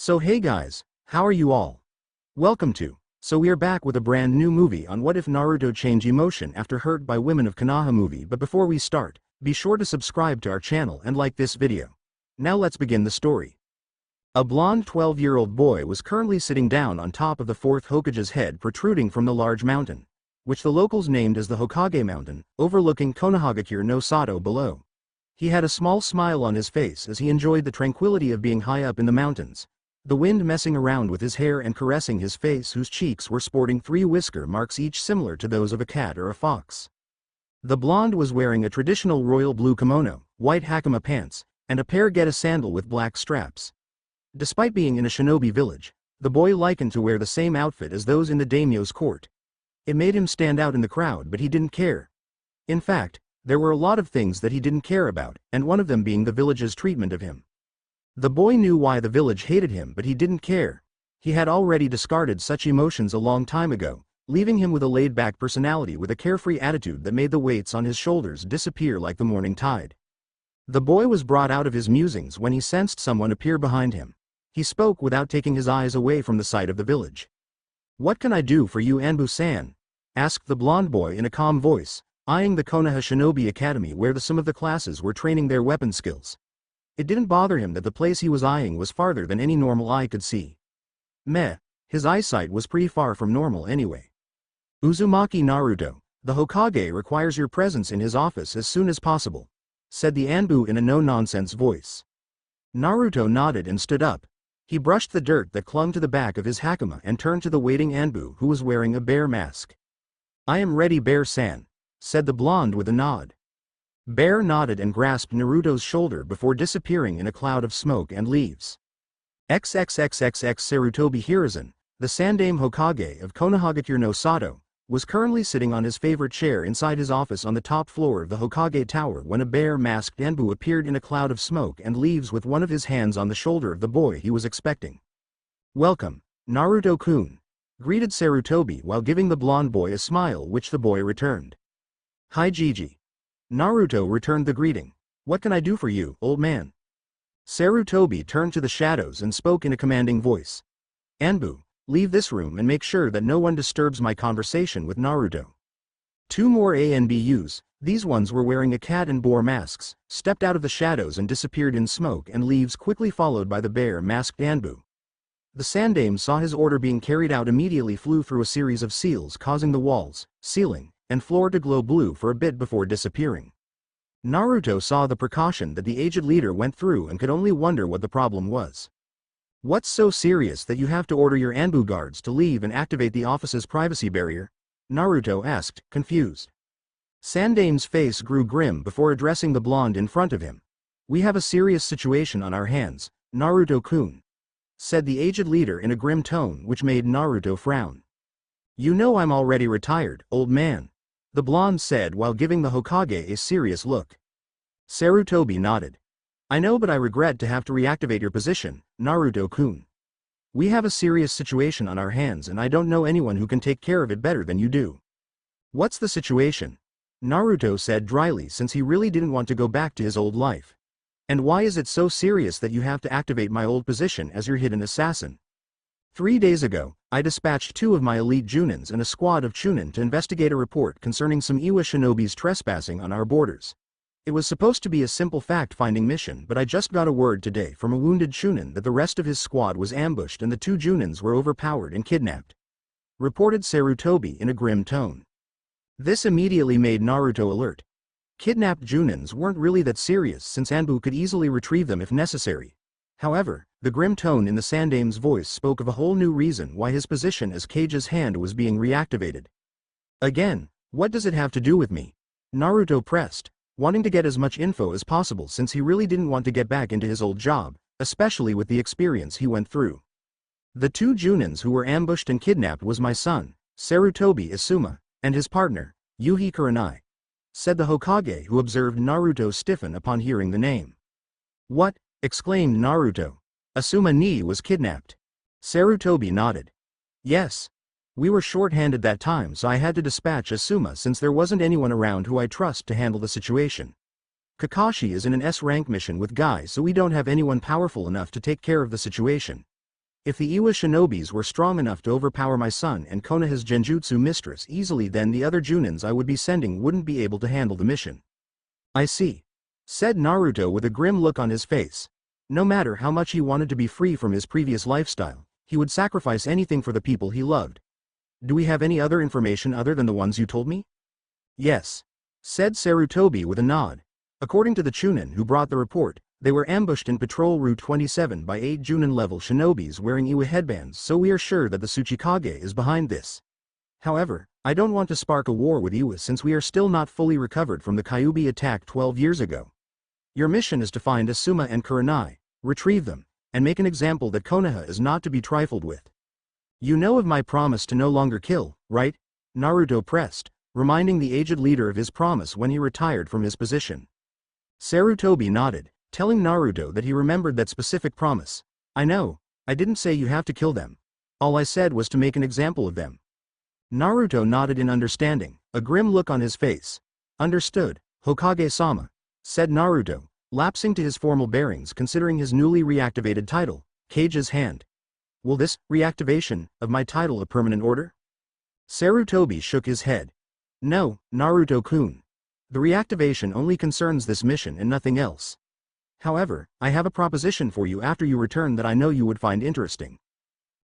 So hey guys, how are you all? Welcome to. So we are back with a brand new movie on what if Naruto changed emotion after hurt by women of Konaha movie, but before we start, be sure to subscribe to our channel and like this video. Now let's begin the story. A blonde 12-year-old boy was currently sitting down on top of the fourth Hokage's head protruding from the large mountain, which the locals named as the Hokage Mountain, overlooking Konohagakure no Sato below. He had a small smile on his face as he enjoyed the tranquility of being high up in the mountains, the wind messing around with his hair and caressing his face whose cheeks were sporting 3 whisker marks each similar to those of a cat or a fox. The blonde was wearing a traditional royal blue kimono, white hakama pants, and a pair geta sandal with black straps. Despite being in a shinobi village, the boy likened to wear the same outfit as those in the daimyo's court. It made him stand out in the crowd, but he didn't care. In fact, there were a lot of things that he didn't care about, and one of them being the village's treatment of him. The boy knew why the village hated him, but he didn't care. He had already discarded such emotions a long time ago, leaving him with a laid-back personality with a carefree attitude that made the weights on his shoulders disappear like the morning tide. The boy was brought out of his musings when he sensed someone appear behind him. He spoke without taking his eyes away from the sight of the village. "What can I do for you, Anbu-san?" asked the blonde boy in a calm voice, eyeing the Konaha Shinobi Academy where some of the classes were training their weapon skills. It didn't bother him that the place he was eyeing was farther than any normal eye could see. His eyesight was pretty far from normal anyway. "Uzumaki Naruto, the Hokage requires your presence in his office as soon as possible," said the Anbu in a no-nonsense voice. Naruto nodded and stood up. He brushed the dirt that clung to the back of his hakama and turned to the waiting Anbu who was wearing a bear mask. "I am ready, Bear-san," said the blonde with a nod. Bear nodded and grasped Naruto's shoulder before disappearing in a cloud of smoke and leaves. XXXXX Sarutobi Hiruzen, the Sandaime Hokage of Konohagakure no Sato, was currently sitting on his favorite chair inside his office on the top floor of the Hokage Tower when a bear-masked Anbu appeared in a cloud of smoke and leaves with one of his hands on the shoulder of the boy he was expecting. "Welcome, Naruto-kun," greeted Sarutobi while giving the blonde boy a smile which the boy returned. "Hi Gigi." Naruto returned the greeting. "What can I do for you, old man?" Sarutobi turned to the shadows and spoke in a commanding voice. "Anbu, leave this room and make sure that no one disturbs my conversation with Naruto." 2 more ANBUs, these ones were wearing a cat and boar masks, stepped out of the shadows and disappeared in smoke and leaves, quickly followed by the bear-masked Anbu. The Sandaime saw his order being carried out, immediately flew through a series of seals, causing the walls, ceiling, and floor to glow blue for a bit before disappearing. Naruto saw the precaution that the aged leader went through and could only wonder what the problem was. "What's so serious that you have to order your Anbu guards to leave and activate the office's privacy barrier?" Naruto asked, confused. Sandaime's face grew grim before addressing the blonde in front of him. "We have a serious situation on our hands, Naruto-kun," said the aged leader in a grim tone which made Naruto frown. "You know I'm already retired, old man," the blonde said while giving the Hokage a serious look. Sarutobi nodded. "I know, but I regret to have to reactivate your position, Naruto-kun. We have a serious situation on our hands and I don't know anyone who can take care of it better than you do." "What's the situation?" Naruto said dryly, since he really didn't want to go back to his old life. "And why is it so serious that you have to activate my old position as your hidden assassin?" 3 days ago, I dispatched 2 of my elite Junins and a squad of Chunin to investigate a report concerning some Iwa shinobis trespassing on our borders. It was supposed to be a simple fact-finding mission, but I just got a word today from a wounded Chunin that the rest of his squad was ambushed and the 2 Junins were overpowered and kidnapped," reported Sarutobi in a grim tone. This immediately made Naruto alert. Kidnapped Junins weren't really that serious since Anbu could easily retrieve them if necessary. However, the grim tone in the Sandaime's voice spoke of a whole new reason why his position as Kage's hand was being reactivated. "Again, what does it have to do with me?" Naruto pressed, wanting to get as much info as possible since he really didn't want to get back into his old job, especially with the experience he went through. "The 2 Junins who were ambushed and kidnapped was my son, Sarutobi Asuma, and his partner, Yuhi Kurenai," said the Hokage, who observed Naruto stiffen upon hearing the name. "What?" exclaimed Naruto. "Asuma ni was kidnapped?" Sarutobi nodded. "Yes. We were short-handed that time, so I had to dispatch Asuma since there wasn't anyone around who I trust to handle the situation. Kakashi is in an S-rank mission with Guy, so we don't have anyone powerful enough to take care of the situation," If the Iwa Shinobis were strong enough to overpower my son and Konaha's Genjutsu mistress easily, then the other Junins I would be sending wouldn't be able to handle the mission. I see, said Naruto with a grim look on his face. No matter how much he wanted to be free from his previous lifestyle, he would sacrifice anything for the people he loved. Do we have any other information other than the ones you told me? Yes, said Sarutobi with a nod. According to the Chunin who brought the report, they were ambushed in Patrol Route 27 by 8 Junin-level shinobis wearing Iwa headbands, so we are sure that the Tsuchikage is behind this. However, I don't want to spark a war with Iwa since we are still not fully recovered from the Kyuubi attack 12 years ago. Your mission is to find Asuma and Kurenai, retrieve them, and make an example that Konoha is not to be trifled with. You know of my promise to no longer kill, right? Naruto pressed, reminding the aged leader of his promise when he retired from his position. Sarutobi nodded, telling Naruto that he remembered that specific promise. I know, I didn't say you have to kill them. All I said was to make an example of them. Naruto nodded in understanding, a grim look on his face. Understood, Hokage-sama, said Naruto, lapsing to his formal bearings considering his newly reactivated title, Kage's Hand. Will this reactivation of my title a permanent order? Sarutobi shook his head. No, Naruto-kun. The reactivation only concerns this mission and nothing else. However, I have a proposition for you after you return that I know you would find interesting.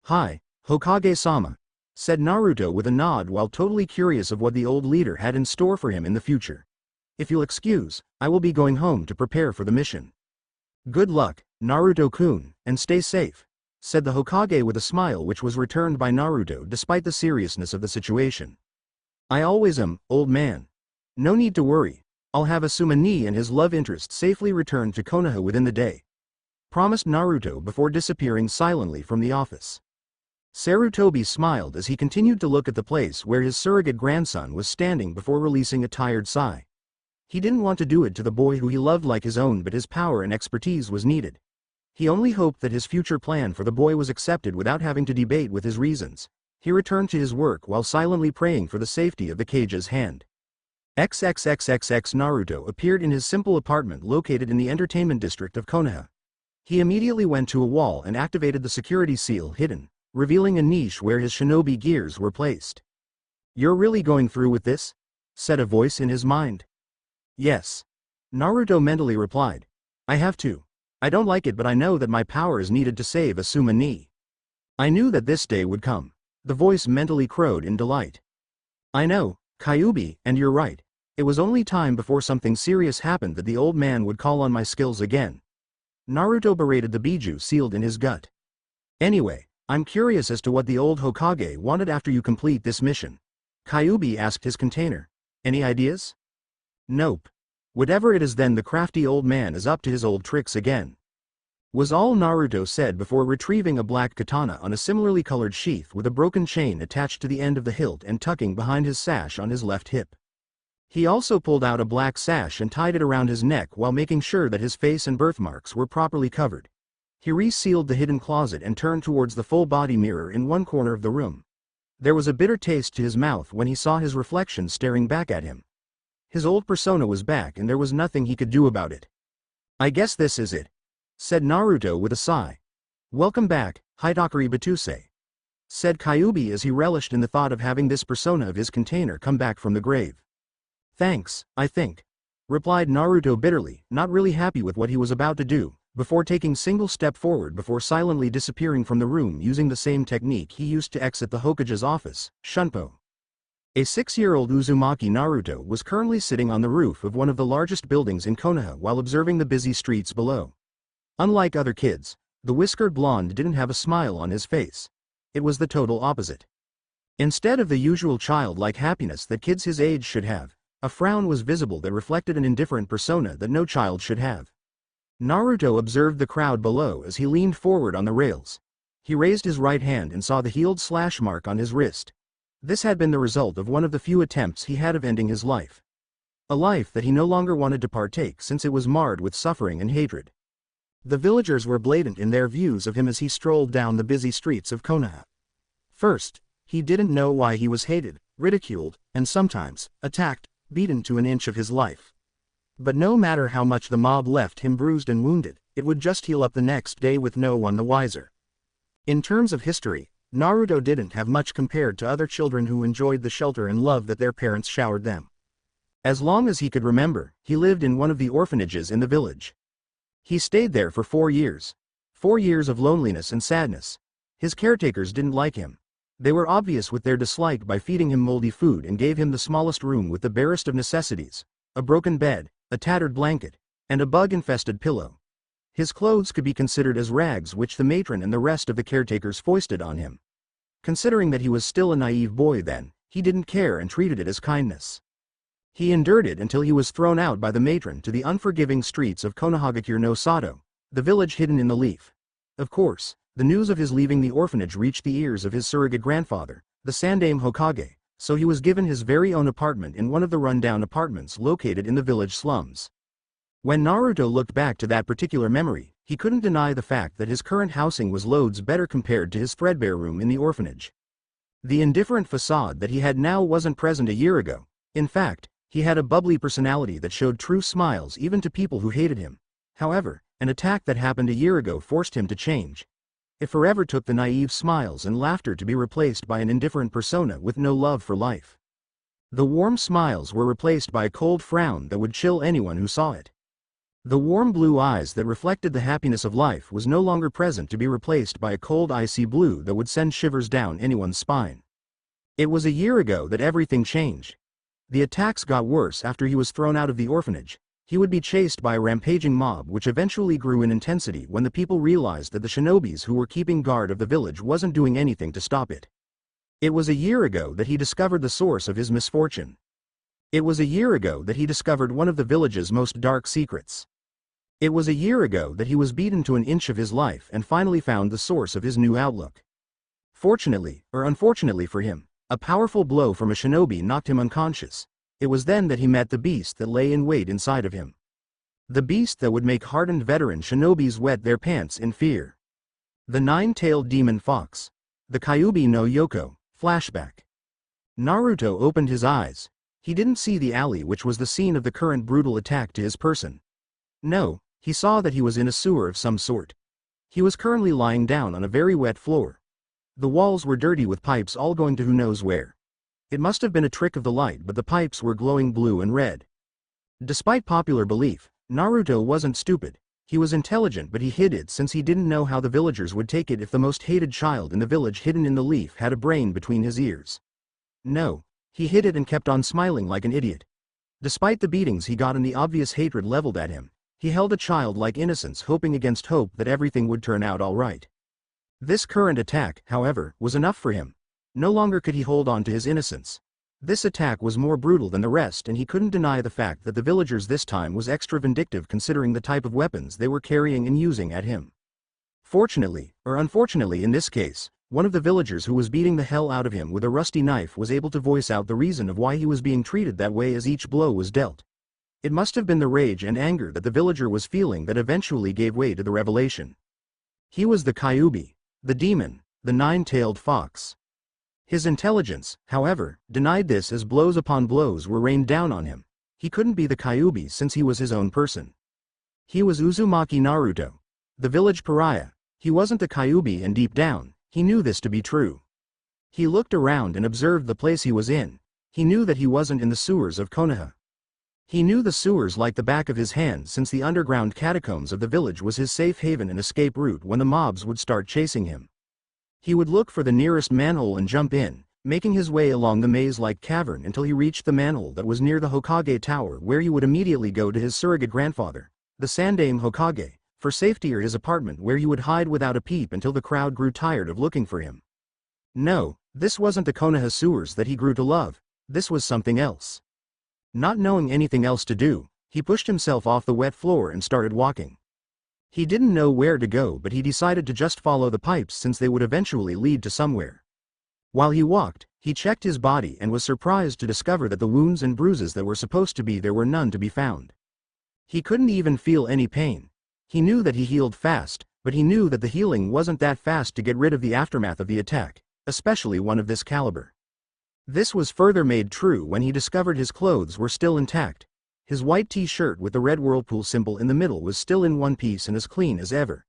Hi, Hokage-sama, said Naruto with a nod while totally curious of what the old leader had in store for him in the future. If you'll excuse, I will be going home to prepare for the mission. Good luck, Naruto-kun, and stay safe, said the Hokage with a smile which was returned by Naruto despite the seriousness of the situation. I always am, old man. No need to worry. I'll have Asuma ni and his love interest safely returned to Konoha within the day, promised Naruto before disappearing silently from the office. Sarutobi smiled as he continued to look at the place where his surrogate grandson was standing before releasing a tired sigh. He didn't want to do it to the boy who he loved like his own, but his power and expertise was needed. He only hoped that his future plan for the boy was accepted without having to debate with his reasons. He returned to his work while silently praying for the safety of the Kage's Hand. XXXXX Naruto appeared in his simple apartment located in the entertainment district of Konoha. He immediately went to a wall and activated the security seal hidden, revealing a niche where his shinobi gears were placed. You're really going through with this? Said a voice in his mind. Yes. Naruto mentally replied. I have to. I don't like it, but I know that my power is needed to save Asuma ni. I knew that this day would come. The voice mentally crowed in delight. I know, Kyuubi, and you're right. It was only time before something serious happened that the old man would call on my skills again. Naruto berated the biju sealed in his gut. Anyway, I'm curious as to what the old Hokage wanted after you complete this mission. Kyuubi asked his container. Any ideas? Nope. Whatever it is, then the crafty old man is up to his old tricks again. Was all Naruto said before retrieving a black katana on a similarly colored sheath with a broken chain attached to the end of the hilt and tucking behind his sash on his left hip. He also pulled out a black sash and tied it around his neck while making sure that his face and birthmarks were properly covered. He resealed the hidden closet and turned towards the full-body mirror in one corner of the room. There was a bitter taste to his mouth when he saw his reflection staring back at him. His old persona was back and there was nothing he could do about it. I guess this is it, said Naruto with a sigh. Welcome back, Hitakari Batuse, said Kyuubi as he relished in the thought of having this persona of his container come back from the grave. Thanks, I think, replied Naruto bitterly, not really happy with what he was about to do, before taking single step forward before silently disappearing from the room using the same technique he used to exit the Hokage's office, Shunpo. A 6-year-old Uzumaki Naruto was currently sitting on the roof of one of the largest buildings in Konoha while observing the busy streets below. Unlike other kids, the whiskered blonde didn't have a smile on his face. It was the total opposite. Instead of the usual childlike happiness that kids his age should have, a frown was visible that reflected an indifferent persona that no child should have. Naruto observed the crowd below as he leaned forward on the rails. He raised his right hand and saw the healed slash mark on his wrist. This had been the result of one of the few attempts he had of ending his life. A life that he no longer wanted to partake since it was marred with suffering and hatred. The villagers were blatant in their views of him as he strolled down the busy streets of Konoha. First, he didn't know why he was hated, ridiculed, and sometimes attacked, beaten to an inch of his life. But no matter how much the mob left him bruised and wounded, it would just heal up the next day with no one the wiser. In terms of history, Naruto didn't have much compared to other children who enjoyed the shelter and love that their parents showered them. As long as he could remember, he lived in one of the orphanages in the village. He stayed there for 4 years. 4 years of loneliness and sadness. His caretakers didn't like him. They were obvious with their dislike by feeding him moldy food and gave him the smallest room with the barest of necessities, a broken bed, a tattered blanket, and a bug-infested pillow. His clothes could be considered as rags which the matron and the rest of the caretakers foisted on him. Considering that he was still a naive boy then, he didn't care and treated it as kindness. He endured it until he was thrown out by the matron to the unforgiving streets of Konaha no Sato, the village hidden in the leaf. Of course, the news of his leaving the orphanage reached the ears of his surrogate grandfather, the Sandaime Hokage, so he was given his very own apartment in one of the run-down apartments located in the village slums. When Naruto looked back to that particular memory, he couldn't deny the fact that his current housing was loads better compared to his threadbare room in the orphanage. The indifferent facade that he had now wasn't present a year ago. In fact, he had a bubbly personality that showed true smiles even to people who hated him. However, an attack that happened a year ago forced him to change. It forever took the naive smiles and laughter to be replaced by an indifferent persona with no love for life. The warm smiles were replaced by a cold frown that would chill anyone who saw it. The warm blue eyes that reflected the happiness of life was no longer present to be replaced by a cold icy blue that would send shivers down anyone's spine. It was a year ago that everything changed. The attacks got worse after he was thrown out of the orphanage. He would be chased by a rampaging mob which eventually grew in intensity when the people realized that the shinobis who were keeping guard of the village wasn't doing anything to stop it. It was a year ago that he discovered the source of his misfortune. It was a year ago that he discovered one of the village's most dark secrets. It was a year ago that he was beaten to an inch of his life and finally found the source of his new outlook. Fortunately, or unfortunately for him, a powerful blow from a shinobi knocked him unconscious. It was then that he met the beast that lay in wait inside of him. The beast that would make hardened veteran shinobis wet their pants in fear. The nine-tailed demon fox. The Kyuubi no Yoko. Flashback. Naruto opened his eyes. He didn't see the alley which was the scene of the current brutal attack to his person. No, he saw that he was in a sewer of some sort. He was currently lying down on a very wet floor. The walls were dirty with pipes all going to who knows where. It must have been a trick of the light, but the pipes were glowing blue and red. Despite popular belief, Naruto wasn't stupid. He was intelligent, but he hid it since he didn't know how the villagers would take it if the most hated child in the village hidden in the leaf had a brain between his ears. No, he hid it and kept on smiling like an idiot. Despite the beatings he got and the obvious hatred leveled at him, he held a childlike innocence, hoping against hope that everything would turn out all right. This current attack, however, was enough for him. No longer could he hold on to his innocence. This attack was more brutal than the rest, and he couldn't deny the fact that the villagers this time was extra vindictive considering the type of weapons they were carrying and using at him. Fortunately, or unfortunately in this case, one of the villagers who was beating the hell out of him with a rusty knife was able to voice out the reason of why he was being treated that way as each blow was dealt. It must have been the rage and anger that the villager was feeling that eventually gave way to the revelation. He was the Kyuubi, the demon, the nine-tailed fox. His intelligence, however, denied this as blows upon blows were rained down on him. He couldn't be the Kyuubi since he was his own person. He was Uzumaki Naruto, the village pariah. He wasn't the Kyuubi, and deep down, he knew this to be true. He looked around and observed the place he was in. He knew that he wasn't in the sewers of Konaha. He knew the sewers like the back of his hand since the underground catacombs of the village was his safe haven and escape route when the mobs would start chasing him. He would look for the nearest manhole and jump in, making his way along the maze-like cavern until he reached the manhole that was near the Hokage Tower, where he would immediately go to his surrogate grandfather, the Sandaime Hokage, for safety, or his apartment where he would hide without a peep until the crowd grew tired of looking for him. No, this wasn't the Konaha sewers that he grew to love. This was something else. Not knowing anything else to do, he pushed himself off the wet floor and started walking. He didn't know where to go, but he decided to just follow the pipes since they would eventually lead to somewhere. While he walked, he checked his body and was surprised to discover that the wounds and bruises that were supposed to be there were none to be found. He couldn't even feel any pain. He knew that he healed fast, but he knew that the healing wasn't that fast to get rid of the aftermath of the attack, especially one of this caliber. This was further made true when he discovered his clothes were still intact. His white t-shirt with the red whirlpool symbol in the middle was still in one piece and as clean as ever.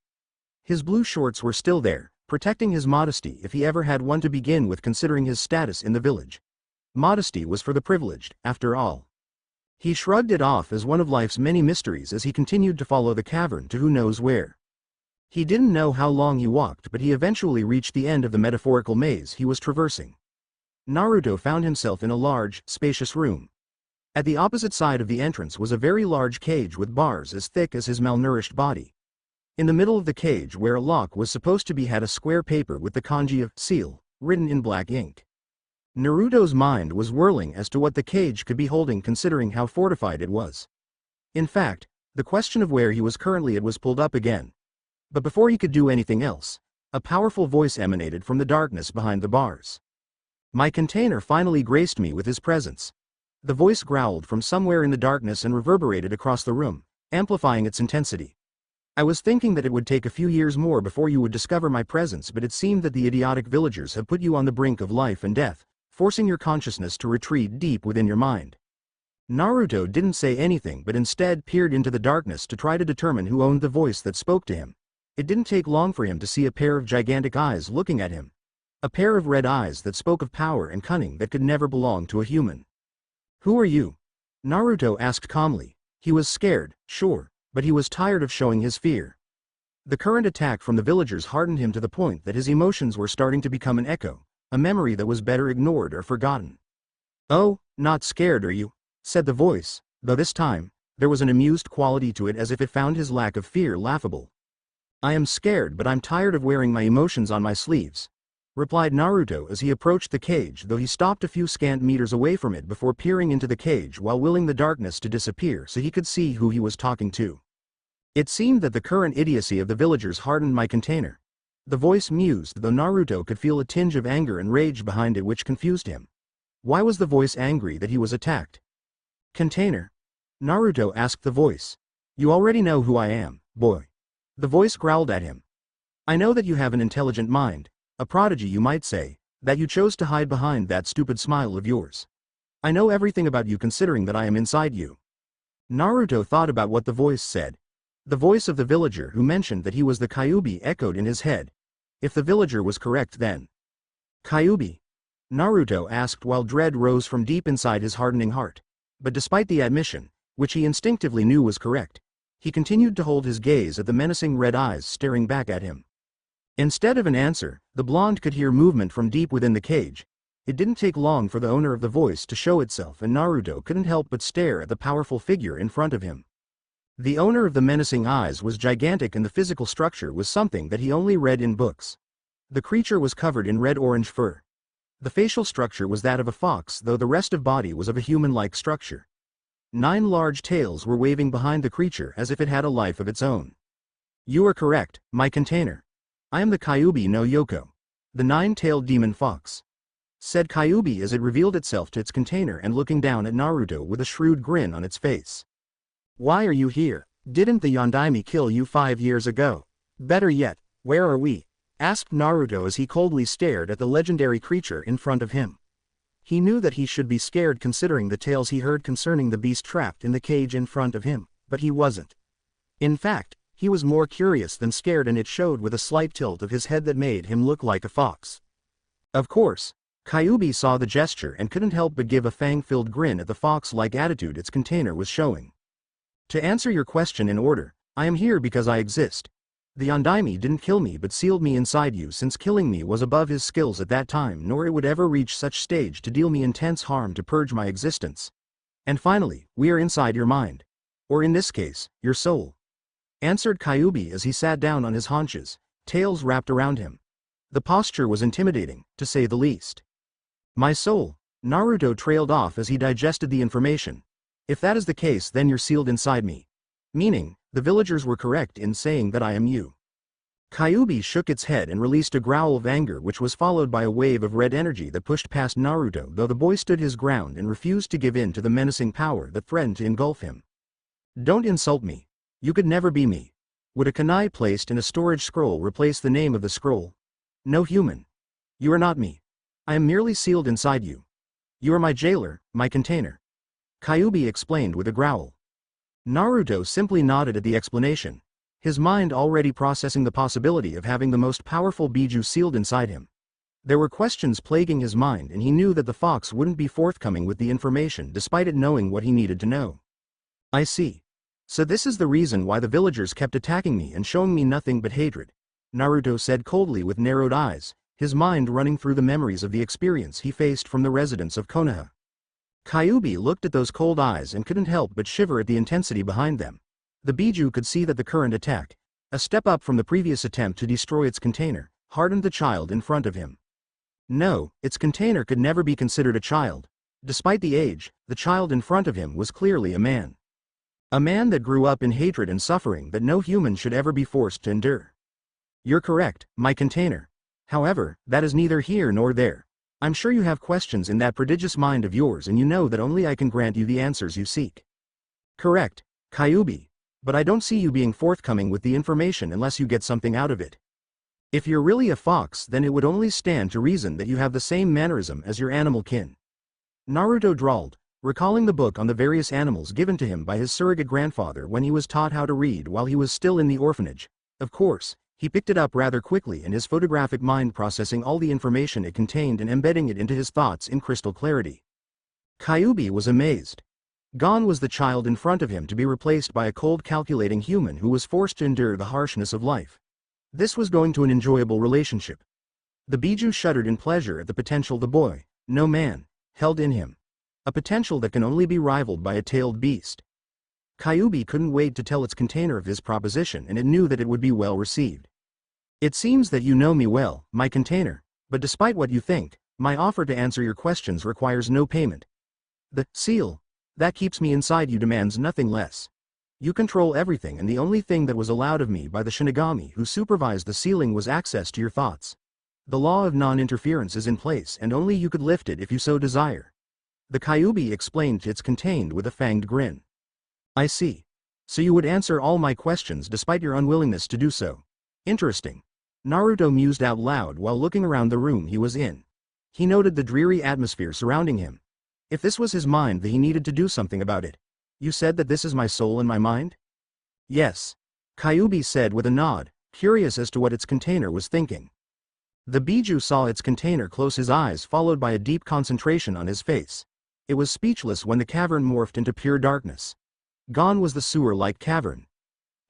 His blue shorts were still there, protecting his modesty if he ever had one to begin with, considering his status in the village. Modesty was for the privileged, after all. He shrugged it off as one of life's many mysteries as he continued to follow the cavern to who knows where. He didn't know how long he walked, but he eventually reached the end of the metaphorical maze he was traversing. Naruto found himself in a large, spacious room. At the opposite side of the entrance was a very large cage with bars as thick as his malnourished body. In the middle of the cage, where a lock was supposed to be, had a square paper with the kanji of seal written in black ink. Naruto's mind was whirling as to what the cage could be holding, considering how fortified it was. In fact, the question of where he was currently was pulled up again. But before he could do anything else, a powerful voice emanated from the darkness behind the bars. "My container finally graced me with his presence." The voice growled from somewhere in the darkness and reverberated across the room, amplifying its intensity. "I was thinking that it would take a few years more before you would discover my presence, but it seemed that the idiotic villagers have put you on the brink of life and death, forcing your consciousness to retreat deep within your mind." Naruto didn't say anything, but instead peered into the darkness to try to determine who owned the voice that spoke to him. It didn't take long for him to see a pair of gigantic eyes looking at him. A pair of red eyes that spoke of power and cunning that could never belong to a human. "Who are you?" Naruto asked calmly. He was scared, sure, but he was tired of showing his fear. The current attack from the villagers hardened him to the point that his emotions were starting to become an echo, a memory that was better ignored or forgotten. "Oh, not scared, are you?" said the voice, though this time, there was an amused quality to it, as if it found his lack of fear laughable. "I am scared, but I'm tired of wearing my emotions on my sleeves," replied Naruto as he approached the cage, though he stopped a few scant meters away from it before peering into the cage while willing the darkness to disappear so he could see who he was talking to. "It seemed that the current idiocy of the villagers hardened my container." The voice mused, though Naruto could feel a tinge of anger and rage behind it, which confused him. Why was the voice angry that he was attacked? "Container?" Naruto asked the voice. "You already know who I am, boy." The voice growled at him. "I know that you have an intelligent mind, a prodigy you might say, that you chose to hide behind that stupid smile of yours. I know everything about you, considering that I am inside you." Naruto thought about what the voice said. The voice of the villager who mentioned that he was the Kyuubi echoed in his head. If the villager was correct, then... "Kyuubi?" Naruto asked while dread rose from deep inside his hardening heart. But despite the admission, which he instinctively knew was correct, he continued to hold his gaze at the menacing red eyes staring back at him. Instead of an answer, the blonde could hear movement from deep within the cage. It didn't take long for the owner of the voice to show itself, and Naruto couldn't help but stare at the powerful figure in front of him. The owner of the menacing eyes was gigantic, and the physical structure was something that he only read in books. The creature was covered in red-orange fur. The facial structure was that of a fox, though the rest of body was of a human-like structure. 9 large tails were waving behind the creature as if it had a life of its own. "You are correct, my container. I am the Kyuubi no Yoko, the 9-tailed demon fox," said Kyuubi as it revealed itself to its container and looking down at Naruto with a shrewd grin on its face. "Why are you here? Didn't the Yondaime kill you 5 years ago? Better yet, where are we?" asked Naruto as he coldly stared at the legendary creature in front of him. He knew that he should be scared considering the tales he heard concerning the beast trapped in the cage in front of him, but he wasn't. In fact, he was more curious than scared, and it showed with a slight tilt of his head that made him look like a fox. Of course, Kyuubi saw the gesture and couldn't help but give a fang-filled grin at the fox-like attitude its container was showing. "To answer your question in order, I am here because I exist. The Yondaime didn't kill me but sealed me inside you, since killing me was above his skills at that time, nor it would ever reach such stage to deal me intense harm to purge my existence. And finally, we are inside your mind. Or in this case, your soul," answered Kyuubi as he sat down on his haunches, tails wrapped around him. The posture was intimidating, to say the least. "My soul," Naruto trailed off as he digested the information. "If that is the case, then you're sealed inside me. Meaning, the villagers were correct in saying that I am you." Kyuubi shook its head and released a growl of anger, which was followed by a wave of red energy that pushed past Naruto, though the boy stood his ground and refused to give in to the menacing power that threatened to engulf him. "Don't insult me. You could never be me. Would a kunai placed in a storage scroll replace the name of the scroll? No human. You are not me. I am merely sealed inside you. You are my jailer, my container," Kyuubi explained with a growl. Naruto simply nodded at the explanation. his mind already processing the possibility of having the most powerful Biju sealed inside him. There were questions plaguing his mind, and he knew that the fox wouldn't be forthcoming with the information despite it knowing what he needed to know. I see. So this is the reason why the villagers kept attacking me and showing me nothing but hatred, Naruto said coldly with narrowed eyes, his mind running through the memories of the experience he faced from the residents of Konaha. Kyuubi looked at those cold eyes and couldn't help but shiver at the intensity behind them. The Biju could see that the current attack, a step up from the previous attempt to destroy its container, hardened the child in front of him. No, its container could never be considered a child. Despite the age, the child in front of him was clearly a man. A man that grew up in hatred and suffering that no human should ever be forced to endure. You're correct, my container. However, that is neither here nor there. I'm sure you have questions in that prodigious mind of yours, and you know that only I can grant you the answers you seek. Correct, Kyuubi. But I don't see you being forthcoming with the information unless you get something out of it. If you're really a fox, then it would only stand to reason that you have the same mannerism as your animal kin. Naruto drawled, recalling the book on the various animals given to him by his surrogate grandfather when he was taught how to read while he was still in the orphanage. Of course, he picked it up rather quickly, and his photographic mind processing all the information it contained and embedding it into his thoughts in crystal clarity. Kyuubi was amazed. Gone was the child in front of him to be replaced by a cold calculating human who was forced to endure the harshness of life. This was going to an enjoyable relationship. The Biju shuddered in pleasure at the potential the boy, no man, held in him. A potential that can only be rivaled by a tailed beast. Kyuubi couldn't wait to tell its container of his proposition, and it knew that it would be well received. It seems that you know me well, my container, but despite what you think, my offer to answer your questions requires no payment. The seal that keeps me inside you demands nothing less. You control everything, and the only thing that was allowed of me by the Shinigami who supervised the sealing was access to your thoughts. The law of non-interference is in place, and only you could lift it if you so desire. The Kyuubi explained its contained with a fanged grin. I see. So you would answer all my questions despite your unwillingness to do so. Interesting. Naruto mused out loud while looking around the room he was in. He noted the dreary atmosphere surrounding him. If this was his mind, then he needed to do something about it. You said that this is my soul and my mind? Yes. Kyuubi said with a nod, curious as to what its container was thinking. The Biju saw its container close his eyes, followed by a deep concentration on his face. It was speechless when the cavern morphed into pure darkness. Gone was the sewer-like cavern.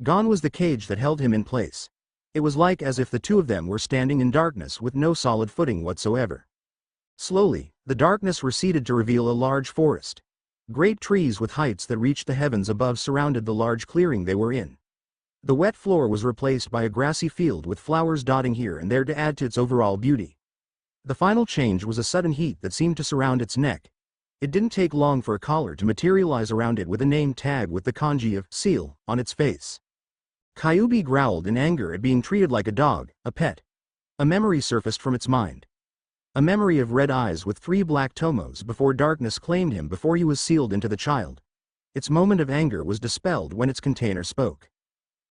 Gone was the cage that held him in place. It was like as if the two of them were standing in darkness with no solid footing whatsoever. Slowly, the darkness receded to reveal a large forest. Great trees with heights that reached the heavens above surrounded the large clearing they were in. The wet floor was replaced by a grassy field with flowers dotting here and there to add to its overall beauty. The final change was a sudden heat that seemed to surround its neck. It didn't take long for a collar to materialize around it with a name tag with the kanji of seal on its face. Kyuubi growled in anger at being treated like a dog, a pet. A memory surfaced from its mind. A memory of red eyes with 3 black tomos before darkness claimed him before he was sealed into the child. Its moment of anger was dispelled when its container spoke.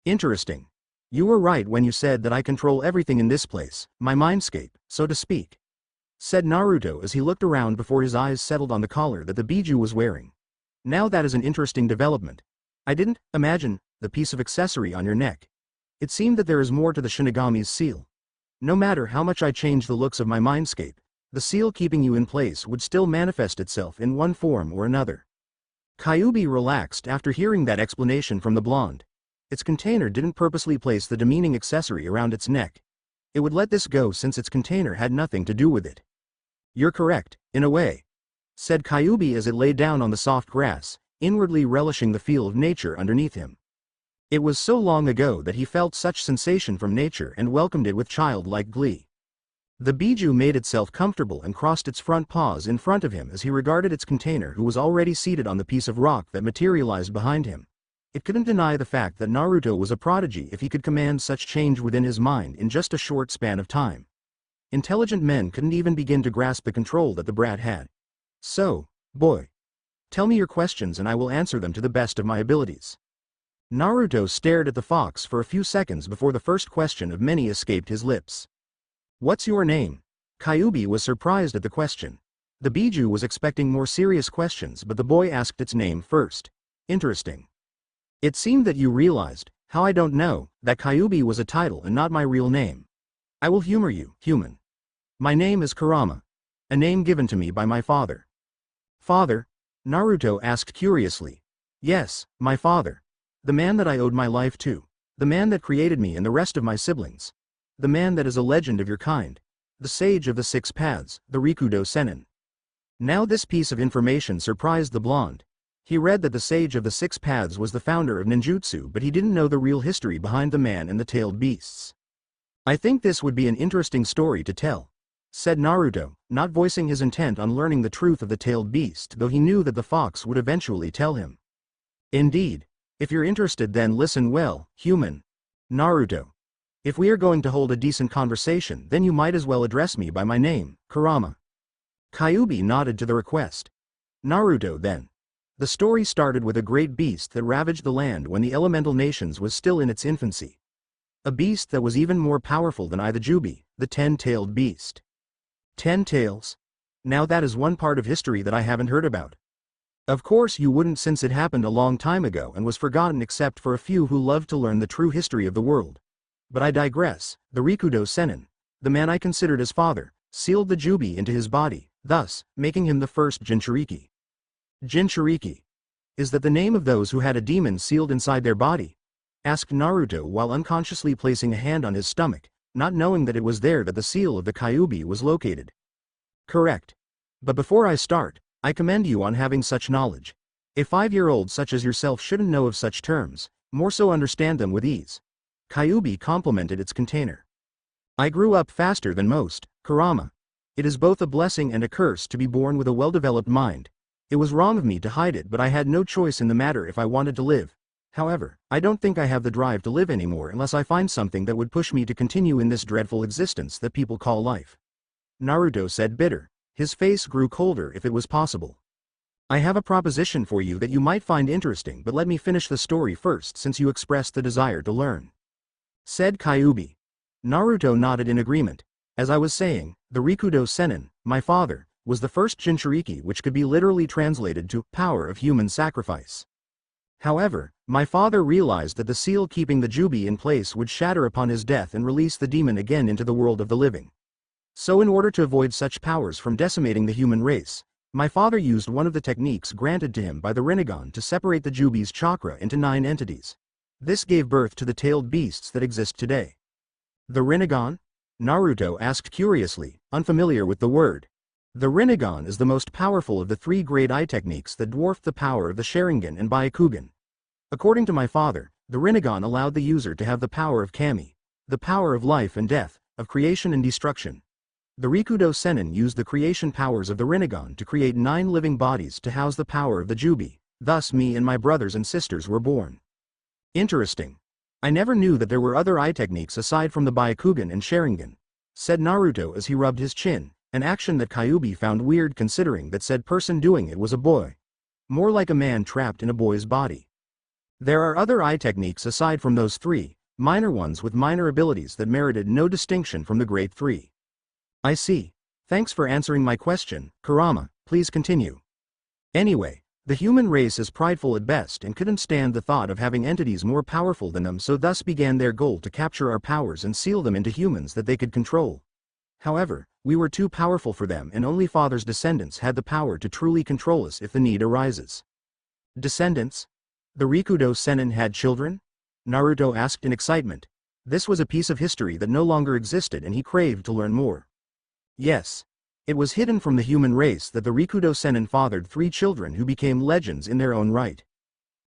Interesting. You were right when you said that I control everything in this place, my mindscape, so to speak, said Naruto as he looked around before his eyes settled on the collar that the Biju was wearing. Now that is an interesting development. I didn't imagine the piece of accessory on your neck. It seemed that there is more to the Shinigami's seal. No matter how much I change the looks of my mindscape, the seal keeping you in place would still manifest itself in one form or another. Kyuubi relaxed after hearing that explanation from the blonde. Its container didn't purposely place the demeaning accessory around its neck. It would let this go since its container had nothing to do with it. You're correct, in a way, said Kyuubi as it lay down on the soft grass, inwardly relishing the feel of nature underneath him. It was so long ago that he felt such sensation from nature and welcomed it with childlike glee. The Biju made itself comfortable and crossed its front paws in front of him as he regarded its container, who was already seated on the piece of rock that materialized behind him. It couldn't deny the fact that Naruto was a prodigy if he could command such change within his mind in just a short span of time. Intelligent men couldn't even begin to grasp the control that the brat had. So, boy, tell me your questions and I will answer them to the best of my abilities. Naruto stared at the fox for a few seconds before the first question of many escaped his lips. What's your name? Kyuubi was surprised at the question. The Biju was expecting more serious questions, but the boy asked its name first. Interesting. It seemed that you realized, How I don't know, that Kyuubi was a title and not my real name. I will humor you, human. My name is Kurama. A name given to me by my father. Father? Naruto asked curiously. Yes, my father. The man that I owed my life to. The man that created me and the rest of my siblings. The man that is a legend of your kind. The sage of the six paths, the Rikudo Sennin. Now this piece of information surprised the blonde. He read that the sage of the six paths was the founder of ninjutsu, but he didn't know the real history behind the man and the tailed beasts. I think this would be an interesting story to tell, said Naruto, not voicing his intent on learning the truth of the tailed beast, though he knew that the fox would eventually tell him. Indeed. If you're interested, then listen well, human. Naruto. If we are going to hold a decent conversation, then you might as well address me by my name, Kurama. Kyuubi nodded to the request. Naruto then. The story started with a great beast that ravaged the land when the elemental nations was still in its infancy. A beast that was even more powerful than the Jubi, the 10-tailed beast. 10 tails? Now that is one part of history that I haven't heard about. Of course you wouldn't, since it happened a long time ago and was forgotten except for a few who love to learn the true history of the world. But I digress. The Rikudo Sennin, the man I considered as father, sealed the Jubi into his body, thus making him the first Jinchuriki. Jinchuriki. Is that the name of those who had a demon sealed inside their body? Asked Naruto while unconsciously placing a hand on his stomach, not knowing that it was there that the seal of the Kyuubi was located. Correct. But before I start, I commend you on having such knowledge. A 5-year-old such as yourself shouldn't know of such terms, more so understand them with ease. Kyuubi complimented its container. I grew up faster than most, Kurama. It is both a blessing and a curse to be born with a well-developed mind. It was wrong of me to hide it, but I had no choice in the matter if I wanted to live. However, I don't think I have the drive to live anymore unless I find something that would push me to continue in this dreadful existence that people call life. Naruto said bitter. His face grew colder if it was possible. I have a proposition for you that you might find interesting, but let me finish the story first since you expressed the desire to learn. Said Kyuubi. Naruto nodded in agreement. As I was saying, the Rikudo Sennin, my father, was the first Jinchuriki, which could be literally translated to power of human sacrifice. However, my father realized that the seal keeping the Jubi in place would shatter upon his death and release the demon again into the world of the living. So in order to avoid such powers from decimating the human race, my father used one of the techniques granted to him by the Rinnegan to separate the Jubi's chakra into 9 entities. This gave birth to the tailed beasts that exist today. The Rinnegan? Naruto asked curiously, unfamiliar with the word. The Rinnegan is the most powerful of the 3 great eye techniques that dwarfed the power of the Sharingan and Byakugan. According to my father, the Rinnegan allowed the user to have the power of Kami, the power of life and death, of creation and destruction. The Rikudo Sennin used the creation powers of the Rinnegan to create 9 living bodies to house the power of the Jubi, thus me and my brothers and sisters were born. Interesting. I never knew that there were other eye techniques aside from the Byakugan and Sharingan, said Naruto as he rubbed his chin, an action that Kyuubi found weird considering that said person doing it was a boy. More like a man trapped in a boy's body. There are other eye techniques aside from those 3, minor ones with minor abilities that merited no distinction from the great 3. I see. Thanks for answering my question, Kurama, please continue. Anyway, the human race is prideful at best and couldn't stand the thought of having entities more powerful than them, so thus began their goal to capture our powers and seal them into humans that they could control. However, we were too powerful for them and only father's descendants had the power to truly control us if the need arises. Descendants? The Rikudo Sennin had children? Naruto asked in excitement. This was a piece of history that no longer existed and he craved to learn more. Yes. It was hidden from the human race that the Rikudo Sennin fathered 3 children who became legends in their own right.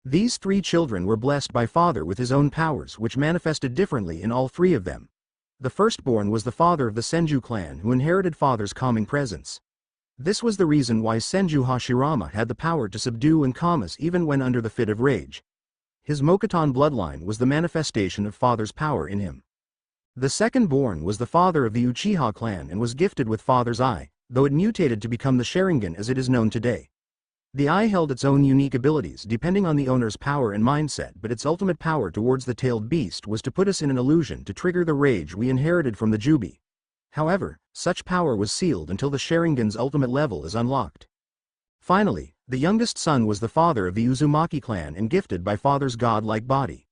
These 3 children were blessed by father with his own powers which manifested differently in all 3 of them. The firstborn was the father of the Senju clan who inherited father's calming presence. This was the reason why Senju Hashirama had the power to subdue and calm us even when under the fit of rage. His Mokuton bloodline was the manifestation of father's power in him. The second-born was the father of the Uchiha clan and was gifted with father's eye, though it mutated to become the Sharingan as it is known today. The eye held its own unique abilities depending on the owner's power and mindset, but its ultimate power towards the tailed beast was to put us in an illusion to trigger the rage we inherited from the Jubi. However, such power was sealed until the Sharingan's ultimate level is unlocked. Finally, the youngest son was the father of the Uzumaki clan and gifted by father's godlike body.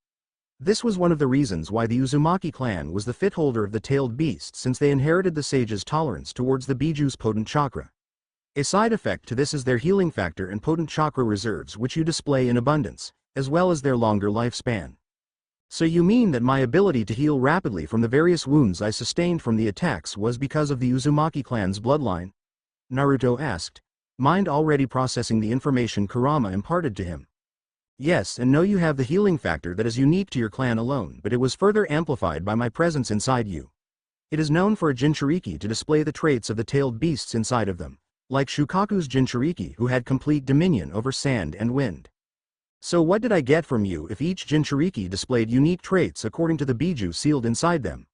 This was one of the reasons why the Uzumaki clan was the fit holder of the tailed beast, since they inherited the sage's tolerance towards the Biju's potent chakra. A side effect to this is their healing factor and potent chakra reserves, which you display in abundance, as well as their longer lifespan. So you mean that my ability to heal rapidly from the various wounds I sustained from the attacks was because of the Uzumaki clan's bloodline? Naruto asked, mind already processing the information Kurama imparted to him. Yes and no, you have the healing factor that is unique to your clan alone, but it was further amplified by my presence inside you. It is known for a Jinchuriki to display the traits of the tailed beasts inside of them, like Shukaku's Jinchuriki, who had complete dominion over sand and wind. So what did I get from you if each Jinchuriki displayed unique traits according to the Biju sealed inside them?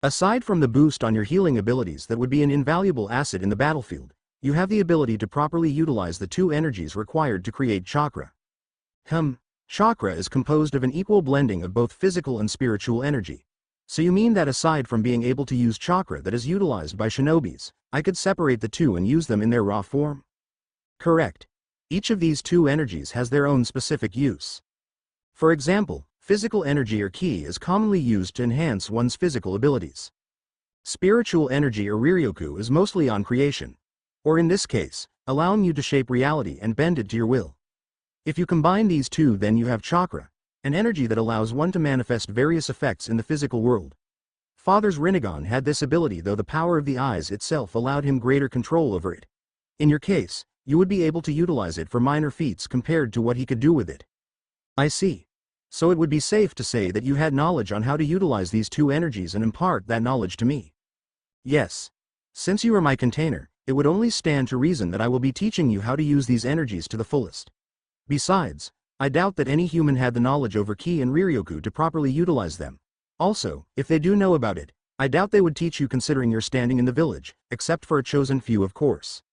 Aside from the boost on your healing abilities that would be an invaluable asset in the battlefield, you have the ability to properly utilize the two energies required to create chakra. Chakra is composed of an equal blending of both physical and spiritual energy. So you mean that aside from being able to use chakra that is utilized by shinobis, I could separate the two and use them in their raw form? Correct. Each of these two energies has their own specific use. For example, physical energy or ki is commonly used to enhance one's physical abilities. Spiritual energy or riryoku is mostly on creation, or in this case, allowing you to shape reality and bend it to your will. If you combine these two, then you have chakra, an energy that allows one to manifest various effects in the physical world. Father's Rinnegan had this ability, though the power of the eyes itself allowed him greater control over it. In your case, you would be able to utilize it for minor feats compared to what he could do with it. I see. So it would be safe to say that you had knowledge on how to utilize these two energies and impart that knowledge to me. Yes. Since you are my container, it would only stand to reason that I will be teaching you how to use these energies to the fullest. Besides, I doubt that any human had the knowledge over ki and riryoku to properly utilize them. Also, if they do know about it, I doubt they would teach you considering your standing in the village, except for a chosen few, of course.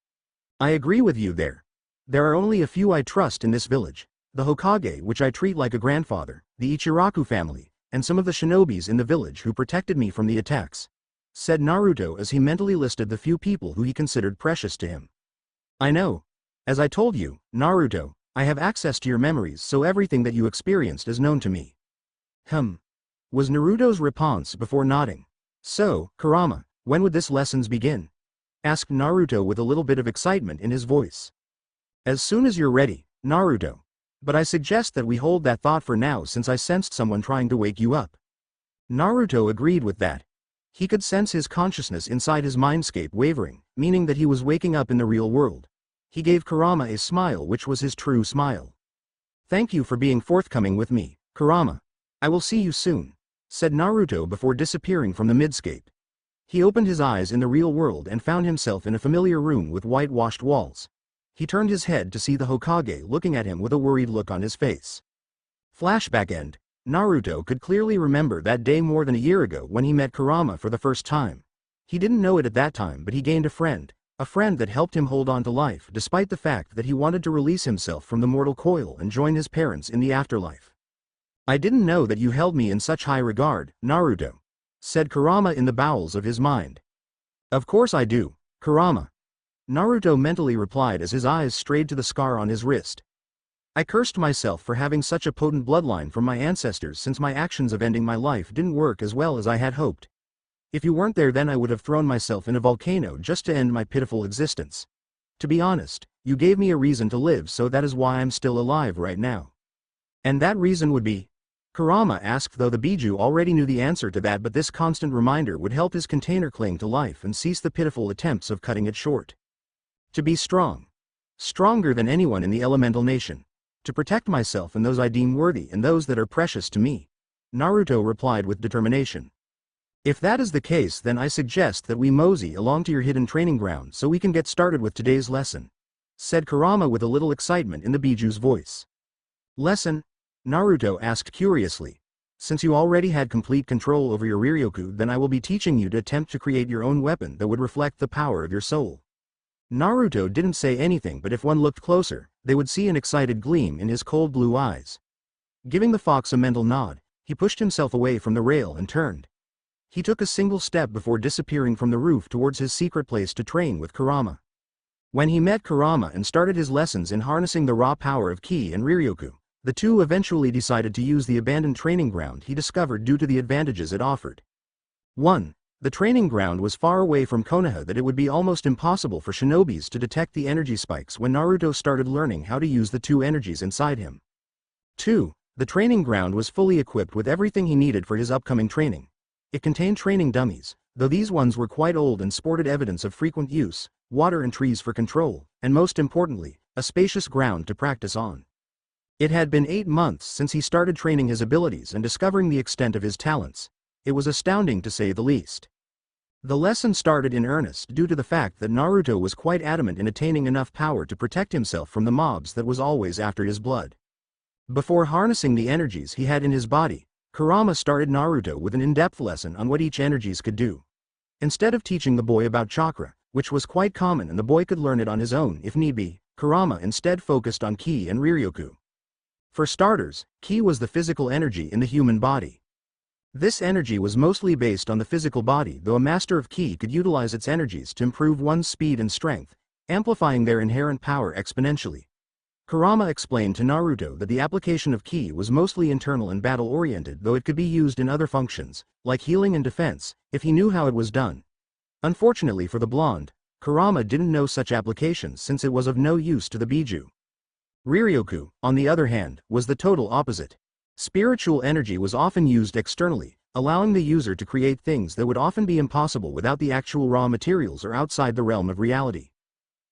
I agree with you there. There are only a few I trust in this village, the Hokage, which I treat like a grandfather, the Ichiraku family, and some of the shinobis in the village who protected me from the attacks, said Naruto as he mentally listed the few people who he considered precious to him. I know. As I told you, Naruto, I have access to your memories, so everything that you experienced is known to me. Was Naruto's response before nodding. So, Kurama, when would this lessons begin? Asked Naruto with a little bit of excitement in his voice. As soon as you're ready, Naruto. But I suggest that we hold that thought for now, since I sensed someone trying to wake you up. Naruto agreed with that. He could sense his consciousness inside his mindscape wavering, meaning that he was waking up in the real world. He gave Kurama a smile, which was his true smile. Thank you for being forthcoming with me, Kurama. I will see you soon, said Naruto before disappearing from the Mindscape. He opened his eyes in the real world and found himself in a familiar room with whitewashed walls. He turned his head to see the Hokage looking at him with a worried look on his face. Flashback end. Naruto could clearly remember that day more than a year ago when he met Kurama for the first time. He didn't know it at that time, but he gained a friend that helped him hold on to life despite the fact that he wanted to release himself from the mortal coil and join his parents in the afterlife. I didn't know that you held me in such high regard, Naruto, said Kurama in the bowels of his mind. Of course I do, Kurama. Naruto mentally replied as his eyes strayed to the scar on his wrist. I cursed myself for having such a potent bloodline from my ancestors, since my actions of ending my life didn't work as well as I had hoped. If you weren't there, then I would have thrown myself in a volcano just to end my pitiful existence. To be honest, you gave me a reason to live, so that is why I'm still alive right now. And that reason would be? Kurama asked, though the Biju already knew the answer to that, but this constant reminder would help his container cling to life and cease the pitiful attempts of cutting it short. To be strong. Stronger than anyone in the elemental nation. To protect myself and those I deem worthy and those that are precious to me, Naruto replied with determination. If that is the case, then I suggest that we mosey along to your hidden training ground so we can get started with today's lesson, said Kurama with a little excitement in the Biju's voice. Lesson? Naruto asked curiously. Since you already had complete control over your Riryoku, then I will be teaching you to attempt to create your own weapon that would reflect the power of your soul. Naruto didn't say anything, but if one looked closer, they would see an excited gleam in his cold blue eyes. Giving the fox a mental nod, he pushed himself away from the rail and turned. He took a single step before disappearing from the roof towards his secret place to train with Kurama. When he met Kurama and started his lessons in harnessing the raw power of ki and Riryoku, The two eventually decided to use the abandoned training ground he discovered due to the advantages it offered. 1. The training ground was far away from Konaha that it would be almost impossible for shinobis to detect the energy spikes when Naruto started learning how to use the two energies inside him. 2. The training ground was fully equipped with everything he needed for his upcoming training. It contained training dummies, though these ones were quite old and sported evidence of frequent use, water and trees for control, and most importantly, a spacious ground to practice on. It had been 8 months since he started training his abilities and discovering the extent of his talents. It was astounding to say the least. The lesson started in earnest due to the fact that Naruto was quite adamant in attaining enough power to protect himself from the mobs that was always after his blood. Before harnessing the energies he had in his body, Kurama started Naruto with an in-depth lesson on what each energies could do. Instead of teaching the boy about chakra, which was quite common and the boy could learn it on his own if need be, Kurama instead focused on ki and riryoku. For starters, ki was the physical energy in the human body. This energy was mostly based on the physical body, though a master of ki could utilize its energies to improve one's speed and strength, amplifying their inherent power exponentially. Kurama explained to Naruto that the application of ki was mostly internal and battle-oriented, though it could be used in other functions, like healing and defense, if he knew how it was done. Unfortunately for the blonde, Kurama didn't know such applications since it was of no use to the Biju. Riryoku, on the other hand, was the total opposite. Spiritual energy was often used externally, allowing the user to create things that would often be impossible without the actual raw materials or outside the realm of reality.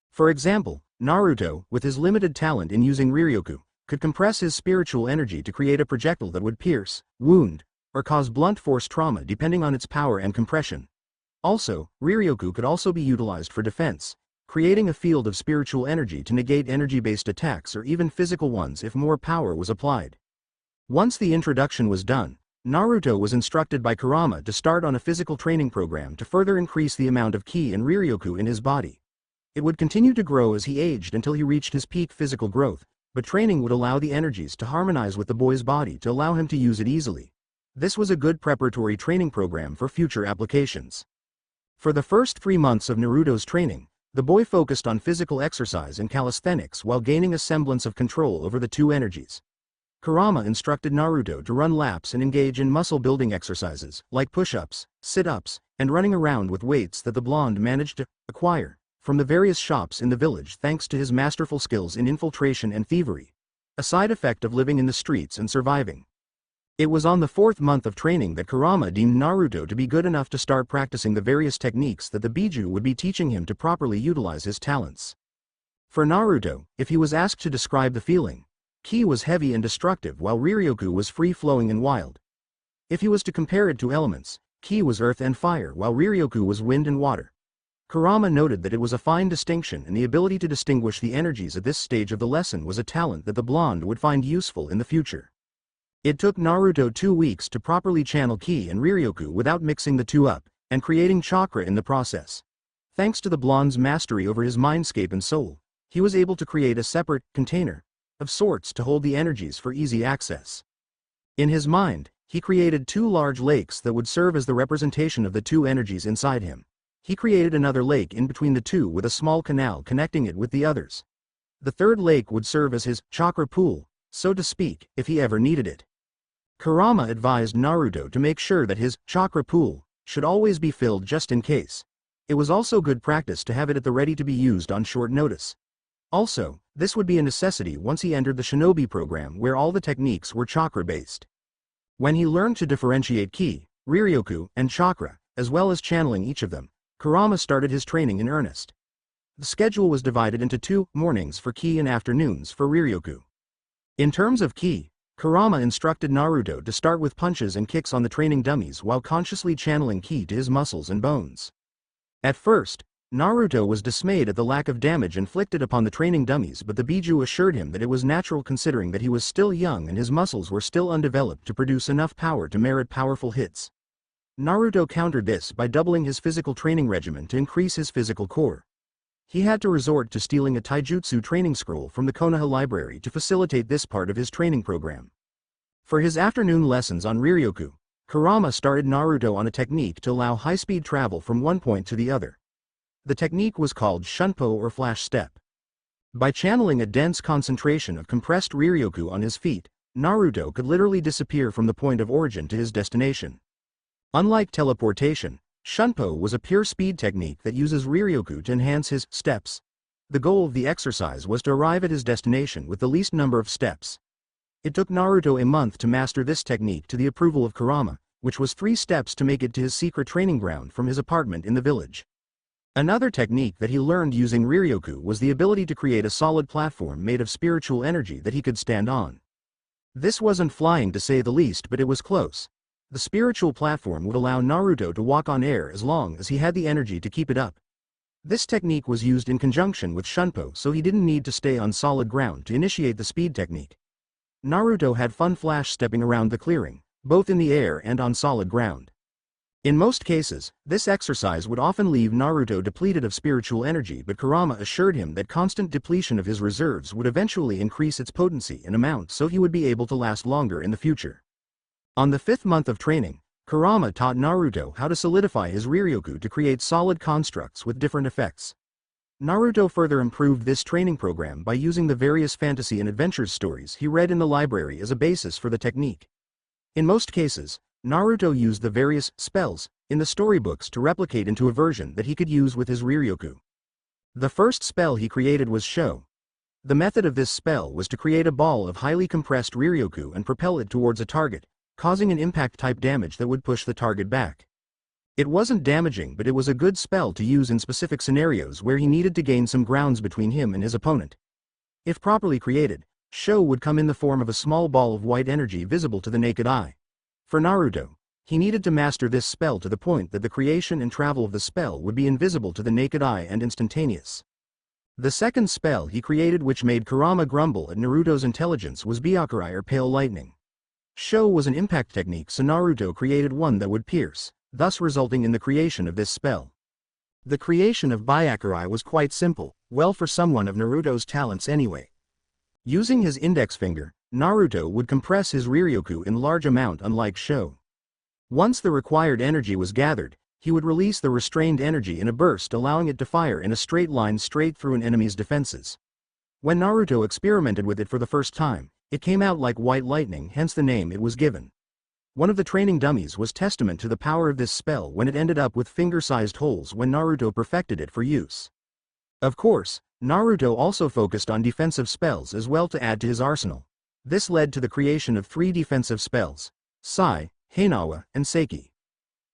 For example, Naruto, with his limited talent in using Riryoku, could compress his spiritual energy to create a projectile that would pierce, wound, or cause blunt force trauma depending on its power and compression. Also, Riryoku could also be utilized for defense, creating a field of spiritual energy to negate energy-based attacks or even physical ones if more power was applied. Once the introduction was done, Naruto was instructed by Kurama to start on a physical training program to further increase the amount of ki and Riryoku in his body. It would continue to grow as he aged until he reached his peak physical growth, but training would allow the energies to harmonize with the boy's body to allow him to use it easily. This was a good preparatory training program for future applications. For the first 3 months of Naruto's training, the boy focused on physical exercise and calisthenics while gaining a semblance of control over the two energies. Kurama instructed Naruto to run laps and engage in muscle-building exercises, like push-ups, sit-ups, and running around with weights that the blonde managed to acquire from the various shops in the village thanks to his masterful skills in infiltration and thievery, a side effect of living in the streets and surviving. It was on the 4th month of training that Kurama deemed Naruto to be good enough to start practicing the various techniques that the Biju would be teaching him to properly utilize his talents. For Naruto, if he was asked to describe the feeling, ki was heavy and destructive while Riryoku was free-flowing and wild. If he was to compare it to elements, ki was earth and fire while Riryoku was wind and water. Kurama noted that it was a fine distinction, and the ability to distinguish the energies at this stage of the lesson was a talent that the blonde would find useful in the future. It took Naruto 2 weeks to properly channel ki and Riryoku without mixing the two up, and creating chakra in the process. Thanks to the blonde's mastery over his mindscape and soul, he was able to create a separate container of sorts to hold the energies for easy access. In his mind, he created 2 large lakes that would serve as the representation of the two energies inside him. He created another lake in between the two with a small canal connecting it with the others. The 3rd lake would serve as his chakra pool, so to speak, if he ever needed it. Kurama advised Naruto to make sure that his chakra pool should always be filled just in case. It was also good practice to have it at the ready to be used on short notice. Also, this would be a necessity once he entered the Shinobi program where all the techniques were chakra-based. When he learned to differentiate ki, Riryoku, and chakra, as well as channeling each of them, Kurama started his training in earnest. The schedule was divided into 2 mornings for ki and afternoons for Riryoku. In terms of ki, Kurama instructed Naruto to start with punches and kicks on the training dummies while consciously channeling ki to his muscles and bones. At first, Naruto was dismayed at the lack of damage inflicted upon the training dummies, but the Biju assured him that it was natural considering that he was still young and his muscles were still undeveloped to produce enough power to merit powerful hits. Naruto countered this by doubling his physical training regimen to increase his physical core. He had to resort to stealing a taijutsu training scroll from the Konaha library to facilitate this part of his training program. For his afternoon lessons on Riryoku, Kurama started Naruto on a technique to allow high-speed travel from one point to the other. The technique was called shunpo or flash step. By channeling a dense concentration of compressed Riryoku on his feet, Naruto could literally disappear from the point of origin to his destination. Unlike teleportation, Shunpo was a pure speed technique that uses Riryoku to enhance his steps. The goal of the exercise was to arrive at his destination with the least number of steps. It took Naruto a month to master this technique to the approval of Kurama, which was 3 steps to make it to his secret training ground from his apartment in the village. Another technique that he learned using Riryoku was the ability to create a solid platform made of spiritual energy that he could stand on. This wasn't flying to say the least, but it was close. The spiritual platform would allow Naruto to walk on air as long as he had the energy to keep it up. This technique was used in conjunction with Shunpo, so he didn't need to stay on solid ground to initiate the speed technique. Naruto had fun flash stepping around the clearing, both in the air and on solid ground. In most cases, this exercise would often leave Naruto depleted of spiritual energy, but Kurama assured him that constant depletion of his reserves would eventually increase its potency and amount, so he would be able to last longer in the future. On the 5th month of training, Kurama taught Naruto how to solidify his Riryoku to create solid constructs with different effects. Naruto further improved this training program by using the various fantasy and adventures stories he read in the library as a basis for the technique. In most cases, Naruto used the various spells in the storybooks to replicate into a version that he could use with his Riryoku. The first spell he created was Sho. The method of this spell was to create a ball of highly compressed Riryoku and propel it towards a target, causing an impact-type damage that would push the target back. It wasn't damaging, but it was a good spell to use in specific scenarios where he needed to gain some grounds between him and his opponent. If properly created, Sho would come in the form of a small ball of white energy visible to the naked eye. For Naruto, he needed to master this spell to the point that the creation and travel of the spell would be invisible to the naked eye and instantaneous. The second spell he created, which made Kurama grumble at Naruto's intelligence, was Byakurai, or Pale Lightning. Sho was an impact technique, so Naruto created one that would pierce, thus resulting in the creation of this spell. The creation of Byakurai was quite simple, well for someone of Naruto's talents anyway. Using his index finger, Naruto would compress his Riryoku in large amount, unlike Sho. Once the required energy was gathered, he would release the restrained energy in a burst, allowing it to fire in a straight line straight through an enemy's defenses. When Naruto experimented with it for the first time, it came out like white lightning, hence the name it was given. One of the training dummies was testament to the power of this spell when it ended up with finger-sized holes when Naruto perfected it for use. Of course, Naruto also focused on defensive spells as well to add to his arsenal. This led to the creation of 3 defensive spells: Sai, Heinawa, and Seiki.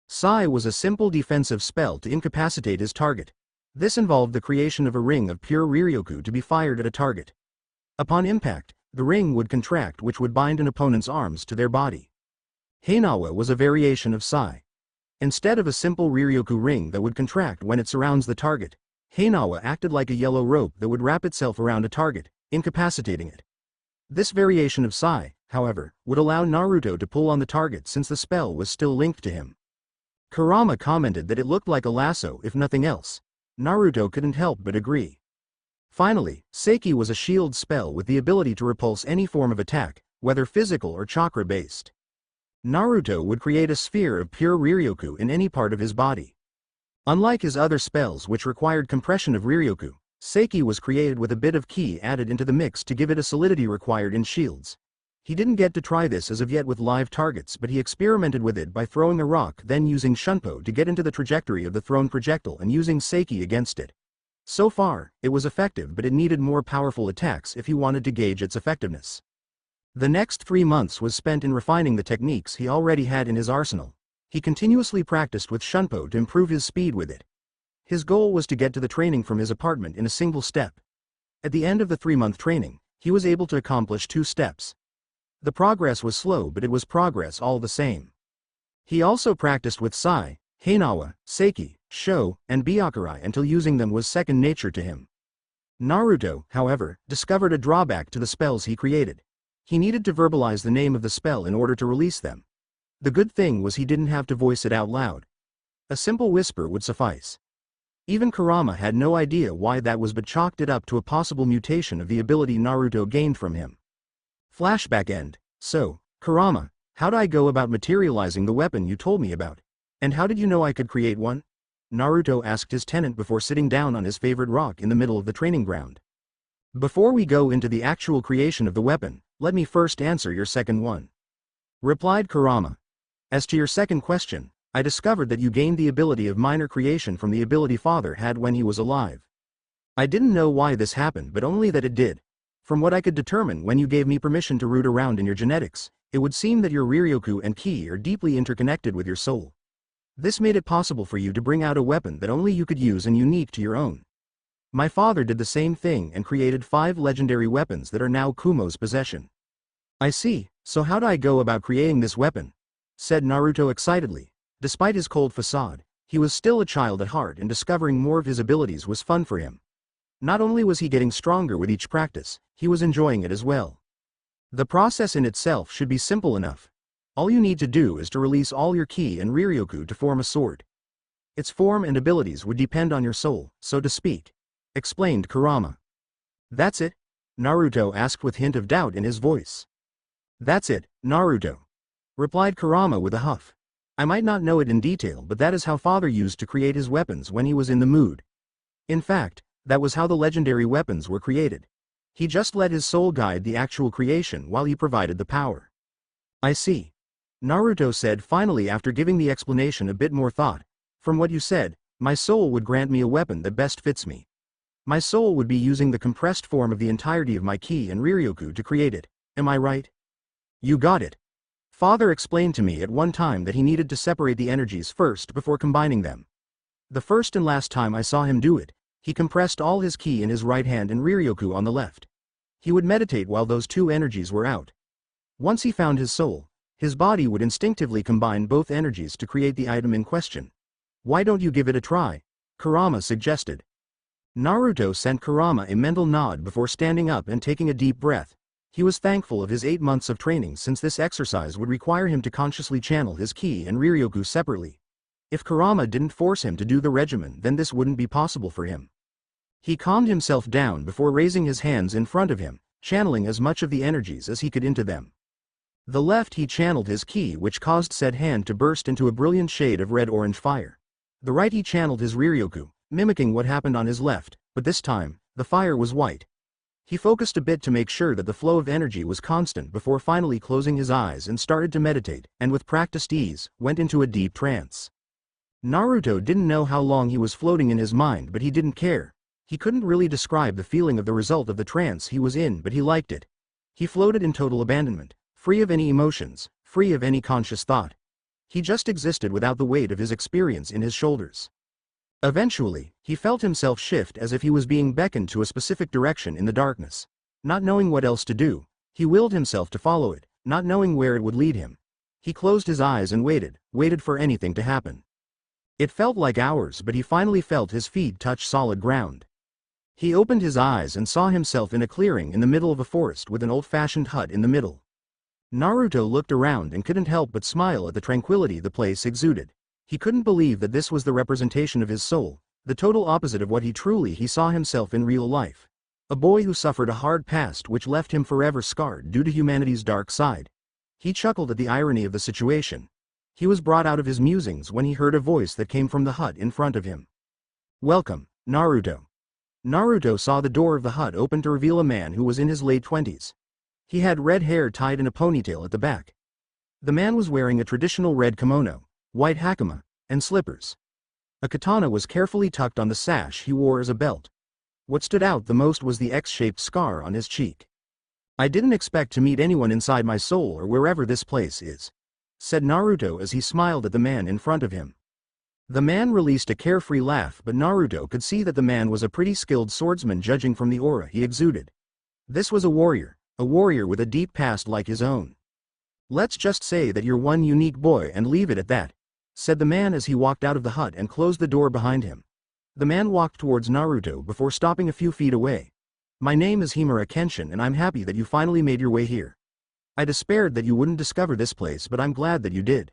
Sai was a simple defensive spell to incapacitate his target. This involved the creation of a ring of pure Riryoku to be fired at a target. Upon impact, the ring would contract, which would bind an opponent's arms to their body. Heinawa was a variation of Sai. Instead of a simple Riryoku ring that would contract when it surrounds the target, Heinawa acted like a yellow rope that would wrap itself around a target, incapacitating it. This variation of Sai, however, would allow Naruto to pull on the target since the spell was still linked to him. Kurama commented that it looked like a lasso if nothing else. Naruto couldn't help but agree. Finally, Seiki was a shield spell with the ability to repulse any form of attack, whether physical or chakra-based. Naruto would create a sphere of pure Riryoku in any part of his body. Unlike his other spells, which required compression of Riryoku, Seiki was created with a bit of ki added into the mix to give it a solidity required in shields. He didn't get to try this as of yet with live targets, but he experimented with it by throwing a rock, then using Shunpo to get into the trajectory of the thrown projectile and using Seiki against it. So far, it was effective, but it needed more powerful attacks if he wanted to gauge its effectiveness. The next 3 months was spent in refining the techniques he already had in his arsenal. He continuously practiced with Shunpo to improve his speed with it. His goal was to get to the training from his apartment in a single step. At the end of the 3-month training, he was able to accomplish 2 steps. The progress was slow, but it was progress all the same. He also practiced with Sai, Heinawa, Seiki, Sho, and Byakurai until using them was second nature to him. Naruto, however, discovered a drawback to the spells he created. He needed to verbalize the name of the spell in order to release them. The good thing was he didn't have to voice it out loud. A simple whisper would suffice. Even Kurama had no idea why that was, but chalked it up to a possible mutation of the ability Naruto gained from him. Flashback end. So, Kurama, how'd I go about materializing the weapon you told me about? And how did you know I could create one? Naruto asked his tenant before sitting down on his favorite rock in the middle of the training ground. Before we go into the actual creation of the weapon, let me first answer your second one. Replied Kurama. As to your second question, I discovered that you gained the ability of minor creation from the ability father had when he was alive. I didn't know why this happened but only that it did. From what I could determine when you gave me permission to root around in your genetics, it would seem that your Riryoku and ki are deeply interconnected with your soul. This made it possible for you to bring out a weapon that only you could use and unique to your own. My father did the same thing and created 5 legendary weapons that are now Kumo's possession. I see, so how do I go about creating this weapon? Said Naruto excitedly. Despite his cold facade, he was still a child at heart and discovering more of his abilities was fun for him. Not only was he getting stronger with each practice, he was enjoying it as well. The process in itself should be simple enough. All you need to do is to release all your ki and Riryoku to form a sword. Its form and abilities would depend on your soul, so to speak. Explained Kurama. That's it? Naruto asked with hint of doubt in his voice. That's it, Naruto. Replied Kurama with a huff. I might not know it in detail but that is how father used to create his weapons when he was in the mood. In fact, that was how the legendary weapons were created. He just let his soul guide the actual creation while he provided the power. I see. Naruto said finally after giving the explanation a bit more thought. From what you said, my soul would grant me a weapon that best fits me. My soul would be using the compressed form of the entirety of my ki and Riryoku to create it, am I right? You got it. Father explained to me at one time that he needed to separate the energies first before combining them. The first and last time I saw him do it, he compressed all his ki in his right hand and Riryoku on the left. He would meditate while those two energies were out. Once he found his soul, his body would instinctively combine both energies to create the item in question. Why don't you give it a try? Kurama suggested. Naruto sent Kurama a mental nod before standing up and taking a deep breath. He was thankful of his 8 months of training since this exercise would require him to consciously channel his ki and Riryoku separately. If Kurama didn't force him to do the regimen then this wouldn't be possible for him. He calmed himself down before raising his hands in front of him, channeling as much of the energies as he could into them. The left he channeled his ki which caused said hand to burst into a brilliant shade of red-orange fire. The right he channeled his Riryoku, mimicking what happened on his left, but this time, the fire was white. He focused a bit to make sure that the flow of energy was constant before finally closing his eyes and started to meditate, and with practiced ease, went into a deep trance. Naruto didn't know how long he was floating in his mind but he didn't care. He couldn't really describe the feeling of the result of the trance he was in but he liked it. He floated in total abandonment, free of any emotions, free of any conscious thought. He just existed without the weight of his experience in his shoulders. Eventually, he felt himself shift as if he was being beckoned to a specific direction in the darkness. Not knowing what else to do, he willed himself to follow it, not knowing where it would lead him. He closed his eyes and waited for anything to happen. It felt like hours but he finally felt his feet touch solid ground. He opened his eyes and saw himself in a clearing in the middle of a forest with an old-fashioned hut in the middle. Naruto looked around and couldn't help but smile at the tranquility the place exuded. He couldn't believe that this was the representation of his soul, the total opposite of what he saw himself in real life. A boy who suffered a hard past which left him forever scarred due to humanity's dark side. He chuckled at the irony of the situation. He was brought out of his musings when he heard a voice that came from the hut in front of him. Welcome, Naruto. Naruto saw the door of the hut open to reveal a man who was in his late 20s. He had red hair tied in a ponytail at the back. The man was wearing a traditional red kimono, white hakama, and slippers. A katana was carefully tucked on the sash he wore as a belt. What stood out the most was the X-shaped scar on his cheek. I didn't expect to meet anyone inside my soul or wherever this place is, said Naruto as he smiled at the man in front of him. The man released a carefree laugh but Naruto could see that the man was a pretty skilled swordsman judging from the aura he exuded. This was a warrior with a deep past like his own. Let's just say that you're one unique boy and leave it at that, said the man as he walked out of the hut and closed the door behind him. The man walked towards Naruto before stopping a few feet away. My name is Himura Kenshin and I'm happy that you finally made your way here. I despaired that you wouldn't discover this place but I'm glad that you did.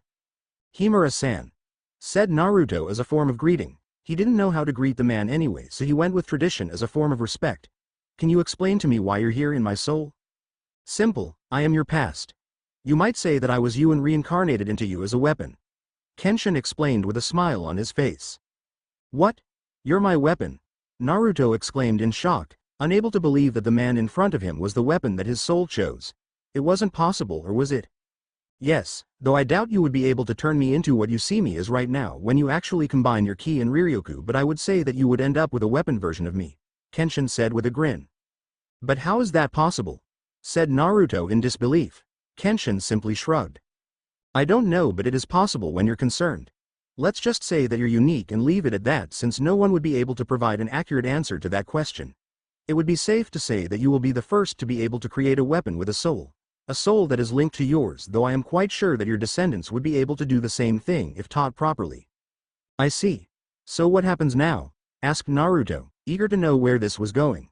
Himura-san, said Naruto as a form of greeting. He didn't know how to greet the man anyway so he went with tradition as a form of respect. Can you explain to me why you're here in my soul? Simple, I am your past. You might say that I was you and reincarnated into you as a weapon. Kenshin explained with a smile on his face. What? You're my weapon? Naruto exclaimed in shock. unable to believe that the man in front of him was the weapon that his soul chose. It wasn't possible, or was it? Yes, though I doubt you would be able to turn me into what you see me as right now when you actually combine your ki and Riryoku, but I would say that you would end up with a weapon version of me, Kenshin said with a grin. But how is that possible? Said Naruto in disbelief. Kenshin simply shrugged. I don't know, but it is possible when you're concerned. Let's just say that you're unique and leave it at that, since no one would be able to provide an accurate answer to that question. It would be safe to say that you will be the first to be able to create a weapon with a soul that is linked to yours, though I am quite sure that your descendants would be able to do the same thing if taught properly. I see. So what happens now? Asked Naruto, eager to know where this was going.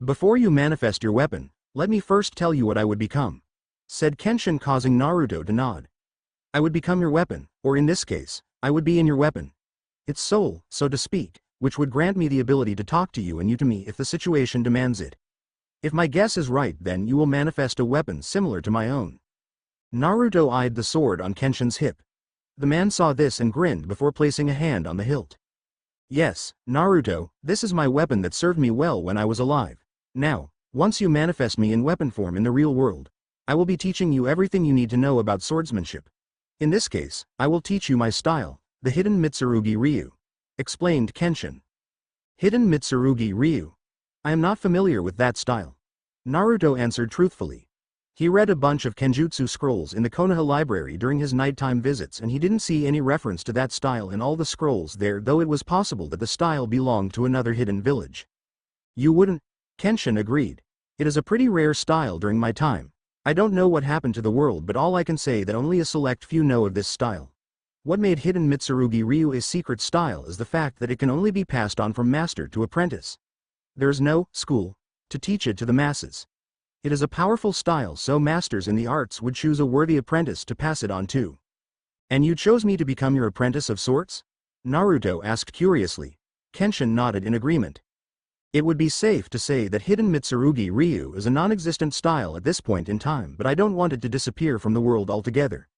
Before you manifest your weapon, let me first tell you what I would become, said Kenshin, causing Naruto to nod. I would become your weapon, or in this case, I would be in your weapon. Its soul, so to speak, which would grant me the ability to talk to you and you to me if the situation demands it. If my guess is right, then you will manifest a weapon similar to my own. Naruto eyed the sword on Kenshin's hip. The man saw this and grinned before placing a hand on the hilt. Yes, Naruto, this is my weapon that served me well when I was alive. Now, once you manifest me in weapon form in the real world, I will be teaching you everything you need to know about swordsmanship. In this case, I will teach you my style, the hidden Mitsurugi Ryu, explained Kenshin. Hidden Mitsurugi Ryu? I am not familiar with that style. Naruto answered truthfully. He read a bunch of Kenjutsu scrolls in the Konaha library during his nighttime visits, and he didn't see any reference to that style in all the scrolls there, though it was possible that the style belonged to another hidden village. You wouldn't? Kenshin agreed. It is a pretty rare style during my time. I don't know what happened to the world, but all I can say that only a select few know of this style. What made Hidden Mitsurugi Ryu a secret style is the fact that it can only be passed on from master to apprentice. There is no school to teach it to the masses. It is a powerful style, so masters in the arts would choose a worthy apprentice to pass it on to. And you chose me to become your apprentice of sorts? Naruto asked curiously. Kenshin nodded in agreement. It would be safe to say that Hidden Mitsurugi Ryu is a non-existent style at this point in time, but I don't want it to disappear from the world altogether.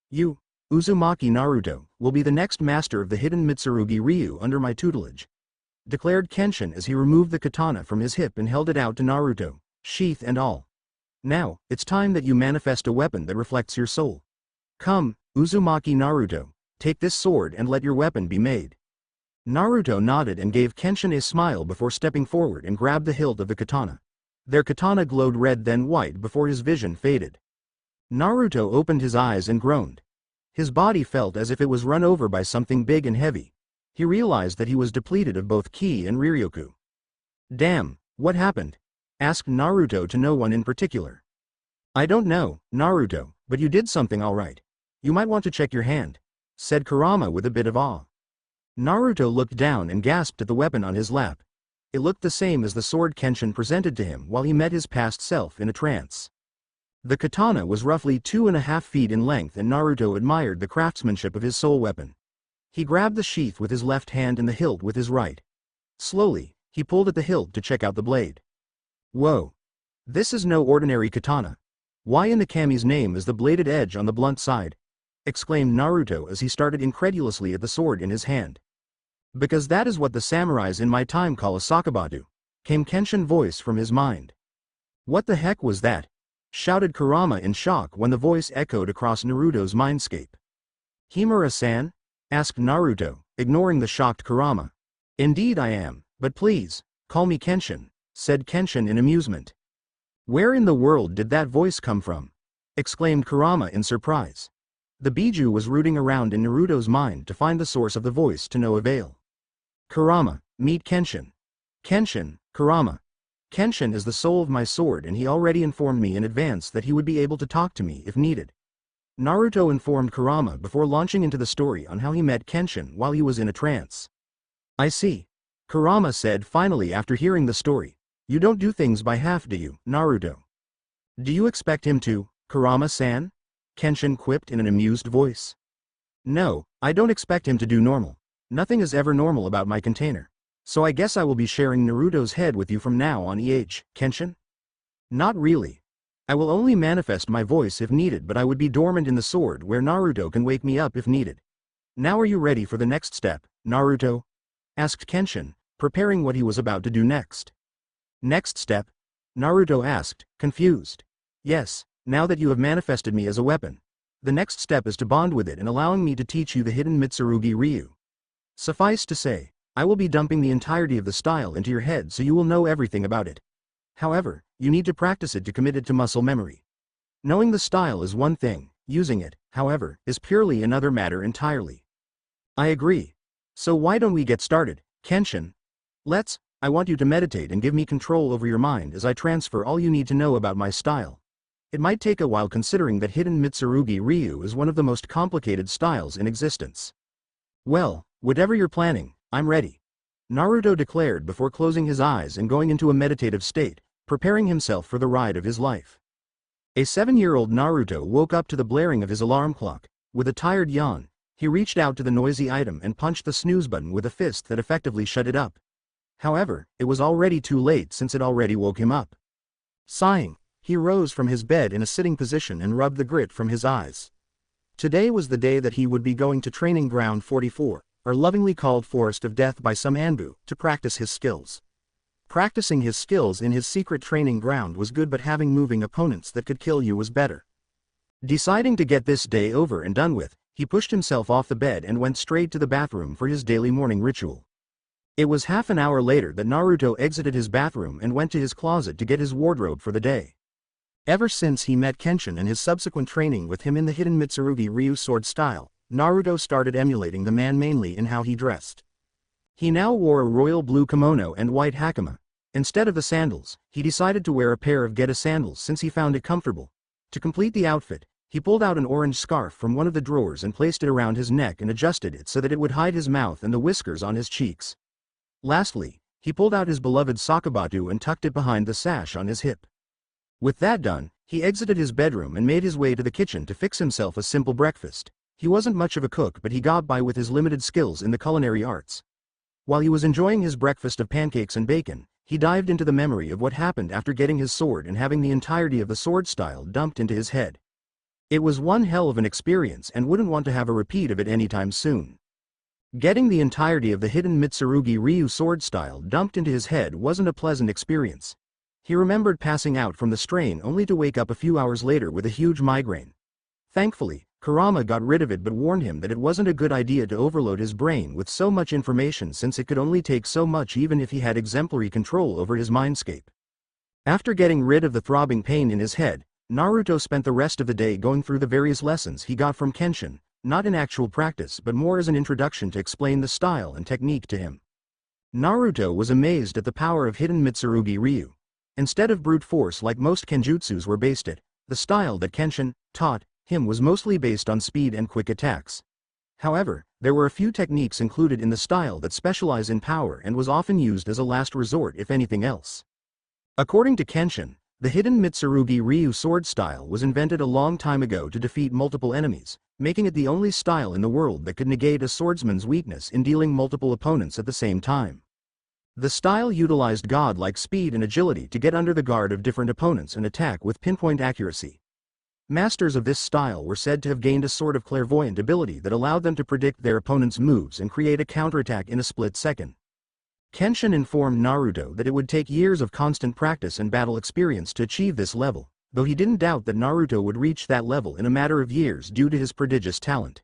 You, Uzumaki Naruto, will be the next master of the Hidden Mitsurugi Ryu under my tutelage, declared Kenshin as he removed the katana from his hip and held it out to Naruto, sheath and all. Now, it's time that you manifest a weapon that reflects your soul. Come, Uzumaki Naruto, take this sword and let your weapon be made. Naruto nodded and gave Kenshin a smile before stepping forward and grabbed the hilt of the katana. Their katana glowed red then white before his vision faded. Naruto opened his eyes and groaned. His body felt as if it was run over by something big and heavy. He realized that he was depleted of both ki and Riryoku. Damn, what happened? Asked Naruto to no one in particular. I don't know, Naruto, but you did something all right. You might want to check your hand, said Kurama with a bit of awe. Naruto looked down and gasped at the weapon on his lap. It looked the same as the sword Kenshin presented to him while he met his past self in a trance. The katana was roughly 2.5 feet in length, and Naruto admired the craftsmanship of his soul weapon. He grabbed the sheath with his left hand and the hilt with his right. Slowly, he pulled at the hilt to check out the blade. Whoa! This is no ordinary katana. Why in the kami's name is the bladed edge on the blunt side? Exclaimed Naruto as he started incredulously at the sword in his hand. Because that is what the samurais in my time call a sakabatu, came Kenshin's voice from his mind. What the heck was that? Shouted Kurama in shock when the voice echoed across Naruto's mindscape. Himura-san? Asked Naruto, ignoring the shocked Kurama. Indeed I am, but please, call me Kenshin, said Kenshin in amusement. Where in the world did that voice come from? Exclaimed Kurama in surprise. The Biju was rooting around in Naruto's mind to find the source of the voice to no avail. Kurama, meet Kenshin. Kenshin, Kurama. Kenshin is the soul of my sword, and he already informed me in advance that he would be able to talk to me if needed. Naruto informed Kurama before launching into the story on how he met Kenshin while he was in a trance. I see. Kurama said finally after hearing the story. You don't do things by half, do you, Naruto? Do you expect him to, Kurama-san? Kenshin quipped in an amused voice. No, I don't expect him to do normal. Nothing is ever normal about my container. So I guess I will be sharing Naruto's head with you from now on, Kenshin? Not really. I will only manifest my voice if needed, but I would be dormant in the sword where Naruto can wake me up if needed. Now are you ready for the next step, Naruto? Asked Kenshin, preparing what he was about to do next. Next step? Naruto asked, confused. Yes, now that you have manifested me as a weapon. The next step is to bond with it and allowing me to teach you the hidden Mitsurugi Ryu. Suffice to say, I will be dumping the entirety of the style into your head so you will know everything about it. However, you need to practice it to commit it to muscle memory. Knowing the style is one thing, using it, however, is purely another matter entirely. I agree. So why don't we get started, Kenshin? I want you to meditate and give me control over your mind as I transfer all you need to know about my style. It might take a while considering that hidden Mitsurugi Ryu is one of the most complicated styles in existence. Well, whatever you're planning, I'm ready. Naruto declared before closing his eyes and going into a meditative state, preparing himself for the ride of his life. A 7-year-old Naruto woke up to the blaring of his alarm clock. With a tired yawn, he reached out to the noisy item and punched the snooze button with a fist that effectively shut it up. However, it was already too late since it already woke him up. Sighing, he rose from his bed in a sitting position and rubbed the grit from his eyes. Today was the day that he would be going to Training Ground 44, or lovingly called Forest of Death by some Anbu, to practice his skills. Practicing his skills in his secret training ground was good, but having moving opponents that could kill you was better. Deciding to get this day over and done with, he pushed himself off the bed and went straight to the bathroom for his daily morning ritual. It was half an hour later that Naruto exited his bathroom and went to his closet to get his wardrobe for the day. Ever since he met Kenshin and his subsequent training with him in the hidden Mitsurugi Ryu sword style, Naruto started emulating the man mainly in how he dressed. He now wore a royal blue kimono and white hakama. Instead of the sandals, he decided to wear a pair of Geta sandals since he found it comfortable. To complete the outfit, he pulled out an orange scarf from one of the drawers and placed it around his neck and adjusted it so that it would hide his mouth and the whiskers on his cheeks. Lastly, he pulled out his beloved sakabatu and tucked it behind the sash on his hip. With that done, he exited his bedroom and made his way to the kitchen to fix himself a simple breakfast. He wasn't much of a cook, but he got by with his limited skills in the culinary arts. While he was enjoying his breakfast of pancakes and bacon, he dived into the memory of what happened after getting his sword and having the entirety of the sword style dumped into his head. It was one hell of an experience and wouldn't want to have a repeat of it anytime soon. Getting the entirety of the hidden Mitsurugi Ryu sword style dumped into his head wasn't a pleasant experience. He remembered passing out from the strain only to wake up a few hours later with a huge migraine. Thankfully, Kurama got rid of it but warned him that it wasn't a good idea to overload his brain with so much information since it could only take so much even if he had exemplary control over his mindscape. After getting rid of the throbbing pain in his head, Naruto spent the rest of the day going through the various lessons he got from Kenshin, not in actual practice but more as an introduction to explain the style and technique to him. Naruto was amazed at the power of hidden Mitsurugi Ryu. Instead of brute force like most kenjutsus were based at, the style that Kenshin taught him was mostly based on speed and quick attacks. However, there were a few techniques included in the style that specialize in power and was often used as a last resort if anything else. According to Kenshin, the hidden Mitsurugi Ryu sword style was invented a long time ago to defeat multiple enemies, making it the only style in the world that could negate a swordsman's weakness in dealing multiple opponents at the same time. The style utilized godlike speed and agility to get under the guard of different opponents and attack with pinpoint accuracy. Masters of this style were said to have gained a sort of clairvoyant ability that allowed them to predict their opponent's moves and create a counterattack in a split second. Kenshin informed Naruto that it would take years of constant practice and battle experience to achieve this level, though he didn't doubt that Naruto would reach that level in a matter of years due to his prodigious talent.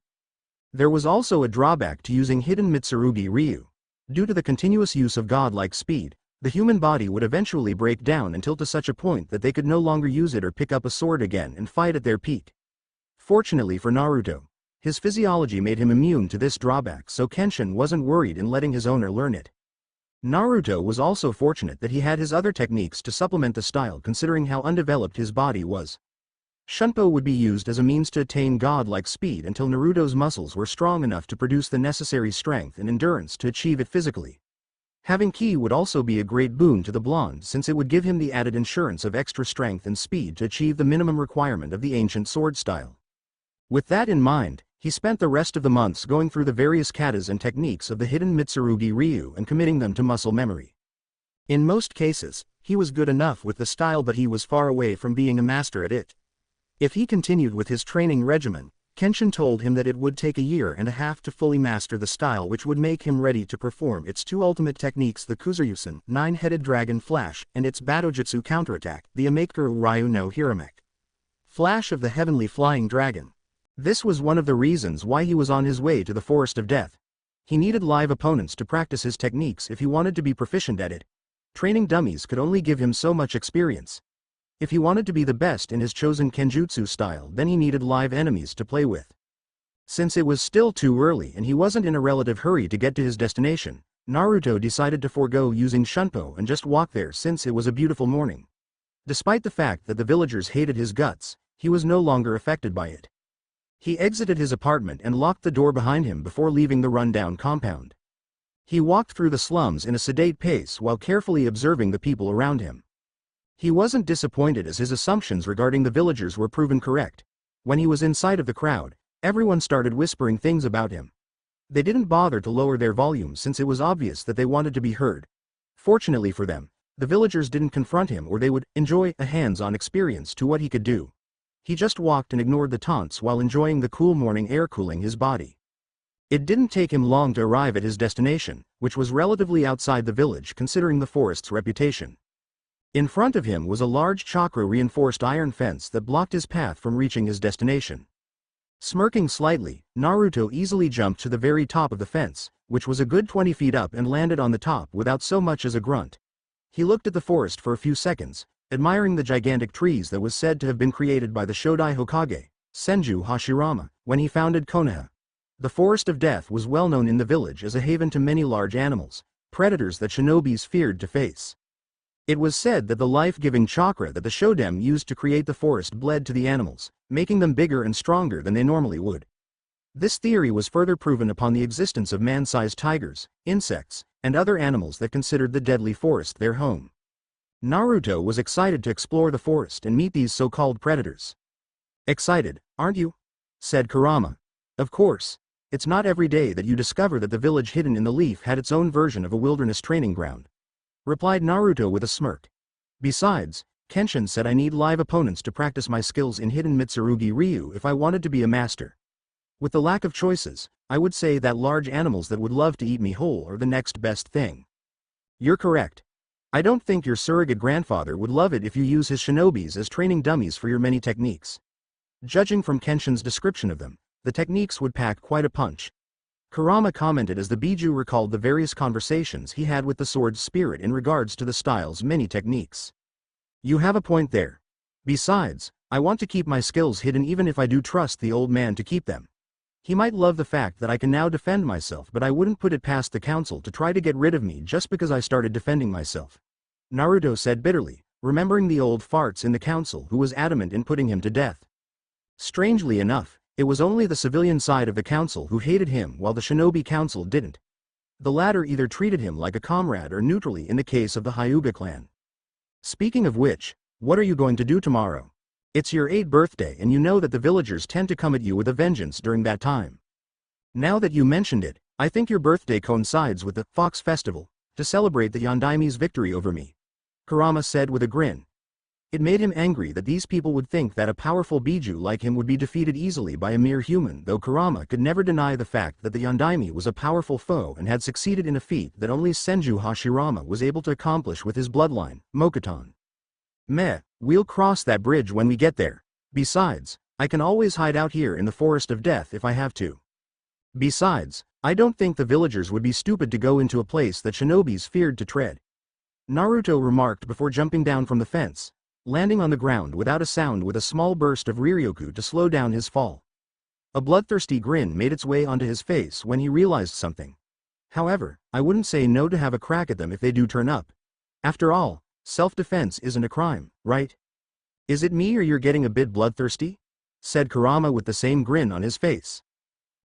There was also a drawback to using hidden Mitsurugi Ryu. Due to the continuous use of godlike speed, the human body would eventually break down until to such a point that they could no longer use it or pick up a sword again and fight at their peak. Fortunately for Naruto, his physiology made him immune to this drawback, so Kenshin wasn't worried in letting his owner learn it. Naruto was also fortunate that he had his other techniques to supplement the style considering how undeveloped his body was. Shunpo would be used as a means to attain godlike speed until Naruto's muscles were strong enough to produce the necessary strength and endurance to achieve it physically. Having ki would also be a great boon to the blonde since it would give him the added insurance of extra strength and speed to achieve the minimum requirement of the ancient sword style. With that in mind, he spent the rest of the months going through the various katas and techniques of the hidden Mitsurugi Ryu and committing them to muscle memory. In most cases, he was good enough with the style but he was far away from being a master at it. If he continued with his training regimen, Kenshin told him that it would take a year and a half to fully master the style, which would make him ready to perform its two ultimate techniques, the Kuzuryusen, nine-headed dragon flash, and its Batojutsu counterattack, the Amakeru Ryu no Hiramek, flash of the heavenly flying dragon. This was one of the reasons why he was on his way to the Forest of Death. He needed live opponents to practice his techniques if he wanted to be proficient at it. Training dummies could only give him so much experience. If he wanted to be the best in his chosen Kenjutsu style, then he needed live enemies to play with. Since it was still too early and he wasn't in a relative hurry to get to his destination, Naruto decided to forego using Shunpo and just walk there since it was a beautiful morning. Despite the fact that the villagers hated his guts, he was no longer affected by it. He exited his apartment and locked the door behind him before leaving the rundown compound. He walked through the slums in a sedate pace while carefully observing the people around him. He wasn't disappointed as his assumptions regarding the villagers were proven correct. When he was inside of the crowd, everyone started whispering things about him. They didn't bother to lower their volume since it was obvious that they wanted to be heard. Fortunately for them, the villagers didn't confront him or they would enjoy a hands-on experience to what he could do. He just walked and ignored the taunts while enjoying the cool morning air cooling his body. It didn't take him long to arrive at his destination, which was relatively outside the village considering the forest's reputation. In front of him was a large chakra-reinforced iron fence that blocked his path from reaching his destination. Smirking slightly, Naruto easily jumped to the very top of the fence, which was a good 20 feet up, and landed on the top without so much as a grunt. He looked at the forest for a few seconds, admiring the gigantic trees that was said to have been created by the Shodai Hokage, Senju Hashirama, when he founded Konaha. The Forest of Death was well known in the village as a haven to many large animals, predators that shinobis feared to face. It was said that the life-giving chakra that the Shodem used to create the forest bled to the animals, making them bigger and stronger than they normally would. This theory was further proven upon the existence of man-sized tigers, insects, and other animals that considered the deadly forest their home. Naruto was excited to explore the forest and meet these so-called predators. "Excited, aren't you?" said Kurama. "Of course. It's not every day that you discover that the village hidden in the leaf had its own version of a wilderness training ground," replied Naruto with a smirk. "Besides, Kenshin said I need live opponents to practice my skills in hidden Mitsurugi Ryu if I wanted to be a master. With the lack of choices, I would say that large animals that would love to eat me whole are the next best thing." "You're correct. I don't think your surrogate grandfather would love it if you use his shinobis as training dummies for your many techniques. Judging from Kenshin's description of them, the techniques would pack quite a punch." Kurama commented as the Biju recalled the various conversations he had with the sword's spirit in regards to the style's many techniques. "You have a point there. Besides, I want to keep my skills hidden even if I do trust the old man to keep them. He might love the fact that I can now defend myself, but I wouldn't put it past the council to try to get rid of me just because I started defending myself," Naruto said bitterly, remembering the old farts in the council who was adamant in putting him to death. Strangely enough, it was only the civilian side of the council who hated him while the shinobi council didn't. The latter either treated him like a comrade or neutrally in the case of the Hyuga clan. "Speaking of which, what are you going to do tomorrow? It's your 8th birthday and you know that the villagers tend to come at you with a vengeance during that time. Now that you mentioned it, I think your birthday coincides with the Fox Festival, to celebrate the Yondaimi's victory over me," Kurama said with a grin. It made him angry that these people would think that a powerful Biju like him would be defeated easily by a mere human, though Kurama could never deny the fact that the Yondaime was a powerful foe and had succeeded in a feat that only Senju Hashirama was able to accomplish with his bloodline, Mokuton. "Meh, we'll cross that bridge when we get there. Besides, I can always hide out here in the Forest of Death if I have to. Besides, I don't think the villagers would be stupid to go into a place that shinobis feared to tread," Naruto remarked before jumping down from the fence, landing on the ground without a sound with a small burst of Riryoku to slow down his fall. A bloodthirsty grin made its way onto his face when he realized something. "However, I wouldn't say no to have a crack at them if they do turn up. After all, self-defense isn't a crime, right? Is it me or you're getting a bit bloodthirsty?" said Kurama with the same grin on his face.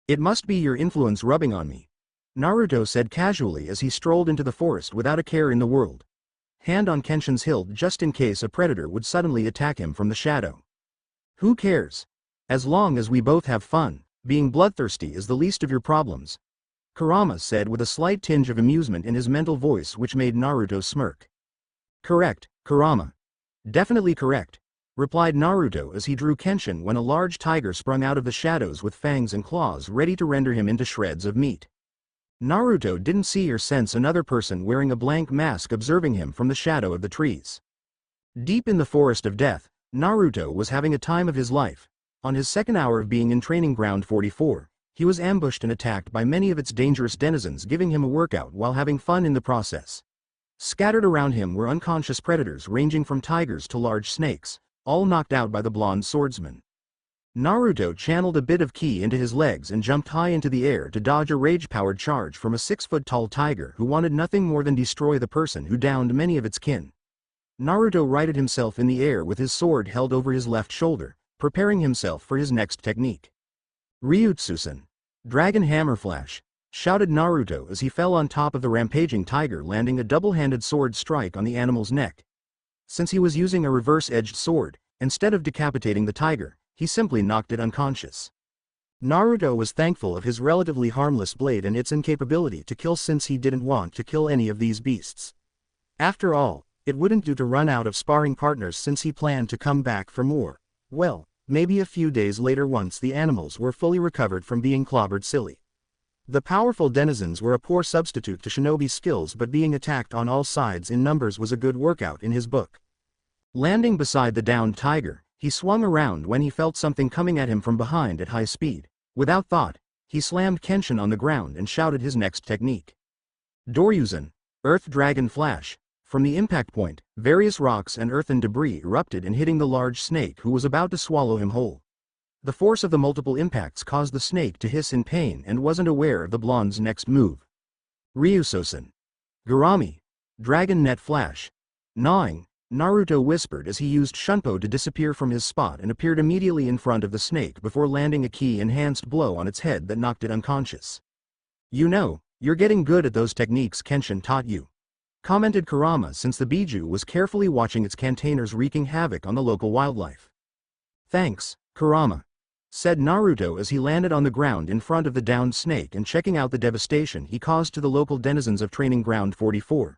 "It must be your influence rubbing on me," Naruto said casually as he strolled into the forest without a care in the world. Hand on Kenshin's hilt just in case a predator would suddenly attack him from the shadow. "Who cares? As long as we both have fun, being bloodthirsty is the least of your problems," Kurama said with a slight tinge of amusement in his mental voice which made Naruto smirk. "Correct, Kurama. Definitely correct. replied Naruto as he drew Kenshin when a large tiger sprung out of the shadows with fangs and claws ready to render him into shreds of meat. Naruto didn't see or sense another person wearing a blank mask observing him from the shadow of the trees. Deep in the forest of death, Naruto was having a time of his life. On his second hour of being in Training Ground 44, he was ambushed and attacked by many of its dangerous denizens, giving him a workout while having fun in the process. Scattered around him were unconscious predators ranging from tigers to large snakes, all knocked out by the blonde swordsman. Naruto channeled a bit of ki into his legs and jumped high into the air to dodge a rage-powered charge from a 6-foot-tall tiger who wanted nothing more than destroy the person who downed many of its kin. Naruto righted himself in the air with his sword held over his left shoulder, preparing himself for his next technique. Ryutsusen, Dragon Hammer Flash, shouted Naruto as he fell on top of the rampaging tiger, landing a double-handed sword strike on the animal's neck. Since he was using a reverse-edged sword, instead of decapitating the tiger, he simply knocked it unconscious. Naruto was thankful of his relatively harmless blade and its incapability to kill, since he didn't want to kill any of these beasts. After all, it wouldn't do to run out of sparring partners, since he planned to come back for more. Well, maybe a few days later, once the animals were fully recovered from being clobbered silly. The powerful denizens were a poor substitute to Shinobi's skills, but being attacked on all sides in numbers was a good workout in his book. Landing beside the downed tiger, he swung around when he felt something coming at him from behind at high speed. Without thought, he slammed Kenshin on the ground and shouted his next technique. Doryuzen, Earth Dragon Flash. From the impact point, various rocks and earthen debris erupted and hitting the large snake who was about to swallow him whole. The force of the multiple impacts caused the snake to hiss in pain and wasn't aware of the blonde's next move. Ryusosen, Garami, Dragon Net Flash. Gnawing, Naruto whispered as he used Shunpo to disappear from his spot and appeared immediately in front of the snake before landing a ki-enhanced blow on its head that knocked it unconscious. "You know, you're getting good at those techniques Kenshin taught you," commented Kurama, since the Biju was carefully watching its containers wreaking havoc on the local wildlife. "Thanks, Kurama," said Naruto as he landed on the ground in front of the downed snake and checking out the devastation he caused to the local denizens of Training Ground 44.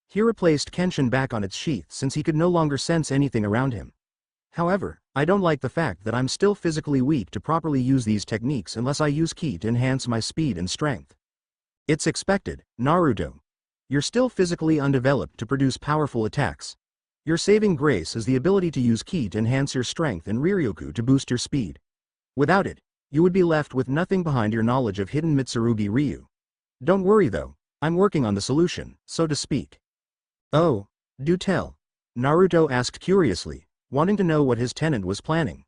He replaced Kenshin back on its sheath since he could no longer sense anything around him. "However, I don't like the fact that I'm still physically weak to properly use these techniques unless I use ki to enhance my speed and strength." "It's expected, Naruto. You're still physically undeveloped to produce powerful attacks. Your saving grace is the ability to use ki to enhance your strength and Riryoku to boost your speed. Without it, you would be left with nothing behind your knowledge of hidden Mitsurugi Ryu. Don't worry though, I'm working on the solution, so to speak." "Oh, do tell," Naruto asked curiously, wanting to know what his tenant was planning.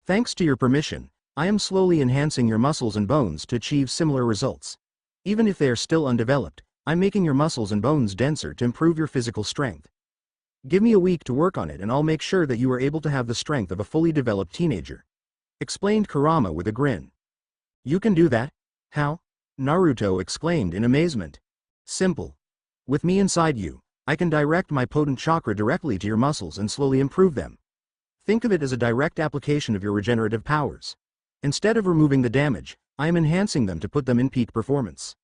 "Thanks to your permission, I am slowly enhancing your muscles and bones to achieve similar results. Even if they are still undeveloped, I'm making your muscles and bones denser to improve your physical strength. Give me a week to work on it and I'll make sure that you are able to have the strength of a fully developed teenager," explained Kurama with a grin. "You can do that? How?" Naruto exclaimed in amazement. "Simple. With me inside you, I can direct my potent chakra directly to your muscles and slowly improve them. Think of it as a direct application of your regenerative powers. Instead of removing the damage, I am enhancing them to put them in peak performance."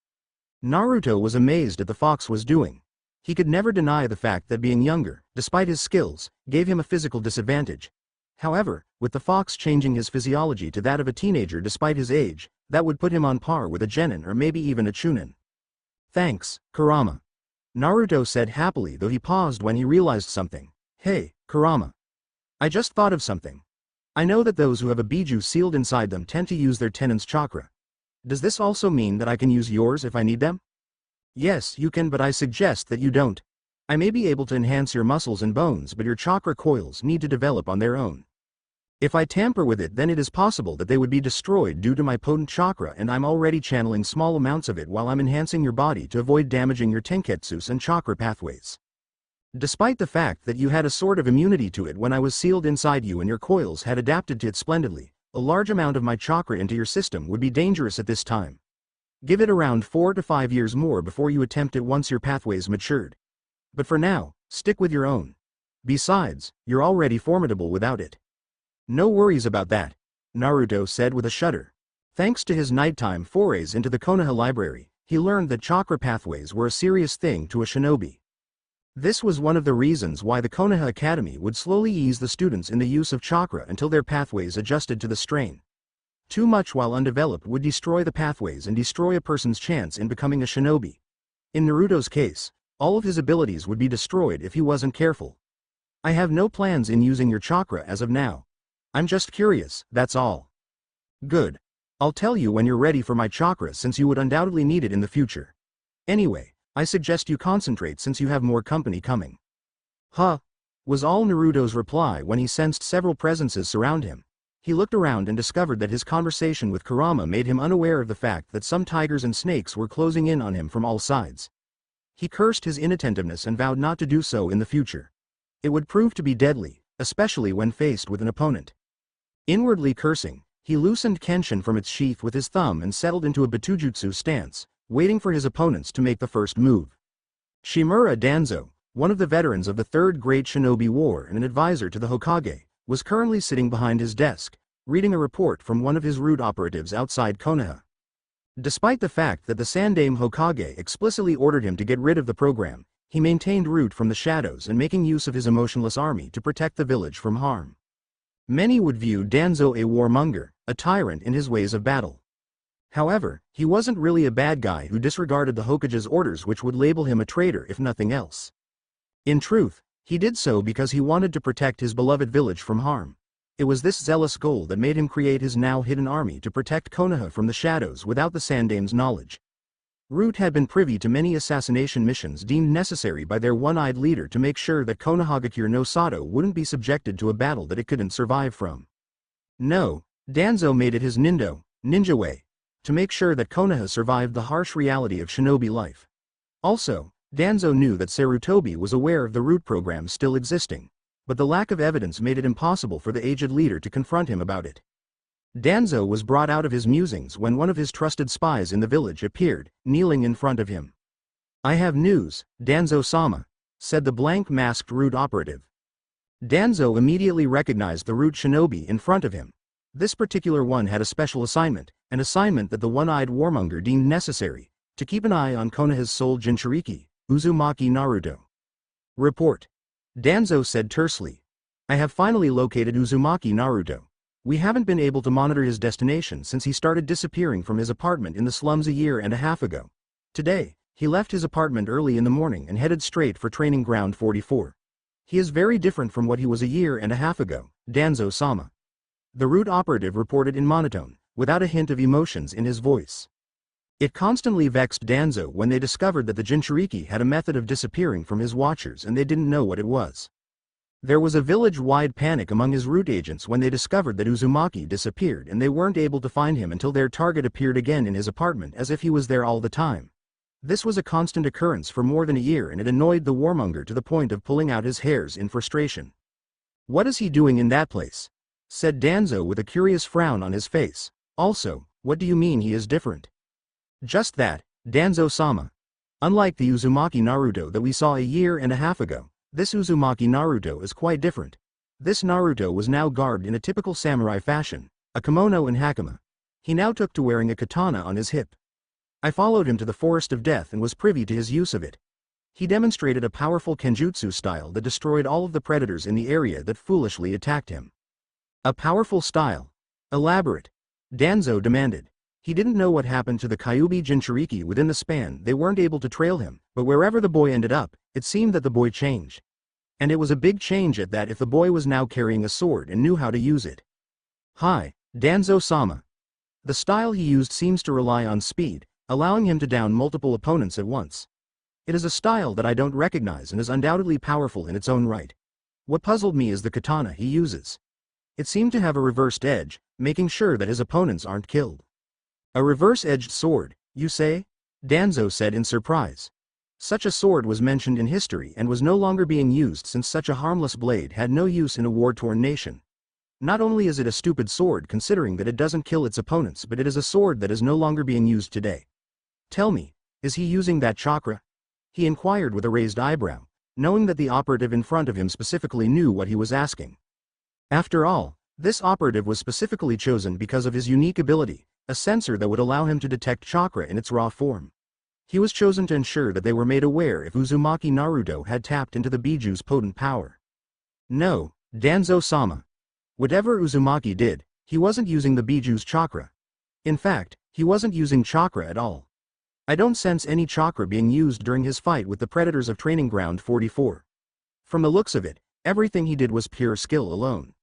Naruto was amazed at the fox was doing. He could never deny the fact that being younger, despite his skills, gave him a physical disadvantage. However, with the fox changing his physiology to that of a teenager despite his age, that would put him on par with a genin or maybe even a chunin. "Thanks, Kurama," Naruto said happily, though he paused when he realized something. "Hey, Kurama. I just thought of something. I know that those who have a Biju sealed inside them tend to use their tenant's chakra. Does this also mean that I can use yours if I need them?" "Yes, you can, but I suggest that you don't. I may be able to enhance your muscles and bones, but your chakra coils need to develop on their own. If I tamper with it, then it is possible that they would be destroyed due to my potent chakra, and I'm already channeling small amounts of it while I'm enhancing your body to avoid damaging your tenketsus and chakra pathways. Despite the fact that you had a sort of immunity to it when I was sealed inside you and your coils had adapted to it splendidly, a large amount of my chakra into your system would be dangerous at this time. Give it around 4 to 5 years more before you attempt it once your pathways matured. But for now, stick with your own. Besides, you're already formidable without it." "No worries about that," Naruto said with a shudder. Thanks to his nighttime forays into the Konaha library, he learned that chakra pathways were a serious thing to a shinobi. This was one of the reasons why the Konaha Academy would slowly ease the students in the use of chakra until their pathways adjusted to the strain. Too much while undeveloped would destroy the pathways and destroy a person's chance in becoming a shinobi. In Naruto's case, all of his abilities would be destroyed if he wasn't careful. I have no plans in using your chakra as of now. I'm just curious, that's all. Good. I'll tell you when you're ready for my chakra since you would undoubtedly need it in the future. Anyway, I suggest you concentrate since you have more company coming. Huh? Was all Naruto's reply when he sensed several presences surround him. He looked around and discovered that his conversation with Kurama made him unaware of the fact that some tigers and snakes were closing in on him from all sides. He cursed his inattentiveness and vowed not to do so in the future. It would prove to be deadly, especially when faced with an opponent. Inwardly cursing, he loosened Kenshin from its sheath with his thumb and settled into a Batujutsu stance, waiting for his opponents to make the first move. Shimura Danzo, one of the veterans of the Third Great Shinobi War and an advisor to the Hokage, was currently sitting behind his desk, reading a report from one of his root operatives outside Konaha. Despite the fact that the Sandaime Hokage explicitly ordered him to get rid of the program, he maintained root from the shadows and making use of his emotionless army to protect the village from harm. Many would view Danzo a warmonger, a tyrant in his ways of battle. However, he wasn't really a bad guy who disregarded the Hokage's orders, which would label him a traitor if nothing else. In truth, he did so because he wanted to protect his beloved village from harm. It was this zealous goal that made him create his now hidden army to protect Konoha from the shadows without the Sandaime's knowledge. Root had been privy to many assassination missions deemed necessary by their one-eyed leader to make sure that Konohagakure no Sato wouldn't be subjected to a battle that it couldn't survive from. No, Danzo made it his ninja way, to make sure that Konoha survived the harsh reality of shinobi life. Also, Danzo knew that Sarutobi was aware of the root program still existing, but the lack of evidence made it impossible for the aged leader to confront him about it. Danzo was brought out of his musings when one of his trusted spies in the village appeared, kneeling in front of him. "I have news, Danzo-sama," said the blank-masked root operative. Danzo immediately recognized the root shinobi in front of him. This particular one had a special assignment, an assignment that the one-eyed warmonger deemed necessary, to keep an eye on Konoha's sole Jinchuriki, Uzumaki Naruto. "Report," Danzo said tersely. "I have finally located Uzumaki Naruto. We haven't been able to monitor his destination since he started disappearing from his apartment in the slums a year and a half ago. Today, he left his apartment early in the morning and headed straight for Training Ground 44. He is very different from what he was a year and a half ago, Danzo-sama." The root operative reported in monotone, without a hint of emotions in his voice. It constantly vexed Danzo when they discovered that the Jinchuriki had a method of disappearing from his watchers and they didn't know what it was. There was a village-wide panic among his root agents when they discovered that Uzumaki disappeared and they weren't able to find him until their target appeared again in his apartment as if he was there all the time. This was a constant occurrence for more than a year and it annoyed the warmonger to the point of pulling out his hairs in frustration. "What is he doing in that place?" said Danzo with a curious frown on his face. "Also, what do you mean he is different?" "Just that, Danzo-sama. Unlike the Uzumaki Naruto that we saw a year and a half ago, this Uzumaki Naruto is quite different. This Naruto was now garbed in a typical samurai fashion, a kimono and hakama. He now took to wearing a katana on his hip. I followed him to the Forest of Death and was privy to his use of it. He demonstrated a powerful kenjutsu style that destroyed all of the predators in the area that foolishly attacked him." "A powerful style? Elaborate?" Danzo demanded. He didn't know what happened to the Kyuubi Jinchuriki within the span. They weren't able to trail him, but wherever the boy ended up, it seemed that the boy changed. And it was a big change at that if the boy was now carrying a sword and knew how to use it. "Hi, Danzo-sama. The style he used seems to rely on speed, allowing him to down multiple opponents at once. It is a style that I don't recognize and is undoubtedly powerful in its own right. What puzzled me is the katana he uses. It seemed to have a reversed edge, making sure that his opponents aren't killed." "A reverse-edged sword, you say?" Danzo said in surprise. Such a sword was mentioned in history and was no longer being used since such a harmless blade had no use in a war-torn nation. Not only is it a stupid sword considering that it doesn't kill its opponents, but it is a sword that is no longer being used today. "Tell me, is he using that chakra?" he inquired with a raised eyebrow, knowing that the operative in front of him specifically knew what he was asking. After all, this operative was specifically chosen because of his unique ability, a sensor that would allow him to detect chakra in its raw form. He was chosen to ensure that they were made aware if Uzumaki Naruto had tapped into the Bijuu's potent power. No, Danzo-sama. Whatever Uzumaki did, he wasn't using the Bijuu's chakra. In fact, he wasn't using chakra at all. I don't sense any chakra being used during his fight with the predators of Training Ground 44. From the looks of it, everything he did was pure skill alone.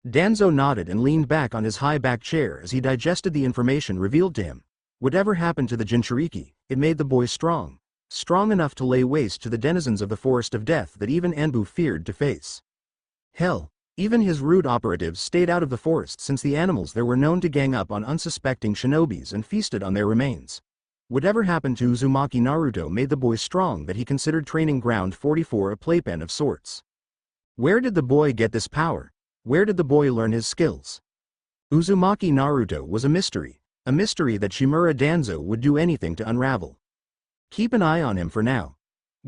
Danzo nodded and leaned back on his high-back chair as he digested the information revealed to him. Whatever happened to the Jinchuriki, it made the boy strong. Strong enough to lay waste to the denizens of the Forest of Death that even Anbu feared to face. Hell, even his rude operatives stayed out of the forest since the animals there were known to gang up on unsuspecting shinobis and feasted on their remains. Whatever happened to Uzumaki Naruto made the boy strong that he considered Training Ground 44 a playpen of sorts. Where did the boy get this power? Where did the boy learn his skills? Uzumaki Naruto was a mystery that Shimura Danzo would do anything to unravel. Keep an eye on him for now.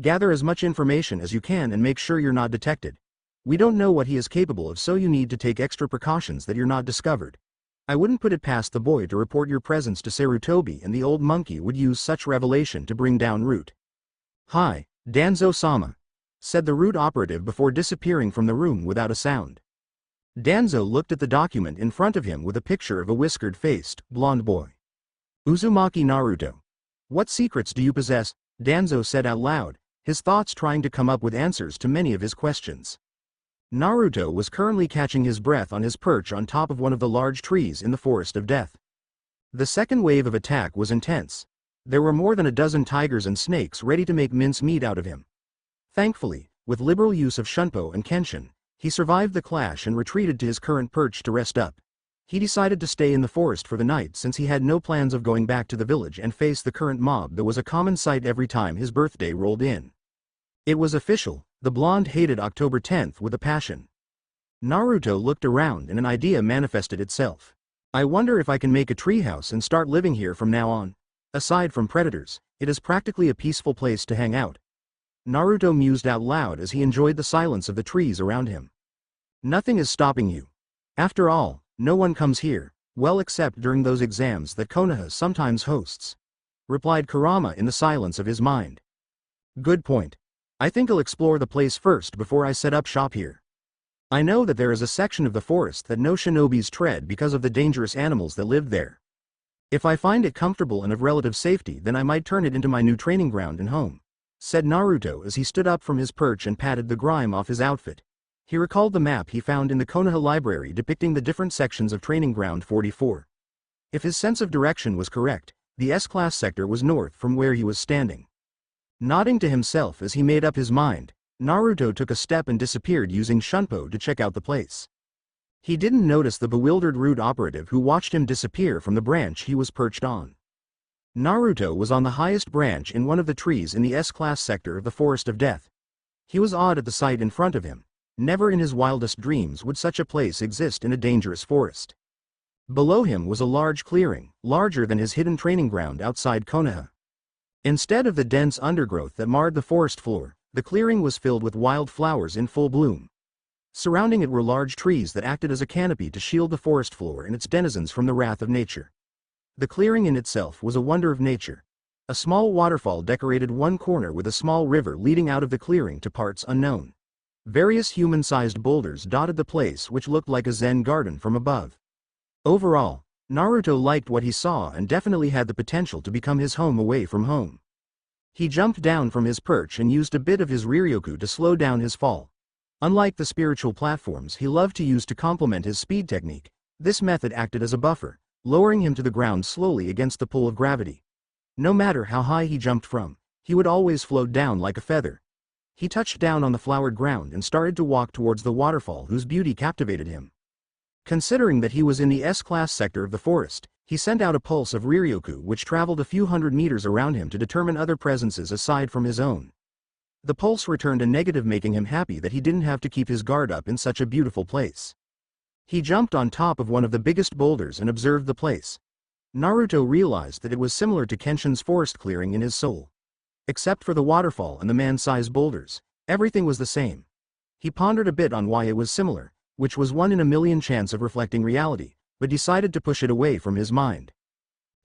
Gather as much information as you can and make sure you're not detected. We don't know what he is capable of, so you need to take extra precautions that you're not discovered. I wouldn't put it past the boy to report your presence to Sarutobi, and the old monkey would use such revelation to bring down Root. Hi, Danzo-sama, said the Root operative before disappearing from the room without a sound. Danzo looked at the document in front of him with a picture of a whiskered-faced, blonde boy. Uzumaki Naruto. What secrets do you possess? Danzo said out loud, his thoughts trying to come up with answers to many of his questions. Naruto was currently catching his breath on his perch on top of one of the large trees in the Forest of Death. The second wave of attack was intense. There were more than a dozen tigers and snakes ready to make mincemeat out of him. Thankfully, with liberal use of Shunpo and Kenshin, he survived the clash and retreated to his current perch to rest up. He decided to stay in the forest for the night since he had no plans of going back to the village and face the current mob that was a common sight every time his birthday rolled in. It was official, the blonde hated October 10th with a passion. Naruto looked around and an idea manifested itself. I wonder if I can make a treehouse and start living here from now on. Aside from predators, it is practically a peaceful place to hang out. Naruto mused out loud as he enjoyed the silence of the trees around him. Nothing is stopping you. After all, no one comes here, well except during those exams that Konaha sometimes hosts, replied Kurama in the silence of his mind. Good point. I think I'll explore the place first before I set up shop here. I know that there is a section of the forest that no shinobis tread because of the dangerous animals that lived there. If I find it comfortable and of relative safety, then I might turn it into my new training ground and home, said Naruto as he stood up from his perch and patted the grime off his outfit. He recalled the map he found in the Konaha library depicting the different sections of Training Ground 44. If his sense of direction was correct, the S-class sector was north from where he was standing. Nodding to himself as he made up his mind, Naruto took a step and disappeared using Shunpo to check out the place. He didn't notice the bewildered Root operative who watched him disappear from the branch he was perched on. Naruto was on the highest branch in one of the trees in the S-class sector of the Forest of Death. He was awed at the sight in front of him. Never in his wildest dreams would such a place exist in a dangerous forest. Below him was a large clearing, larger than his hidden training ground outside Konaha. Instead of the dense undergrowth that marred the forest floor, the clearing was filled with wild flowers in full bloom. Surrounding it were large trees that acted as a canopy to shield the forest floor and its denizens from the wrath of nature. The clearing in itself was a wonder of nature. A small waterfall decorated one corner with a small river leading out of the clearing to parts unknown. Various human-sized boulders dotted the place, which looked like a Zen garden from above. Overall, Naruto liked what he saw and definitely had the potential to become his home away from home. He jumped down from his perch and used a bit of his Riryoku to slow down his fall. Unlike the spiritual platforms he loved to use to complement his speed technique, this method acted as a buffer, lowering him to the ground slowly against the pull of gravity. No matter how high he jumped from, he would always float down like a feather. He touched down on the flowered ground and started to walk towards the waterfall whose beauty captivated him. Considering that he was in the S-class sector of the forest, he sent out a pulse of Riryoku which traveled a few hundred meters around him to determine other presences aside from his own. The pulse returned a negative, making him happy that he didn't have to keep his guard up in such a beautiful place. He jumped on top of one of the biggest boulders and observed the place. Naruto realized that it was similar to Kenshin's forest clearing in his soul. Except for the waterfall and the man-sized boulders, everything was the same. He pondered a bit on why it was similar, which was 1 in a million chance of reflecting reality, but decided to push it away from his mind.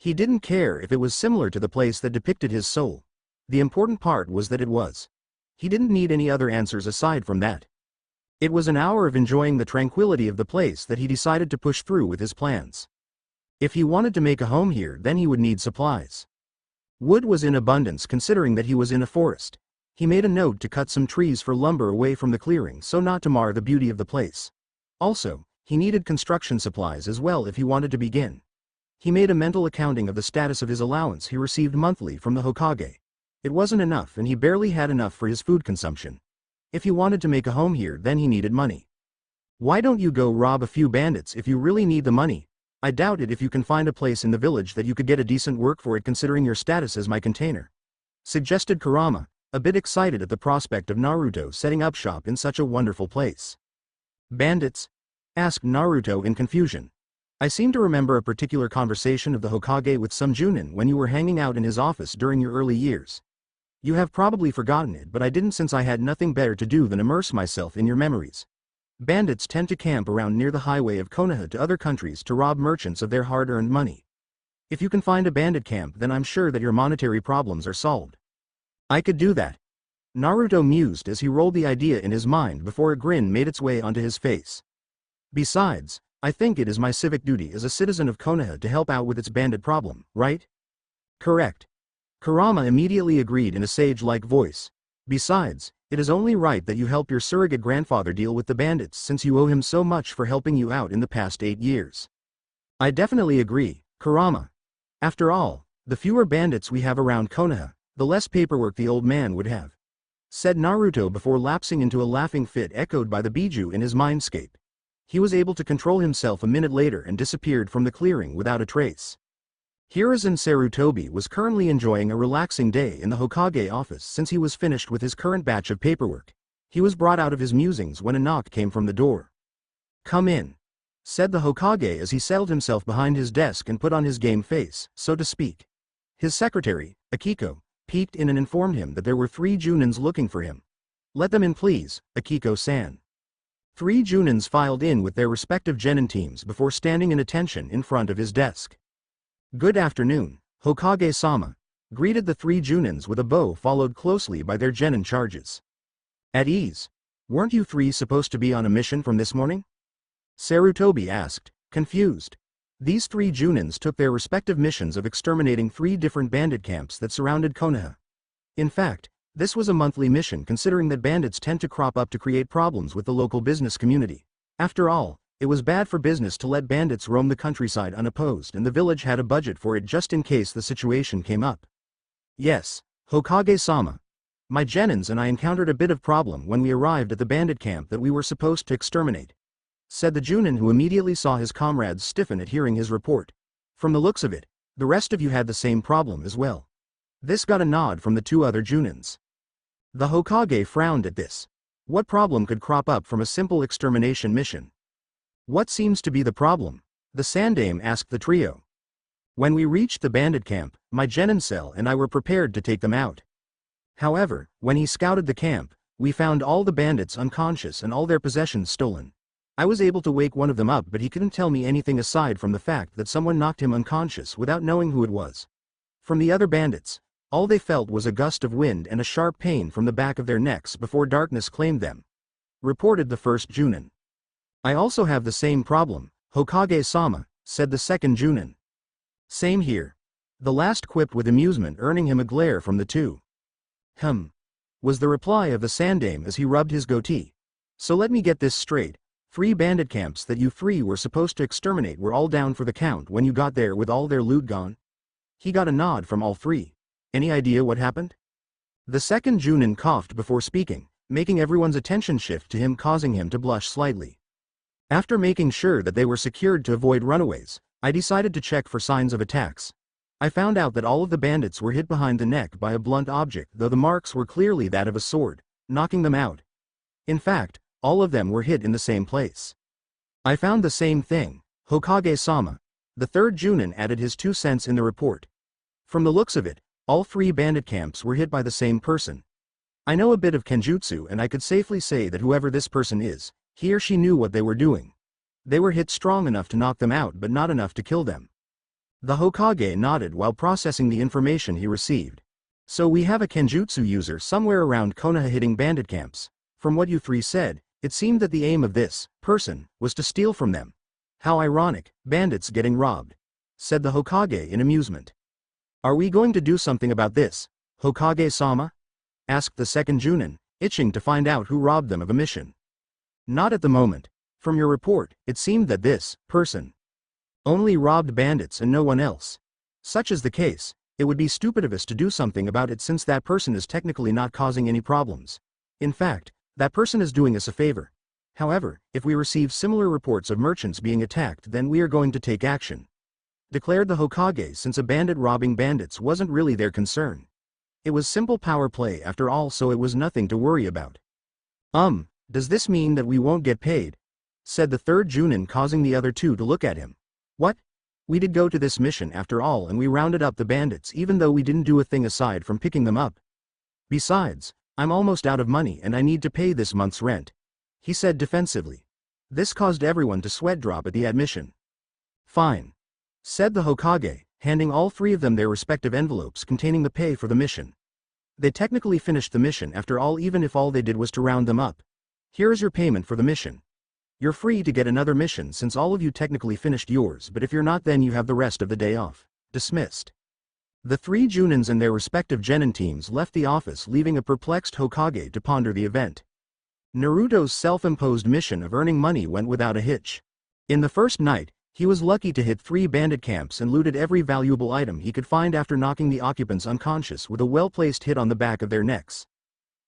He didn't care if it was similar to the place that depicted his soul. The important part was that it was. He didn't need any other answers aside from that. It was an hour of enjoying the tranquility of the place that he decided to push through with his plans. If he wanted to make a home here, then he would need supplies. Wood was in abundance considering that he was in a forest. He made a note to cut some trees for lumber away from the clearing so not to mar the beauty of the place. Also, he needed construction supplies as well if he wanted to begin. He made a mental accounting of the status of his allowance he received monthly from the Hokage. It wasn't enough and he barely had enough for his food consumption. If he wanted to make a home here, then he needed money. Why don't you go rob a few bandits if you really need the money? I doubt it if you can find a place in the village that you could get a decent work for it considering your status as my container. Suggested Kurama, a bit excited at the prospect of Naruto setting up shop in such a wonderful place. Bandits? Asked Naruto in confusion. I seem to remember a particular conversation of the Hokage with some Junin when you were hanging out in his office during your early years. You have probably forgotten it, but I didn't since I had nothing better to do than immerse myself in your memories. Bandits tend to camp around near the highway of Konaha to other countries to rob merchants of their hard-earned money. If you can find a bandit camp, then I'm sure that your monetary problems are solved. I could do that. Naruto mused as he rolled the idea in his mind before a grin made its way onto his face. Besides, I think it is my civic duty as a citizen of Konaha to help out with its bandit problem, right? Correct. Kurama immediately agreed in a sage-like voice. Besides, it is only right that you help your surrogate grandfather deal with the bandits since you owe him so much for helping you out in the past 8 years. I definitely agree, Kurama. After all, the fewer bandits we have around Konaha, the less paperwork the old man would have. Said Naruto before lapsing into a laughing fit echoed by the Biju in his mindscape. He was able to control himself a minute later and disappeared from the clearing without a trace. Hiruzen Sarutobi was currently enjoying a relaxing day in the Hokage office since he was finished with his current batch of paperwork. He was brought out of his musings when a knock came from the door. Come in, said the Hokage as he settled himself behind his desk and put on his game face, so to speak. His secretary, Akiko, peeked in and informed him that there were 3 Junins looking for him. Let them in please, Akiko-san. 3 Junins filed in with their respective genin teams before standing in attention in front of his desk. Good afternoon, Hokage-sama, greeted the 3 Junins with a bow followed closely by their genin charges. At ease. Weren't you 3 supposed to be on a mission from this morning? Sarutobi asked, confused. These 3 Junins took their respective missions of exterminating 3 different bandit camps that surrounded Konaha. In fact, this was a monthly mission considering that bandits tend to crop up to create problems with the local business community. After all, it was bad for business to let bandits roam the countryside unopposed and the village had a budget for it just in case the situation came up. Yes, Hokage-sama. My genins and I encountered a bit of problem when we arrived at the bandit camp that we were supposed to exterminate, said the Junin who immediately saw his comrades stiffen at hearing his report. From the looks of it, the rest of you had the same problem as well. This got a nod from the 2 other Junins. The Hokage frowned at this. What problem could crop up from a simple extermination mission? What seems to be the problem? The Sandame asked the trio. When we reached the bandit camp, my genin cell and I were prepared to take them out. However, when he scouted the camp, we found all the bandits unconscious and all their possessions stolen. I was able to wake one of them up, but he couldn't tell me anything aside from the fact that someone knocked him unconscious without knowing who it was. From the other bandits, all they felt was a gust of wind and a sharp pain from the back of their necks before darkness claimed them. Reported the first Junin. I also have the same problem, Hokage-sama, said the second Junin. Same here. The last quipped with amusement, earning him a glare from the 2. Was the reply of the Sandame as he rubbed his goatee. So let me get this straight. 3 bandit camps that you 3 were supposed to exterminate were all down for the count when you got there with all their loot gone? He got a nod from all 3. Any idea what happened? The second Junin coughed before speaking, making everyone's attention shift to him, causing him to blush slightly. After making sure that they were secured to avoid runaways, I decided to check for signs of attacks. I found out that all of the bandits were hit behind the neck by a blunt object, though the marks were clearly that of a sword, knocking them out. In fact, all of them were hit in the same place. I found the same thing, Hokage-sama. The third Junin added his 2 cents in the report. From the looks of it, all 3 bandit camps were hit by the same person. I know a bit of Kenjutsu and I could safely say that whoever this person is, he or she knew what they were doing. They were hit strong enough to knock them out but not enough to kill them. The Hokage nodded while processing the information he received. So we have a Kenjutsu user somewhere around Konaha hitting bandit camps. From what you three said, it seemed that the aim of this person was to steal from them. How ironic, bandits getting robbed, said the Hokage in amusement. Are we going to do something about this, Hokage-sama? Asked the second Junin, itching to find out who robbed them of a mission. Not at the moment. From your report, it seemed that this person only robbed bandits and no one else. Such is the case, it would be stupid of us to do something about it since that person is technically not causing any problems. In fact, that person is doing us a favor. However, if we receive similar reports of merchants being attacked, then we are going to take action, declared the Hokage, since a bandit robbing bandits wasn't really their concern. It was simple power play after all, so it was nothing to worry about. Does this mean that we won't get paid? Said the third Junin, causing the other two to look at him. What? We did go to this mission after all, and we rounded up the bandits even though we didn't do a thing aside from picking them up. Besides, I'm almost out of money and I need to pay this month's rent, he said defensively. This caused everyone to sweat drop at the admission. Fine, said the Hokage, handing all three of them their respective envelopes containing the pay for the mission. They technically finished the mission after all, even if all they did was to round them up. Here is your payment for the mission. You're free to get another mission since all of you technically finished yours, but if you're not, then you have the rest of the day off. Dismissed. The three Junins and their respective genin teams left the office, leaving a perplexed Hokage to ponder the event. Naruto's self-imposed mission of earning money went without a hitch. In the first night, he was lucky to hit 3 bandit camps and looted every valuable item he could find after knocking the occupants unconscious with a well-placed hit on the back of their necks.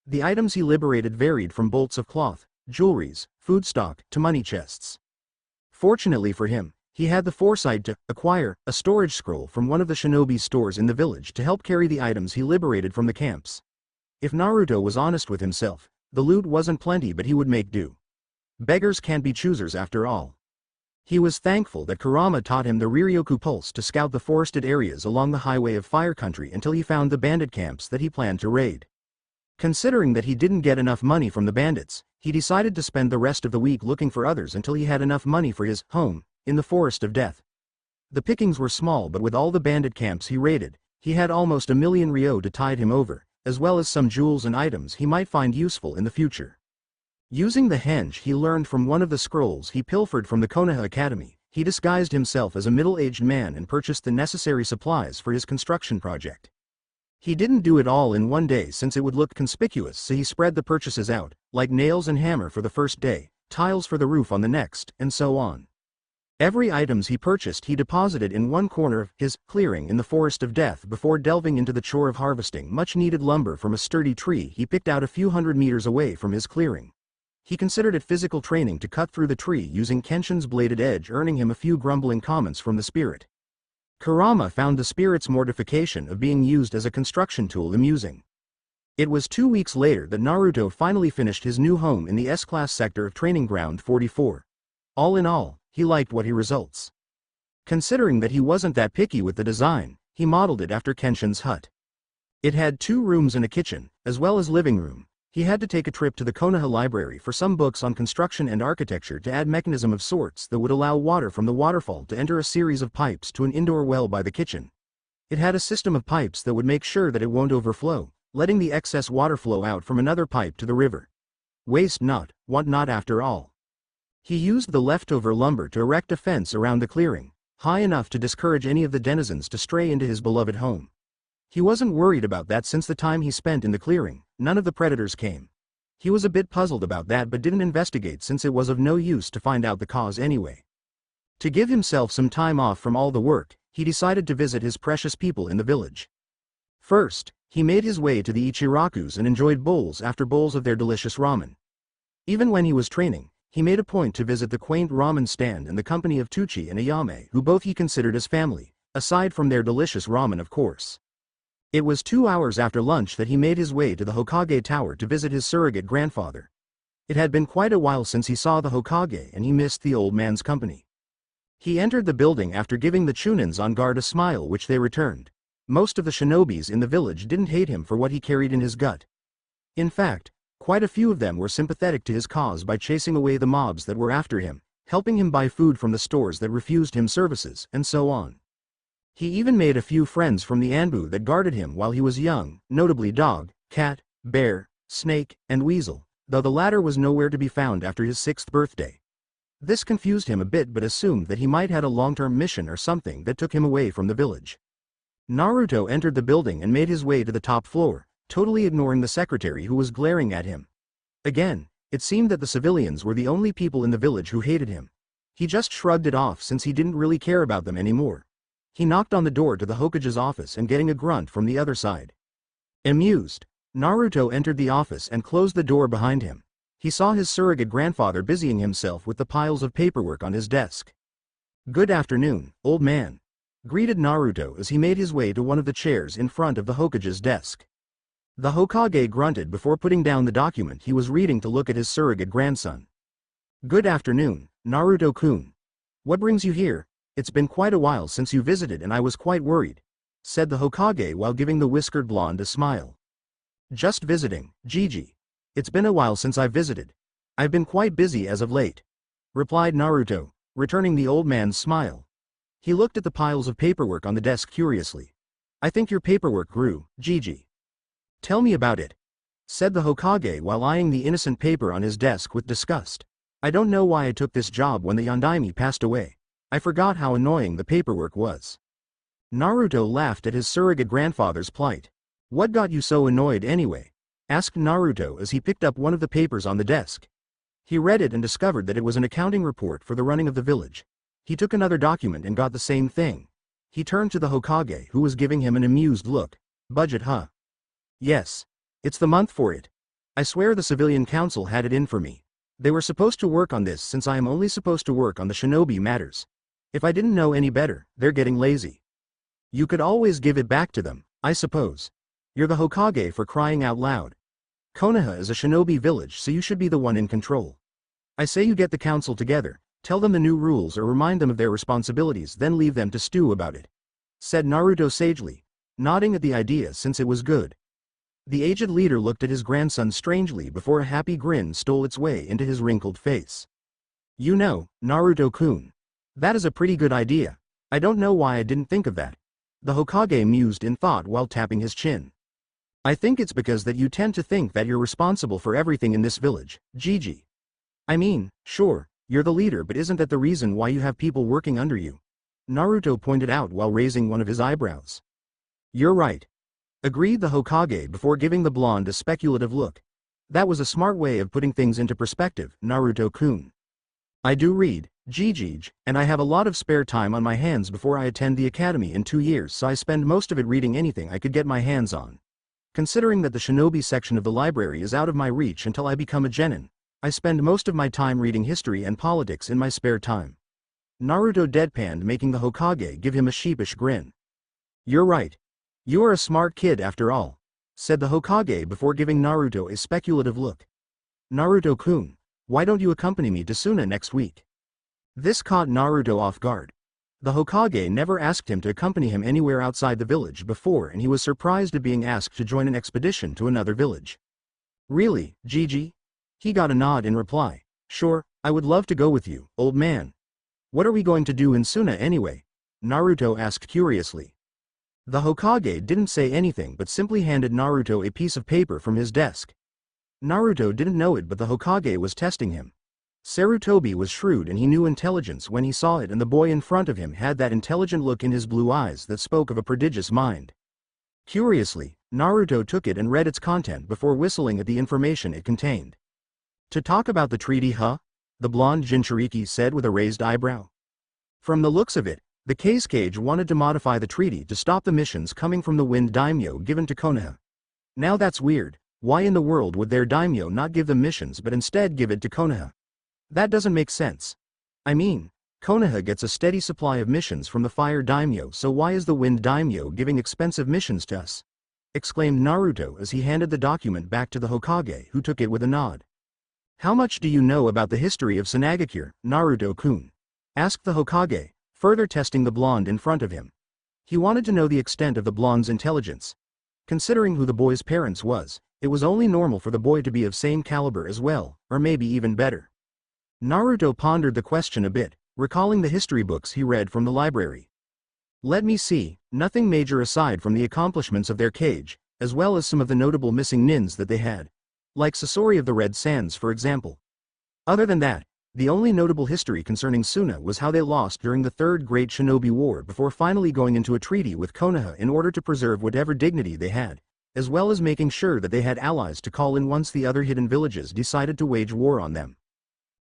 The items he liberated varied from bolts of cloth, jewelries, food stock, to money chests. Fortunately for him, he had the foresight to acquire a storage scroll from one of the shinobi stores in the village to help carry the items he liberated from the camps. If Naruto was honest with himself, the loot wasn't plenty, but he would make do. Beggars can't be choosers after all. He was thankful that Kurama taught him the Riryoku Pulse to scout the forested areas along the highway of Fire Country until he found the bandit camps that he planned to raid. Considering that he didn't get enough money from the bandits, he decided to spend the rest of the week looking for others until he had enough money for his home in the Forest of Death. The pickings were small, but with all the bandit camps he raided, he had almost 1,000,000 ryo to tide him over, as well as some jewels and items he might find useful in the future. Using the henge he learned from one of the scrolls he pilfered from the Konaha Academy, he disguised himself as a middle-aged man and purchased the necessary supplies for his construction project. He didn't do it all in one day since it would look conspicuous, so he spread the purchases out, like nails and hammer for the first day, tiles for the roof on the next, and so on. Every items he purchased he deposited in one corner of his clearing in the Forest of Death before delving into the chore of harvesting much-needed lumber from a sturdy tree he picked out a few hundred meters away from his clearing. He considered it physical training to cut through the tree using Kenshin's bladed edge, earning him a few grumbling comments from the spirit. Kurama found the spirit's mortification of being used as a construction tool amusing. It was 2 weeks later that Naruto finally finished his new home in the S-Class sector of Training Ground 44. All in all, he liked what he results. Considering that he wasn't that picky with the design, he modeled it after Kenshin's hut. It had 2 rooms and a kitchen, as well as living room. He had to take a trip to the Konaha library for some books on construction and architecture to add mechanism of sorts that would allow water from the waterfall to enter a series of pipes to an indoor well by the kitchen. It had a system of pipes that would make sure that it won't overflow, letting the excess water flow out from another pipe to the river. Waste not, want not after all. He used the leftover lumber to erect a fence around the clearing, high enough to discourage any of the denizens to stray into his beloved home. He wasn't worried about that since the time he spent in the clearing, none of the predators came. He was a bit puzzled about that but didn't investigate since it was of no use to find out the cause anyway. To give himself some time off from all the work, he decided to visit his precious people in the village. First, he made his way to the Ichirakus and enjoyed bowls after bowls of their delicious ramen. Even when he was training, he made a point to visit the quaint ramen stand in the company of Tuchi and Ayame, who both he considered as family, aside from their delicious ramen of course. It was 2 hours after lunch that he made his way to the Hokage Tower to visit his surrogate grandfather. It had been quite a while since he saw the Hokage and he missed the old man's company. He entered the building after giving the Chunins on guard a smile which they returned. Most of the shinobis in the village didn't hate him for what he carried in his gut. In fact, quite a few of them were sympathetic to his cause by chasing away the mobs that were after him, helping him buy food from the stores that refused him services, and so on. He even made a few friends from the Anbu that guarded him while he was young, notably dog, cat, bear, snake, and weasel, though the latter was nowhere to be found after his 6th birthday. This confused him a bit but assumed that he might had a long-term mission or something that took him away from the village. Naruto entered the building and made his way to the top floor, totally ignoring the secretary who was glaring at him. Again, it seemed that the civilians were the only people in the village who hated him. He just shrugged it off since he didn't really care about them anymore. He knocked on the door to the Hokage's office and getting a grunt from the other side. Amused, Naruto entered the office and closed the door behind him. He saw his surrogate grandfather busying himself with the piles of paperwork on his desk. "Good afternoon, old man," greeted Naruto as he made his way to one of the chairs in front of the Hokage's desk. The Hokage grunted before putting down the document he was reading to look at his surrogate grandson. "Good afternoon, Naruto-kun. What brings you here? It's been quite a while since you visited and I was quite worried," said the Hokage while giving the whiskered blonde a smile. "Just visiting, Gigi. It's been a while since I've visited. I've been quite busy as of late," replied Naruto, returning the old man's smile. He looked at the piles of paperwork on the desk curiously. "I think your paperwork grew, Gigi." "Tell me about it," said the Hokage while eyeing the innocent paper on his desk with disgust. "I don't know why I took this job when the Yondaime passed away. I forgot how annoying the paperwork was." Naruto laughed at his surrogate grandfather's plight. "What got you so annoyed anyway?" asked Naruto as he picked up one of the papers on the desk. He read it and discovered that it was an accounting report for the running of the village. He took another document and got the same thing. He turned to the Hokage who was giving him an amused look. "Budget, huh?" "Yes. It's the month for it. I swear the civilian council had it in for me. They were supposed to work on this since I am only supposed to work on the shinobi matters. If I didn't know any better, they're getting lazy." "You could always give it back to them, I suppose. You're the Hokage for crying out loud. Konaha is a shinobi village so you should be the one in control. I say you get the council together, tell them the new rules or remind them of their responsibilities then leave them to stew about it," said Naruto sagely, nodding at the idea since it was good. The aged leader looked at his grandson strangely before a happy grin stole its way into his wrinkled face. "You know, Naruto-kun, that is a pretty good idea. I don't know why I didn't think of that." The Hokage mused in thought while tapping his chin. "I think it's because that you tend to think that you're responsible for everything in this village, Gigi. I mean, sure, you're the leader but isn't that the reason why you have people working under you?" Naruto pointed out while raising one of his eyebrows. "You're right," agreed the Hokage before giving the blonde a speculative look. "That was a smart way of putting things into perspective, Naruto-kun. I do read, Gigi, and I have a lot of spare time on my hands before I attend the academy in 2 years so I spend most of it reading anything I could get my hands on. Considering that the shinobi section of the library is out of my reach until I become a genin, I spend most of my time reading history and politics in my spare time." Naruto deadpanned making the Hokage give him a sheepish grin. "You're right. You are a smart kid after all," said the Hokage before giving Naruto a speculative look. "Naruto-kun, why don't you accompany me to Suna next week?" This caught Naruto off guard. The Hokage never asked him to accompany him anywhere outside the village before and he was surprised at being asked to join an expedition to another village. "Really, Gigi?" He got a nod in reply. "Sure, I would love to go with you, old man." "What are we going to do in Suna anyway?" Naruto asked curiously. The Hokage didn't say anything but simply handed Naruto a piece of paper from his desk. Naruto didn't know it but the Hokage was testing him. Sarutobi was shrewd and he knew intelligence when he saw it and the boy in front of him had that intelligent look in his blue eyes that spoke of a prodigious mind. Curiously, Naruto took it and read its content before whistling at the information it contained. "To talk about the treaty, huh?" the blonde Jinchuriki said with a raised eyebrow. From the looks of it, the Kazekage wanted to modify the treaty to stop the missions coming from the Wind Daimyo given to Konaha. Now that's weird. Why in the world would their daimyo not give them missions but instead give it to Konaha? That doesn't make sense. I mean, Konaha gets a steady supply of missions from the Fire Daimyo so why is the Wind Daimyo giving expensive missions to us? Exclaimed Naruto as he handed the document back to the Hokage who took it with a nod. "How much do you know about the history of Sunagakure, Naruto-kun?" asked the Hokage, further testing the blonde in front of him. He wanted to know the extent of the blonde's intelligence. Considering who the boy's parents was, it was only normal for the boy to be of same caliber as well, or maybe even better. Naruto pondered the question a bit, recalling the history books he read from the library. Let me see, nothing major aside from the accomplishments of their cage, as well as some of the notable missing nins that they had. Like Sasori of the Red Sands for example. Other than that, the only notable history concerning Suna was how they lost during the Third Great Shinobi War before finally going into a treaty with Konaha in order to preserve whatever dignity they had, as well as making sure that they had allies to call in once the other hidden villages decided to wage war on them.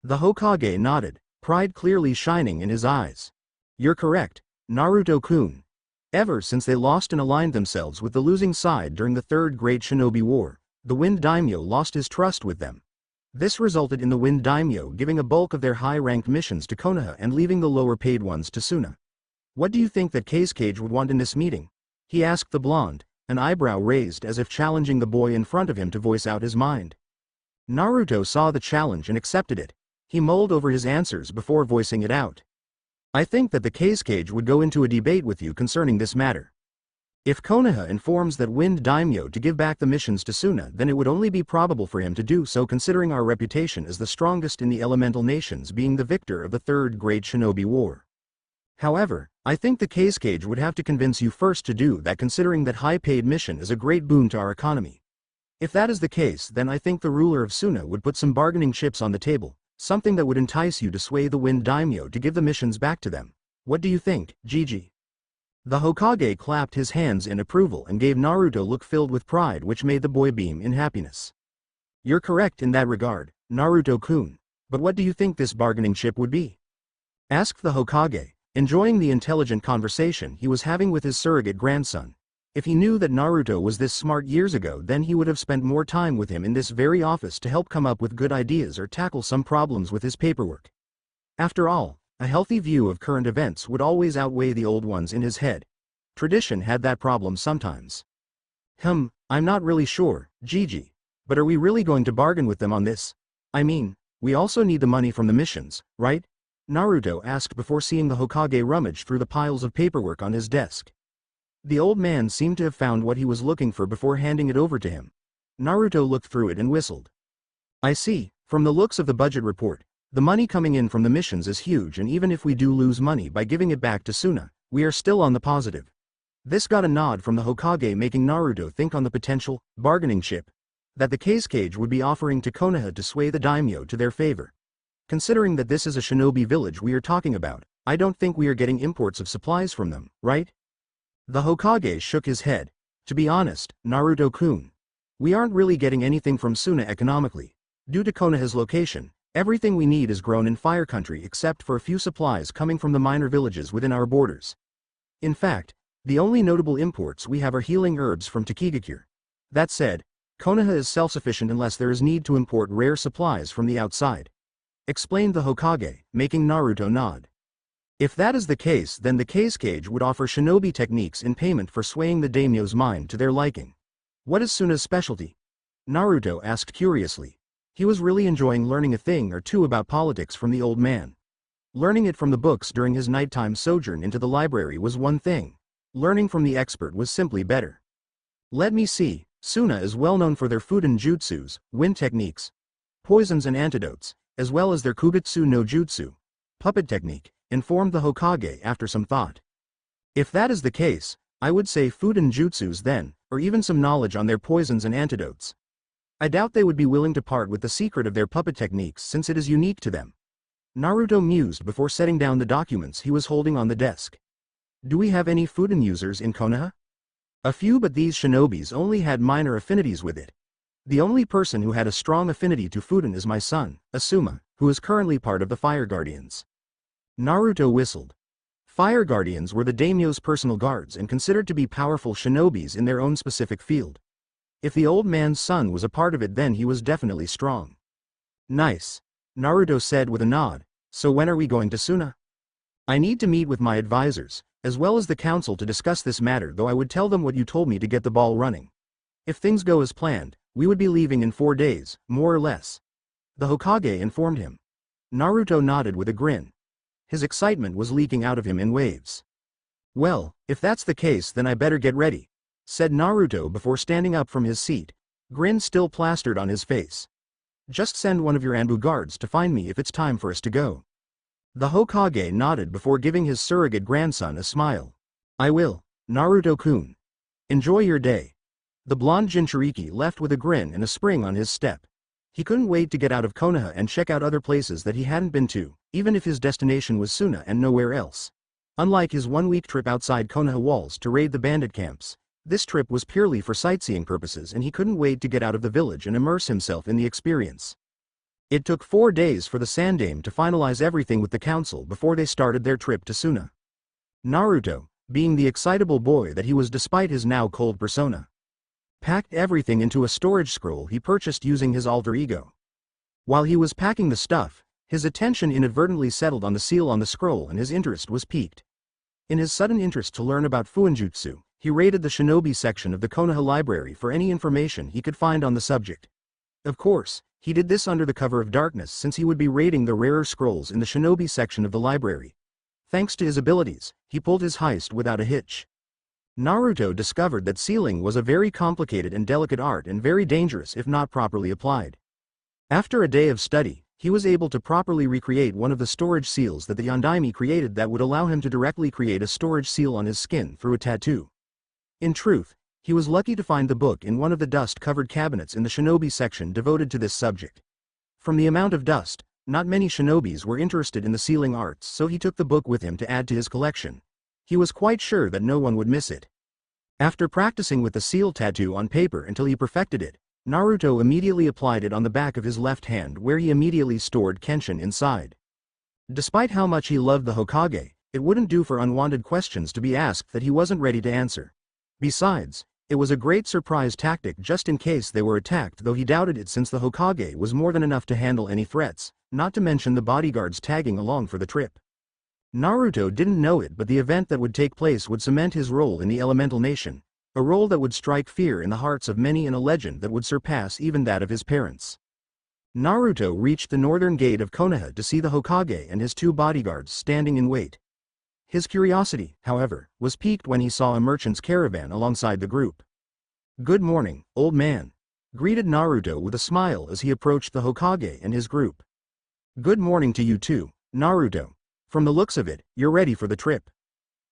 The Hokage nodded, pride clearly shining in his eyes. You're correct, Naruto-kun. Ever since they lost and aligned themselves with the losing side during the Third Great Shinobi War, the Wind Daimyo lost his trust with them. This resulted in the Wind Daimyo giving a bulk of their high-ranked missions to Konaha and leaving the lower-paid ones to Suna. What do you think that Kazekage would want in this meeting? He asked the blonde, an eyebrow raised as if challenging the boy in front of him to voice out his mind. Naruto saw the challenge and accepted it. He mulled over his answers before voicing it out. I think that the Kazekage would go into a debate with you concerning this matter. If Konaha informs that Wind Daimyo to give back the missions to Suna, then it would only be probable for him to do so considering our reputation as the strongest in the elemental nations being the victor of the Third Great Shinobi War. However, I think the Kazekage would have to convince you first to do that considering that high-paid mission is a great boon to our economy. If that is the case, then I think the ruler of Suna would put some bargaining chips on the table, something that would entice you to sway the Wind Daimyo to give the missions back to them. What do you think, Gigi? The Hokage clapped his hands in approval and gave Naruto a look filled with pride which made the boy beam in happiness. You're correct in that regard, Naruto-kun. But what do you think this bargaining chip would be? Asked the Hokage, enjoying the intelligent conversation he was having with his surrogate grandson. If he knew that Naruto was this smart years ago, then he would have spent more time with him in this very office to help come up with good ideas or tackle some problems with his paperwork. After all, a healthy view of current events would always outweigh the old ones in his head. Tradition had that problem sometimes. I'm not really sure, Gigi. But are we really going to bargain with them on this? I mean, we also need the money from the missions, right? Naruto asked before seeing the Hokage rummage through the piles of paperwork on his desk. The old man seemed to have found what he was looking for before handing it over to him. Naruto looked through it and whistled. I see, from the looks of the budget report, the money coming in from the missions is huge, and even if we do lose money by giving it back to Suna, we are still on the positive. This got a nod from the Hokage, making Naruto think on the potential bargaining chip that the Kazekage would be offering to Konaha to sway the daimyo to their favor. Considering that this is a shinobi village we are talking about, I don't think we are getting imports of supplies from them, right? The Hokage shook his head. To be honest, Naruto-kun, we aren't really getting anything from Suna economically. Due to Konaha's location, everything we need is grown in Fire Country except for a few supplies coming from the minor villages within our borders. In fact, the only notable imports we have are healing herbs from Takigakure. That said, Konaha is self-sufficient unless there is need to import rare supplies from the outside. Explained the Hokage, making Naruto nod. If that is the case, then the Kazekage would offer shinobi techniques in payment for swaying the daimyo's mind to their liking. What is Suna's specialty? Naruto asked curiously. He was really enjoying learning a thing or two about politics from the old man. Learning it from the books during his nighttime sojourn into the library was one thing. Learning from the expert was simply better. Let me see, Suna is well known for their Fuden jutsus, wind techniques, poisons and antidotes, as well as their Kugutsu no Jutsu, puppet technique, informed the Hokage after some thought. If that is the case, I would say Fuden jutsus then, or even some knowledge on their poisons and antidotes. I doubt they would be willing to part with the secret of their puppet techniques since it is unique to them. Naruto mused before setting down the documents he was holding on the desk. Do we have any Fuden users in Konaha? A few, but these shinobis only had minor affinities with it. The only person who had a strong affinity to Fuden is my son, Asuma, who is currently part of the Fire Guardians. Naruto whistled. Fire Guardians were the daimyo's personal guards and considered to be powerful shinobis in their own specific field. If the old man's son was a part of it, then he was definitely strong. Nice, Naruto said with a nod. So when are we going to Suna? I need to meet with my advisors, as well as the council, to discuss this matter, though I would tell them what you told me to get the ball running. If things go as planned, we would be leaving in 4 days, more or less. The Hokage informed him. Naruto nodded with a grin. His excitement was leaking out of him in waves. Well, if that's the case, then I better get ready, said Naruto before standing up from his seat, grin still plastered on his face. Just send one of your Anbu guards to find me if it's time for us to go. The Hokage nodded before giving his surrogate grandson a smile. I will, Naruto-kun. Enjoy your day. The blonde Jinchuriki left with a grin and a spring on his step. He couldn't wait to get out of Konaha and check out other places that he hadn't been to, even if his destination was Suna and nowhere else. Unlike his one-week trip outside Konaha walls to raid the bandit camps, this trip was purely for sightseeing purposes and he couldn't wait to get out of the village and immerse himself in the experience. It took 4 days for the Sandaime to finalize everything with the council before they started their trip to Suna. Naruto, being the excitable boy that he was despite his now cold persona, packed everything into a storage scroll he purchased using his alter ego. While he was packing the stuff, his attention inadvertently settled on the seal on the scroll and his interest was piqued. In his sudden interest to learn about Fuinjutsu, he raided the Shinobi section of the Konaha library for any information he could find on the subject. Of course, he did this under the cover of darkness since he would be raiding the rarer scrolls in the Shinobi section of the library. Thanks to his abilities, he pulled his heist without a hitch. Naruto discovered that sealing was a very complicated and delicate art and very dangerous if not properly applied. After a day of study, he was able to properly recreate one of the storage seals that the Yondaime created that would allow him to directly create a storage seal on his skin through a tattoo. In truth, he was lucky to find the book in one of the dust-covered cabinets in the Shinobi section devoted to this subject. From the amount of dust, not many Shinobis were interested in the sealing arts, so he took the book with him to add to his collection. He was quite sure that no one would miss it. After practicing with the seal tattoo on paper until he perfected it, Naruto immediately applied it on the back of his left hand where he immediately stored Kenshin inside. Despite how much he loved the Hokage, it wouldn't do for unwanted questions to be asked that he wasn't ready to answer. Besides, it was a great surprise tactic just in case they were attacked, though he doubted it since the Hokage was more than enough to handle any threats, not to mention the bodyguards tagging along for the trip. Naruto didn't know it, but the event that would take place would cement his role in the Elemental Nation, a role that would strike fear in the hearts of many and a legend that would surpass even that of his parents. Naruto reached the northern gate of Konoha to see the Hokage and his 2 bodyguards standing in wait. His curiosity, however, was piqued when he saw a merchant's caravan alongside the group. "Good morning, old man," greeted Naruto with a smile as he approached the Hokage and his group. "Good morning to you too, Naruto. From the looks of it, you're ready for the trip.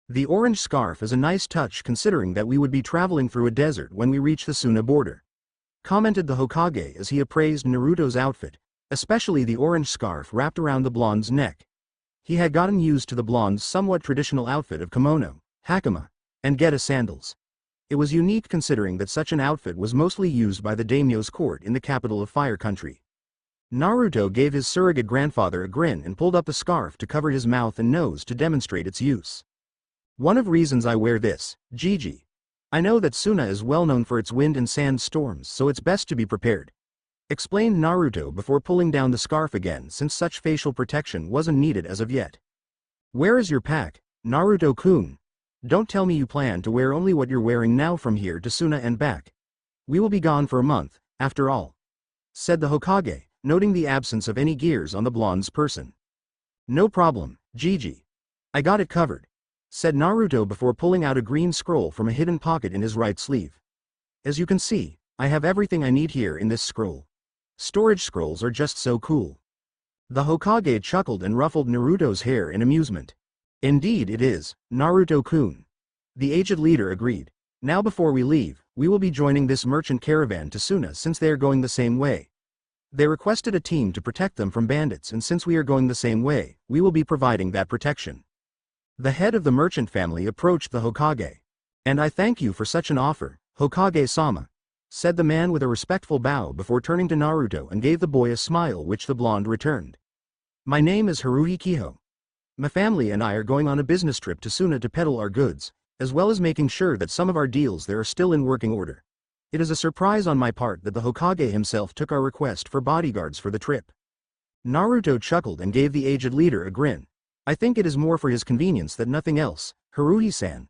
The orange scarf is a nice touch considering that we would be traveling through a desert when we reach the Suna border," commented the Hokage as he appraised Naruto's outfit, especially the orange scarf wrapped around the blonde's neck. He had gotten used to the blonde's somewhat traditional outfit of kimono, hakama, and geta sandals. It was unique considering that such an outfit was mostly used by the daimyo's court in the capital of Fire Country. Naruto gave his surrogate grandfather a grin and pulled up the scarf to cover his mouth and nose to demonstrate its use. "One of reasons I wear this, Gigi. I know that Suna is well known for its wind and sand storms, so it's best to be prepared," explained Naruto before pulling down the scarf again since such facial protection wasn't needed as of yet. "Where is your pack, Naruto-kun? Don't tell me you plan to wear only what you're wearing now from here to Suna and back. We will be gone for a month, after all," said the Hokage, noting the absence of any gears on the blonde's person. "No problem, Gigi. I got it covered," said Naruto before pulling out a green scroll from a hidden pocket in his right sleeve. "As you can see, I have everything I need here in this scroll. Storage scrolls are just so cool." The Hokage chuckled and ruffled Naruto's hair in amusement. "Indeed it is, Naruto-kun," the aged leader agreed. "Now before we leave, we will be joining this merchant caravan to Suna since they are going the same way. They requested a team to protect them from bandits, and since we are going the same way, we will be providing that protection." The head of the merchant family approached the Hokage. "And I thank you for such an offer, Hokage-sama," said the man with a respectful bow before turning to Naruto and gave the boy a smile which the blonde returned. "My name is Haruhi Kiho. My family and I are going on a business trip to Suna to peddle our goods, as well as making sure that some of our deals there are still in working order. It is a surprise on my part that the Hokage himself took our request for bodyguards for the trip." Naruto chuckled and gave the aged leader a grin. "I think it is more for his convenience than nothing else, Haruhi-san.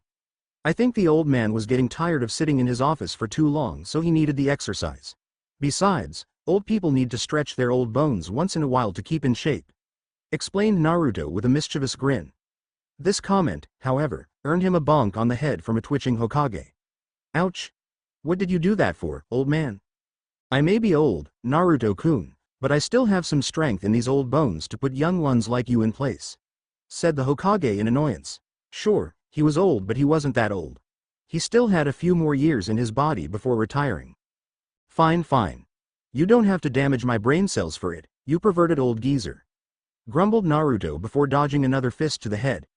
I think the old man was getting tired of sitting in his office for too long, so he needed the exercise. Besides, old people need to stretch their old bones once in a while to keep in shape," explained Naruto with a mischievous grin. This comment, however, earned him a bonk on the head from a twitching Hokage. "Ouch! What did you do that for, old man?" "I may be old, Naruto-kun, but I still have some strength in these old bones to put young ones like you in place," said the Hokage in annoyance. "Sure, He was old, but he wasn't that old. He still had a few more years in his body before retiring. Fine, fine. You don't have to damage my brain cells for it, you perverted old geezer. Grumbled Naruto before dodging another fist to the head.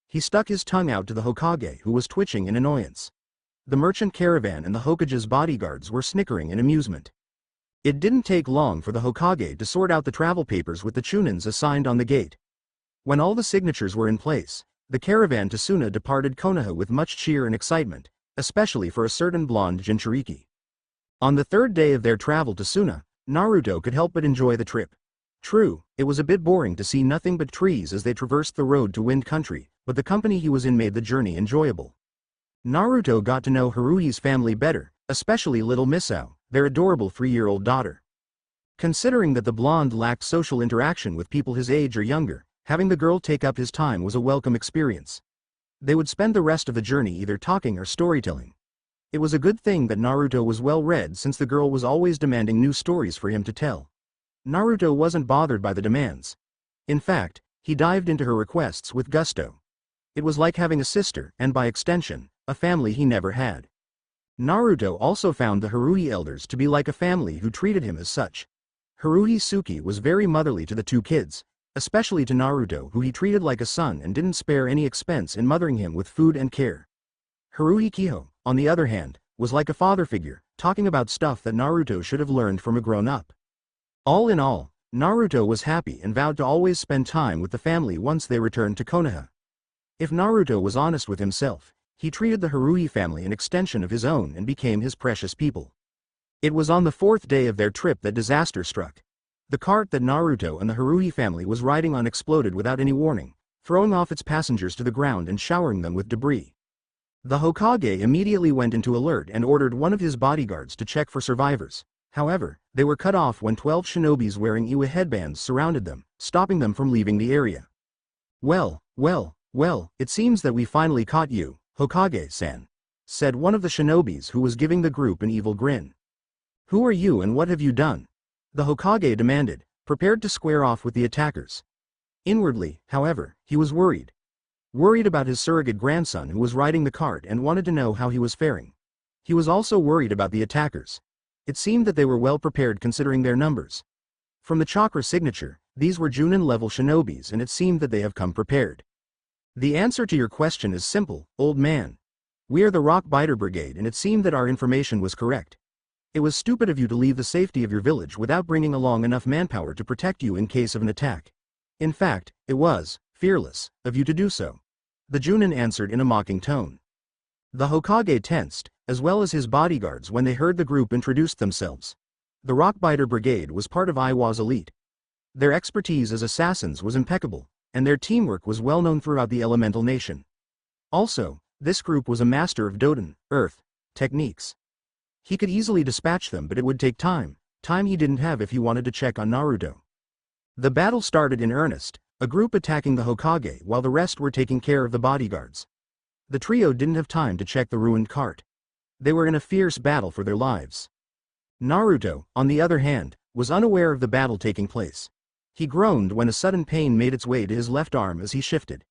He stuck his tongue out to the Hokage, who was twitching in annoyance. The merchant caravan and the Hokage's bodyguards were snickering in amusement. It didn't take long for the Hokage to sort out the travel papers with the chunins assigned on the gate. When all the signatures were in place, the caravan to Suna departed Konaha with much cheer and excitement, especially for a certain blonde Jinchuriki. On the third day of their travel to Suna, Naruto could help but enjoy the trip. True, it was a bit boring to see nothing but trees as they traversed the road to Wind Country, but the company he was in made the journey enjoyable. Naruto got to know Haruhi's family better, especially little Misao, their adorable 3-year-old daughter. Considering that the blonde lacked social interaction with people his age or younger, having the girl take up his time was a welcome experience. They would spend the rest of the journey either talking or storytelling. It was a good thing that Naruto was well read, since the girl was always demanding new stories for him to tell. Naruto wasn't bothered by the demands. In fact, he dived into her requests with gusto. It was like having a sister, and by extension, a family he never had. Naruto also found the Haruhi elders to be like a family who treated him as such. Haruhi Suki was very motherly to the two kids, especially to Naruto, who he treated like a son and didn't spare any expense in mothering him with food and care. Haruhi Kiho, on the other hand, was like a father figure, talking about stuff that Naruto should have learned from a grown-up. All in all, Naruto was happy and vowed to always spend time with the family once they returned to Konoha. If Naruto was honest with himself, he treated the Haruhi family an extension of his own and became his precious people. It was on the 4th day of their trip that disaster struck. The cart that Naruto and the Haruhi family was riding on exploded without any warning, throwing off its passengers to the ground and showering them with debris. The Hokage immediately went into alert and ordered one of his bodyguards to check for survivors. However, they were cut off when 12 shinobis wearing Iwa headbands surrounded them, stopping them from leaving the area. Well, it seems that we finally caught you, Hokage-san, said one of the shinobis, who was giving the group an evil grin. Who are you and what have you done? The Hokage demanded, prepared to square off with the attackers. Inwardly, however, he was worried. Worried about his surrogate grandson who was riding the cart and wanted to know how he was faring. He was also worried about the attackers. It seemed that they were well prepared considering their numbers. From the chakra signature, these were Junin-level shinobis, and it seemed that they have come prepared. The answer to your question is simple, old man. We are the Rock Biter Brigade, and it seemed that our information was correct. It was stupid of you to leave the safety of your village without bringing along enough manpower to protect you in case of an attack. In fact, it was fearless of you to do so. The Junin answered in a mocking tone. The Hokage tensed, as well as his bodyguards, when they heard the group introduce themselves. The Rockbiter Brigade was part of Iwa's elite. Their expertise as assassins was impeccable, and their teamwork was well known throughout the elemental nation. Also, this group was a master of Doden, earth, techniques. He could easily dispatch them, but it would take time he didn't have if he wanted to check on Naruto. The battle started in earnest, a group attacking the Hokage while the rest were taking care of the bodyguards. The trio didn't have time to check the ruined cart. They were in a fierce battle for their lives. Naruto, on the other hand, was unaware of the battle taking place. He groaned when a sudden pain made its way to his left arm as he shifted.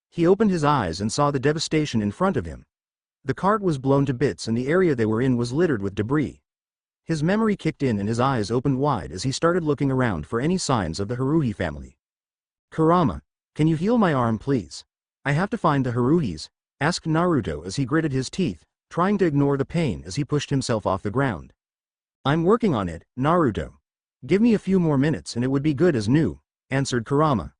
He opened his eyes and saw the devastation in front of him. The cart was blown to bits and the area they were in was littered with debris. His memory kicked in and his eyes opened wide as he started looking around for any signs of the Haruhi family. Kurama, can you heal my arm please? I have to find the Haruhis, asked Naruto as he gritted his teeth, trying to ignore the pain as he pushed himself off the ground. I'm working on it, Naruto. Give me a few more minutes and it would be good as new, answered Kurama.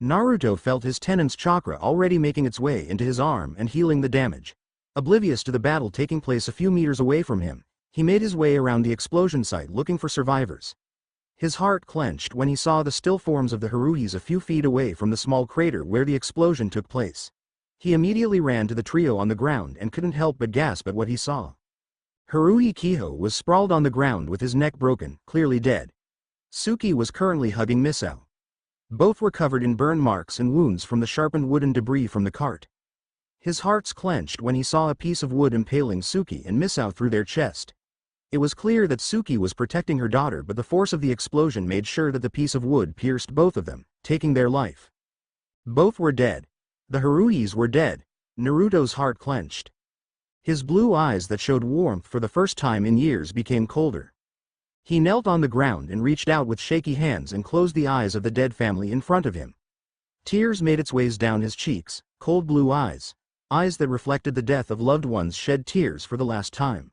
Naruto felt his tenon's chakra already making its way into his arm and healing the damage. Oblivious to the battle taking place a few meters away from him, he made his way around the explosion site looking for survivors. His heart clenched when he saw the still forms of the Haruhis a few feet away from the small crater where the explosion took place. He immediately ran to the trio on the ground and couldn't help but gasp at what he saw. Haruhi Kiho was sprawled on the ground with his neck broken, clearly dead. Suki was currently hugging Misao. Both were covered in burn marks and wounds from the sharpened wooden debris from the cart. His hearts clenched when he saw a piece of wood impaling Suki and Misao through their chest. It was clear that Suki was protecting her daughter, but the force of the explosion made sure that the piece of wood pierced both of them, taking their life. Both were dead. The Haruhis were dead. Naruto's heart clenched. His blue eyes that showed warmth for the first time in years became colder. He knelt on the ground and reached out with shaky hands and closed the eyes of the dead family in front of him. Tears made its ways down his cheeks, cold blue eyes, eyes that reflected the death of loved ones shed tears for the last time.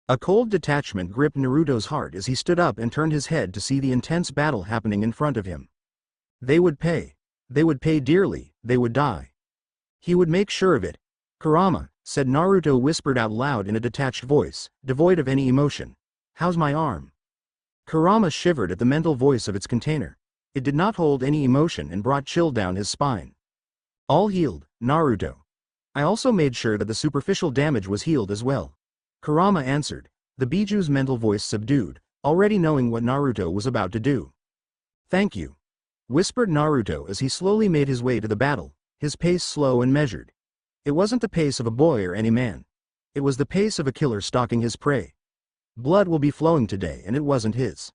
A cold detachment gripped Naruto's heart as he stood up and turned his head to see the intense battle happening in front of him. They would pay. They would pay dearly, they would die. He would make sure of it. Kurama, said Naruto, whispered out loud in a detached voice, devoid of any emotion. How's my arm? Kurama shivered at the mental voice of its container. It did not hold any emotion and brought chill down his spine. All healed, Naruto. I also made sure that the superficial damage was healed as well. Kurama answered, the Biju's mental voice subdued, already knowing what Naruto was about to do. Thank you, whispered Naruto as he slowly made his way to the battle, his pace slow and measured. It wasn't the pace of a boy or any man. It was the pace of a killer stalking his prey. Blood will be flowing today, and it wasn't his.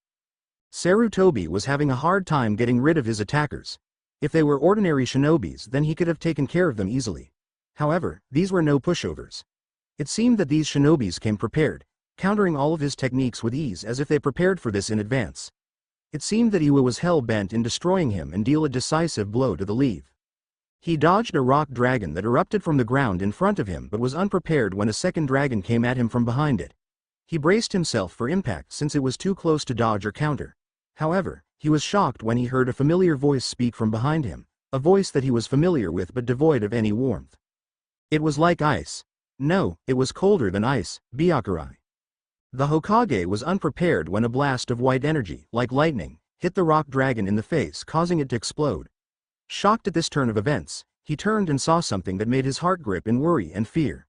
Sarutobi was having a hard time getting rid of his attackers. If they were ordinary shinobis, then he could have taken care of them easily. However, these were no pushovers. It seemed that these shinobis came prepared, countering all of his techniques with ease as if they prepared for this in advance. It seemed that Iwa was hell-bent in destroying him and deal a decisive blow to the leave. He dodged a rock dragon that erupted from the ground in front of him but was unprepared when a second dragon came at him from behind it. He braced himself for impact since it was too close to dodge or counter. However, he was shocked when he heard a familiar voice speak from behind him, a voice that he was familiar with but devoid of any warmth. It was like ice. No, it was colder than ice, Byakurai. The Hokage was unprepared when a blast of white energy, like lightning, hit the rock dragon in the face, causing it to explode. Shocked at this turn of events, he turned and saw something that made his heart grip in worry and fear.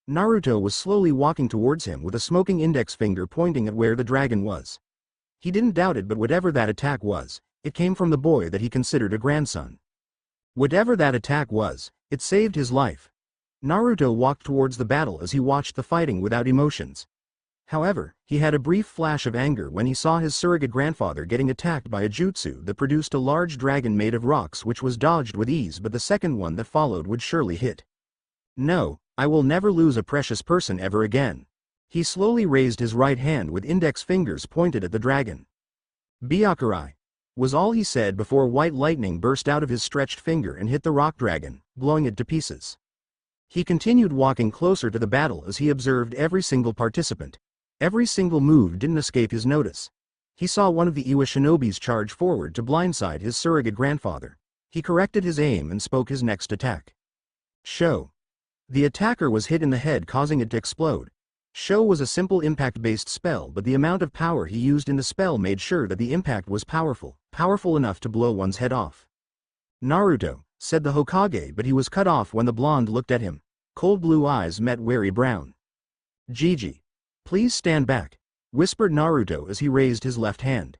Naruto was slowly walking towards him with a smoking index finger pointing at where the dragon was. He didn't doubt it, but whatever that attack was, it came from the boy that he considered a grandson. Whatever that attack was, it saved his life. Naruto walked towards the battle as he watched the fighting without emotions. However, he had a brief flash of anger when he saw his surrogate grandfather getting attacked by a jutsu that produced a large dragon made of rocks which was dodged with ease, but the second one that followed would surely hit. No, I will never lose a precious person ever again. He slowly raised his right hand with index fingers pointed at the dragon. Byakurai, was all he said before white lightning burst out of his stretched finger and hit the rock dragon, blowing it to pieces. He continued walking closer to the battle as he observed every single participant. Every single move didn't escape his notice. He saw one of the Iwa shinobis charge forward to blindside his surrogate grandfather. He corrected his aim and spoke his next attack. Sho. The attacker was hit in the head, causing it to explode. Sho was a simple impact-based spell, but the amount of power he used in the spell made sure that the impact was powerful enough to blow one's head off. Naruto, said the Hokage, but he was cut off when the blonde looked at him. Cold blue eyes met wary brown. Gigi. Please stand back, whispered Naruto as he raised his left hand.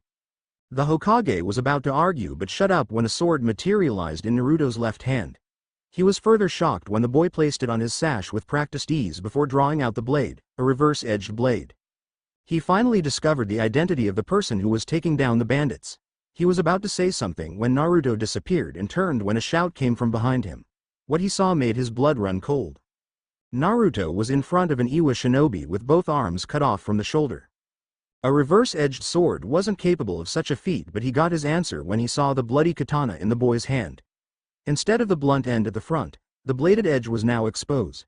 The Hokage was about to argue but shut up when a sword materialized in Naruto's left hand. He was further shocked when the boy placed it on his sash with practiced ease before drawing out the blade, a reverse-edged blade. He finally discovered the identity of the person who was taking down the bandits. He was about to say something when Naruto disappeared and turned when a shout came from behind him. What he saw made his blood run cold. Naruto was in front of an Iwa shinobi with both arms cut off from the shoulder. A reverse-edged sword wasn't capable of such a feat, but he got his answer when he saw the bloody katana in the boy's hand. Instead of the blunt end at the front, the bladed edge was now exposed.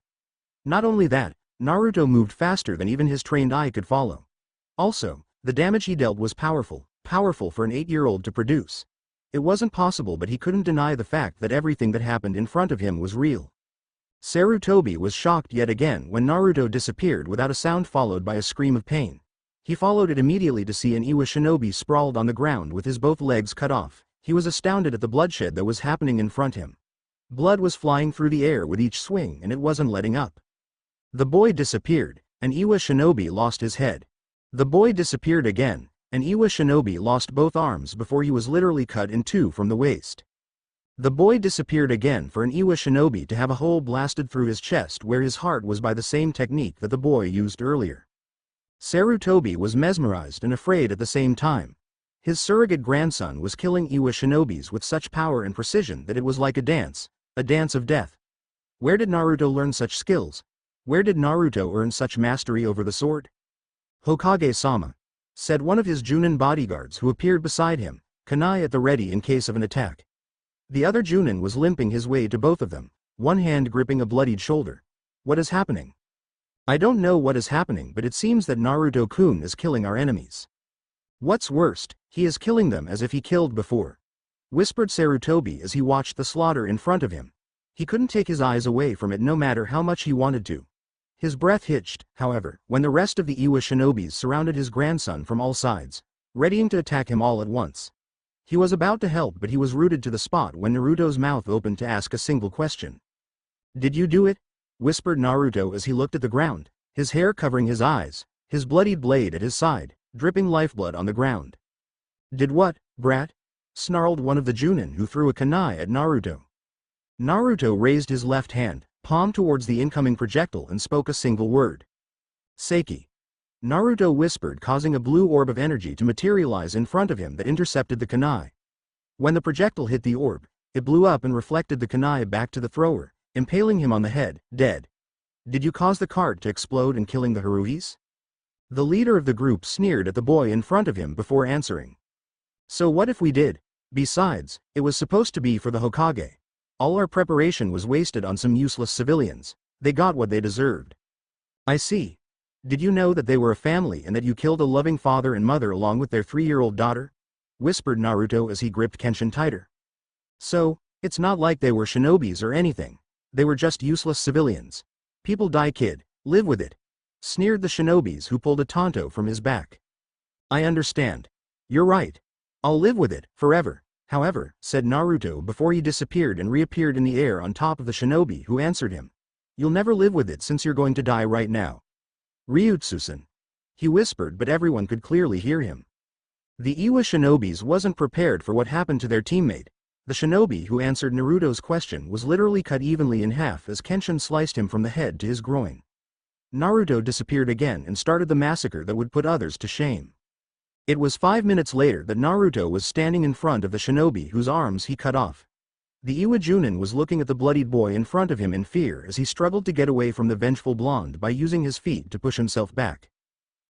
Not only that, Naruto moved faster than even his trained eye could follow. Also, the damage he dealt was powerful for an 8-year-old to produce. It wasn't possible, but he couldn't deny the fact that everything that happened in front of him was real. Sarutobi was shocked yet again when Naruto disappeared without a sound, followed by a scream of pain. He followed it immediately to see an Iwa shinobi sprawled on the ground with his both legs cut off. He was astounded at the bloodshed that was happening in front of him. Blood was flying through the air with each swing, and it wasn't letting up. The boy disappeared, and Iwa shinobi lost his head. The boy disappeared again, and Iwa shinobi lost both arms before he was literally cut in two from the waist. The boy disappeared again for an Iwa shinobi to have a hole blasted through his chest where his heart was by the same technique that the boy used earlier. Sarutobi was mesmerized and afraid at the same time. His surrogate grandson was killing Iwa shinobis with such power and precision that it was like a dance of death. Where did Naruto learn such skills? Where did Naruto earn such mastery over the sword? Hokage-sama, said one of his Junin bodyguards who appeared beside him, kunai at the ready in case of an attack. The other Junin was limping his way to both of them, one hand gripping a bloodied shoulder. What is happening? I don't know what is happening, but it seems that Naruto-kun is killing our enemies. What's worst, he is killing them as if he killed before, whispered Sarutobi as he watched the slaughter in front of him. He couldn't take his eyes away from it no matter how much he wanted to. His breath hitched, however, when the rest of the Iwa shinobis surrounded his grandson from all sides, readying to attack him all at once. He was about to help, but he was rooted to the spot when Naruto's mouth opened to ask a single question. Did you do it? Whispered Naruto as he looked at the ground, his hair covering his eyes, his bloodied blade at his side, dripping lifeblood on the ground. Did what, brat? Snarled one of the Junin who threw a kunai at Naruto. Naruto raised his left hand, palm towards the incoming projectile, and spoke a single word. Seiki. Naruto whispered, causing a blue orb of energy to materialize in front of him that intercepted the kunai. When the projectile hit the orb, it blew up and reflected the kunai back to the thrower, impaling him on the head, dead. Did you cause the cart to explode and killing the Haruhis? The leader of the group sneered at the boy in front of him before answering. So what if we did? Besides, it was supposed to be for the Hokage. All our preparation was wasted on some useless civilians. They got what they deserved. I see. Did you know that they were a family and that you killed a loving father and mother along with their 3-year-old daughter? Whispered Naruto as he gripped Kenshin tighter. So, it's not like they were shinobis or anything. They were just useless civilians. People die, kid. Live with it. Sneered the shinobis who pulled a tanto from his back. I understand. You're right. I'll live with it, forever. However, said Naruto before he disappeared and reappeared in the air on top of the shinobi who answered him. You'll never live with it since you're going to die right now. Ryutsu-san. He whispered, but everyone could clearly hear him. The Iwa shinobis wasn't prepared for what happened to their teammate. The shinobi who answered Naruto's question was literally cut evenly in half as Kenshin sliced him from the head to his groin. Naruto disappeared again and started the massacre that would put others to shame. It was 5 minutes later that Naruto was standing in front of the shinobi whose arms he cut off. The Iwa Junin was looking at the bloodied boy in front of him in fear as he struggled to get away from the vengeful blonde by using his feet to push himself back.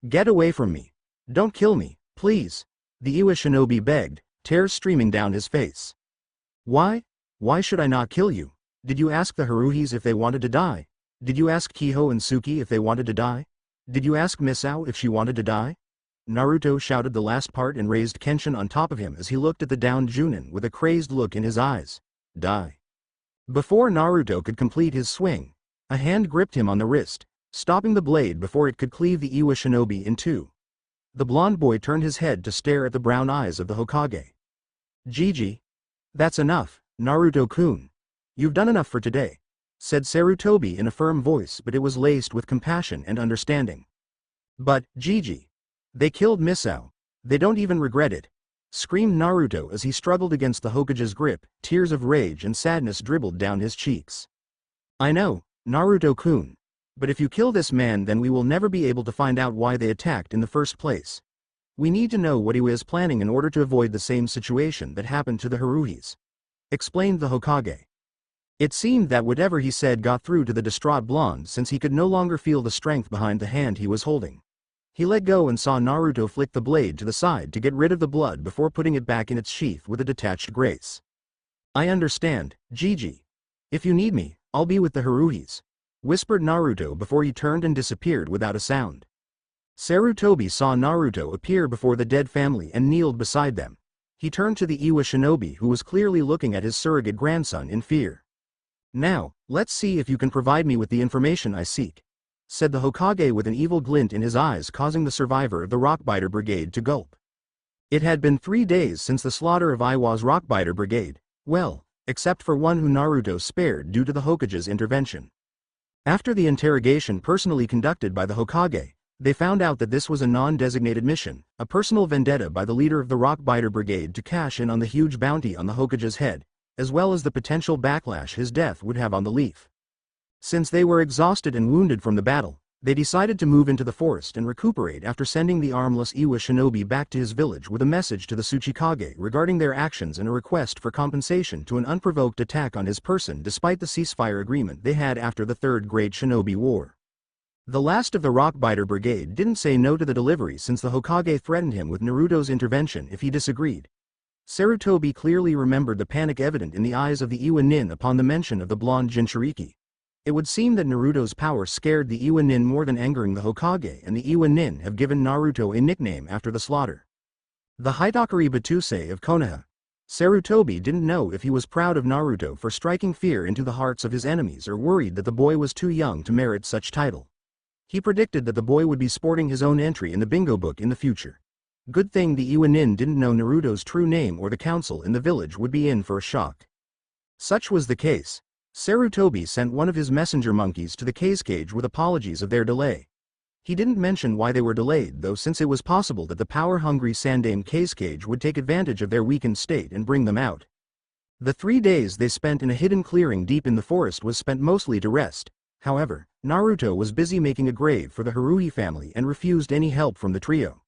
Get away from me. Don't kill me, please. The Iwa shinobi begged, tears streaming down his face. Why? Why should I not kill you? Did you ask the Haruhis if they wanted to die? Did you ask Kiho and Suki if they wanted to die? Did you ask Misao if she wanted to die? Naruto shouted the last part and raised Kenshin on top of him as he looked at the downed Junin with a crazed look in his eyes. Die. Before Naruto could complete his swing, a hand gripped him on the wrist, stopping the blade before it could cleave the Iwa shinobi in two. The blonde boy turned his head to stare at the brown eyes of the Hokage. Gigi. That's enough, Naruto-kun. You've done enough for today, said Sarutobi in a firm voice, but it was laced with compassion and understanding. But, Gigi. They killed Misao. They don't even regret it. Screamed Naruto as he struggled against the Hokage's grip, tears of rage and sadness dribbled down his cheeks. I know, Naruto-kun. But if you kill this man, then we will never be able to find out why they attacked in the first place. We need to know what he was planning in order to avoid the same situation that happened to the Haruhis. Explained the Hokage. It seemed that whatever he said got through to the distraught blonde since he could no longer feel the strength behind the hand he was holding. He let go and saw Naruto flick the blade to the side to get rid of the blood before putting it back in its sheath with a detached grace. I understand, Gigi. If you need me, I'll be with the Haruhis, whispered Naruto before he turned and disappeared without a sound. Sarutobi saw Naruto appear before the dead family and kneeled beside them. He turned to the Iwa shinobi who was clearly looking at his surrogate grandson in fear. Now, let's see if you can provide me with the information I seek, said the Hokage with an evil glint in his eyes, causing the survivor of the Rockbiter Brigade to gulp. It had been 3 days since the slaughter of Iwa's Rockbiter Brigade, well, except for one who Naruto spared due to the Hokage's intervention. After the interrogation personally conducted by the Hokage, they found out that this was a non-designated mission, a personal vendetta by the leader of the Rockbiter Brigade to cash in on the huge bounty on the Hokage's head, as well as the potential backlash his death would have on the Leaf. Since they were exhausted and wounded from the battle, They decided to move into the forest and recuperate after sending the armless Iwa Shinobi back to his village with a message to the Tsuchikage regarding their actions and a request for compensation to an unprovoked attack on his person despite the ceasefire agreement they had after the Third Great Shinobi War. The last of the Rockbiter Brigade didn't say no to the delivery since the Hokage threatened him with Naruto's intervention if he disagreed. Sarutobi clearly remembered the panic evident in the eyes of the Iwa Nin upon the mention of the blonde Jinchuriki. It would seem that Naruto's power scared the Iwa Nin more than angering the Hokage, and the Iwa Nin have given Naruto a nickname after the slaughter. The Hitokari Batusei of Konaha. Sarutobi didn't know if he was proud of Naruto for striking fear into the hearts of his enemies or worried that the boy was too young to merit such title. He predicted that the boy would be sporting his own entry in the bingo book in the future. Good thing the Iwa Nin didn't know Naruto's true name or the council in the village would be in for a shock. Such was the case. Sarutobi sent one of his messenger monkeys to the cage with apologies of their delay. He didn't mention why they were delayed though, since it was possible that the power-hungry Sandame cage would take advantage of their weakened state and bring them out. The 3 days they spent in a hidden clearing deep in the forest was spent mostly to rest. However, Naruto was busy making a grave for the Haruhi family and refused any help from the trio.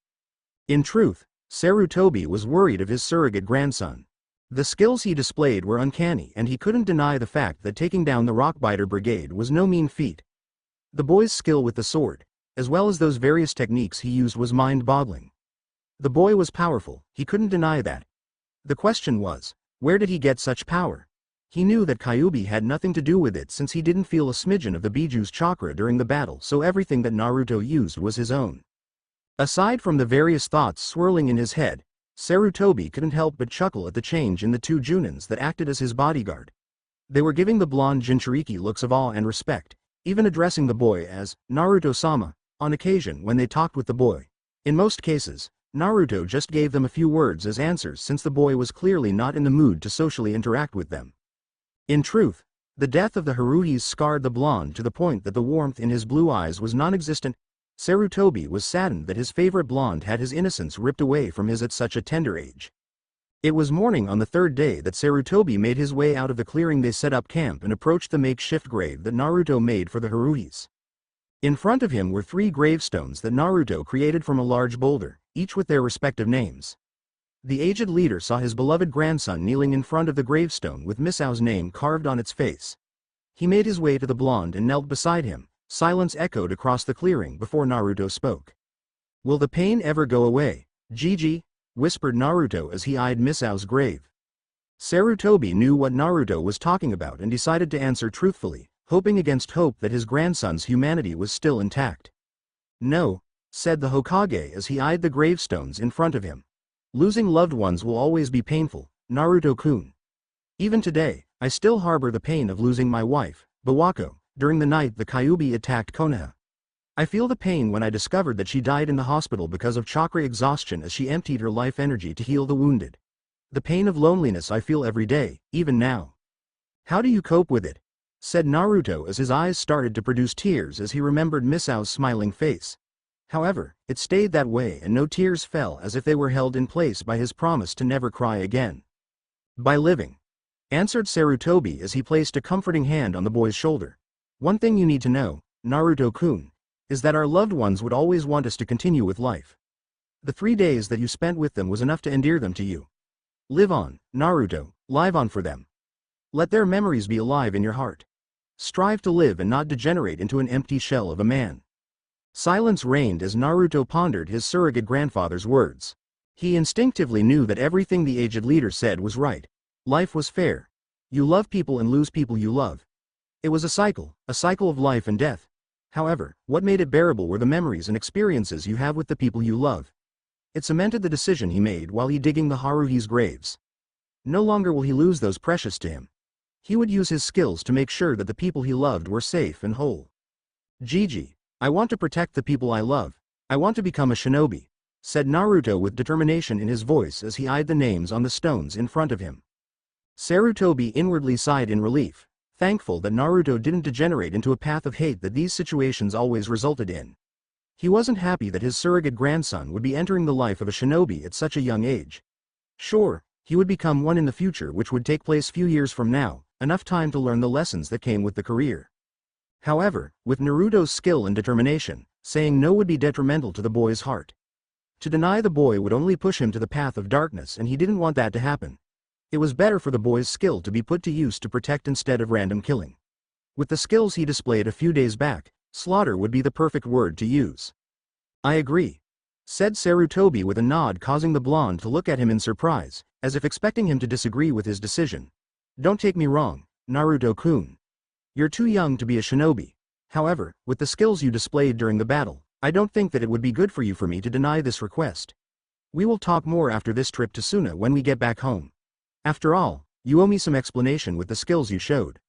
In truth, Sarutobi was worried of his surrogate grandson. The skills he displayed were uncanny and he couldn't deny the fact that taking down the Rockbiter Brigade was no mean feat. The boy's skill with the sword, as well as those various techniques he used, was mind-boggling. The boy was powerful, he couldn't deny that. The question was, where did he get such power? He knew that Kyuubi had nothing to do with it since he didn't feel a smidgen of the Biju's chakra during the battle, so everything that Naruto used was his own. Aside from the various thoughts swirling in his head, Sarutobi couldn't help but chuckle at the change in the two Junins that acted as his bodyguard. They were giving the blonde Jinchuriki looks of awe and respect, even addressing the boy as Naruto-sama, on occasion when they talked with the boy. In most cases, Naruto just gave them a few words as answers since the boy was clearly not in the mood to socially interact with them. In truth, the death of the Haruhis scarred the blonde to the point that the warmth in his blue eyes was non-existent. Sarutobi was saddened that his favorite blonde had his innocence ripped away from his at such a tender age. It was morning on the third day that Sarutobi made his way out of the clearing they set up camp and approached the makeshift grave that Naruto made for the Haruhis. In front of him were 3 gravestones that Naruto created from a large boulder, each with their respective names. The aged leader saw his beloved grandson kneeling in front of the gravestone with Misao's name carved on its face. He made his way to the blonde and knelt beside him. Silence echoed across the clearing before Naruto spoke. "Will the pain ever go away, Gigi?" whispered Naruto as he eyed Misao's grave. Sarutobi knew what Naruto was talking about and decided to answer truthfully, hoping against hope that his grandson's humanity was still intact. "No," said the Hokage as he eyed the gravestones in front of him. "Losing loved ones will always be painful, Naruto-kun. Even today, I still harbor the pain of losing my wife, Bawako, during the night the Kyuubi attacked Konaha. I feel the pain when I discovered that she died in the hospital because of chakra exhaustion as she emptied her life energy to heal the wounded. The pain of loneliness I feel every day, even now." "How do you cope with it?" said Naruto as his eyes started to produce tears as he remembered Misao's smiling face. However, it stayed that way and no tears fell, as if they were held in place by his promise to never cry again. "By living," answered Sarutobi as he placed a comforting hand on the boy's shoulder. "One thing you need to know, Naruto-kun, is that our loved ones would always want us to continue with life. The 3 days that you spent with them was enough to endear them to you. Live on, Naruto, live on for them. Let their memories be alive in your heart. Strive to live and not degenerate into an empty shell of a man." Silence reigned as Naruto pondered his surrogate grandfather's words. He instinctively knew that everything the aged leader said was right. Life was fair. You love people and lose people you love. It was a cycle of life and death. However, what made it bearable were the memories and experiences you have with the people you love. It cemented the decision he made while he digging the Haruhi's graves. No longer will he lose those precious to him. He would use his skills to make sure that the people he loved were safe and whole. "Gigi, I want to protect the people I love. I want to become a shinobi," said Naruto with determination in his voice as he eyed the names on the stones in front of him. Sarutobi inwardly sighed in relief, thankful that Naruto didn't degenerate into a path of hate that these situations always resulted in. He wasn't happy that his surrogate grandson would be entering the life of a shinobi at such a young age. Sure, he would become one in the future, which would take place few years from now, enough time to learn the lessons that came with the career. However, with Naruto's skill and determination, saying no would be detrimental to the boy's heart. To deny the boy would only push him to the path of darkness, and he didn't want that to happen. It was better for the boy's skill to be put to use to protect instead of random killing. With the skills he displayed a few days back, slaughter would be the perfect word to use. I agree, said Sarutobi with a nod, causing the blonde to look at him in surprise, as if expecting him to disagree with his decision. Don't take me wrong, Naruto-kun. You're too young to be a shinobi. However, with the skills you displayed during the battle, I don't think that it would be good for me to deny this request. We will talk more after this trip to Suna when we get back home. After all, you owe me some explanation with the skills you showed.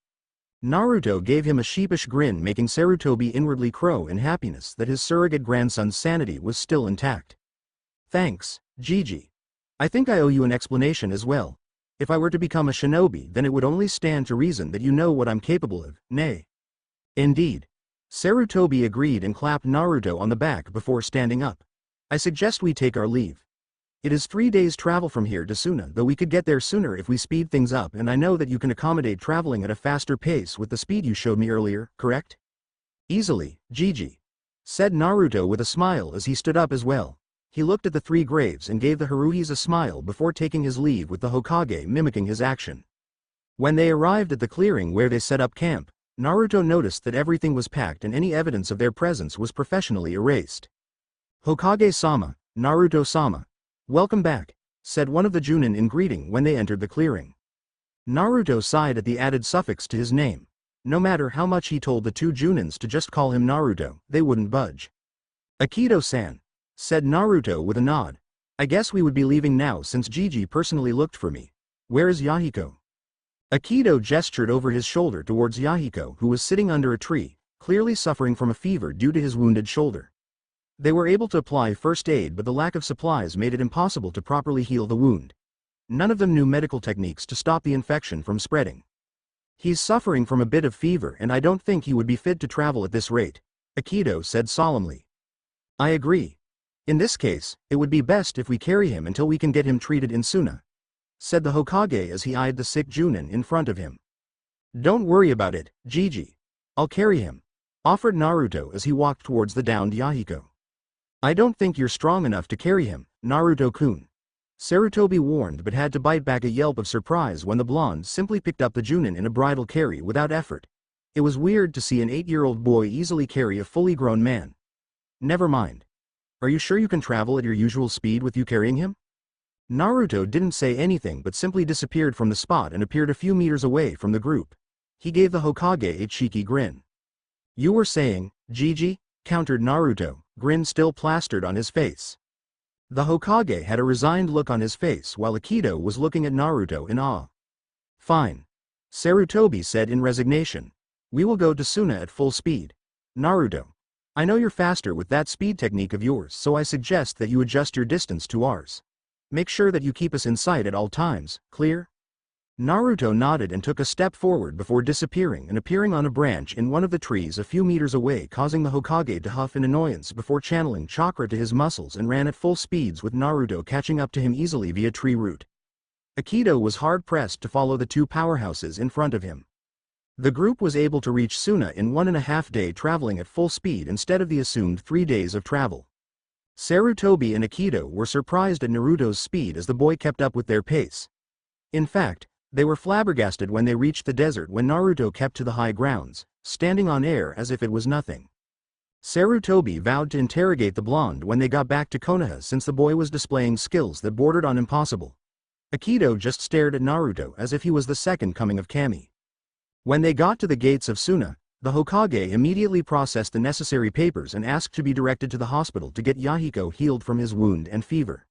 Naruto gave him a sheepish grin, making Sarutobi inwardly crow in happiness that his surrogate grandson's sanity was still intact. Thanks, Gigi. I think I owe you an explanation as well. If I were to become a shinobi, then it would only stand to reason that you know what I'm capable of, nay. Indeed. Sarutobi agreed and clapped Naruto on the back before standing up. I suggest we take our leave. It is 3 days travel from here to Suna, though we could get there sooner if we speed things up, and I know that you can accommodate traveling at a faster pace with the speed you showed me earlier, correct? Easily, Gigi, said Naruto with a smile as he stood up as well. He looked at the 3 graves and gave the Haruhis a smile before taking his leave, with the Hokage mimicking his action. When they arrived at the clearing where they set up camp, Naruto noticed that everything was packed and any evidence of their presence was professionally erased. Hokage-sama, Naruto-sama. Welcome back, said one of the Junin in greeting when they entered the clearing. Naruto sighed at the added suffix to his name. No matter how much he told the 2 Junins to just call him Naruto, they wouldn't budge. Akido-san, said Naruto with a nod. I guess we would be leaving now since Gigi personally looked for me. Where is Yahiko? Akido gestured over his shoulder towards Yahiko, who was sitting under a tree, clearly suffering from a fever due to his wounded shoulder. They were able to apply first aid, but the lack of supplies made it impossible to properly heal the wound. None of them knew medical techniques to stop the infection from spreading. He's suffering from a bit of fever, and I don't think he would be fit to travel at this rate, Akido said solemnly. I agree. In this case, it would be best if we carry him until we can get him treated in Suna, said the Hokage as he eyed the sick Junin in front of him. Don't worry about it, Gigi. I'll carry him, offered Naruto as he walked towards the downed Yahiko. I don't think you're strong enough to carry him, Naruto-kun. Sarutobi warned, but had to bite back a yelp of surprise when the blonde simply picked up the Junin in a bridal carry without effort. It was weird to see an 8-year-old boy easily carry a fully grown man. Never mind. Are you sure you can travel at your usual speed with you carrying him? Naruto didn't say anything but simply disappeared from the spot and appeared a few meters away from the group. He gave the Hokage a cheeky grin. You were saying, Gigi? Countered Naruto, grin still plastered on his face. The Hokage had a resigned look on his face while Akido was looking at Naruto in awe. Fine. Sarutobi said in resignation. We will go to Suna at full speed. Naruto. I know you're faster with that speed technique of yours, so I suggest that you adjust your distance to ours. Make sure that you keep us in sight at all times, clear? Naruto nodded and took a step forward before disappearing and appearing on a branch in one of the trees a few meters away, causing the Hokage to huff in annoyance before channeling chakra to his muscles and ran at full speeds, with Naruto catching up to him easily via tree root. Akido was hard-pressed to follow the 2 powerhouses in front of him. The group was able to reach Suna in 1.5 days traveling at full speed instead of the assumed 3 days of travel. Sarutobi and Akido were surprised at Naruto's speed as the boy kept up with their pace. In fact, they were flabbergasted when they reached the desert when Naruto kept to the high grounds, standing on air as if it was nothing. Sarutobi vowed to interrogate the blonde when they got back to Konaha, since the boy was displaying skills that bordered on impossible. Akido just stared at Naruto as if he was the second coming of Kami. When they got to the gates of Suna, the Hokage immediately processed the necessary papers and asked to be directed to the hospital to get Yahiko healed from his wound and fever.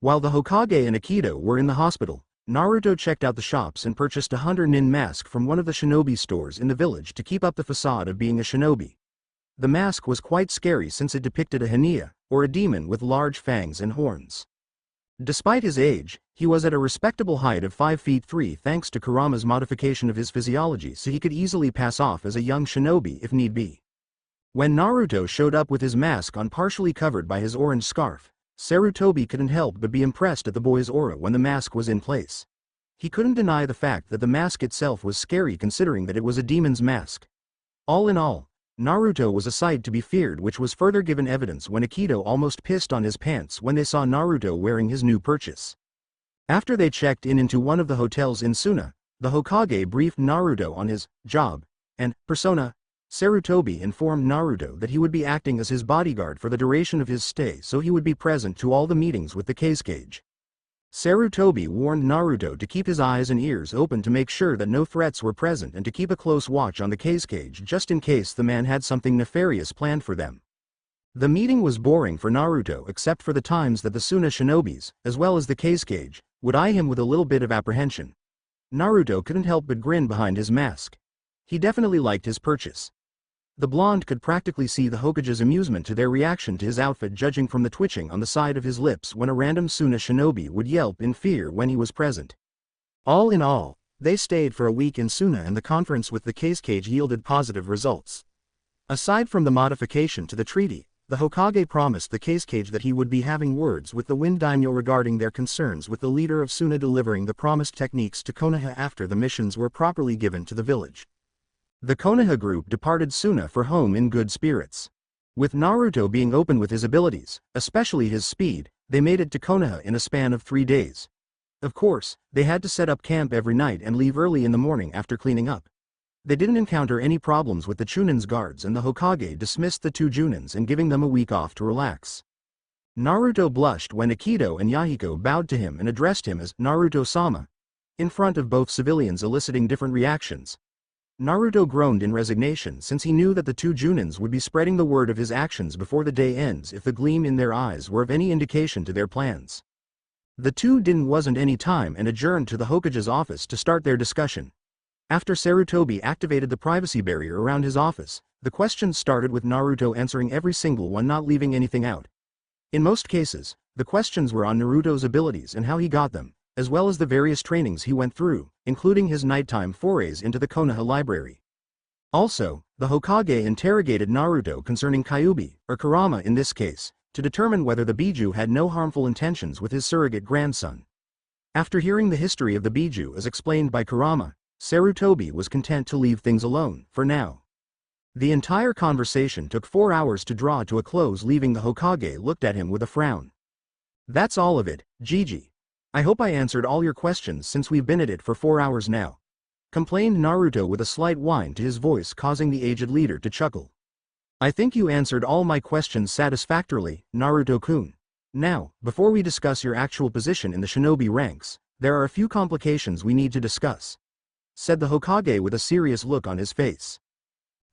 While the Hokage and Akido were in the hospital, Naruto checked out the shops and purchased a hunter-nin mask from one of the shinobi stores in the village to keep up the facade of being a shinobi. The mask was quite scary since it depicted a hania, or a demon with large fangs and horns. Despite his age, he was at a respectable height of 5 feet 3 thanks to Kurama's modification of his physiology, so he could easily pass off as a young shinobi if need be. When Naruto showed up with his mask on, partially covered by his orange scarf, Sarutobi couldn't help but be impressed at the boy's aura when the mask was in place. He couldn't deny the fact that the mask itself was scary, considering that it was a demon's mask. All in all, Naruto was a sight to be feared, which was further given evidence when Akito almost pissed on his pants when they saw Naruto wearing his new purchase. After they checked into one of the hotels in Suna, the Hokage briefed Naruto on his job and persona. Sarutobi informed Naruto that he would be acting as his bodyguard for the duration of his stay, so he would be present to all the meetings with the Cage. Sarutobi warned Naruto to keep his eyes and ears open to make sure that no threats were present and to keep a close watch on the Cage just in case the man had something nefarious planned for them. The meeting was boring for Naruto except for the times that the Suna shinobis, as well as the Cage, would eye him with a little bit of apprehension. Naruto couldn't help but grin behind his mask. He definitely liked his purchase. The blonde could practically see the Hokage's amusement to their reaction to his outfit, judging from the twitching on the side of his lips when a random Suna shinobi would yelp in fear when he was present. All in all, they stayed for a week in Suna and the conference with the Cage yielded positive results. Aside from the modification to the treaty, the Hokage promised the Cage that he would be having words with the Wind Daimyo regarding their concerns with the leader of Suna delivering the promised techniques to Konaha after the missions were properly given to the village. The Konaha group departed Suna for home in good spirits. With Naruto being open with his abilities, especially his speed, they made it to Konaha in a span of 3 days. Of course, they had to set up camp every night and leave early in the morning after cleaning up. They didn't encounter any problems with the Chunin's guards, and the Hokage dismissed the 2 Junins and giving them a week off to relax. Naruto blushed when Akito and Yahiko bowed to him and addressed him as Naruto-sama, in front of both civilians, eliciting different reactions. Naruto groaned in resignation since he knew that the 2 Junins would be spreading the word of his actions before the day ends if the gleam in their eyes were of any indication to their plans. The 2 wasn't any time and adjourned to the Hokage's office to start their discussion. After Sarutobi activated the privacy barrier around his office, the questions started with Naruto answering every single one, not leaving anything out. In most cases, the questions were on Naruto's abilities and how he got them, as well as the various trainings he went through, including his nighttime forays into the Konoha library. Also, the Hokage interrogated Naruto concerning Kyuubi, or Kurama in this case, to determine whether the Biju had no harmful intentions with his surrogate grandson. After hearing the history of the Biju as explained by Kurama, Sarutobi was content to leave things alone, for now. The entire conversation took 4 hours to draw to a close, leaving the Hokage looked at him with a frown. That's all of it, Gigi. I hope I answered all your questions since we've been at it for 4 hours now, complained Naruto with a slight whine to his voice, causing the aged leader to chuckle. I think you answered all my questions satisfactorily, Naruto-kun. Now, before we discuss your actual position in the shinobi ranks, there are a few complications we need to discuss, said the Hokage with a serious look on his face.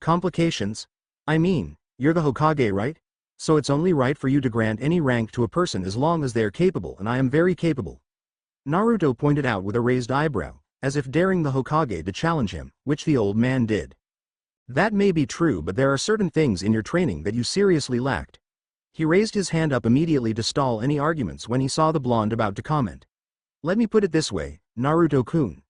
Complications? I mean, you're the Hokage, right? So it's only right for you to grant any rank to a person as long as they are capable, and I am very capable, Naruto pointed out with a raised eyebrow, as if daring the Hokage to challenge him, which the old man did. That may be true, but there are certain things in your training that you seriously lacked. He raised his hand up immediately to stall any arguments when he saw the blonde about to comment. Let me put it this way, Naruto-kun.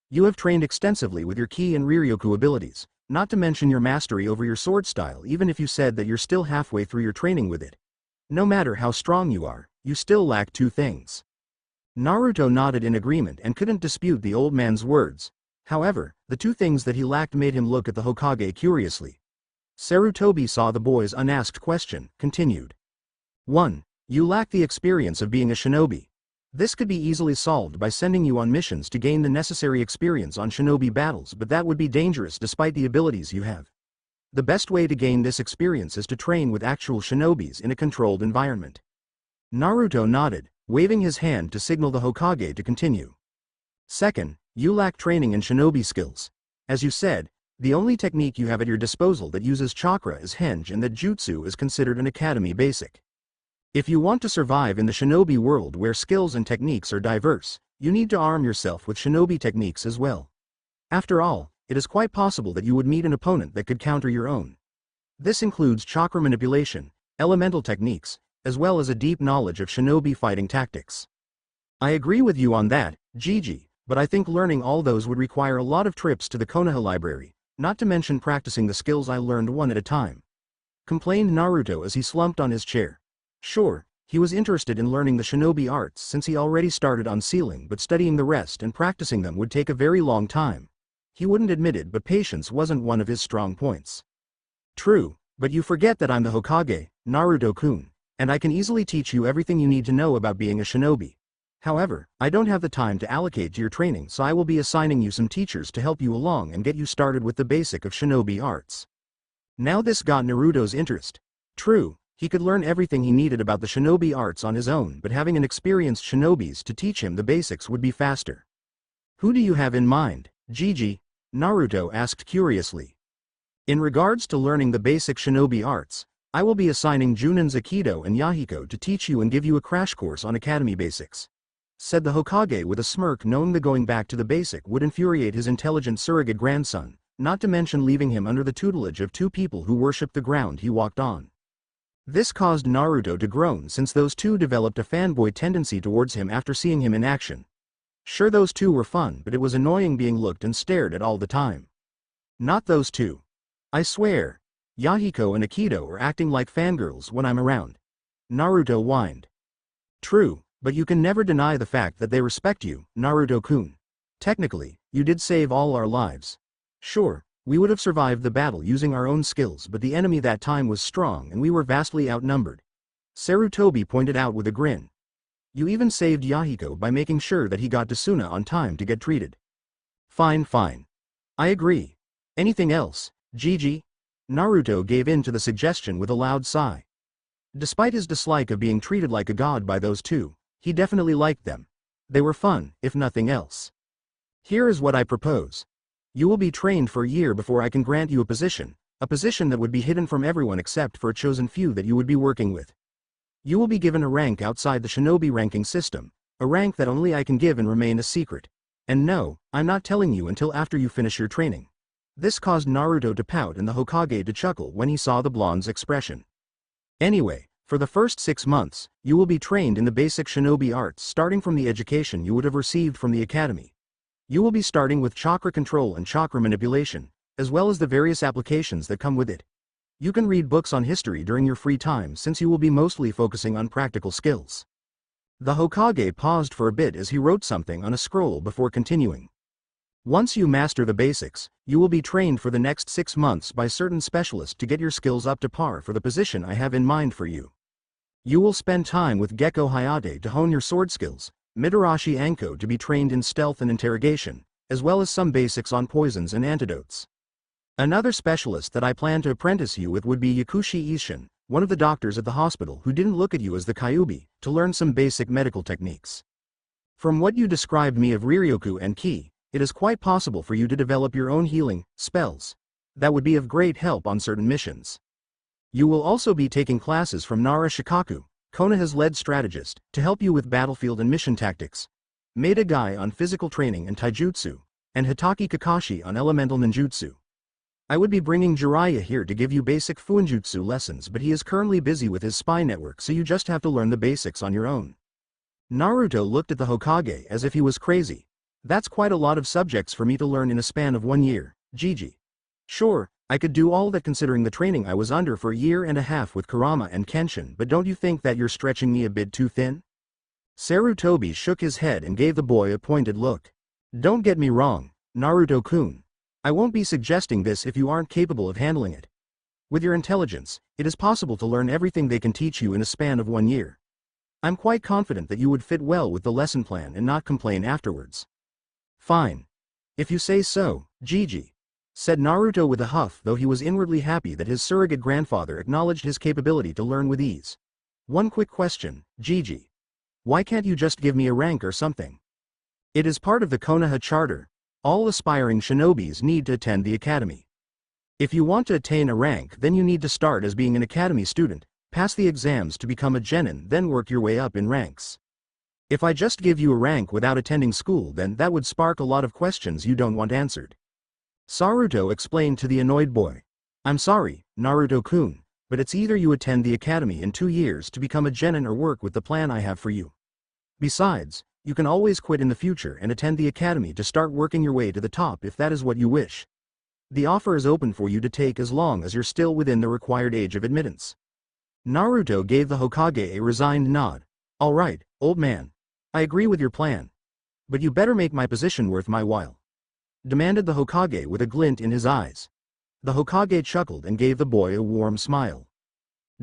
You have trained extensively with your ki and Riryoku abilities, not to mention your mastery over your sword style, even if you said that you're still halfway through your training with it. No matter how strong you are, you still lack 2 things. Naruto nodded in agreement and couldn't dispute the old man's words. However, the 2 things that he lacked made him look at the Hokage curiously. Sarutobi saw the boy's unasked question, continued. 1. You lack the experience of being a shinobi. This could be easily solved by sending you on missions to gain the necessary experience on shinobi battles, but that would be dangerous despite the abilities you have. The best way to gain this experience is to train with actual shinobis in a controlled environment. Naruto nodded, waving his hand to signal the Hokage to continue. 2nd, you lack training in shinobi skills. As you said, the only technique you have at your disposal that uses chakra is henge, and that jutsu is considered an academy basic. If you want to survive in the shinobi world where skills and techniques are diverse, you need to arm yourself with shinobi techniques as well. After all, it is quite possible that you would meet an opponent that could counter your own. This includes chakra manipulation, elemental techniques, as well as a deep knowledge of shinobi fighting tactics. I agree with you on that, Gigi, but I think learning all those would require a lot of trips to the Konoha library, not to mention practicing the skills I learned one at a time, complained Naruto as he slumped on his chair. Sure, he was interested in learning the shinobi arts since he already started on sealing, but studying the rest and practicing them would take a very long time. He wouldn't admit it, but patience wasn't one of his strong points. True, but you forget that I'm the Hokage, Naruto-kun, and I can easily teach you everything you need to know about being a shinobi. However, I don't have the time to allocate to your training, so I will be assigning you some teachers to help you along and get you started with the basic of shinobi arts. Now this got Naruto's interest. True, he could learn everything he needed about the shinobi arts on his own, but having an experienced shinobis to teach him the basics would be faster. Who do you have in mind, Gigi? Naruto asked curiously. In regards to learning the basic shinobi arts, I will be assigning Junin's Aikido and Yahiko to teach you and give you a crash course on academy basics, said the Hokage with a smirk, knowing that going back to the basic would infuriate his intelligent surrogate grandson, not to mention leaving him under the tutelage of two people who worshipped the ground he walked on. This caused Naruto to groan, since those two developed a fanboy tendency towards him after seeing him in action. Sure, those two were fun, but it was annoying being looked and stared at all the time. Not those two. I swear. Yahiko and Aikido are acting like fangirls when I'm around. Naruto whined. True, but you can never deny the fact that they respect you, Naruto-kun. Technically, you did save all our lives. Sure, we would have survived the battle using our own skills, but the enemy that time was strong and we were vastly outnumbered. Sarutobi pointed out with a grin. You even saved Yahiko by making sure that he got to Suna on time to get treated. Fine. I agree. Anything else, Gigi? Naruto gave in to the suggestion with a loud sigh. Despite his dislike of being treated like a god by those two, he definitely liked them. They were fun, if nothing else. Here is what I propose. You will be trained for a year before I can grant you a position that would be hidden from everyone except for a chosen few that you would be working with. You will be given a rank outside the shinobi ranking system, a rank that only I can give and remain a secret. And no, I'm not telling you until after you finish your training. This caused Naruto to pout and the Hokage to chuckle when he saw the blonde's expression. Anyway, for the first 6 months, you will be trained in the basic shinobi arts starting from the education you would have received from the academy. You will be starting with chakra control and chakra manipulation, as well as the various applications that come with it. You can read books on history during your free time, since you will be mostly focusing on practical skills. The Hokage paused for a bit as he wrote something on a scroll before continuing. Once you master the basics, you will be trained for the next 6 months by certain specialists to get your skills up to par for the position I have in mind for you. You will spend time with Gekko Hayate to hone your sword skills, Mitarashi Anko to be trained in stealth and interrogation, as well as some basics on poisons and antidotes. Another specialist that I plan to apprentice you with would be Yakushi Ishin, one of the doctors at the hospital who didn't look at you as the Kyuubi, to learn some basic medical techniques. From what you described me of Riryoku and Ki, it is quite possible for you to develop your own healing spells. That would be of great help on certain missions. You will also be taking classes from Nara Shikaku, Konaha's lead strategist, to help you with battlefield and mission tactics, Maeda Guy on physical training and taijutsu, and Hitaki Kakashi on elemental ninjutsu. I would be bringing Jiraiya here to give you basic fuinjutsu lessons, but he is currently busy with his spy network, so you just have to learn the basics on your own. Naruto looked at the Hokage as if he was crazy. That's quite a lot of subjects for me to learn in a span of 1 year, Gigi. Sure, I could do all that considering the training I was under for a year and a half with Kurama and Kenshin, but don't you think that you're stretching me a bit too thin? Sarutobi shook his head and gave the boy a pointed look. Don't get me wrong, Naruto-kun. I won't be suggesting this if you aren't capable of handling it. With your intelligence, it is possible to learn everything they can teach you in a span of 1 year. I'm quite confident that you would fit well with the lesson plan and not complain afterwards. Fine. If you say so, Gigi, said Naruto with a huff, though he was inwardly happy that his surrogate grandfather acknowledged his capability to learn with ease. One quick question, Gigi. Why can't you just give me a rank or something? It is part of the Konoha Charter. All aspiring shinobis need to attend the academy. If you want to attain a rank, then you need to start as being an academy student, pass the exams to become a genin, then work your way up in ranks. If I just give you a rank without attending school, then that would spark a lot of questions you don't want answered. Saruto explained to the annoyed boy. I'm sorry, Naruto-kun, but it's either you attend the academy in 2 years to become a genin or work with the plan I have for you. Besides, you can always quit in the future and attend the academy to start working your way to the top if that is what you wish. The offer is open for you to take as long as you're still within the required age of admittance. Naruto gave the Hokage a resigned nod. All right, old man. I agree with your plan. But you better make my position worth my while. demanded the Hokage with a glint in his eyes. The Hokage chuckled and gave the boy a warm smile.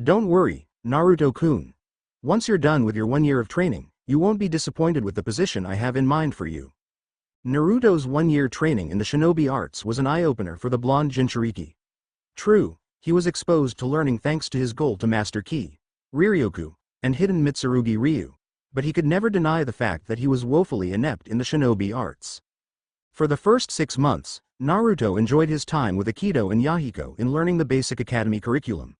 Don't worry, Naruto-kun. Once you're done with your 1 year of training, you won't be disappointed with the position I have in mind for you. Naruto's 1 year training in the shinobi arts was an eye-opener for the blonde Jinchuriki. True, he was exposed to learning thanks to his goal to master Ki, Riryoku, and hidden Mitsurugi Ryu, but he could never deny the fact that he was woefully inept in the shinobi arts. For the first 6 months, Naruto enjoyed his time with Aikido and Yahiko in learning the basic academy curriculum.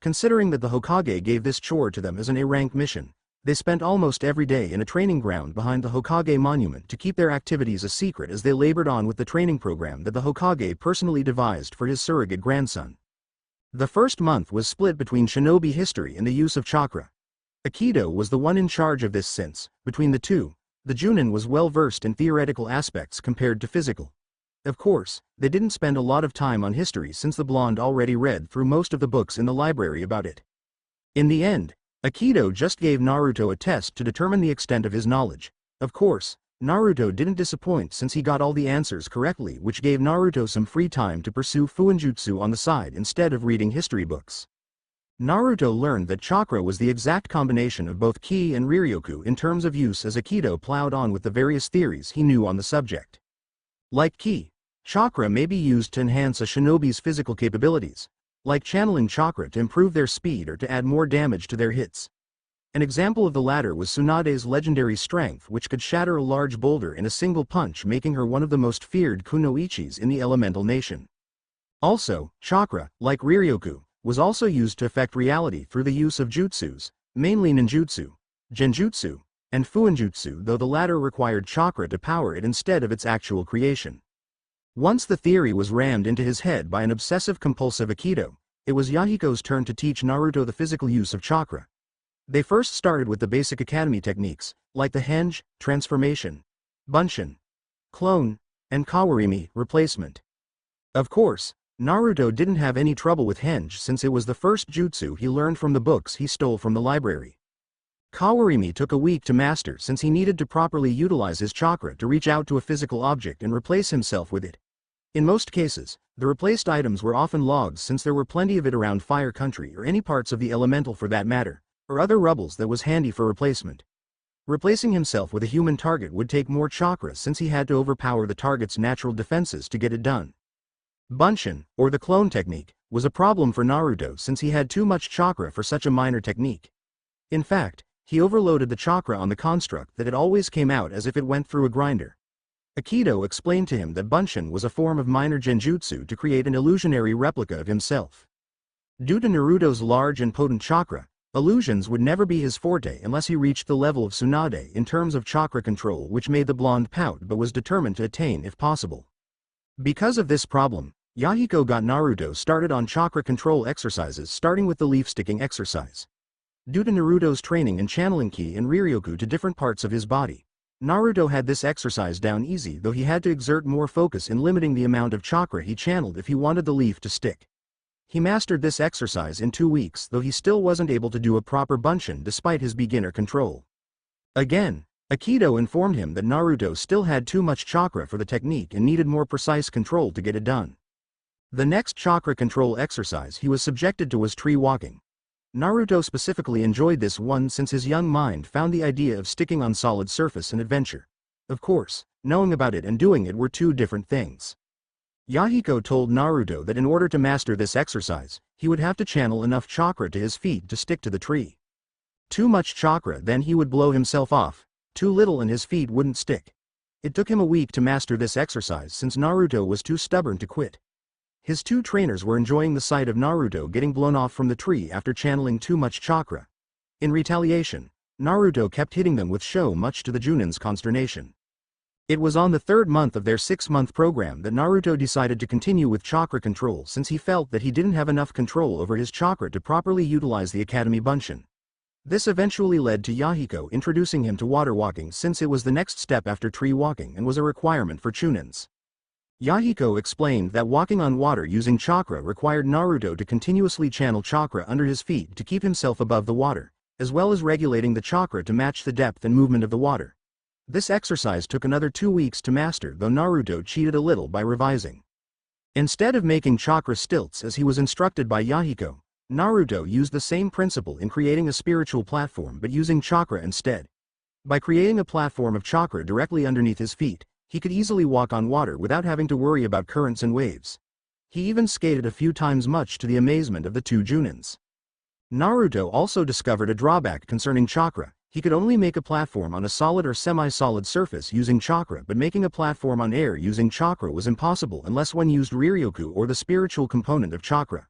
Considering that the Hokage gave this chore to them as an A-rank mission, they spent almost every day in a training ground behind the Hokage monument to keep their activities a secret as they labored on with the training program that the Hokage personally devised for his surrogate grandson. The first month was split between shinobi history and the use of chakra. Aikido was the one in charge of this since, between the two, the Junin was well versed in theoretical aspects compared to physical. Of course, they didn't spend a lot of time on history since the blonde already read through most of the books in the library about it. In the end, Aikido just gave Naruto a test to determine the extent of his knowledge. Of course, Naruto didn't disappoint since he got all the answers correctly, which gave Naruto some free time to pursue Fuinjutsu on the side instead of reading history books. Naruto learned that chakra was the exact combination of both Ki and Riryoku in terms of use as Aikido plowed on with the various theories he knew on the subject. Like Ki, chakra may be used to enhance a shinobi's physical capabilities, like channeling chakra to improve their speed or to add more damage to their hits. An example of the latter was Tsunade's legendary strength, which could shatter a large boulder in a single punch, making her one of the most feared kunoichis in the elemental nation. Also, chakra, like Riryoku, was also used to affect reality through the use of jutsus, mainly ninjutsu, genjutsu, and fuinjutsu, though the latter required chakra to power it instead of its actual creation. Once the theory was rammed into his head by an obsessive-compulsive Aikido, it was Yahiko's turn to teach Naruto the physical use of chakra. They first started with the basic academy techniques, like the henge, transformation, bunshin, clone, and kawarimi, replacement. Of course, Naruto didn't have any trouble with henge since it was the first jutsu he learned from the books he stole from the library. Kawarimi took a week to master since he needed to properly utilize his chakra to reach out to a physical object and replace himself with it. In most cases, the replaced items were often logs since there were plenty of it around Fire Country or any parts of the elemental for that matter, or other rubbles that was handy for replacement. Replacing himself with a human target would take more chakra since he had to overpower the target's natural defenses to get it done. Bunshin, or the clone technique, was a problem for Naruto since he had too much chakra for such a minor technique. In fact, he overloaded the chakra on the construct that it always came out as if it went through a grinder. Aikido explained to him that bunshin was a form of minor genjutsu to create an illusionary replica of himself. Due to Naruto's large and potent chakra, illusions would never be his forte unless he reached the level of Tsunade in terms of chakra control, which made the blonde pout but was determined to attain if possible. Because of this problem, Yahiko got Naruto started on chakra control exercises, starting with the leaf-sticking exercise. Due to Naruto's training in channeling Ki and Riryoku to different parts of his body, Naruto had this exercise down easy, though he had to exert more focus in limiting the amount of chakra he channeled if he wanted the leaf to stick. He mastered this exercise in 2 weeks, though he still wasn't able to do a proper bunshin despite his beginner control. Again, Aikido informed him that Naruto still had too much chakra for the technique and needed more precise control to get it done. The next chakra control exercise he was subjected to was tree walking. Naruto specifically enjoyed this one since his young mind found the idea of sticking on solid surface an adventure. Of course, knowing about it and doing it were two different things. Yahiko told Naruto that in order to master this exercise, he would have to channel enough chakra to his feet to stick to the tree. Too much chakra, then he would blow himself off; too little and his feet wouldn't stick. It took him a week to master this exercise since Naruto was too stubborn to quit. His two trainers were enjoying the sight of Naruto getting blown off from the tree after channeling too much chakra. In retaliation, Naruto kept hitting them with sho, much to the Junin's consternation. It was on the 3rd month of their 6-month program that Naruto decided to continue with chakra control since he felt that he didn't have enough control over his chakra to properly utilize the Academy Bunshin. This eventually led to Yahiko introducing him to water walking since it was the next step after tree walking and was a requirement for Chunins. Yahiko explained that walking on water using chakra required Naruto to continuously channel chakra under his feet to keep himself above the water, as well as regulating the chakra to match the depth and movement of the water. This exercise took another 2 weeks to master, though Naruto cheated a little by revising. Instead of making chakra stilts as he was instructed by Yahiko, Naruto used the same principle in creating a spiritual platform but using chakra instead. By creating a platform of chakra directly underneath his feet, he could easily walk on water without having to worry about currents and waves. He even skated a few times, much to the amazement of the two Junins. Naruto also discovered a drawback concerning chakra. He could only make a platform on a solid or semi-solid surface using chakra, but making a platform on air using chakra was impossible unless one used Riryoku or the spiritual component of chakra.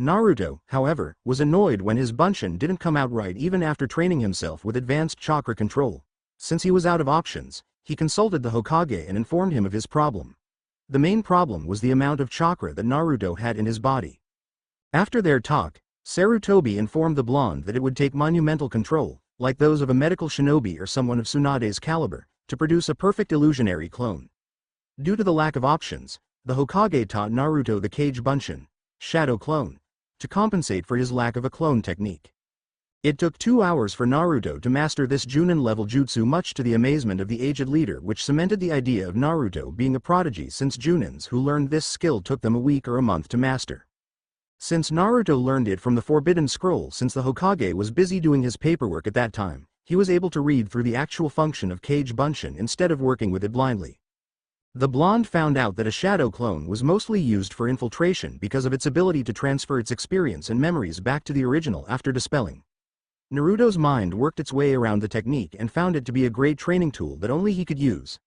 Naruto, however, was annoyed when his bunshin didn't come out right even after training himself with advanced chakra control. Since he was out of options, he consulted the Hokage and informed him of his problem. The main problem was the amount of chakra that Naruto had in his body. After their talk, Sarutobi informed the blonde that it would take monumental control, like those of a medical shinobi or someone of Tsunade's caliber, to produce a perfect illusionary clone. Due to the lack of options, the Hokage taught Naruto the Kage Bunshin, shadow clone, to compensate for his lack of a clone technique. It took 2 hours for Naruto to master this Junin-level jutsu, much to the amazement of the aged leader, which cemented the idea of Naruto being a prodigy, since Junins who learned this skill took them a week or a month to master. Since Naruto learned it from the Forbidden Scroll, since the Hokage was busy doing his paperwork at that time, he was able to read through the actual function of Kage Bunshin instead of working with it blindly. The blonde found out that a shadow clone was mostly used for infiltration because of its ability to transfer its experience and memories back to the original after dispelling. Naruto's mind worked its way around the technique and found it to be a great training tool that only he could use.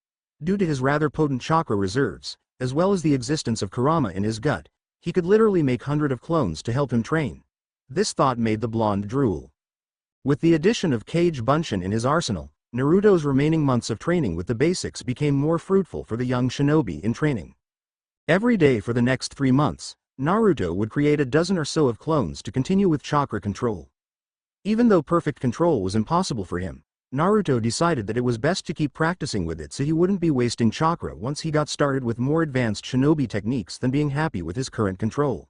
Due to his rather potent chakra reserves, as well as the existence of Kurama in his gut, he could literally make hundreds of clones to help him train. This thought made the blonde drool. With the addition of Kage Bunshin in his arsenal, Naruto's remaining months of training with the basics became more fruitful for the young shinobi in training. Every day for the next 3 months, Naruto would create a dozen or so of clones to continue with chakra control. Even though perfect control was impossible for him, Naruto decided that it was best to keep practicing with it so he wouldn't be wasting chakra once he got started with more advanced shinobi techniques than being happy with his current control.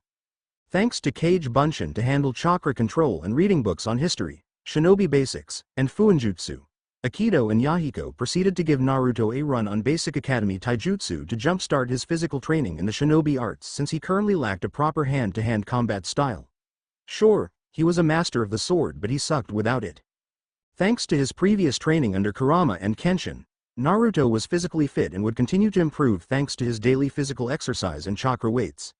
Thanks to Kage Bunshin to handle chakra control and reading books on history, shinobi basics, and fuinjutsu, Aikido and Yahiko proceeded to give Naruto a run on Basic Academy Taijutsu to jumpstart his physical training in the shinobi arts, since he currently lacked a proper hand-to-hand combat style. Sure, he was a master of the sword, but he sucked without it. Thanks to his previous training under Kurama and Kenshin, Naruto was physically fit and would continue to improve thanks to his daily physical exercise and chakra weights.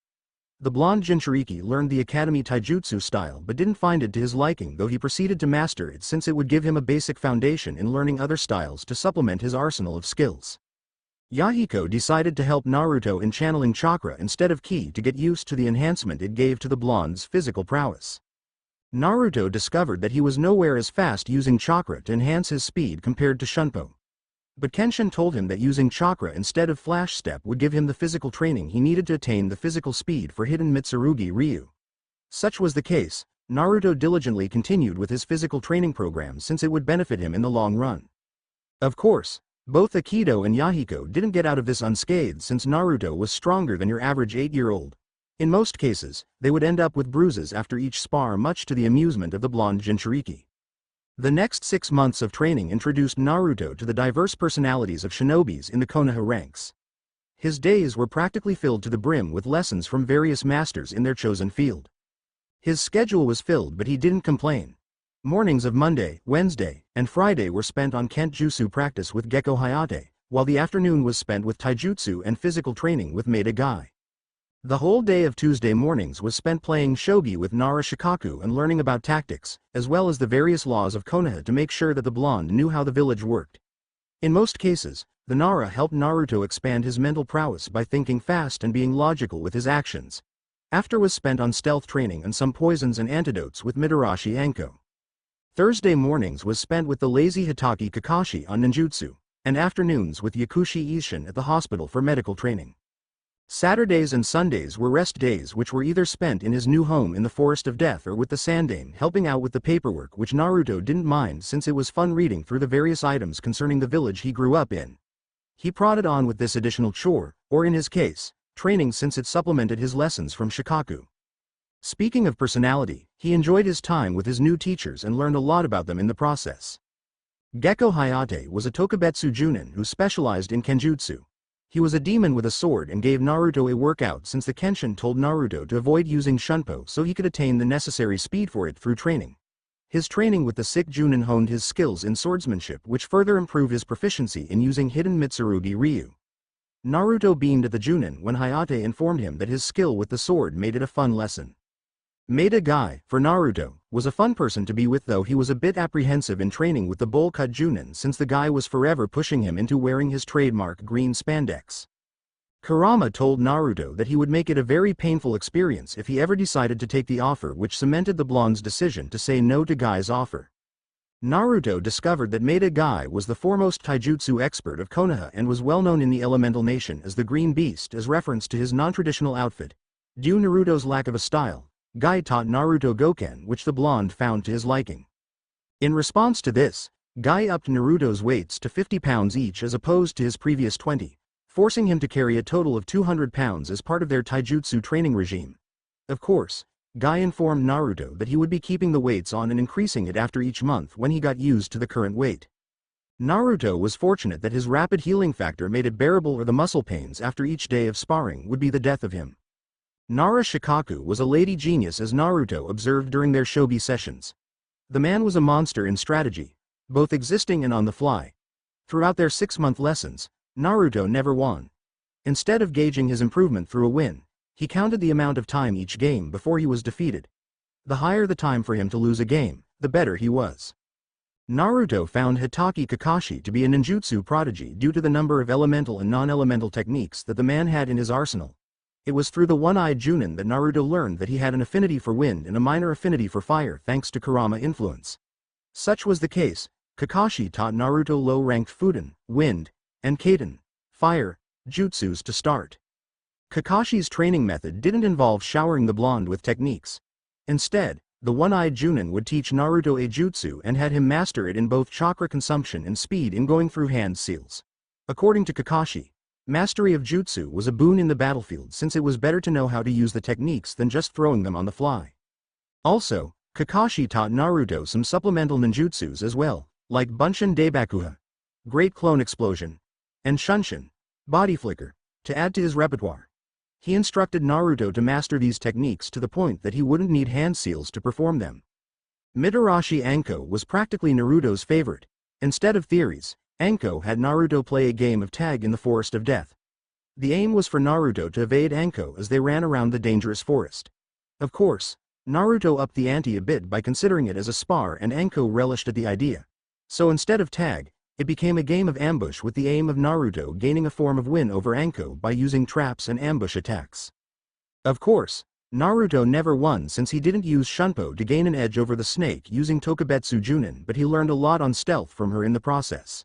The blonde Jinchuriki learned the Academy Taijutsu style but didn't find it to his liking, though he proceeded to master it since it would give him a basic foundation in learning other styles to supplement his arsenal of skills. Yahiko decided to help Naruto in channeling chakra instead of ki to get used to the enhancement it gave to the blonde's physical prowess. Naruto discovered that he was nowhere as fast using chakra to enhance his speed compared to Shunpo. But Kenshin told him that using chakra instead of flash step would give him the physical training he needed to attain the physical speed for hidden Mitsurugi Ryu. Such was the case, Naruto diligently continued with his physical training program since it would benefit him in the long run. Of course, both Aikido and Yahiko didn't get out of this unscathed since Naruto was stronger than your average 8-year-old. In most cases, they would end up with bruises after each spar, much to the amusement of the blonde Jinchuriki. The next 6 months of training introduced Naruto to the diverse personalities of shinobis in the Konaha ranks. His days were practically filled to the brim with lessons from various masters in their chosen field. His schedule was filled, but he didn't complain. Mornings of Monday, Wednesday, and Friday were spent on Kenjutsu practice with Gekko Hayate, while the afternoon was spent with taijutsu and physical training with Maeda Gai. The whole day of Tuesday mornings was spent playing shogi with Nara Shikaku and learning about tactics, as well as the various laws of Konoha to make sure that the blonde knew how the village worked. In most cases, the Nara helped Naruto expand his mental prowess by thinking fast and being logical with his actions. After was spent on stealth training and some poisons and antidotes with Mitarashi Anko. Thursday mornings was spent with the lazy Hitaki Kakashi on ninjutsu, and afternoons with Yakushi Ishin at the hospital for medical training. Saturdays and Sundays were rest days, which were either spent in his new home in the Forest of Death or with the Sandane helping out with the paperwork, which Naruto didn't mind since it was fun reading through the various items concerning the village he grew up in. He prodded on with this additional chore, or in his case, training, since it supplemented his lessons from Shikaku. Speaking of personality, he enjoyed his time with his new teachers and learned a lot about them in the process. Gekko Hayate was a Tokubetsu Junin who specialized in Kenjutsu. He was a demon with a sword and gave Naruto a workout since the Kenshin told Naruto to avoid using Shunpo so he could attain the necessary speed for it through training. His training with the sick Junin honed his skills in swordsmanship, which further improved his proficiency in using hidden Mitsurugi Ryu. Naruto beamed at the Junin when Hayate informed him that his skill with the sword made it a fun lesson. Maeda Guy, for Naruto, was a fun person to be with, though he was a bit apprehensive in training with the bowl-cut Junin since the guy was forever pushing him into wearing his trademark green spandex. Kurama told Naruto that he would make it a very painful experience if he ever decided to take the offer, which cemented the blonde's decision to say no to Guy's offer. Naruto discovered that Maeda Guy was the foremost taijutsu expert of Konaha and was well known in the Elemental Nation as the Green Beast, as reference to his non-traditional outfit. Due Naruto's lack of a style, Guy taught Naruto Goken, which the blonde found to his liking. In response to this, Guy upped Naruto's weights to 50 pounds each as opposed to his previous 20, forcing him to carry a total of 200 pounds as part of their taijutsu training regime. Of course, Guy informed Naruto that he would be keeping the weights on and increasing it after each month when he got used to the current weight. Naruto was fortunate that his rapid healing factor made it bearable, or the muscle pains after each day of sparring would be the death of him. Nara Shikaku was a lady genius, as Naruto observed during their shogi sessions. The man was a monster in strategy, both existing and on the fly. Throughout their 6-month lessons, Naruto never won. Instead of gauging his improvement through a win, he counted the amount of time each game before he was defeated. The higher the time for him to lose a game, the better he was. Naruto found Hitaki Kakashi to be a ninjutsu prodigy due to the number of elemental and non-elemental techniques that the man had in his arsenal. It was through the one-eyed Junin that Naruto learned that he had an affinity for wind and a minor affinity for fire thanks to Kurama influence. Such was the case, Kakashi taught Naruto low-ranked Fuden, wind, and Kaiten, fire, jutsus to start. Kakashi's training method didn't involve showering the blonde with techniques. Instead, the one-eyed Junin would teach Naruto a jutsu and had him master it in both chakra consumption and speed in going through hand seals. According to Kakashi, mastery of jutsu was a boon in the battlefield since it was better to know how to use the techniques than just throwing them on the fly. Also, Kakashi taught Naruto some supplemental ninjutsus as well, like Bunshin Daibakuha, Great Clone Explosion, and Shunshin, Body Flicker, to add to his repertoire. He instructed Naruto to master these techniques to the point that he wouldn't need hand seals to perform them. Mitarashi Anko was practically Naruto's favorite. Instead of theories, Anko had Naruto play a game of tag in the Forest of Death. The aim was for Naruto to evade Anko as they ran around the dangerous forest. Of course, Naruto upped the ante a bit by considering it as a spar, and Anko relished at the idea. So instead of tag, it became a game of ambush with the aim of Naruto gaining a form of win over Anko by using traps and ambush attacks. Of course, Naruto never won since he didn't use Shunpo to gain an edge over the snake using Tokubetsu Junin, but he learned a lot on stealth from her in the process.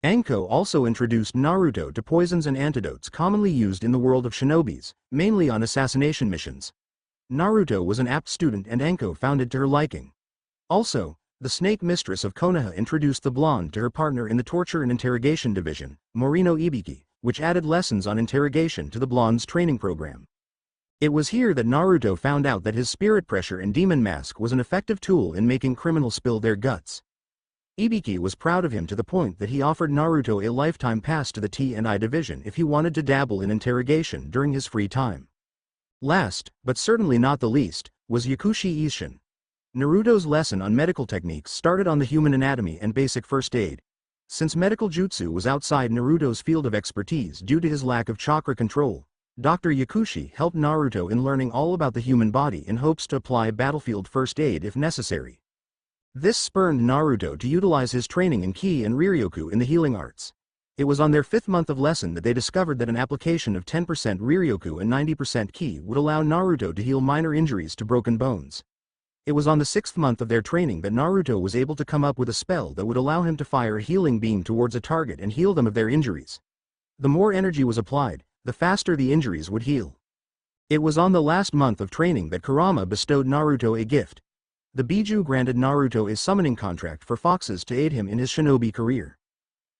Anko also introduced Naruto to poisons and antidotes commonly used in the world of shinobis, mainly on assassination missions. Naruto was an apt student and Anko found it to her liking. Also, the snake mistress of Konaha introduced the blonde to her partner in the torture and interrogation division, Morino Ibiki, which added lessons on interrogation to the blonde's training program. It was here that Naruto found out that his spirit pressure and demon mask was an effective tool in making criminals spill their guts. Ibiki was proud of him to the point that he offered Naruto a lifetime pass to the T&I division if he wanted to dabble in interrogation during his free time. Last, but certainly not the least, was Yakushi Isshin. Naruto's lesson on medical techniques started on the human anatomy and basic first aid. Since medical jutsu was outside Naruto's field of expertise due to his lack of chakra control, Dr. Yakushi helped Naruto in learning all about the human body in hopes to apply battlefield first aid if necessary. This spurred Naruto to utilize his training in Ki and Riryoku in the healing arts. It was on their 5th month of lesson that they discovered that an application of 10% Riryoku and 90% Ki would allow Naruto to heal minor injuries to broken bones. It was on the 6th month of their training that Naruto was able to come up with a spell that would allow him to fire a healing beam towards a target and heal them of their injuries. The more energy was applied, the faster the injuries would heal. It was on the last month of training that Kurama bestowed Naruto a gift. The Biju granted Naruto a summoning contract for foxes to aid him in his shinobi career.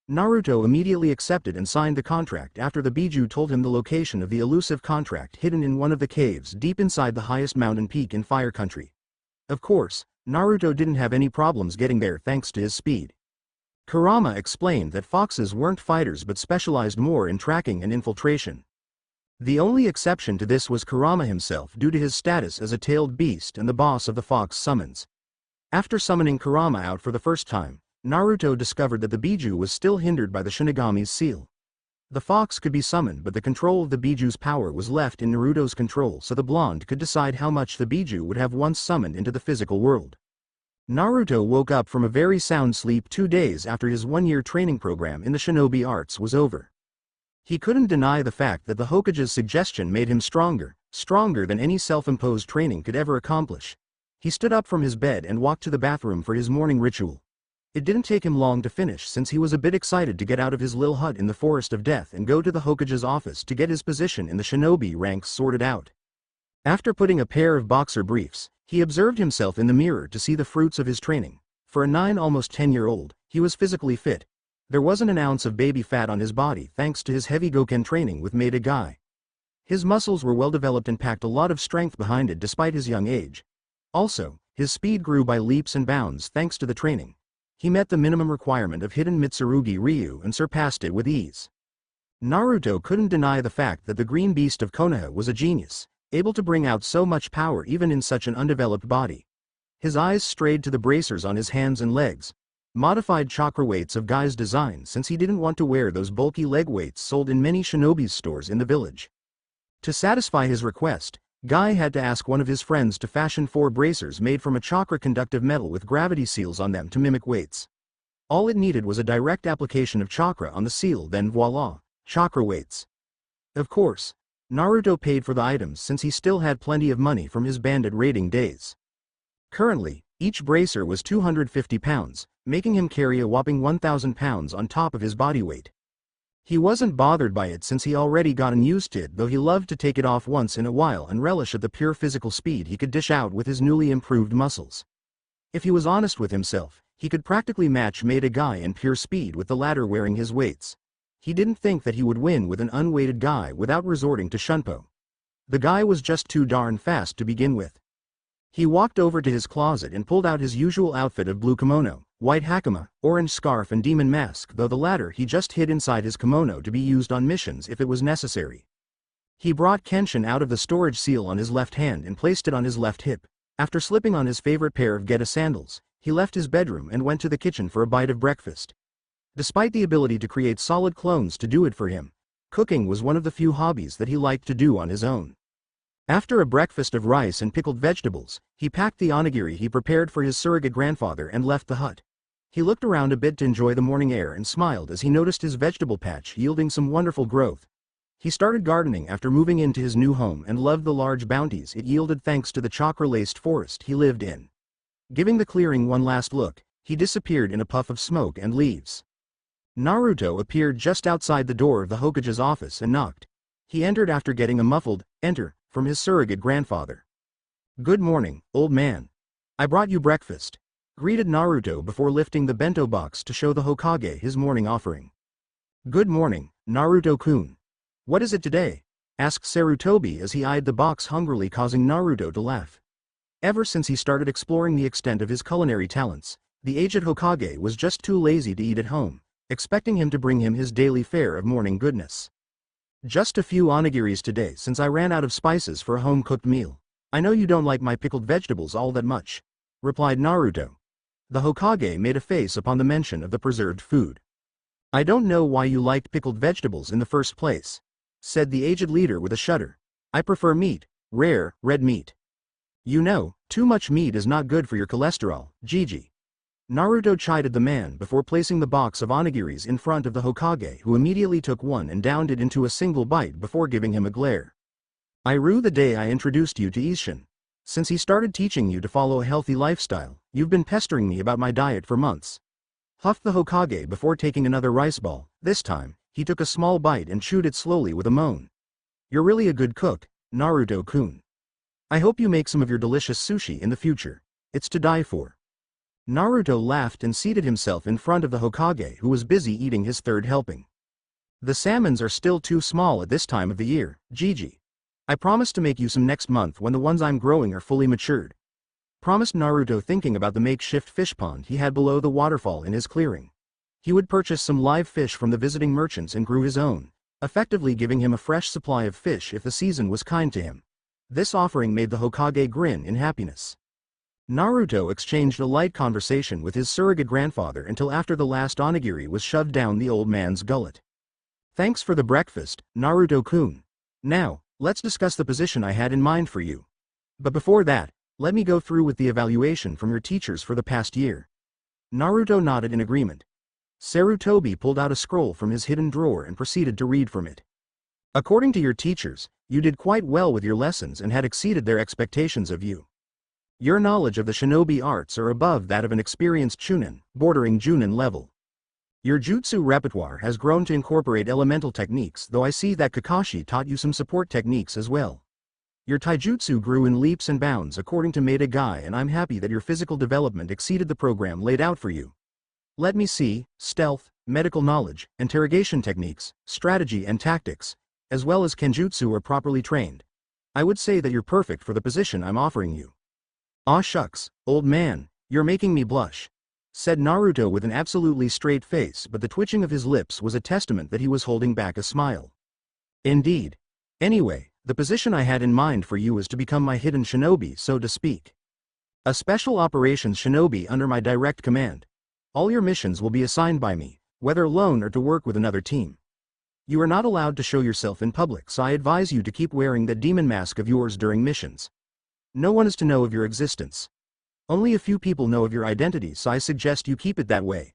Naruto immediately accepted and signed the contract after the Biju told him the location of the elusive contract hidden in one of the caves deep inside the highest mountain peak in Fire Country. Of course, Naruto didn't have any problems getting there thanks to his speed. Kurama explained that foxes weren't fighters but specialized more in tracking and infiltration. The only exception to this was Kurama himself due to his status as a tailed beast and the boss of the fox summons. After summoning Kurama out for the first time, Naruto discovered that the Biju was still hindered by the Shinigami's seal. The fox could be summoned but the control of the Biju's power was left in Naruto's control, so the blonde could decide how much the Biju would have once summoned into the physical world. Naruto woke up from a very sound sleep 2 days after his one-year training program in the Shinobi arts was over. He couldn't deny the fact that the Hokage's suggestion made him stronger than any self-imposed training could ever accomplish. He stood up from his bed and walked to the bathroom for his morning ritual. It didn't take him long to finish since he was a bit excited to get out of his little hut in the Forest of Death and go to the Hokage's office to get his position in the Shinobi ranks sorted out. After putting a pair of boxer briefs, he observed himself in the mirror to see the fruits of his training. For a 9 almost 10-year-old, he was physically fit. There wasn't an ounce of baby fat on his body thanks to his heavy Goken training with Maida Guy. His muscles were well developed and packed a lot of strength behind it despite his young age. Also, his speed grew by leaps and bounds thanks to the training. He met the minimum requirement of hidden Mitsurugi Ryu and surpassed it with ease. Naruto couldn't deny the fact that the green beast of Konaha was a genius, able to bring out so much power even in such an undeveloped body. His eyes strayed to the bracers on his hands and legs. Modified chakra weights of Guy's design since he didn't want to wear those bulky leg weights sold in many shinobi's stores in the village. To satisfy his request, Guy had to ask one of his friends to fashion 4 bracers made from a chakra-conductive metal with gravity seals on them to mimic weights. All it needed was a direct application of chakra on the seal, then voila, chakra weights. Of course, Naruto paid for the items since he still had plenty of money from his bandit raiding days. Currently, each bracer was 250 pounds, making him carry a whopping 1,000 pounds on top of his body weight. He wasn't bothered by it since he already gotten used to it, though he loved to take it off once in a while and relish at the pure physical speed he could dish out with his newly improved muscles. If he was honest with himself, he could practically match Maida Guy in pure speed with the latter wearing his weights. He didn't think that he would win with an unweighted guy without resorting to shunpo. The guy was just too darn fast to begin with. He walked over to his closet and pulled out his usual outfit of blue kimono, white hakama, orange scarf and demon mask, though the latter he just hid inside his kimono to be used on missions if it was necessary. He brought Kenshin out of the storage seal on his left hand and placed it on his left hip. After slipping on his favorite pair of Geta sandals, he left his bedroom and went to the kitchen for a bite of breakfast. Despite the ability to create solid clones to do it for him, cooking was one of the few hobbies that he liked to do on his own. After a breakfast of rice and pickled vegetables, he packed the onigiri he prepared for his surrogate grandfather and left the hut. He looked around a bit to enjoy the morning air and smiled as he noticed his vegetable patch yielding some wonderful growth. He started gardening after moving into his new home and loved the large bounties it yielded thanks to the chakra-laced forest he lived in. Giving the clearing one last look, he disappeared in a puff of smoke and leaves. Naruto appeared just outside the door of the Hokage's office and knocked. He entered after getting a muffled "enter" from his surrogate grandfather. "Good morning, old man. I brought you breakfast," greeted Naruto before lifting the bento box to show the Hokage his morning offering. "Good morning, Naruto-kun. What is it today?" asked Sarutobi as he eyed the box hungrily, causing Naruto to laugh. Ever since he started exploring the extent of his culinary talents, the aged Hokage was just too lazy to eat at home, expecting him to bring him his daily fare of morning goodness. "Just a few onigiris today since I ran out of spices for a home-cooked meal. I know you don't like my pickled vegetables all that much," replied Naruto. The Hokage made a face upon the mention of the preserved food. "I don't know why you liked pickled vegetables in the first place," said the aged leader with a shudder. "I prefer meat, rare, red meat. You know, too much meat is not good for your cholesterol, Gigi." Naruto chided the man before placing the box of onigiris in front of the Hokage, who immediately took one and downed it into a single bite before giving him a glare. "I rue the day I introduced you to Isshin. Since he started teaching you to follow a healthy lifestyle, you've been pestering me about my diet for months," huffed the Hokage before taking another rice ball. This time, he took a small bite and chewed it slowly with a moan. "You're really a good cook, Naruto-kun. I hope you make some of your delicious sushi in the future. It's to die for." Naruto laughed and seated himself in front of the Hokage, who was busy eating his third helping. "The salmons are still too small at this time of the year, Gigi. I promise to make you some next month when the ones I'm growing are fully matured," promised Naruto, thinking about the makeshift fish pond he had below the waterfall in his clearing. He would purchase some live fish from the visiting merchants and grew his own, effectively giving him a fresh supply of fish if the season was kind to him. This offering made the Hokage grin in happiness. Naruto exchanged a light conversation with his surrogate grandfather until after the last onigiri was shoved down the old man's gullet. Thanks for the breakfast, Naruto-kun. Now, let's discuss the position I had in mind for you. But before that, let me go through with the evaluation from your teachers for the past year. Naruto nodded in agreement. Sarutobi pulled out a scroll from his hidden drawer and proceeded to read from it. According to your teachers, you did quite well with your lessons and had exceeded their expectations of you. Your knowledge of the shinobi arts are above that of an experienced chunin, bordering junin level. Your jutsu repertoire has grown to incorporate elemental techniques, though I see that Kakashi taught you some support techniques as well. Your taijutsu grew in leaps and bounds according to Maeda Gai, and I'm happy that your physical development exceeded the program laid out for you. Let me see, stealth, medical knowledge, interrogation techniques, strategy and tactics, as well as kenjutsu are properly trained. I would say that you're perfect for the position I'm offering you. Aw shucks, old man, you're making me blush, said Naruto with an absolutely straight face, but the twitching of his lips was a testament that he was holding back a smile. Indeed. Anyway, the position I had in mind for you is to become my hidden shinobi, so to speak. A special operations shinobi under my direct command. All your missions will be assigned by me, whether alone or to work with another team. You are not allowed to show yourself in public, so I advise you to keep wearing that demon mask of yours during missions. No one is to know of your existence. Only a few people know of your identity, so I suggest you keep it that way.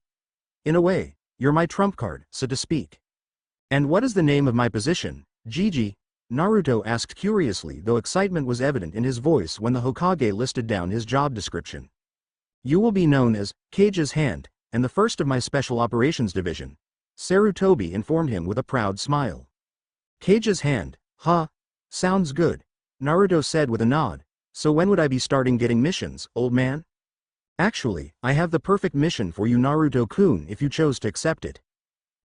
In a way, you're my trump card, so to speak. And what is the name of my position, Gigi? Naruto asked curiously, though excitement was evident in his voice when the Hokage listed down his job description. You will be known as Kage's Hand, and the first of my Special Operations Division, Sarutobi informed him with a proud smile. Kage's Hand, huh? Sounds good, Naruto said with a nod. So when would I be starting getting missions, old man? Actually, I have the perfect mission for you, Naruto-kun, if you chose to accept it.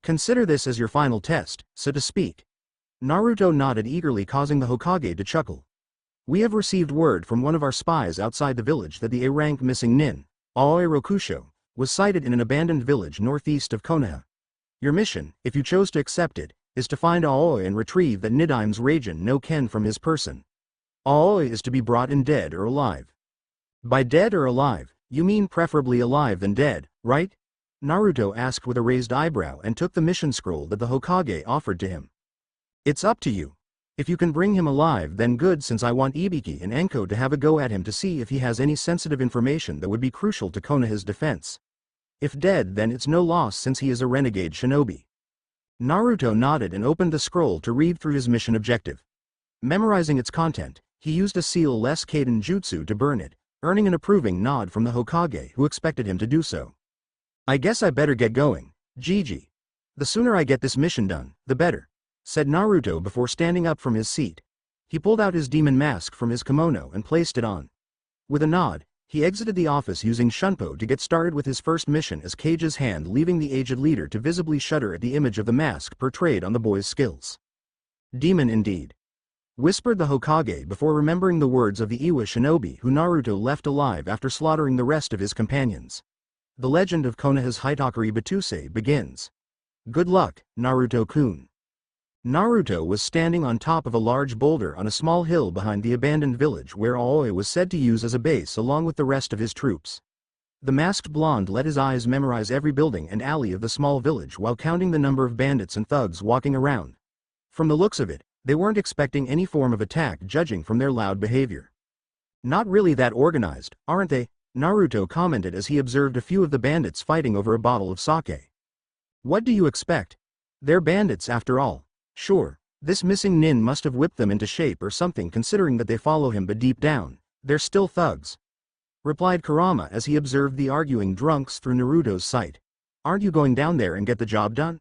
Consider this as your final test, so to speak. Naruto nodded eagerly, causing the Hokage to chuckle. We have received word from one of our spies outside the village that the A-rank missing nin, Aoi Rokusho, was sighted in an abandoned village northeast of Konaha. Your mission, if you chose to accept it, is to find Aoi and retrieve that Nidaim's Raijin no Ken from his person. Aoi is to be brought in dead or alive. By dead or alive, you mean preferably alive than dead, right? Naruto asked with a raised eyebrow and took the mission scroll that the Hokage offered to him. It's up to you. If you can bring him alive, then good, since I want Ibiki and Enko to have a go at him to see if he has any sensitive information that would be crucial to Konoha's defense. If dead, then it's no loss since he is a renegade shinobi. Naruto nodded and opened the scroll to read through his mission objective. Memorizing its content, he used a seal-less Kaiden jutsu to burn it, earning an approving nod from the Hokage, who expected him to do so. I guess I better get going, Gigi. The sooner I get this mission done, the better, said Naruto before standing up from his seat. He pulled out his demon mask from his kimono and placed it on. With a nod, he exited the office using Shunpo to get started with his first mission as Kage's Hand, leaving the aged leader to visibly shudder at the image of the mask portrayed on the boy's skills. Demon indeed, whispered the Hokage before remembering the words of the Iwa shinobi who Naruto left alive after slaughtering the rest of his companions. The legend of Konoha's Hitakari Batuse begins. Good luck, Naruto-kun. Naruto was standing on top of a large boulder on a small hill behind the abandoned village where Aoi was said to use as a base along with the rest of his troops. The masked blonde let his eyes memorize every building and alley of the small village while counting the number of bandits and thugs walking around. From the looks of it, they weren't expecting any form of attack, judging from their loud behavior. Not really that organized, aren't they? Naruto commented as he observed a few of the bandits fighting over a bottle of sake. What do you expect? They're bandits after all. Sure, this missing nin must have whipped them into shape or something, considering that they follow him, but deep down, they're still thugs, replied Kurama as he observed the arguing drunks through Naruto's sight. Aren't you going down there and get the job done?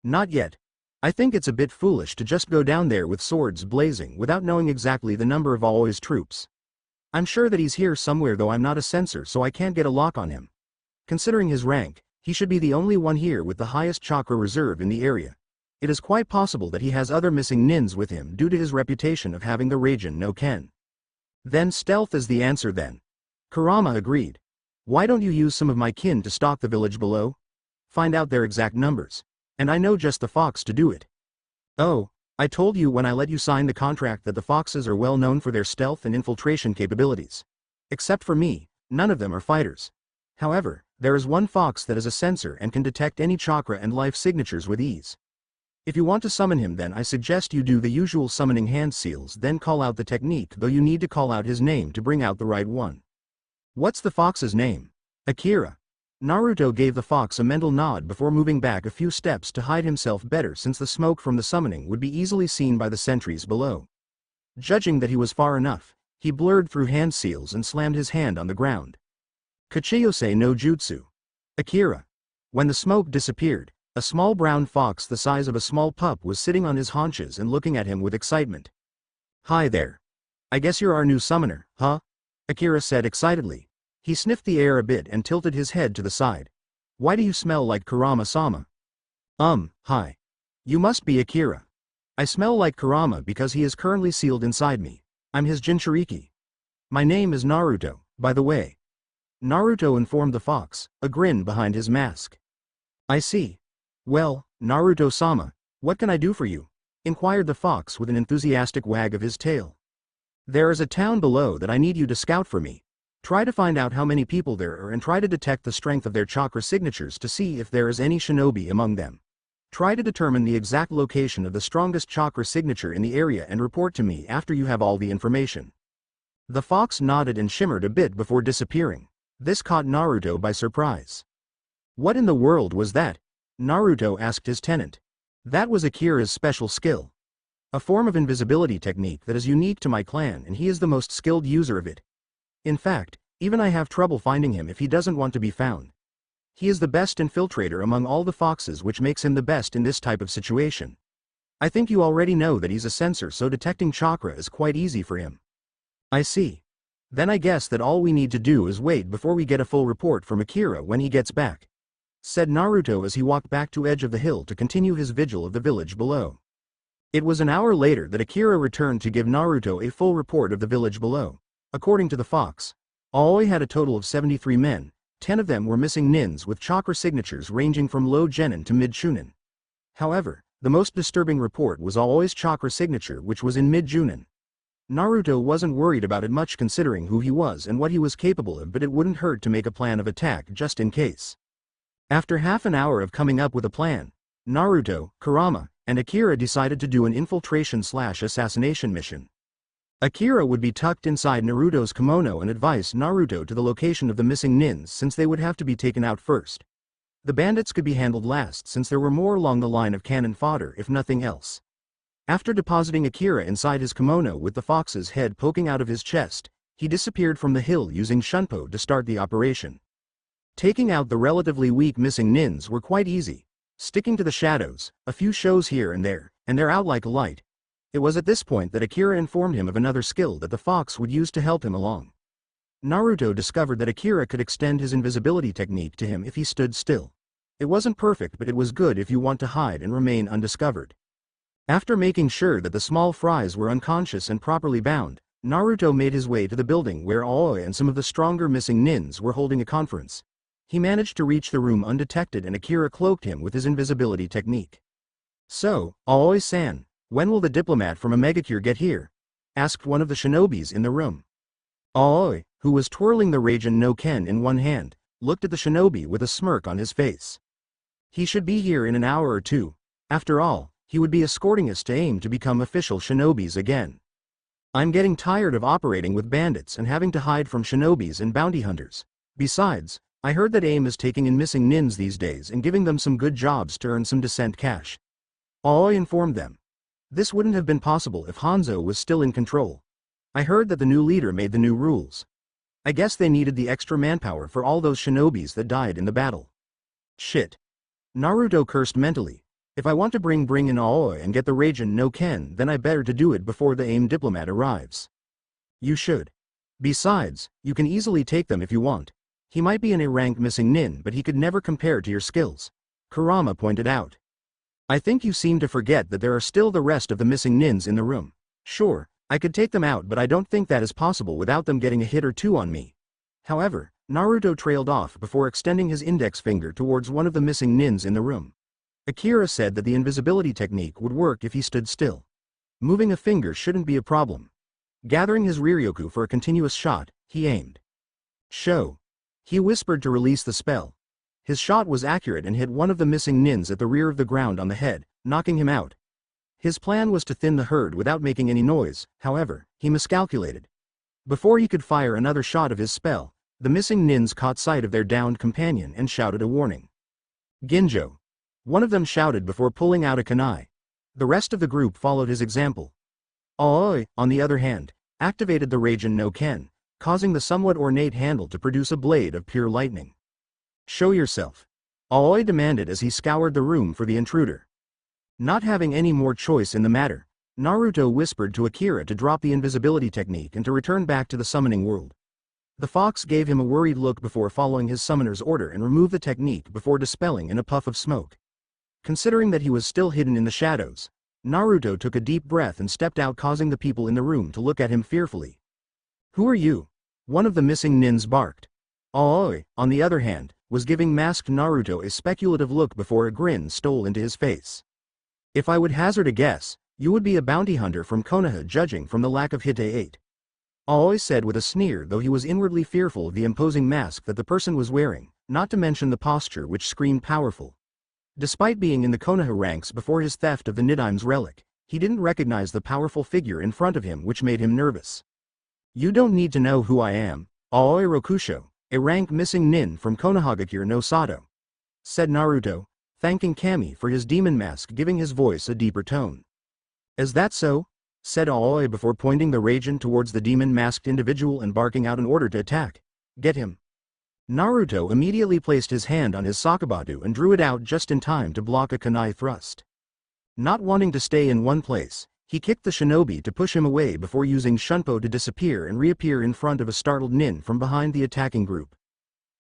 Not yet. I think it's a bit foolish to just go down there with swords blazing without knowing exactly the number of Aoi's troops. I'm sure that he's here somewhere, though I'm not a censor, so I can't get a lock on him. Considering his rank, he should be the only one here with the highest chakra reserve in the area. It is quite possible that he has other missing nins with him due to his reputation of having the Raijin no Ken. Then stealth is the answer then. Kurama agreed. Why don't you use some of my kin to stalk the village below? find out their exact numbers. And I know just the fox to do it. Oh, I told you when I let you sign the contract that the foxes are well known for their stealth and infiltration capabilities. Except for me, none of them are fighters. However, there is one fox that is a sensor and can detect any chakra and life signatures with ease. If you want to summon him, then I suggest you do the usual summoning hand seals, then call out the technique, though you need to call out his name to bring out the right one. What's the fox's name? Akira. Naruto gave the fox a mental nod before moving back a few steps to hide himself better, since the smoke from the summoning would be easily seen by the sentries below. Judging that he was far enough, he blurred through hand seals and slammed his hand on the ground. Kachiyose no Jutsu. Akira. When the smoke disappeared, a small brown fox the size of a small pup was sitting on his haunches and looking at him with excitement. Hi there. I guess you're our new summoner, huh? Akira said excitedly. He sniffed the air a bit and tilted his head to the side. Why do you smell like Kurama-sama? Hi. You must be Akira. I smell like Kurama because he is currently sealed inside me. I'm his Jinchuriki. My name is Naruto, by the way. Naruto informed the fox, a grin behind his mask. I see. Well, Naruto-sama, what can I do for you? Inquired the fox with an enthusiastic wag of his tail. There is a town below that I need you to scout for me. Try to find out how many people there are and try to detect the strength of their chakra signatures to see if there is any shinobi among them. Try to determine the exact location of the strongest chakra signature in the area and report to me after you have all the information. The fox nodded and shimmered a bit before disappearing. This caught Naruto by surprise. What in the world was that? Naruto asked his tenant. That was Akira's special skill. A form of invisibility technique that is unique to my clan, and he is the most skilled user of it. In fact, even I have trouble finding him if he doesn't want to be found. He is the best infiltrator among all the foxes, which makes him the best in this type of situation. I think you already know that he's a sensor, so detecting chakra is quite easy for him. I see. Then I guess that all we need to do is wait before we get a full report from Akira when he gets back, said Naruto as he walked back to edge of the hill to continue his vigil of the village below. It was an hour later that Akira returned to give Naruto a full report of the village below. According to the fox, Aoi had a total of 73 men, 10 of them were missing nins with chakra signatures ranging from low genin to mid chunin. However, the most disturbing report was Aoi's chakra signature, which was in mid chunin. Naruto wasn't worried about it much considering who he was and what he was capable of, but it wouldn't hurt to make a plan of attack just in case. After half an hour of coming up with a plan, Naruto, Kurama, and Akira decided to do an infiltration/assassination mission. Akira would be tucked inside Naruto's kimono and advise Naruto to the location of the missing nins, since they would have to be taken out first. The bandits could be handled last, since there were more along the line of cannon fodder if nothing else. After depositing Akira inside his kimono with the fox's head poking out of his chest, he disappeared from the hill using Shunpo to start the operation. Taking out the relatively weak missing nins were quite easy. Sticking to the shadows, a few shows here and they're out like a light. It was at this point that Akira informed him of another skill that the fox would use to help him along. Naruto discovered that Akira could extend his invisibility technique to him if he stood still. It wasn't perfect, but it was good if you want to hide and remain undiscovered. After making sure that the small fries were unconscious and properly bound, Naruto made his way to the building where Aoi and some of the stronger missing nins were holding a conference. He managed to reach the room undetected and Akira cloaked him with his invisibility technique. So, Aoi-san, when will the diplomat from Omegacure get here? Asked one of the shinobis in the room. Aoi, who was twirling the Raijin no Ken in one hand, looked at the shinobi with a smirk on his face. He should be here in an hour or two. After all, he would be escorting us to aim to become official shinobis again. I'm getting tired of operating with bandits and having to hide from shinobis and bounty hunters. Besides, I heard that AIM is taking in missing nins these days and giving them some good jobs to earn some decent cash. Aoi informed them. This wouldn't have been possible if Hanzo was still in control. I heard that the new leader made the new rules. I guess they needed the extra manpower for all those shinobis that died in the battle. Shit. Naruto cursed mentally. If I want to bring in Aoi and get the Raijin no Ken, then I better to do it before the AIM diplomat arrives. You should. Besides, you can easily take them if you want. He might be an A-rank missing nin, but he could never compare to your skills, Kurama pointed out. I think you seem to forget that there are still the rest of the missing nins in the room. Sure, I could take them out, but I don't think that is possible without them getting a hit or two on me. However, Naruto trailed off before extending his index finger towards one of the missing nins in the room. Akira said that the invisibility technique would work if he stood still. Moving a finger shouldn't be a problem. Gathering his Riryoku for a continuous shot, he aimed. Show. He whispered to release the spell. His shot was accurate and hit one of the missing nins at the rear of the ground on the head, knocking him out. His plan was to thin the herd without making any noise, however, he miscalculated. Before he could fire another shot of his spell, the missing nins caught sight of their downed companion and shouted a warning. Ginjo. One of them shouted before pulling out a kunai. The rest of the group followed his example. Aoi, on the other hand, activated the Raijin no Ken, causing the somewhat ornate handle to produce a blade of pure lightning. Show yourself. Aoi demanded as he scoured the room for the intruder. Not having any more choice in the matter, Naruto whispered to Akira to drop the invisibility technique and to return back to the summoning world. The fox gave him a worried look before following his summoner's order and removed the technique before dispelling in a puff of smoke. Considering that he was still hidden in the shadows, Naruto took a deep breath and stepped out, causing the people in the room to look at him fearfully. Who are you? One of the missing nins barked. Aoi, on the other hand, was giving masked Naruto a speculative look before a grin stole into his face. If I would hazard a guess, you would be a bounty hunter from Konaha, judging from the lack of Hite 8. Aoi said with a sneer, though he was inwardly fearful of the imposing mask that the person was wearing, not to mention the posture which screamed powerful. Despite being in the Konoha ranks before his theft of the Nidaim's relic, he didn't recognize the powerful figure in front of him, which made him nervous. You don't need to know who I am, Aoi Rokusho, a rank missing nin from Konohagakure no Sato, said Naruto, thanking Kami for his demon mask, giving his voice a deeper tone. Is that so? Said Aoi before pointing the Raijin towards the demon-masked individual and barking out an order to attack. Get him. Naruto immediately placed his hand on his sakabatu and drew it out just in time to block a kunai thrust. Not wanting to stay in one place, he kicked the shinobi to push him away before using shunpo to disappear and reappear in front of a startled nin from behind the attacking group.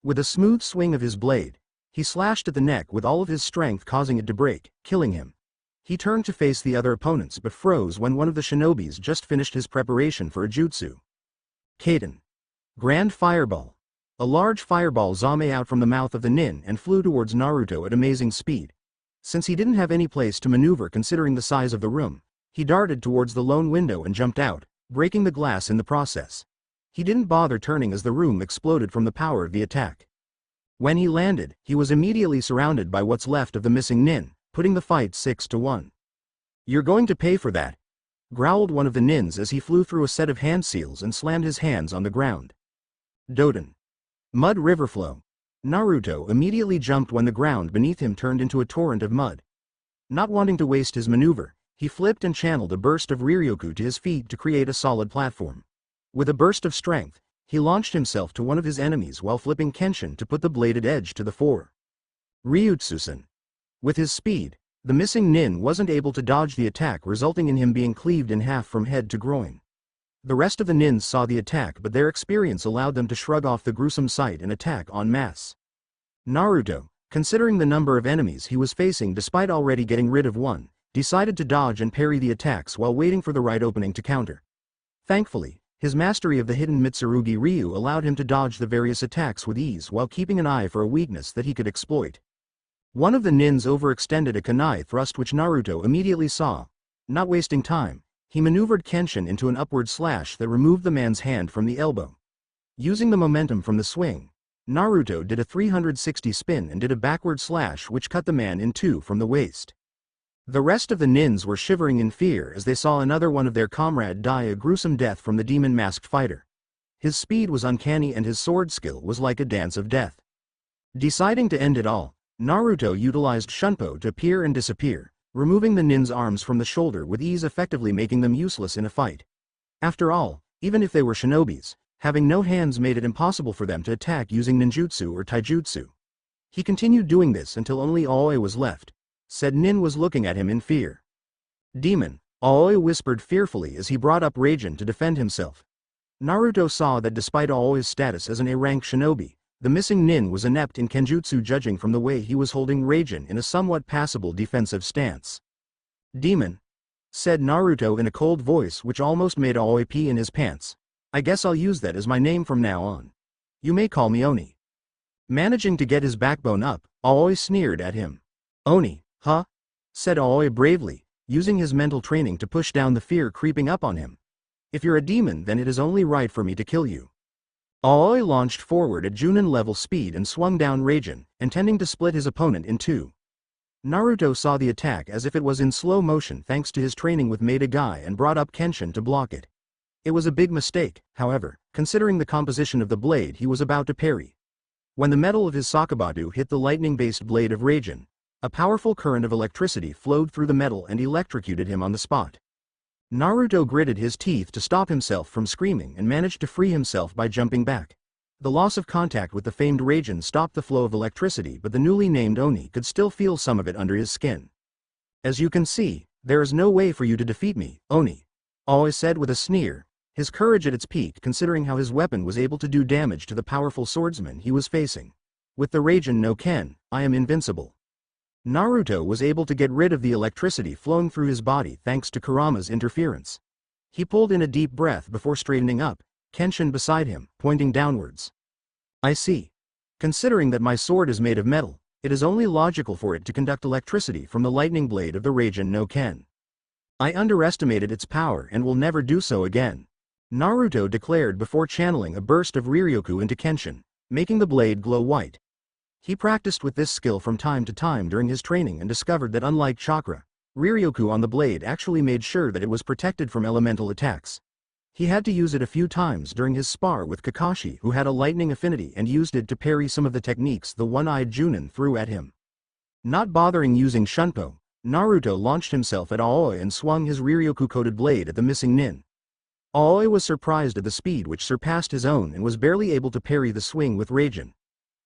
With a smooth swing of his blade, he slashed at the neck with all of his strength, causing it to break, killing him. He turned to face the other opponents but froze when one of the shinobis just finished his preparation for a jutsu. Kaden. Grand Fireball. A large fireball zame out from the mouth of the nin and flew towards Naruto at amazing speed. Since he didn't have any place to maneuver considering the size of the room, he darted towards the lone window and jumped out, breaking the glass in the process. He didn't bother turning as the room exploded from the power of the attack. When he landed, he was immediately surrounded by what's left of the missing nin, putting the fight 6-1. You're going to pay for that, growled one of the nins as he flew through a set of hand seals and slammed his hands on the ground. Doden. Mud river flow. Naruto immediately jumped when the ground beneath him turned into a torrent of mud. Not wanting to waste his maneuver, he flipped and channeled a burst of Riryoku to his feet to create a solid platform. With a burst of strength, he launched himself to one of his enemies while flipping Kenshin to put the bladed edge to the fore. Ryutsusen. With his speed, the missing nin wasn't able to dodge the attack, resulting in him being cleaved in half from head to groin. The rest of the nins saw the attack, but their experience allowed them to shrug off the gruesome sight and attack en masse. Naruto, considering the number of enemies he was facing despite already getting rid of one, decided to dodge and parry the attacks while waiting for the right opening to counter. Thankfully, his mastery of the hidden Mitsurugi Ryu allowed him to dodge the various attacks with ease while keeping an eye for a weakness that he could exploit. One of the nins overextended a kunai thrust which Naruto immediately saw. Not wasting time, he maneuvered Kenshin into an upward slash that removed the man's hand from the elbow. Using the momentum from the swing, Naruto did a 360 spin and did a backward slash which cut the man in two from the waist. The rest of the nins were shivering in fear as they saw another one of their comrade die a gruesome death from the demon-masked fighter. His speed was uncanny and his sword skill was like a dance of death. Deciding to end it all, Naruto utilized shunpo to appear and disappear, removing the nin's arms from the shoulder with ease, effectively making them useless in a fight. After all, even if they were shinobis, having no hands made it impossible for them to attack using ninjutsu or taijutsu. He continued doing this until only Aoi was left. Said nin was looking at him in fear. Demon, Aoi whispered fearfully as he brought up Raijin to defend himself. Naruto saw that despite Aoi's status as an A-rank shinobi, the missing nin was inept in kenjutsu, judging from the way he was holding Raijin in a somewhat passable defensive stance. Demon, said Naruto in a cold voice which almost made Aoi pee in his pants. I guess I'll use that as my name from now on. You may call me Oni. Managing to get his backbone up, Aoi sneered at him. Oni, huh? Said Aoi bravely, using his mental training to push down the fear creeping up on him. If you're a demon, then it is only right for me to kill you. Aoi launched forward at Junin-level speed and swung down Raijin, intending to split his opponent in two. Naruto saw the attack as if it was in slow motion thanks to his training with Maida Guy and brought up Kenshin to block it. It was a big mistake, however, considering the composition of the blade he was about to parry. When the metal of his Sakabatu hit the lightning-based blade of Raijin, a powerful current of electricity flowed through the metal and electrocuted him on the spot. Naruto gritted his teeth to stop himself from screaming and managed to free himself by jumping back. The loss of contact with the famed Raijin stopped the flow of electricity, but the newly named Oni could still feel some of it under his skin. As you can see, there is no way for you to defeat me, Oni. Aoi said with a sneer, his courage at its peak considering how his weapon was able to do damage to the powerful swordsman he was facing. With the Raijin no Ken, I am invincible. Naruto was able to get rid of the electricity flowing through his body thanks to Kurama's interference. He pulled in a deep breath before straightening up, Kenshin beside him, pointing downwards. I see. Considering that my sword is made of metal, it is only logical for it to conduct electricity from the lightning blade of the Raijin no Ken. I underestimated its power and will never do so again. Naruto declared before channeling a burst of Riryoku into Kenshin, making the blade glow white. He practiced with this skill from time to time during his training and discovered that unlike chakra, Riryoku on the blade actually made sure that it was protected from elemental attacks. He had to use it a few times during his spar with Kakashi, who had a lightning affinity, and used it to parry some of the techniques the one-eyed Junin threw at him. Not bothering using Shunpo, Naruto launched himself at Aoi and swung his Riryoku-coated blade at the missing nin. Aoi was surprised at the speed which surpassed his own and was barely able to parry the swing with Raijin.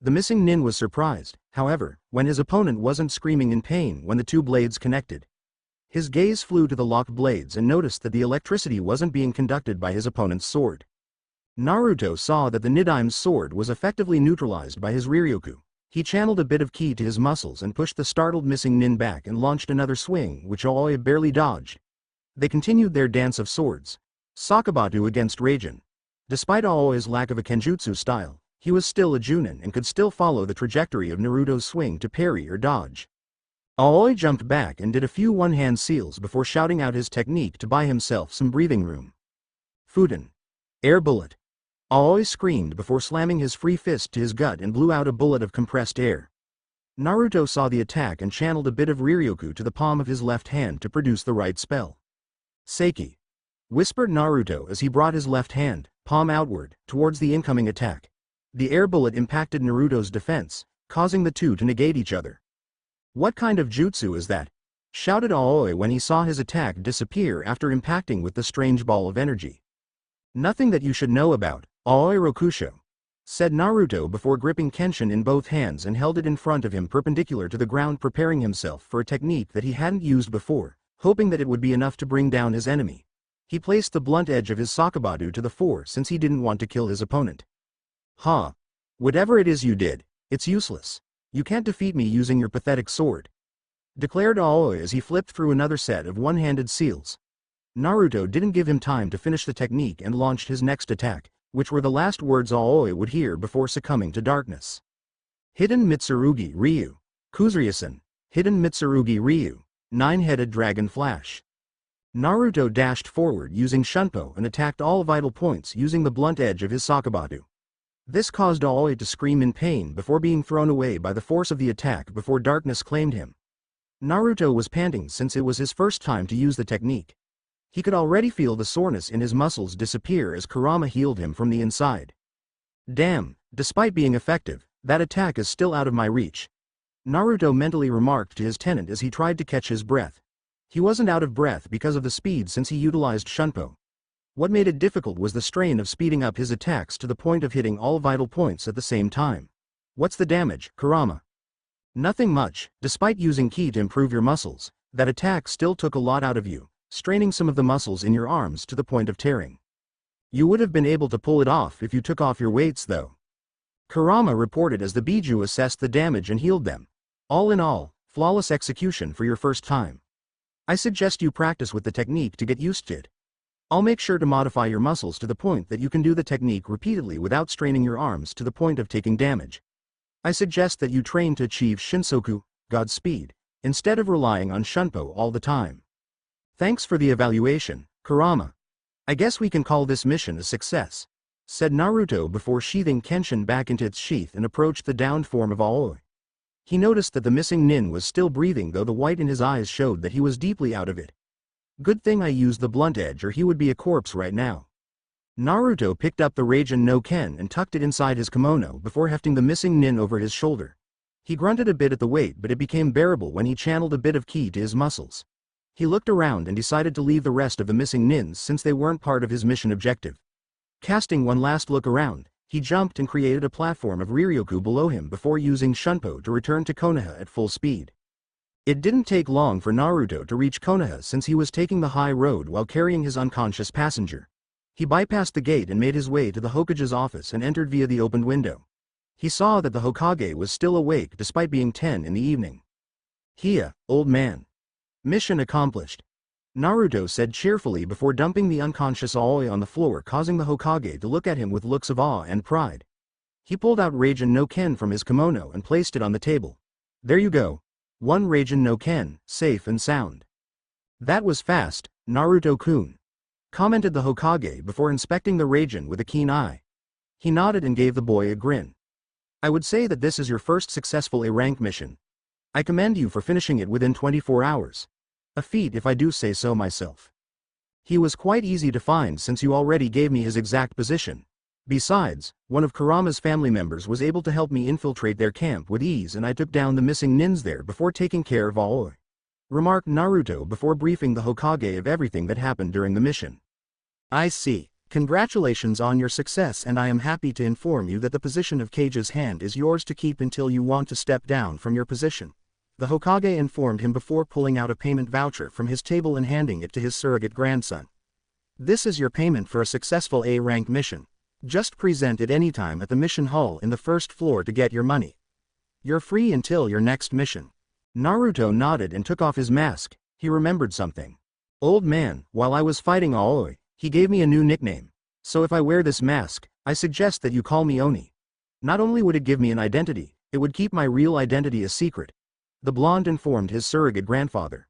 The missing nin was surprised, however, when his opponent wasn't screaming in pain when the two blades connected. His gaze flew to the locked blades and noticed that the electricity wasn't being conducted by his opponent's sword. Naruto saw that the Nidaim's sword was effectively neutralized by his Riryoku. He channeled a bit of ki to his muscles and pushed the startled missing nin back and launched another swing which Aoi barely dodged. They continued their dance of swords. Sakabatu against Raijin. Despite Aoi's lack of a kenjutsu style, he was still a Junin and could still follow the trajectory of Naruto's swing to parry or dodge. Aoi jumped back and did a few one-hand seals before shouting out his technique to buy himself some breathing room. Fuden. Air bullet. Aoi screamed before slamming his free fist to his gut and blew out a bullet of compressed air. Naruto saw the attack and channeled a bit of Riryoku to the palm of his left hand to produce the right spell. Seiki. Whispered Naruto as he brought his left hand, palm outward, towards the incoming attack. The air bullet impacted Naruto's defense, causing the two to negate each other. What kind of jutsu is that? Shouted Aoi when he saw his attack disappear after impacting with the strange ball of energy. Nothing that you should know about, Aoi Rokusho, said Naruto before gripping Kenshin in both hands and held it in front of him perpendicular to the ground, preparing himself for a technique that he hadn't used before, hoping that it would be enough to bring down his enemy. He placed the blunt edge of his Sakabatu to the fore since he didn't want to kill his opponent. Huh. Whatever it is you did, it's useless. You can't defeat me using your pathetic sword, declared Aoi as he flipped through another set of one-handed seals. Naruto didn't give him time to finish the technique and launched his next attack, which were the last words Aoi would hear before succumbing to darkness. Hidden Mitsurugi Ryu. Kuzuryasen. Hidden Mitsurugi Ryu. Nine-headed dragon flash. Naruto dashed forward using Shunpo and attacked all vital points using the blunt edge of his Sakabatu. This caused Aoi to scream in pain before being thrown away by the force of the attack before darkness claimed him. Naruto was panting since it was his first time to use the technique. He could already feel the soreness in his muscles disappear as Kurama healed him from the inside. Damn, despite being effective, that attack is still out of my reach, Naruto mentally remarked to his tenant as he tried to catch his breath. He wasn't out of breath because of the speed since he utilized Shunpo. What made it difficult was the strain of speeding up his attacks to the point of hitting all vital points at the same time. What's the damage, Kurama? Nothing much. Despite using ki to improve your muscles, that attack still took a lot out of you, straining some of the muscles in your arms to the point of tearing. You would have been able to pull it off if you took off your weights though, Kurama reported as the Biju assessed the damage and healed them. All in all, flawless execution for your first time. I suggest you practice with the technique to get used to it. I'll make sure to modify your muscles to the point that you can do the technique repeatedly without straining your arms to the point of taking damage. I suggest that you train to achieve Shinsoku, Godspeed, instead of relying on Shunpo all the time. Thanks for the evaluation, Kurama. I guess we can call this mission a success, said Naruto before sheathing Kenshin back into its sheath and approached the downed form of Aoi. He noticed that the missing nin was still breathing, though the white in his eyes showed that he was deeply out of it. Good thing I used the blunt edge, or he would be a corpse right now. Naruto picked up the Raijin no Ken and tucked it inside his kimono before hefting the missing nin over his shoulder. He grunted a bit at the weight, but it became bearable when he channeled a bit of ki to his muscles. He looked around and decided to leave the rest of the missing nins since they weren't part of his mission objective. Casting one last look around, he jumped and created a platform of Riryoku below him before using Shunpo to return to Konaha at full speed. It didn't take long for Naruto to reach Konaha since he was taking the high road while carrying his unconscious passenger. He bypassed the gate and made his way to the Hokage's office and entered via the opened window. He saw that the Hokage was still awake despite being 10 in the evening. "Hiya, old man. Mission accomplished," Naruto said cheerfully before dumping the unconscious Aoi on the floor, causing the Hokage to look at him with looks of awe and pride. He pulled out Raijin no Ken from his kimono and placed it on the table. "There you go. One Raijin no Ken, safe and sound." "That was fast, Naruto-kun," commented the Hokage before inspecting the Raijin with a keen eye. He nodded and gave the boy a grin. "I would say that this is your first successful A-rank mission. I commend you for finishing it within 24 hours. A feat if I do say so myself. He was quite easy to find since you already gave me his exact position. Besides, one of Kurama's family members was able to help me infiltrate their camp with ease, and I took down the missing nins there before taking care of Aoi," remarked Naruto before briefing the Hokage of everything that happened during the mission. "I see. Congratulations on your success, and I am happy to inform you that the position of Kage's hand is yours to keep until you want to step down from your position," the Hokage informed him before pulling out a payment voucher from his table and handing it to his surrogate grandson. "This is your payment for a successful A-rank mission. Just present it anytime at the mission hall in the first floor to get your money. You're free until your next mission." Naruto nodded and took off his mask. He remembered something. "Old man, while I was fighting Aoi, he gave me a new nickname. So if I wear this mask, I suggest that you call me Oni. Not only would it give me an identity, it would keep my real identity a secret," the blonde informed his surrogate grandfather.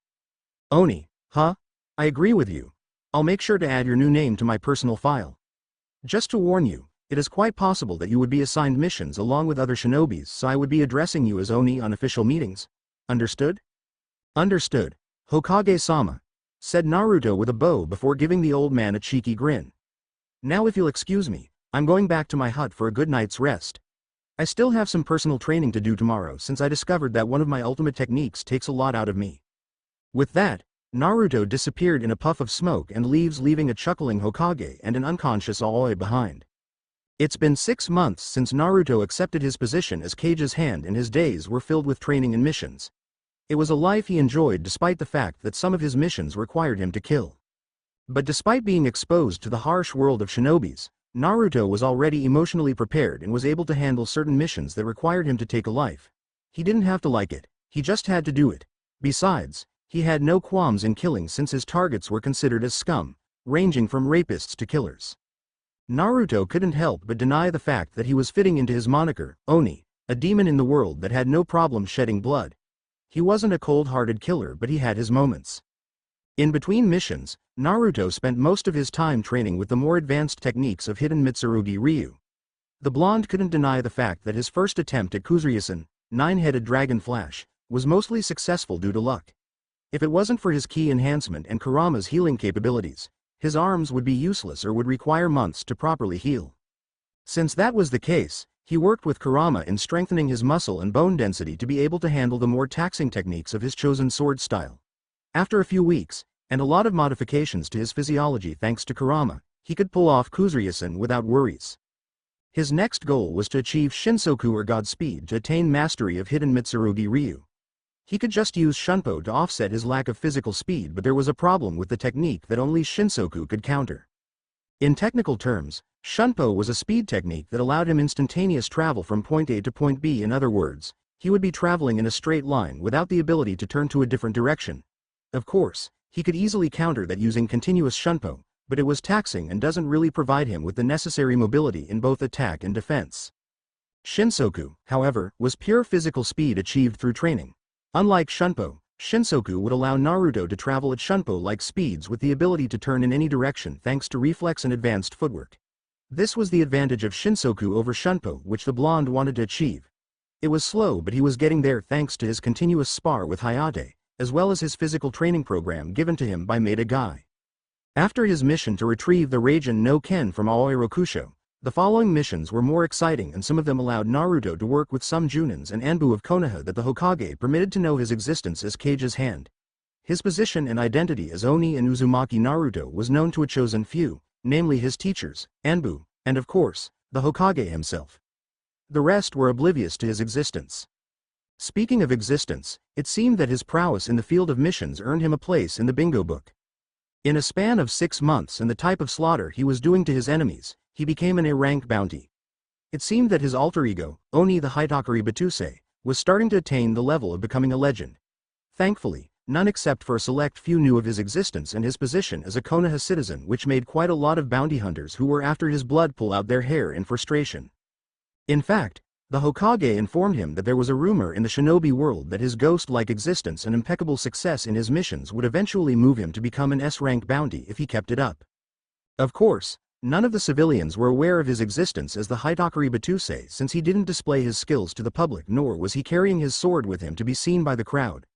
"Oni, huh? I agree with you. I'll make sure to add your new name to my personal file. Just to warn you, it is quite possible that you would be assigned missions along with other shinobis, so I would be addressing you as Oni on official meetings. Understood?" "Understood, Hokage-sama," said Naruto with a bow before giving the old man a cheeky grin. "Now if you'll excuse me, I'm going back to my hut for a good night's rest. I still have some personal training to do tomorrow since I discovered that one of my ultimate techniques takes a lot out of me." With that, Naruto disappeared in a puff of smoke and leaving a chuckling Hokage and an unconscious Aoi behind. It's been 6 months since Naruto accepted his position as Kage's hand, and his days were filled with training and missions. It was a life he enjoyed despite the fact that some of his missions required him to kill. But despite being exposed to the harsh world of shinobis, Naruto was already emotionally prepared and was able to handle certain missions that required him to take a life. He didn't have to like it, he just had to do it. Besides, he had no qualms in killing since his targets were considered as scum, ranging from rapists to killers. Naruto couldn't help but deny the fact that he was fitting into his moniker, Oni, a demon in the world that had no problem shedding blood. He wasn't a cold-hearted killer, but he had his moments. In between missions, Naruto spent most of his time training with the more advanced techniques of hidden Mitsurugi Ryu. The blonde couldn't deny the fact that his first attempt at Kuzuryusen, nine-headed dragon flash, was mostly successful due to luck. If it wasn't for his ki enhancement and Kurama's healing capabilities, his arms would be useless or would require months to properly heal. Since that was the case, he worked with Kurama in strengthening his muscle and bone density to be able to handle the more taxing techniques of his chosen sword style. After a few weeks, and a lot of modifications to his physiology thanks to Kurama, he could pull off Kuzuryusen without worries. His next goal was to achieve Shinsoku or Godspeed to attain mastery of hidden Mitsurugi Ryu. He could just use Shunpo to offset his lack of physical speed, but there was a problem with the technique that only Shinsoku could counter. In technical terms, Shunpo was a speed technique that allowed him instantaneous travel from point A to point B. In other words, he would be traveling in a straight line without the ability to turn to a different direction. Of course, he could easily counter that using continuous Shunpo, but it was taxing and doesn't really provide him with the necessary mobility in both attack and defense. Shinsoku, however, was pure physical speed achieved through training. Unlike Shunpo, Shinsoku would allow Naruto to travel at Shunpo-like speeds with the ability to turn in any direction thanks to reflex and advanced footwork. This was the advantage of Shinsoku over Shunpo which the blonde wanted to achieve. It was slow but he was getting there thanks to his continuous spar with Hayate, as well as his physical training program given to him by Maeda Guy. After his mission to retrieve the Raijin no Ken from Aoi Rokusho, the following missions were more exciting and some of them allowed Naruto to work with some Junins and Anbu of Konaha that the Hokage permitted to know his existence as Kage's hand. His position and identity as Oni and Uzumaki Naruto was known to a chosen few, namely his teachers, Anbu, and of course, the Hokage himself. The rest were oblivious to his existence. Speaking of existence, it seemed that his prowess in the field of missions earned him a place in the bingo book. In a span of 6 months and the type of slaughter he was doing to his enemies, he became an A-rank bounty. It seemed that his alter ego, Oni the Hitakari Batuse, was starting to attain the level of becoming a legend. Thankfully, none except for a select few knew of his existence and his position as a Konoha citizen, which made quite a lot of bounty hunters who were after his blood pull out their hair in frustration. In fact, the Hokage informed him that there was a rumor in the shinobi world that his ghost-like existence and impeccable success in his missions would eventually move him to become an S-rank bounty if he kept it up. Of course, none of the civilians were aware of his existence as the Hitakari Batuse since he didn't display his skills to the public nor was he carrying his sword with him to be seen by the crowd.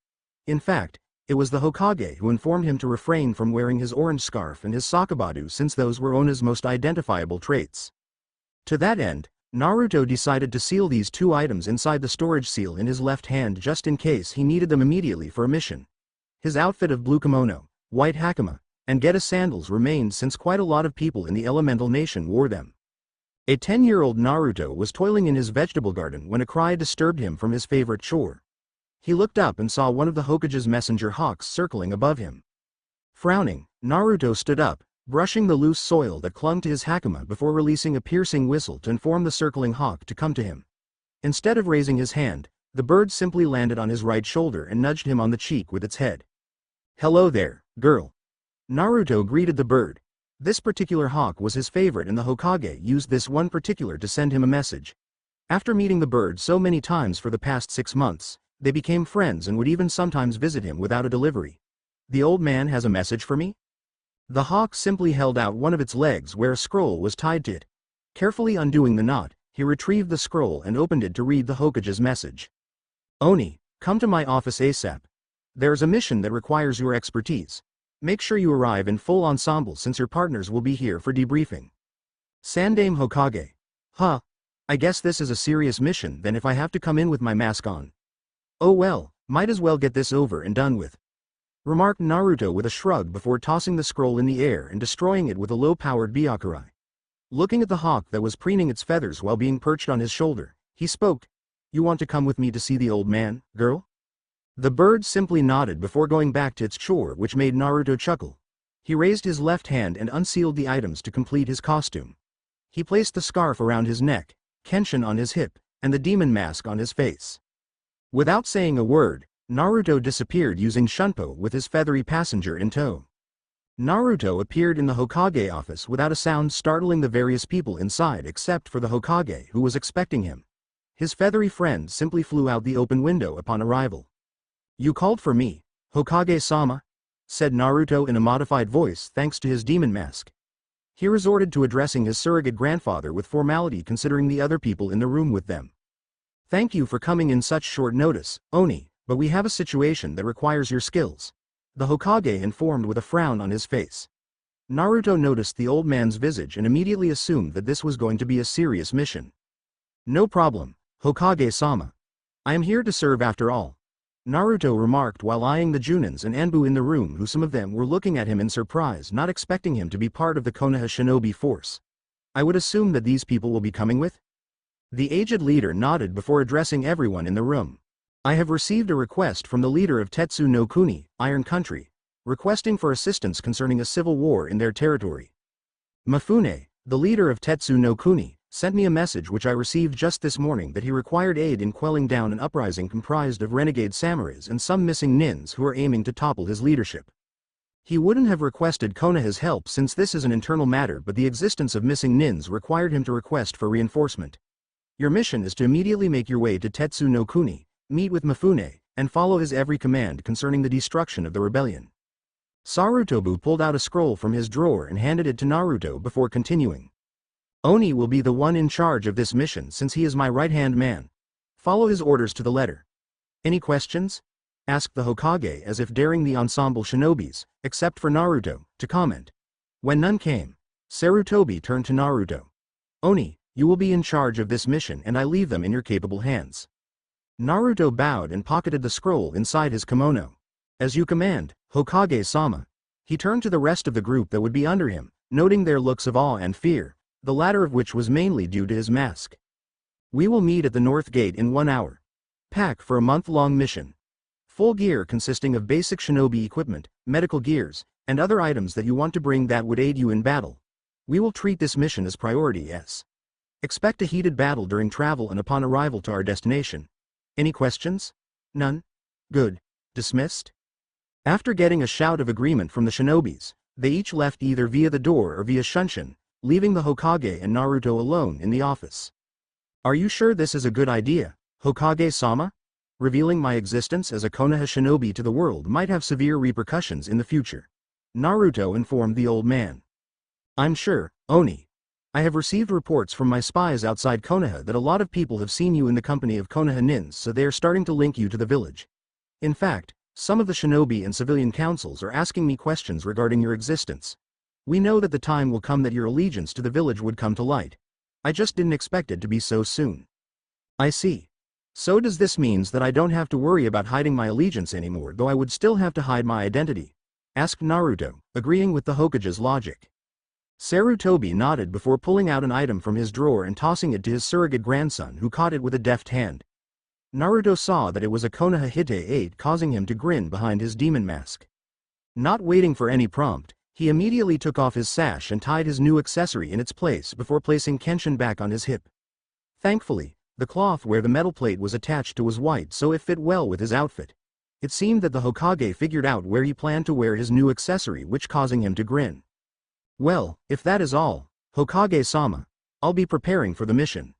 In fact, it was the Hokage who informed him to refrain from wearing his orange scarf and his sakabadu since those were Ona's most identifiable traits. To that end, Naruto decided to seal these 2 items inside the storage seal in his left hand just in case he needed them immediately for a mission. His outfit of blue kimono, white hakama, and Geta sandals remained since quite a lot of people in the elemental nation wore them. A 10-year-old Naruto was toiling in his vegetable garden when a cry disturbed him from his favorite chore. He looked up and saw one of the Hokage's messenger hawks circling above him. Frowning, Naruto stood up, brushing the loose soil that clung to his hakama before releasing a piercing whistle to inform the circling hawk to come to him. Instead of raising his hand, the bird simply landed on his right shoulder and nudged him on the cheek with its head. "Hello there, girl." Naruto greeted the bird. This particular hawk was his favorite and the Hokage used this one particular to send him a message. After meeting the bird so many times for the past 6 months, they became friends and would even sometimes visit him without a delivery. "The old man has a message for me?" The hawk simply held out one of its legs where a scroll was tied to it. Carefully undoing the knot, he retrieved the scroll and opened it to read the Hokage's message. "Oni, come to my office ASAP. There's a mission that requires your expertise. Make sure you arrive in full ensemble since your partners will be here for debriefing. Sandame Hokage." "Huh. I guess this is a serious mission then if I have to come in with my mask on." "Oh well, might as well get this over and done with," remarked Naruto with a shrug before tossing the scroll in the air and destroying it with a low-powered Byakurai. Looking at the hawk that was preening its feathers while being perched on his shoulder, he spoke. "You want to come with me to see the old man, girl?" The bird simply nodded before going back to its chore, which made Naruto chuckle. He raised his left hand and unsealed the items to complete his costume. He placed the scarf around his neck, Kenshin on his hip, and the demon mask on his face. Without saying a word, Naruto disappeared using Shunpo with his feathery passenger in tow. Naruto appeared in the Hokage office without a sound, startling the various people inside except for the Hokage who was expecting him. His feathery friend simply flew out the open window upon arrival. "You called for me, Hokage-sama?" said Naruto in a modified voice thanks to his demon mask. He resorted to addressing his surrogate grandfather with formality considering the other people in the room with them. "Thank you for coming in such short notice, Oni. But we have a situation that requires your skills," the Hokage informed with a frown on his face. Naruto noticed the old man's visage and immediately assumed that this was going to be a serious mission. "No problem, Hokage-sama. I am here to serve after all," Naruto remarked while eyeing the Junins and Anbu in the room, who some of them were looking at him in surprise, not expecting him to be part of the Konoha shinobi force. "I would assume that these people will be coming with?" The aged leader nodded before addressing everyone in the room. "I have received a request from the leader of Tetsu no Kuni, Iron Country, requesting for assistance concerning a civil war in their territory. Mifune, the leader of Tetsu no Kuni, sent me a message which I received just this morning that he required aid in quelling down an uprising comprised of renegade samurais and some missing nins who are aiming to topple his leadership." He wouldn't have requested Konaha's help since this is an internal matter, but the existence of missing nins required him to request for reinforcement. Your mission is to immediately make your way to Tetsu no Kuni, meet with Mifune, and follow his every command concerning the destruction of the rebellion. Sarutobi pulled out a scroll from his drawer and handed it to Naruto before continuing. Oni will be the one in charge of this mission since he is my right-hand man. Follow his orders to the letter. Any questions? Asked the Hokage as if daring the ensemble shinobis, except for Naruto, to comment. When none came, Sarutobi turned to Naruto. Oni, you will be in charge of this mission and I leave them in your capable hands. Naruto bowed and pocketed the scroll inside his kimono. As you command, Hokage-sama. He turned to the rest of the group that would be under him, noting their looks of awe and fear, the latter of which was mainly due to his mask. We will meet at the North Gate in 1 hour. Pack for a month-long mission. Full gear consisting of basic shinobi equipment, medical gears, and other items that you want to bring that would aid you in battle. We will treat this mission as priority S. Expect a heated battle during travel and upon arrival to our destination. Any questions? None? Good. Dismissed? After getting a shout of agreement from the shinobis, they each left either via the door or via Shunshin, leaving the Hokage and Naruto alone in the office. Are you sure this is a good idea, Hokage-sama? Revealing my existence as a Konoha shinobi to the world might have severe repercussions in the future. Naruto informed the old man. I'm sure, Oni. I have received reports from my spies outside Konoha that a lot of people have seen you in the company of Konoha nins, so they are starting to link you to the village. In fact, some of the shinobi and civilian councils are asking me questions regarding your existence. We know that the time will come that your allegiance to the village would come to light. I just didn't expect it to be so soon. I see. So does this means that I don't have to worry about hiding my allegiance anymore, though I would still have to hide my identity? Asked Naruto, agreeing with the Hokage's logic. Sarutobi nodded before pulling out an item from his drawer and tossing it to his surrogate grandson, who caught it with a deft hand. Naruto saw that it was a Konoha Hite 8, causing him to grin behind his demon mask. Not waiting for any prompt, he immediately took off his sash and tied his new accessory in its place before placing Kenshin back on his hip. Thankfully, the cloth where the metal plate was attached to was white, so it fit well with his outfit. It seemed that the Hokage figured out where he planned to wear his new accessory, which causing him to grin. Well, if that is all, Hokage-sama, I'll be preparing for the mission.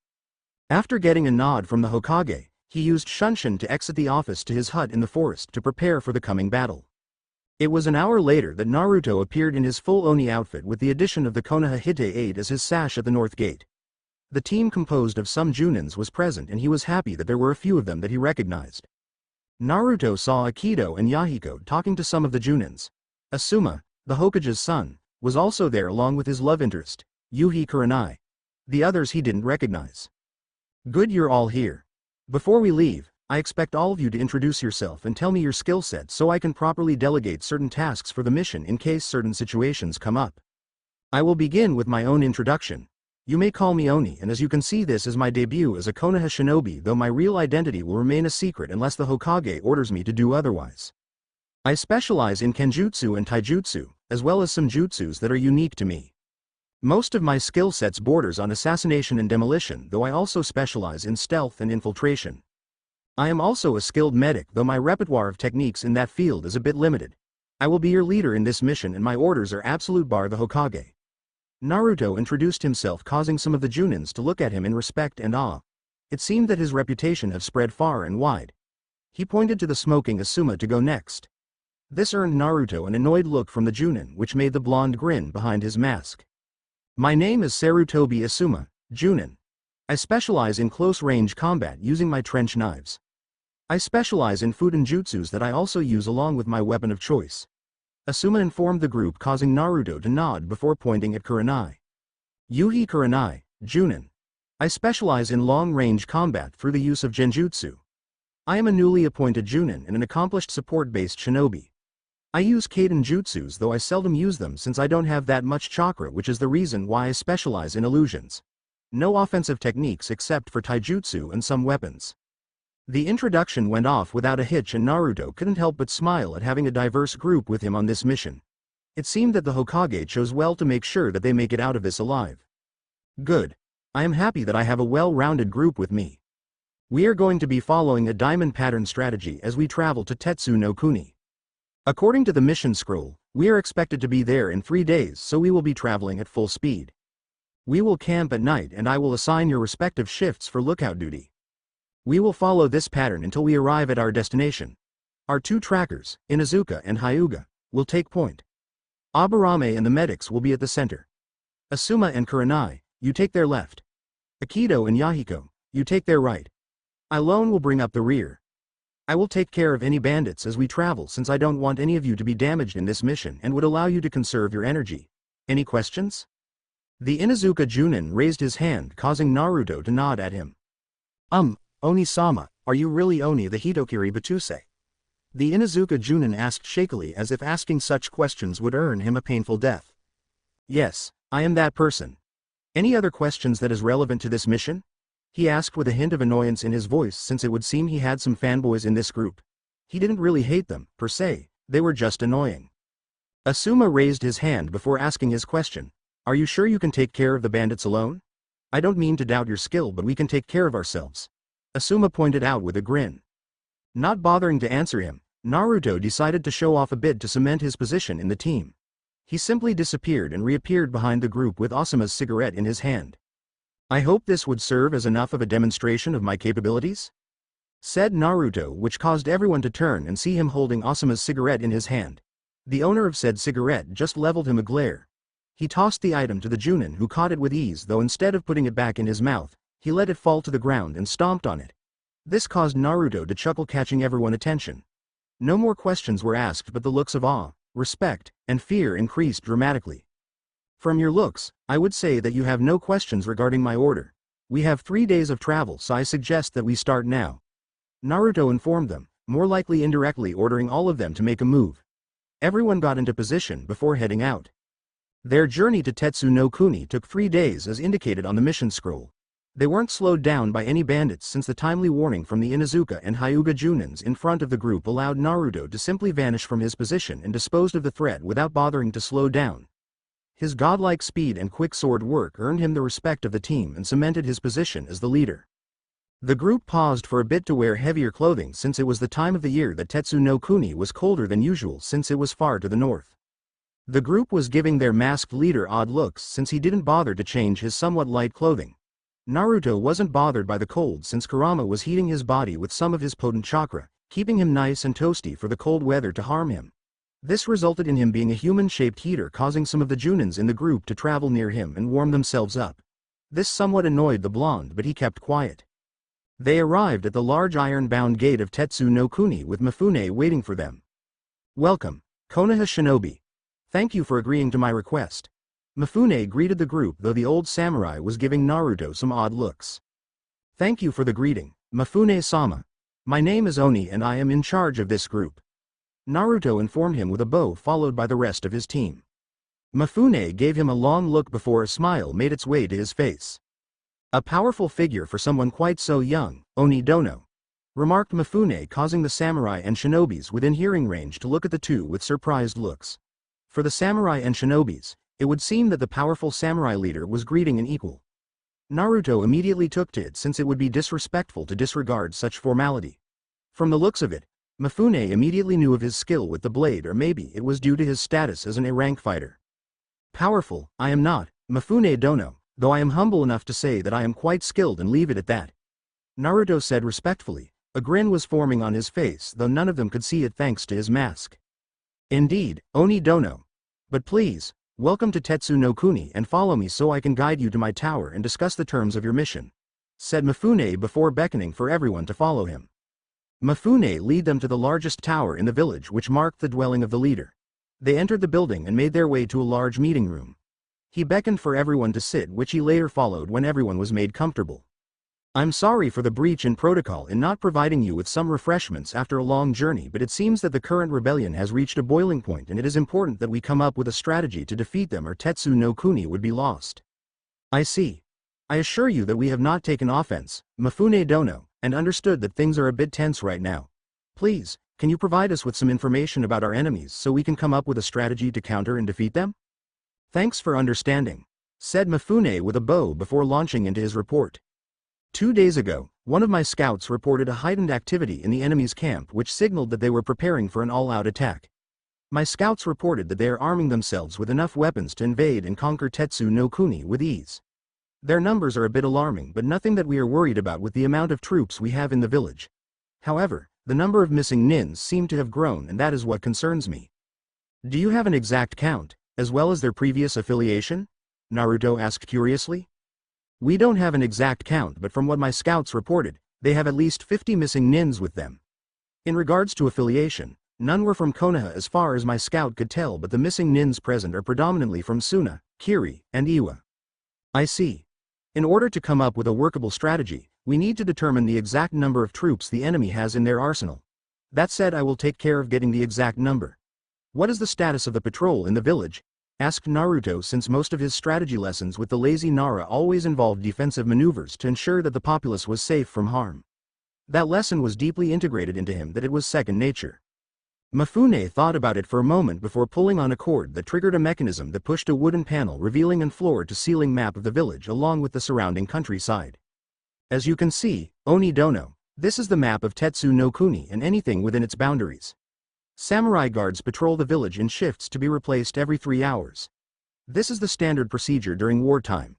After getting a nod from the Hokage, he used Shunshin to exit the office to his hut in the forest to prepare for the coming battle. It was an hour later that Naruto appeared in his full Oni outfit with the addition of the Konoha Hite 8 as his sash at the North Gate. The team composed of some Junins was present and he was happy that there were a few of them that he recognized. Naruto saw Akido and Yahiko talking to some of the Junins. Asuma, the Hokage's son, was also there along with his love interest, Yuhi Kurenai. The others he didn't recognize. Good, you're all here. Before we leave, I expect all of you to introduce yourself and tell me your skill set so I can properly delegate certain tasks for the mission in case certain situations come up. I will begin with my own introduction. You may call me Oni, and as you can see, this is my debut as a Konoha shinobi, though my real identity will remain a secret unless the Hokage orders me to do otherwise. I specialize in Kenjutsu and Taijutsu, as well as some jutsus that are unique to me. Most of my skill sets borders on assassination and demolition, though I also specialize in stealth and infiltration. I am also a skilled medic, though my repertoire of techniques in that field is a bit limited. I will be your leader in this mission and my orders are absolute bar the Hokage. Naruto introduced himself, causing some of the Junins to look at him in respect and awe. It seemed that his reputation had spread far and wide. He pointed to the smoking Asuma to go next. This earned Naruto an annoyed look from the Junin, which made the blonde grin behind his mask. My name is Sarutobi Asuma, Junin. I specialize in close-range combat using my trench knives. I specialize in Fuden jutsus that I also use along with my weapon of choice. Asuma informed the group, causing Naruto to nod before pointing at Kurenai. Yuhi Kurenai, Junin. I specialize in long-range combat through the use of genjutsu. I am a newly appointed Junin and an accomplished support-based shinobi. I use Kaiden jutsus, though I seldom use them since I don't have that much chakra, which is the reason why I specialize in illusions. No offensive techniques except for taijutsu and some weapons. The introduction went off without a hitch and Naruto couldn't help but smile at having a diverse group with him on this mission. It seemed that the Hokage chose well to make sure that they make it out of this alive. Good. I am happy that I have a well-rounded group with me. We are going to be following a diamond pattern strategy as we travel to Tetsu no Kuni. According to the mission scroll, We are expected to be there in 3 days, so we will be traveling at full speed. We will camp at night and I will assign your respective shifts for lookout duty. We will follow this pattern until we arrive at our destination. Our 2 trackers, Inuzuka and Hyuga, will take point. Aburame and the medics will be at the center. Asuma and Kurenai, you take their left. Akido and Yahiko, you take their right. I alone will bring up the rear. I will take care of any bandits as we travel since I don't want any of you to be damaged in this mission and would allow you to conserve your energy. Any questions? The Inuzuka Junin raised his hand, causing Naruto to nod at him. Oni-sama, are you really Oni the Hitokiri Batuse? The Inuzuka Junin asked shakily as if asking such questions would earn him a painful death. Yes, I am that person. Any other questions that is relevant to this mission? He asked with a hint of annoyance in his voice since it would seem he had some fanboys in this group. He didn't really hate them, per se, they were just annoying. Asuma raised his hand before asking his question. Are you sure you can take care of the bandits alone? I don't mean to doubt your skill, but we can take care of ourselves. Asuma pointed out with a grin. Not bothering to answer him, Naruto decided to show off a bit to cement his position in the team. He simply disappeared and reappeared behind the group with Asuma's cigarette in his hand. I hope this would serve as enough of a demonstration of my capabilities? Said Naruto, which caused everyone to turn and see him holding Asuma's cigarette in his hand. The owner of said cigarette just leveled him a glare. He tossed the item to the Junin, who caught it with ease, though instead of putting it back in his mouth, he let it fall to the ground and stomped on it. This caused Naruto to chuckle, catching everyone's attention. No more questions were asked, but the looks of awe, respect, and fear increased dramatically. From your looks, I would say that you have no questions regarding my order. We have 3 days of travel, so I suggest that we start now. Naruto informed them, more likely indirectly ordering all of them to make a move. Everyone got into position before heading out. Their journey to Tetsu no Kuni took 3 days as indicated on the mission scroll. They weren't slowed down by any bandits since the timely warning from the Inuzuka and Hyuga Junins in front of the group allowed Naruto to simply vanish from his position and disposed of the threat without bothering to slow down. His godlike speed and quick sword work earned him the respect of the team and cemented his position as the leader. The group paused for a bit to wear heavier clothing since it was the time of the year that Tetsu no Kuni was colder than usual since it was far to the north. The group was giving their masked leader odd looks since he didn't bother to change his somewhat light clothing. Naruto wasn't bothered by the cold since Kurama was heating his body with some of his potent chakra, keeping him nice and toasty for the cold weather to harm him. This resulted in him being a human-shaped heater, causing some of the Junins in the group to travel near him and warm themselves up. This somewhat annoyed the blonde, but he kept quiet. They arrived at the large iron-bound gate of Tetsu no Kuni with Mifune waiting for them. Welcome, Konaha Shinobi. Thank you for agreeing to my request. Mifune greeted the group, though the old samurai was giving Naruto some odd looks. Thank you for the greeting, Mifune-sama. My name is Oni and I am in charge of this group. Naruto informed him with a bow, followed by the rest of his team. Mifune gave him a long look before a smile made its way to his face. A powerful figure for someone quite so young, Oni Dono, remarked Mifune, causing the samurai and shinobis within hearing range to look at the two with surprised looks. For the samurai and shinobis, it would seem that the powerful samurai leader was greeting an equal. Naruto immediately took to it since it would be disrespectful to disregard such formality. From the looks of it, Mifune immediately knew of his skill with the blade, or maybe it was due to his status as an A-rank fighter. Powerful, I am not, Mifune Dono, though I am humble enough to say that I am quite skilled and leave it at that. Naruto said respectfully. A grin was forming on his face, though none of them could see it thanks to his mask. Indeed, Oni Dono. But please, welcome to Tetsu no Kuni and follow me so I can guide you to my tower and discuss the terms of your mission, said Mifune before beckoning for everyone to follow him. Mifune led them to the largest tower in the village, which marked the dwelling of the leader. They entered the building and made their way to a large meeting room. He beckoned for everyone to sit, which he later followed when everyone was made comfortable. I'm sorry for the breach in protocol in not providing you with some refreshments after a long journey, but it seems that the current rebellion has reached a boiling point and it is important that we come up with a strategy to defeat them or Tetsu no Kuni would be lost. I see. I assure you that we have not taken offense, Mifune Dono, and understood that things are a bit tense right now. Please, can you provide us with some information about our enemies so we can come up with a strategy to counter and defeat them? Thanks for understanding, said Mifune with a bow before launching into his report. 2 days ago, one of my scouts reported a heightened activity in the enemy's camp which signaled that they were preparing for an all-out attack. My scouts reported that they are arming themselves with enough weapons to invade and conquer Tetsu no Kuni with ease. Their numbers are a bit alarming, but nothing that we are worried about with the amount of troops we have in the village. However, the number of missing nins seem to have grown, and that is what concerns me. Do you have an exact count, as well as their previous affiliation? Naruto asked curiously. We don't have an exact count, but from what my scouts reported, they have at least 50 missing nins with them. In regards to affiliation, none were from Konaha as far as my scout could tell, but the missing nins present are predominantly from Suna, Kiri, and Iwa. I see. In order to come up with a workable strategy, we need to determine the exact number of troops the enemy has in their arsenal. That said, I will take care of getting the exact number. What is the status of the patrol in the village? Asked Naruto, since most of his strategy lessons with the lazy Nara always involved defensive maneuvers to ensure that the populace was safe from harm. That lesson was deeply integrated into him that it was second nature. Mifune thought about it for a moment before pulling on a cord that triggered a mechanism that pushed a wooden panel revealing a floor-to-ceiling map of the village along with the surrounding countryside. As you can see, Oni Dono, this is the map of Tetsu no Kuni and anything within its boundaries. Samurai guards patrol the village in shifts to be replaced every 3 hours. This is the standard procedure during wartime.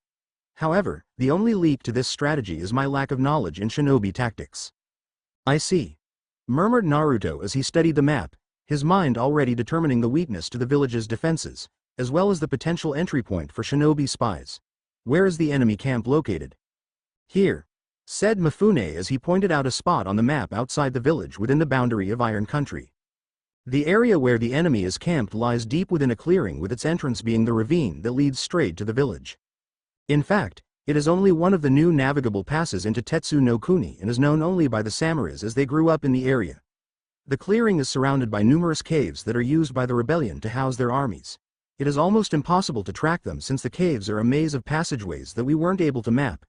However, the only leak to this strategy is my lack of knowledge in shinobi tactics. I see. Murmured Naruto as he studied the map, his mind already determining the weakness to the village's defenses, as well as the potential entry point for shinobi spies. Where is the enemy camp located? Here, said Mifune as he pointed out a spot on the map outside the village within the boundary of Iron Country. The area where the enemy is camped lies deep within a clearing, with its entrance being the ravine that leads straight to the village. In fact, it is only one of the new navigable passes into Tetsu no Kuni and is known only by the samurais as they grew up in the area. The clearing is surrounded by numerous caves that are used by the rebellion to house their armies. It is almost impossible to track them since the caves are a maze of passageways that we weren't able to map.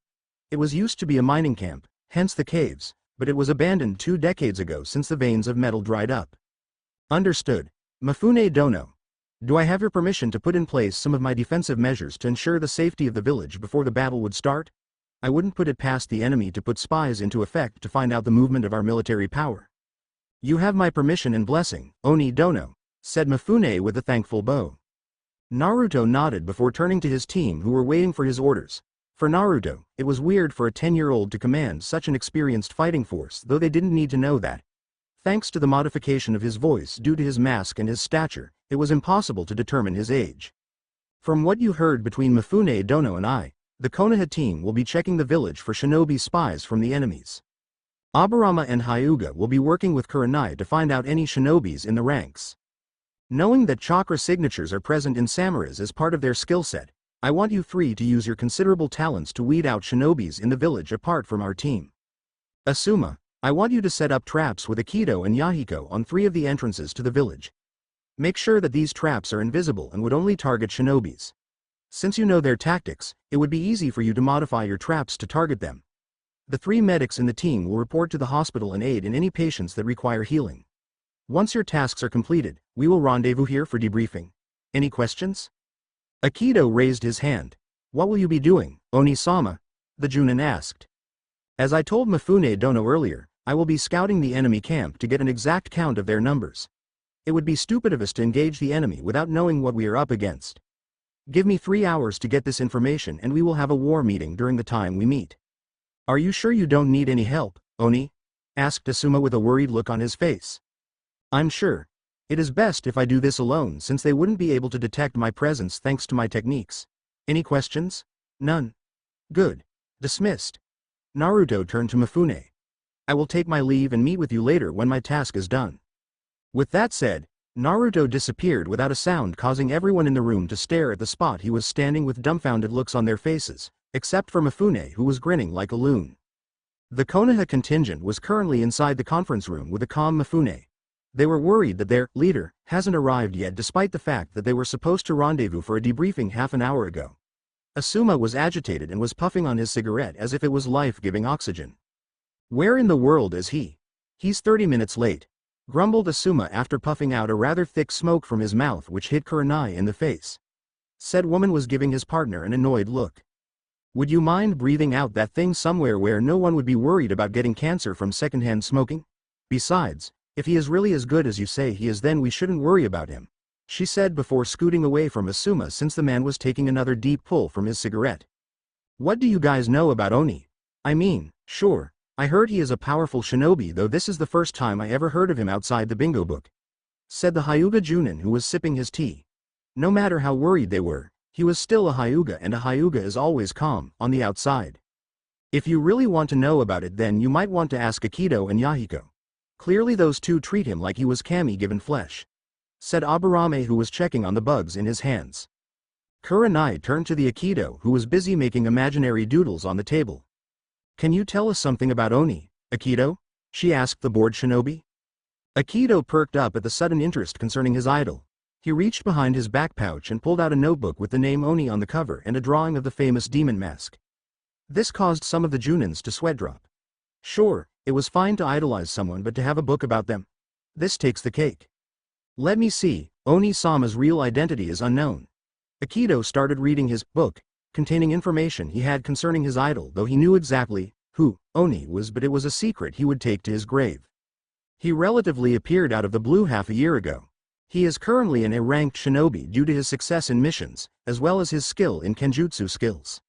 It was used to be a mining camp, hence the caves, but it was abandoned 2 decades ago since the veins of metal dried up. Understood. Mifune Dono. Do I have your permission to put in place some of my defensive measures to ensure the safety of the village before the battle would start? I wouldn't put it past the enemy to put spies into effect to find out the movement of our military power. You have my permission and blessing, Oni Dono, said Mifune with a thankful bow. Naruto nodded before turning to his team, who were waiting for his orders. For Naruto, it was weird for a 10-year-old to command such an experienced fighting force, though they didn't need to know that. Thanks to the modification of his voice due to his mask and his stature, it was impossible to determine his age. From what you heard between Mifune Dono and I, the Konoha team will be checking the village for shinobi spies from the enemies. Aburama and Hyuga will be working with Kurenai to find out any shinobis in the ranks. Knowing that chakra signatures are present in samurais as part of their skill set, I want you 3 to use your considerable talents to weed out shinobis in the village apart from our team. Asuma, I want you to set up traps with Aikido and Yahiko on 3 of the entrances to the village. Make sure that these traps are invisible and would only target shinobis. Since you know their tactics, it would be easy for you to modify your traps to target them. The 3 medics in the team will report to the hospital and aid in any patients that require healing. Once your tasks are completed, we will rendezvous here for debriefing. Any questions? Aikido raised his hand. What will you be doing, Oni-sama? The Junin asked. As I told Mifune Dono earlier, I will be scouting the enemy camp to get an exact count of their numbers. It would be stupid of us to engage the enemy without knowing what we are up against. Give me 3 hours to get this information and we will have a war meeting during the time we meet. Are you sure you don't need any help, Oni? Asked Asuma with a worried look on his face. I'm sure. It is best if I do this alone since they wouldn't be able to detect my presence thanks to my techniques. Any questions? None. Good. Dismissed. Naruto turned to Mifune. I will take my leave and meet with you later when my task is done. With that said, Naruto disappeared without a sound, causing everyone in the room to stare at the spot he was standing with dumbfounded looks on their faces, except for Mifune, who was grinning like a loon. The Konoha contingent was currently inside the conference room with a calm Mifune. They were worried that their leader hasn't arrived yet, despite the fact that they were supposed to rendezvous for a debriefing half an hour ago. Asuma was agitated and was puffing on his cigarette as if it was life-giving oxygen. Where in the world is he? He's 30 minutes late, grumbled Asuma after puffing out a rather thick smoke from his mouth which hit Kurenai in the face. Said woman was giving his partner an annoyed look. Would you mind breathing out that thing somewhere where no one would be worried about getting cancer from secondhand smoking? Besides, if he is really as good as you say he is, then we shouldn't worry about him. she said before scooting away from Asuma since the man was taking another deep pull from his cigarette. What do you guys know about Oni? I mean, sure, I heard he is a powerful shinobi, though this is the first time I ever heard of him outside the bingo book, said the Hyuga Junin who was sipping his tea. No matter how worried they were, he was still a Hyuga, and a Hyuga is always calm on the outside. If you really want to know about it, then you might want to ask Akido and Yahiko. Clearly those two treat him like he was kami given flesh, said Aburame, who was checking on the bugs in his hands. Kurenai turned to the Akido, who was busy making imaginary doodles on the table. Can you tell us something about Oni, Akido? She asked the bored shinobi. Akido perked up at the sudden interest concerning his idol. He reached behind his back pouch and pulled out a notebook with the name Oni on the cover and a drawing of the famous demon mask. This caused some of the Junins to sweat drop. Sure, it was fine to idolize someone, but to have a book about them? This takes the cake. Let me see, Oni-sama's real identity is unknown. Akido started reading his book, containing information he had concerning his idol, though he knew exactly who Oni was, but it was a secret he would take to his grave. He relatively appeared out of the blue half a year ago. He is currently an A-ranked shinobi due to his success in missions, as well as his skill in kenjutsu skills.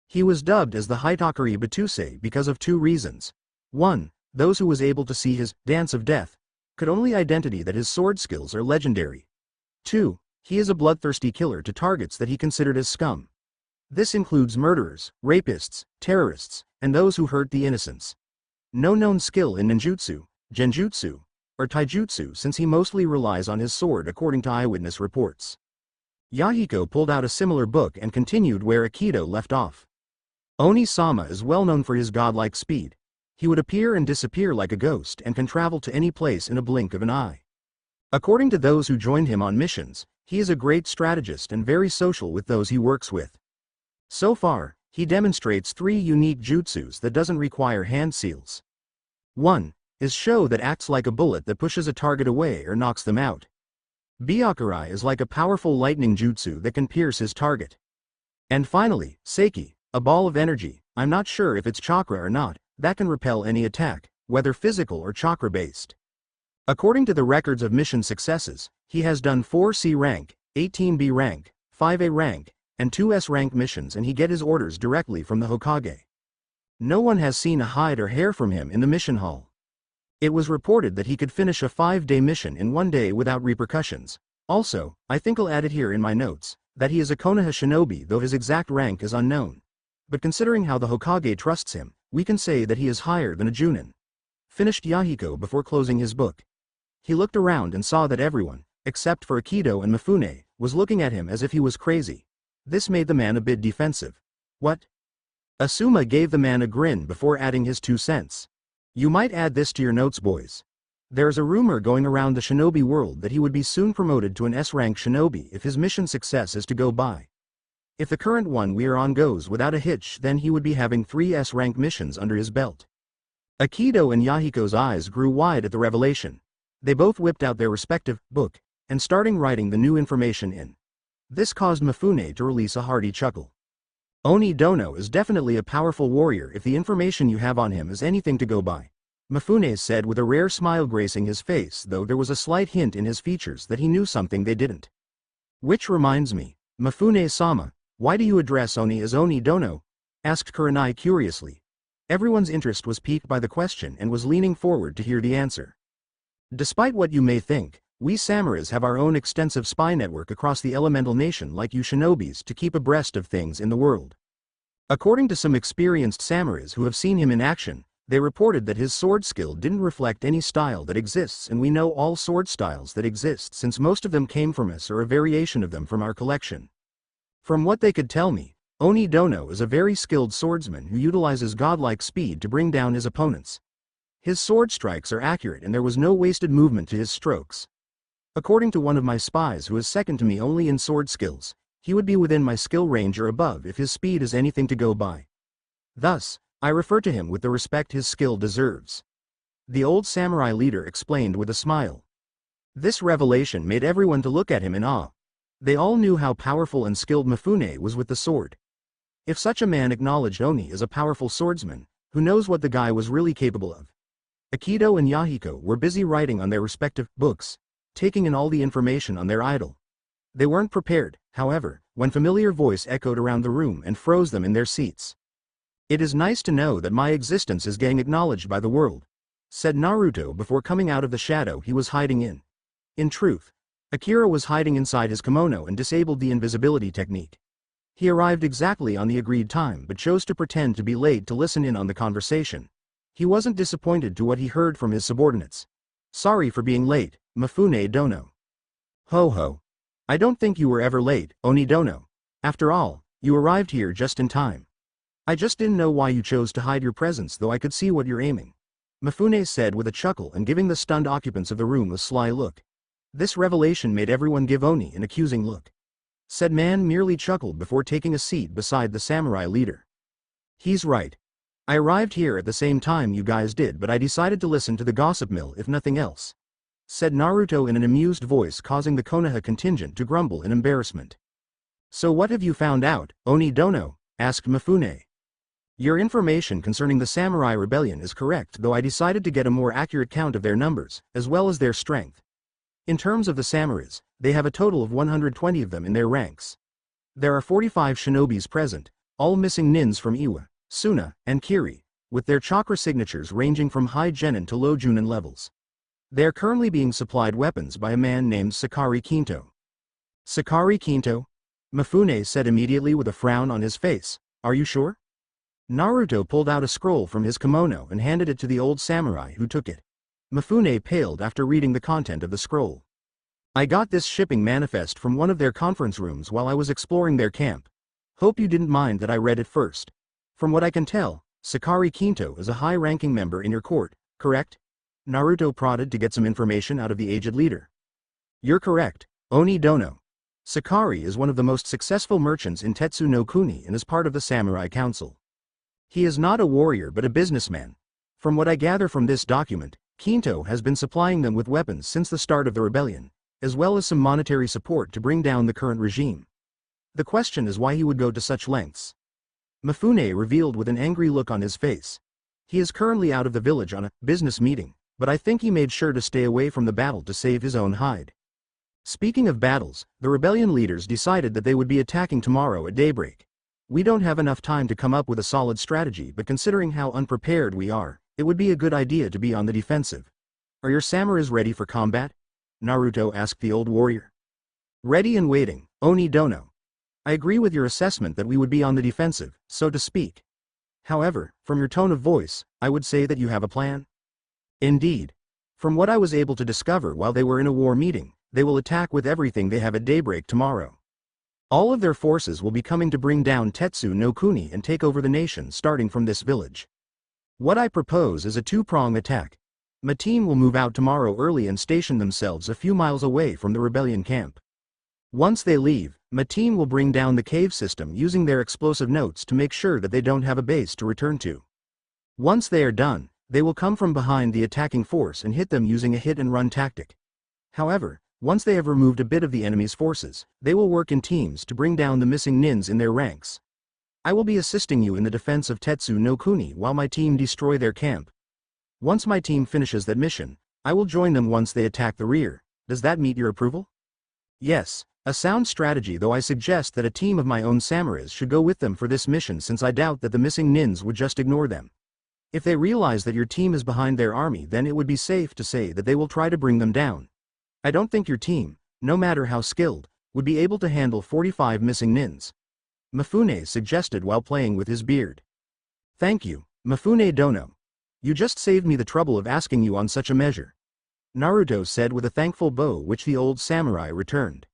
He was dubbed as the Hitakari Batuse because of two reasons. 1. Those who was able to see his dance of death could only identity that his sword skills are legendary. 2. He is a bloodthirsty killer to targets that he considered as scum. This includes murderers, rapists, terrorists, and those who hurt the innocents. No known skill in ninjutsu, genjutsu, or taijutsu, since he mostly relies on his sword according to eyewitness reports. Yahiko pulled out a similar book and continued where Akido left off. Oni-sama is well known for his godlike speed. He would appear and disappear like a ghost and can travel to any place in a blink of an eye. According to those who joined him on missions, he is a great strategist and very social with those he works with. So far, he demonstrates 3 unique jutsus that doesn't require hand seals. 1. Is Sho, that acts like a bullet that pushes a target away or knocks them out. Byakurai is like a powerful lightning jutsu that can pierce his target. And finally, Seiki, a ball of energy, I'm not sure if it's chakra or not, that can repel any attack, whether physical or chakra-based. According to the records of mission successes, he has done 4 C rank, 18 B rank, 5 A rank, and 2 S rank missions, and he get his orders directly from the Hokage. No one has seen a hide or hair from him in the mission hall. It was reported that he could finish a 5-day mission in 1 day without repercussions. Also, I think I'll add it here in my notes, that he is a Konaha shinobi, though his exact rank is unknown. But considering how the Hokage trusts him, we can say that he is higher than a Junin. Finished Yahiko before closing his book. He looked around and saw that everyone, except for Akido and Mifune, was looking at him as if he was crazy. This made the man a bit defensive. What? Asuma gave the man a grin before adding his 2 cents. You might add this to your notes, boys. There's a rumor going around the shinobi world that he would be soon promoted to an S-rank shinobi if his mission success is to go by. If the current one we are on goes without a hitch, then he would be having 3 S-rank missions under his belt. Akido and Yahiko's eyes grew wide at the revelation. They both whipped out their respective book and starting writing the new information in. This caused Mifune to release a hearty chuckle. Oni Dono is definitely a powerful warrior if the information you have on him is anything to go by, Mifune said with a rare smile gracing his face, though there was a slight hint in his features that he knew something they didn't. Which reminds me, Mifune-sama, why do you address Oni as Oni Dono? Asked Kurenai curiously. Everyone's interest was piqued by the question and was leaning forward to hear the answer. Despite what you may think, we samurais have our own extensive spy network across the elemental nation like you shinobis to keep abreast of things in the world. According to some experienced samurais who have seen him in action, they reported that his sword skill didn't reflect any style that exists, and we know all sword styles that exist since most of them came from us or a variation of them from our collection. From what they could tell me, Oni Dono is a very skilled swordsman who utilizes godlike speed to bring down his opponents. His sword strikes are accurate and there was no wasted movement to his strokes. According to one of my spies who is second to me only in sword skills, he would be within my skill range or above if his speed is anything to go by. Thus, I refer to him with the respect his skill deserves. The old samurai leader explained with a smile. This revelation made everyone to look at him in awe. They all knew how powerful and skilled Mifune was with the sword. If such a man acknowledged Oni as a powerful swordsman, who knows what the guy was really capable of? Akido and Yahiko were busy writing on their respective books. taking in all the information on their idol. They weren't prepared, however, when familiar voice echoed around the room and froze them in their seats. "It is nice to know that my existence is getting acknowledged by the world," said Naruto before coming out of the shadow he was hiding in. In truth, Akira was hiding inside his kimono and disabled the invisibility technique. He arrived exactly on the agreed time but chose to pretend to be late to listen in on the conversation. He wasn't disappointed to what he heard from his subordinates. "Sorry for being late, Mifune Dono." "Ho ho. I don't think you were ever late, Oni Dono. After all, you arrived here just in time. I just didn't know why you chose to hide your presence, though I could see what you're aiming," Mifune said with a chuckle and giving the stunned occupants of the room a sly look. This revelation made everyone give Oni an accusing look. Said man merely chuckled before taking a seat beside the samurai leader. "He's right. I arrived here at the same time you guys did, but I decided to listen to the gossip mill if nothing else," said Naruto in an amused voice, causing the Konaha contingent to grumble in embarrassment. "So what have you found out, Oni Dono?" asked Mifune. "Your information concerning the samurai rebellion is correct, though I decided to get a more accurate count of their numbers, as well as their strength. In terms of the samurais, they have a total of 120 of them in their ranks. There are 45 shinobis present, all missing nins from Iwa, Suna, and Kiri, with their chakra signatures ranging from high genin to low junin levels. They are currently being supplied weapons by a man named Sakari Kinto." "Sakari Kinto?" Mifune said immediately with a frown on his face. "Are you sure?" Naruto pulled out a scroll from his kimono and handed it to the old samurai, who took it. Mifune paled after reading the content of the scroll. "I got this shipping manifest from one of their conference rooms while I was exploring their camp. Hope you didn't mind that I read it first. From what I can tell, Sakari Kinto is a high-ranking member in your court, correct?" Naruto prodded to get some information out of the aged leader. "You're correct, Oni Dono. Sakari is one of the most successful merchants in Tetsu no Kuni and is part of the Samurai Council. He is not a warrior but a businessman. From what I gather from this document, Kinto has been supplying them with weapons since the start of the rebellion, as well as some monetary support to bring down the current regime. The question is why he would go to such lengths." Mifune revealed with an angry look on his face. "He is currently out of the village on a business meeting, but I think he made sure to stay away from the battle to save his own hide." Speaking of battles, the rebellion leaders decided that they would be attacking tomorrow at daybreak. "We don't have enough time to come up with a solid strategy, but considering how unprepared we are, it would be a good idea to be on the defensive. Are your samurais ready for combat?" Naruto asked the old warrior. "Ready and waiting, Oni Dono. I agree with your assessment that we would be on the defensive, so to speak. However, from your tone of voice, I would say that you have a plan." "Indeed. From what I was able to discover while they were in a war meeting, they will attack with everything they have at daybreak tomorrow. All of their forces will be coming to bring down Tetsu no Kuni and take over the nation starting from this village. What I propose is a two-prong attack. My team will move out tomorrow early and station themselves a few miles away from the rebellion camp. Once they leave, my team will bring down the cave system using their explosive notes to make sure that they don't have a base to return to. Once they are done, they will come from behind the attacking force and hit them using a hit-and-run tactic. However, once they have removed a bit of the enemy's forces, they will work in teams to bring down the missing nins in their ranks. I will be assisting you in the defense of Tetsu no Kuni while my team destroy their camp. Once my team finishes that mission, I will join them once they attack the rear. Does that meet your approval?" "Yes, a sound strategy, though I suggest that a team of my own samurais should go with them for this mission, since I doubt that the missing nins would just ignore them. If they realize that your team is behind their army, then it would be safe to say that they will try to bring them down. I don't think your team, no matter how skilled, would be able to handle 45 missing nins," Mifune suggested while playing with his beard. "Thank you, Mifune Dono. You just saved me the trouble of asking you on such a measure," Naruto said with a thankful bow, which the old samurai returned.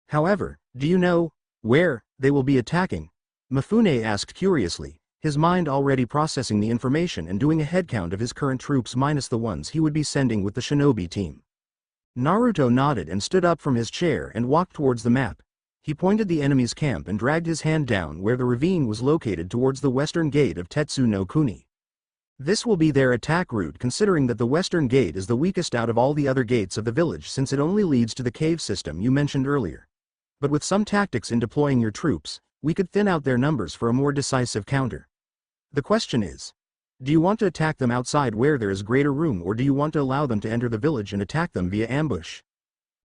"However, do you know where they will be attacking?" Mifune asked curiously, his mind already processing the information and doing a headcount of his current troops minus the ones he would be sending with the shinobi team. Naruto nodded and stood up from his chair and walked towards the map. He pointed the enemy's camp and dragged his hand down where the ravine was located towards the western gate of Tetsu no Kuni. This will be their attack route, considering that the western gate is the weakest out of all the other gates of the village, since it only leads to the cave system you mentioned earlier. But with some tactics in deploying your troops, we could thin out their numbers for a more decisive counter. The question is, do you want to attack them outside where there is greater room, or do you want to allow them to enter the village and attack them via ambush?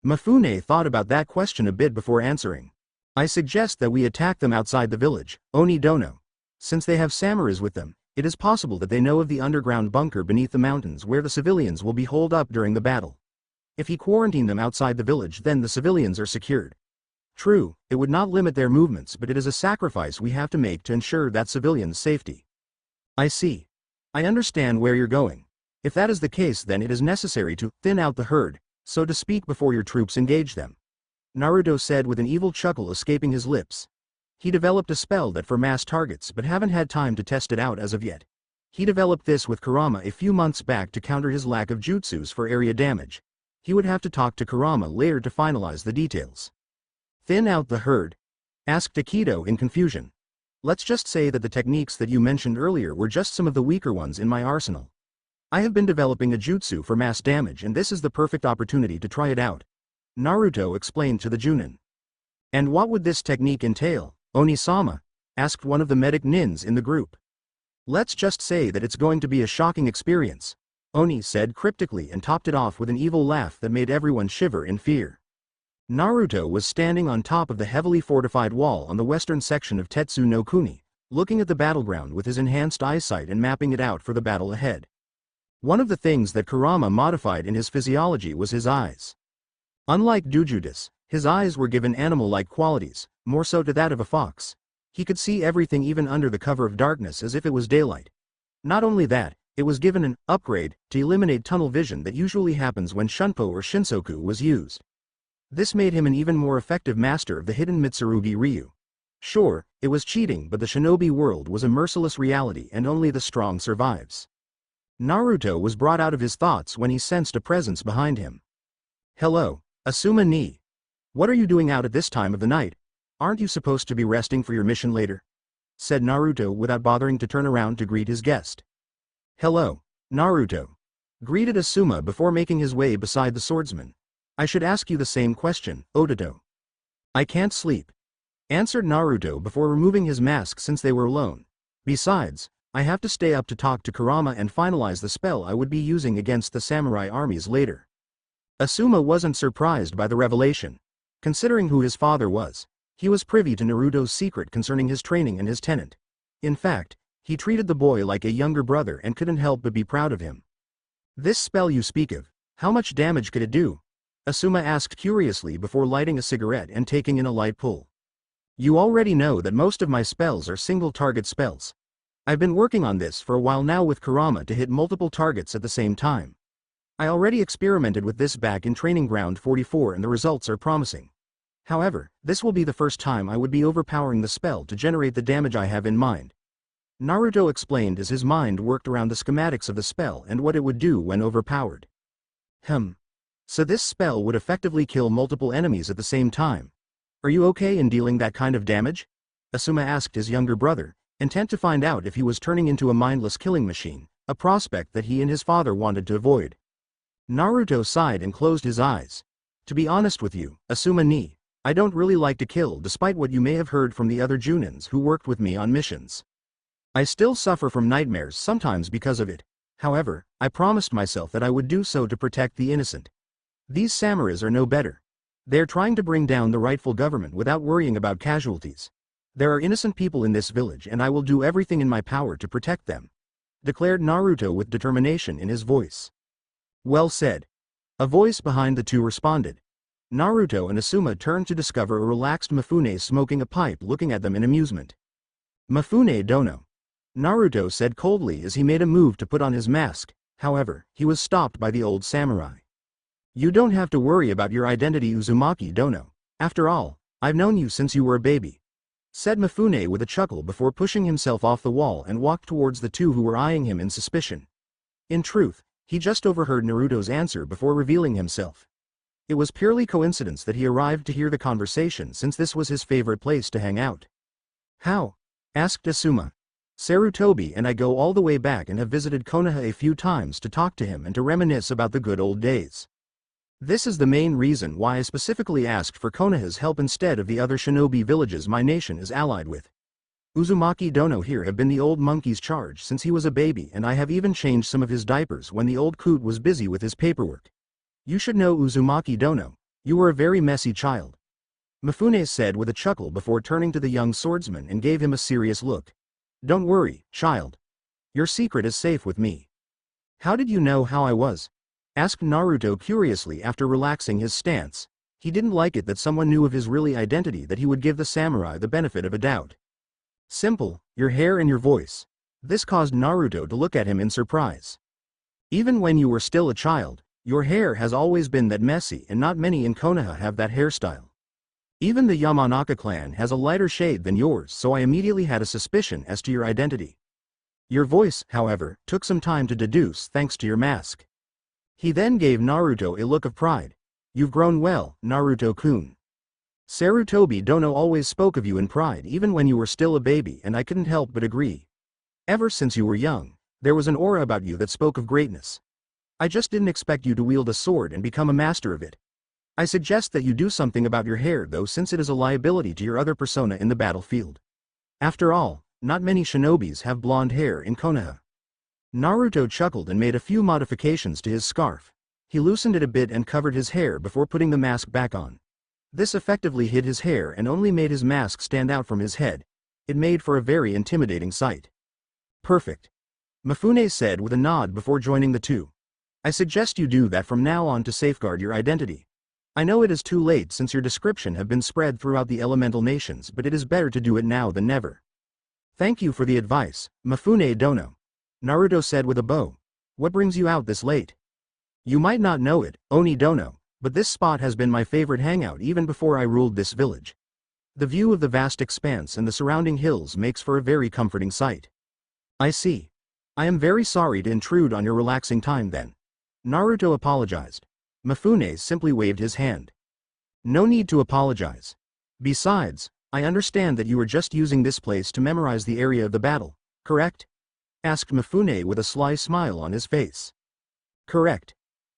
Mifune thought about that question a bit before answering. I suggest that we attack them outside the village, Oni Dono. Since they have samurais with them, it is possible that they know of the underground bunker beneath the mountains where the civilians will be holed up during the battle. If he quarantined them outside the village, then the civilians are secured. True, it would not limit their movements, but it is a sacrifice we have to make to ensure that civilians' safety. I see. I understand where you're going. If that is the case, then it is necessary to thin out the herd, so to speak, before your troops engage them. Naruto said with an evil chuckle escaping his lips. He developed a spell that for mass targets but haven't had time to test it out as of yet. He developed this with Kurama a few months back to counter his lack of jutsus for area damage. He would have to talk to Kurama later to finalize the details. Thin out the herd? Asked Akito in confusion. Let's just say that the techniques that you mentioned earlier were just some of the weaker ones in my arsenal. I have been developing a jutsu for mass damage, and this is the perfect opportunity to try it out. Naruto explained to the Junin. And what would this technique entail, Oni-sama? Asked one of the medic nins in the group. Let's just say that it's going to be a shocking experience, Oni said cryptically, and topped it off with an evil laugh that made everyone shiver in fear. Naruto was standing on top of the heavily fortified wall on the western section of Tetsu no Kuni, looking at the battleground with his enhanced eyesight and mapping it out for the battle ahead. One of the things that Kurama modified in his physiology was his eyes. Unlike Dujudis, his eyes were given animal-like qualities, more so to that of a fox. He could see everything even under the cover of darkness as if it was daylight. Not only that, it was given an upgrade to eliminate tunnel vision that usually happens when Shunpo or Shinsoku was used. This made him an even more effective master of the hidden Mitsurugi Ryu. Sure, it was cheating, but the shinobi world was a merciless reality and only the strong survives. Naruto was brought out of his thoughts when he sensed a presence behind him. Hello, Asuma ni. What are you doing out at this time of the night? Aren't you supposed to be resting for your mission later? Said Naruto without bothering to turn around to greet his guest. Hello, Naruto. Greeted Asuma before making his way beside the swordsman. I should ask you the same question, Ototo. I can't sleep. Answered Naruto before removing his mask since they were alone. Besides, I have to stay up to talk to Kurama and finalize the spell I would be using against the samurai armies later. Asuma wasn't surprised by the revelation. Considering who his father was, he was privy to Naruto's secret concerning his training and his tenant. In fact, he treated the boy like a younger brother and couldn't help but be proud of him. This spell you speak of, how much damage could it do? Asuma asked curiously before lighting a cigarette and taking in a light pull. You already know that most of my spells are single-target spells. I've been working on this for a while now with Kurama to hit multiple targets at the same time. I already experimented with this back in Training Ground 44 and the results are promising. However, this will be the first time I would be overpowering the spell to generate the damage I have in mind. Naruto explained as his mind worked around the schematics of the spell and what it would do when overpowered. So this spell would effectively kill multiple enemies at the same time. Are you okay in dealing that kind of damage? Asuma asked his younger brother, intent to find out if he was turning into a mindless killing machine, a prospect that he and his father wanted to avoid. Naruto sighed and closed his eyes. To be honest with you, Asuma ni, I don't really like to kill despite what you may have heard from the other Junins who worked with me on missions. I still suffer from nightmares sometimes because of it. However, I promised myself that I would do so to protect the innocent. These samurais are no better. They're trying to bring down the rightful government without worrying about casualties. There are innocent people in this village and I will do everything in my power to protect them. Declared Naruto with determination in his voice. Well said. A voice behind the two responded. Naruto and Asuma turned to discover a relaxed Mifune smoking a pipe looking at them in amusement. Mifune dono. Naruto said coldly as he made a move to put on his mask, however, he was stopped by the old samurai. You don't have to worry about your identity, Uzumaki dono. After all, I've known you since you were a baby. Said Mifune with a chuckle before pushing himself off the wall and walked towards the two who were eyeing him in suspicion. In truth, he just overheard Naruto's answer before revealing himself. It was purely coincidence that he arrived to hear the conversation since this was his favorite place to hang out. How? Asked Asuma. Sarutobi and I go all the way back and have visited Konaha a few times to talk to him and to reminisce about the good old days. This is the main reason why I specifically asked for Konaha's help instead of the other shinobi villages my nation is allied with. Uzumaki dono here have been the old monkey's charge since he was a baby, and I have even changed some of his diapers when the old coot was busy with his paperwork. You should know Uzumaki dono, You were a very messy child. Mifune said with a chuckle before turning to the young swordsman and gave him a serious look. Don't worry, child. Your secret is safe with me. How did you know how I was? Asked Naruto curiously after relaxing his stance. He didn't like it that someone knew of his really identity, that he would give the samurai the benefit of a doubt. Simple, your hair and your voice. This caused Naruto to look at him in surprise. Even when you were still a child, your hair has always been that messy, and not many in Konaha have that hairstyle. Even the Yamanaka clan has a lighter shade than yours, so I immediately had a suspicion as to your identity. Your voice, however, took some time to deduce thanks to your mask. He then gave Naruto a look of pride. You've grown well, Naruto-kun. Sarutobi Dono always spoke of you in pride even when you were still a baby, and I couldn't help but agree. Ever since you were young, there was an aura about you that spoke of greatness. I just didn't expect you to wield a sword and become a master of it. I suggest that you do something about your hair though, since it is a liability to your other persona in the battlefield. After all, not many shinobis have blonde hair in Konaha. Naruto chuckled and made a few modifications to his scarf. He loosened it a bit and covered his hair before putting the mask back on. This effectively hid his hair and only made his mask stand out from his head. It made for a very intimidating sight. Perfect. Mifune said with a nod before joining the two. I suggest you do that from now on to safeguard your identity. I know it is too late since your description have been spread throughout the elemental nations, but it is better to do it now than never. Thank you for the advice, Mifune Dono. Naruto said with a bow. What brings you out this late? You might not know it, Oni Dono, but this spot has been my favorite hangout even before I ruled this village. The view of the vast expanse and the surrounding hills makes for a very comforting sight. I see. I am very sorry to intrude on your relaxing time then. Naruto apologized. Mifune simply waved his hand. No need to apologize. Besides, I understand that you were just using this place to memorize the area of the battle, correct? Asked Mifune with a sly smile on his face. Correct.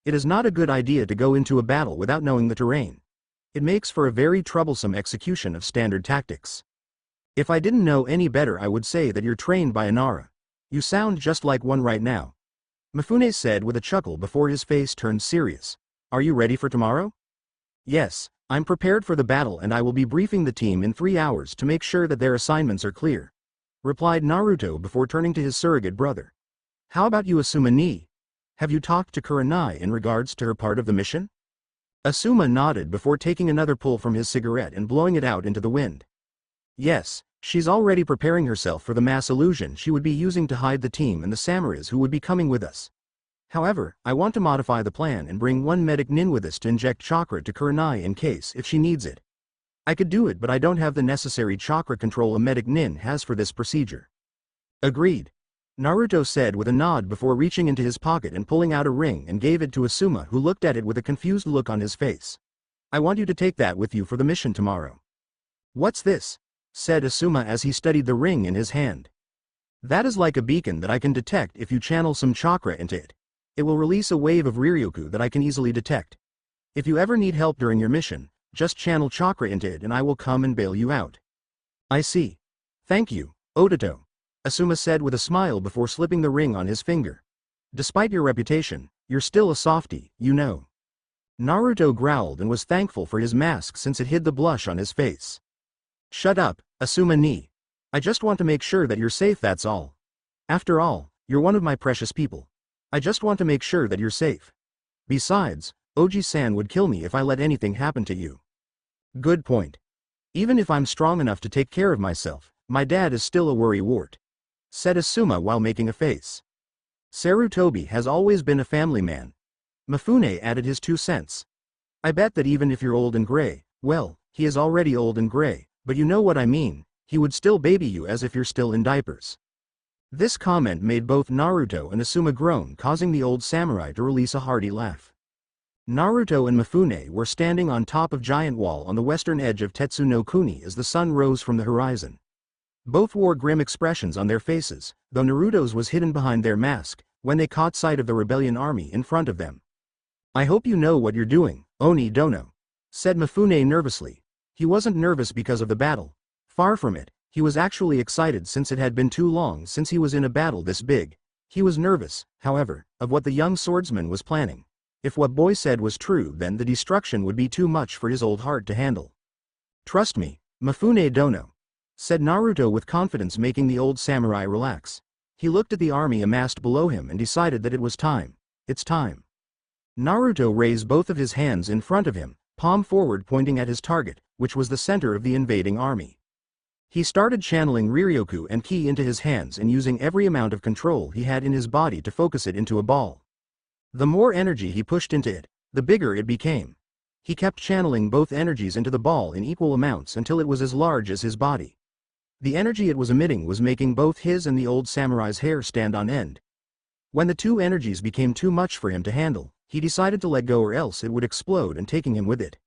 It is not a good idea to go into a battle without knowing the terrain. It makes for a very troublesome execution of standard tactics. If I didn't know any better, I would say that you're trained by Inara. You sound just like one right now. Mifune said with a chuckle before his face turned serious. Are you ready for tomorrow? Yes, I'm prepared for the battle and I will be briefing the team in 3 hours to make sure that their assignments are clear, replied Naruto before turning to his surrogate brother. How about you, Asuma ni? Have you talked to Kurama in regards to her part of the mission? Asuma nodded before taking another pull from his cigarette and blowing it out into the wind. Yes, she's already preparing herself for the mass illusion she would be using to hide the team and the samurais who would be coming with us. However, I want to modify the plan and bring one medic nin with us to inject chakra to Kurama in case if she needs it. I could do it, but I don't have the necessary chakra control a medic nin has for this procedure. Agreed. Naruto said with a nod before reaching into his pocket and pulling out a ring and gave it to Asuma, who looked at it with a confused look on his face. I want you to take that with you for the mission tomorrow. What's this? Said Asuma as he studied the ring in his hand. That is like a beacon that I can detect if you channel some chakra into it. It will release a wave of Riryoku that I can easily detect. If you ever need help during your mission, just channel chakra into it and I will come and bail you out. I see. Thank you, Otato. Asuma said with a smile before slipping the ring on his finger. Despite your reputation, you're still a softie, you know. Naruto growled and was thankful for his mask since it hid the blush on his face. Shut up, Asuma ni. I just want to make sure that you're safe, that's all. After all, you're one of my precious people. I just want to make sure that you're safe. Besides, Oji-san would kill me if I let anything happen to you. Good point. Even if I'm strong enough to take care of myself, my dad is still a worrywart, said Asuma while making a face. Sarutobi has always been a family man. Mifune added his 2 cents. I bet that even if you're old and gray, well, he is already old and gray, but you know what I mean, he would still baby you as if you're still in diapers. This comment made both Naruto and Asuma groan, causing the old samurai to release a hearty laugh. Naruto and Mifune were standing on top of Giant Wall on the western edge of Tetsu no Kuni as the sun rose from the horizon. Both wore grim expressions on their faces, though Naruto's was hidden behind their mask, when they caught sight of the rebellion army in front of them. I hope you know what you're doing, Oni Dono, said Mifune nervously. He wasn't nervous because of the battle. Far from it. He was actually excited since it had been too long since he was in a battle this big. He was nervous, however, of what the young swordsman was planning. If what boy said was true, then the destruction would be too much for his old heart to handle. Trust me, Mifune Dono, said Naruto with confidence, making the old samurai relax. He looked at the army amassed below him and decided that it was time. It's time. Naruto raised both of his hands in front of him, palm forward, pointing at his target, which was the center of the invading army. He started channeling Riryoku and Ki into his hands and using every amount of control he had in his body to focus it into a ball. The more energy he pushed into it, the bigger it became. He kept channeling both energies into the ball in equal amounts until it was as large as his body. The energy it was emitting was making both his and the old samurai's hair stand on end. When the two energies became too much for him to handle, he decided to let go, or else it would explode and taking him with it.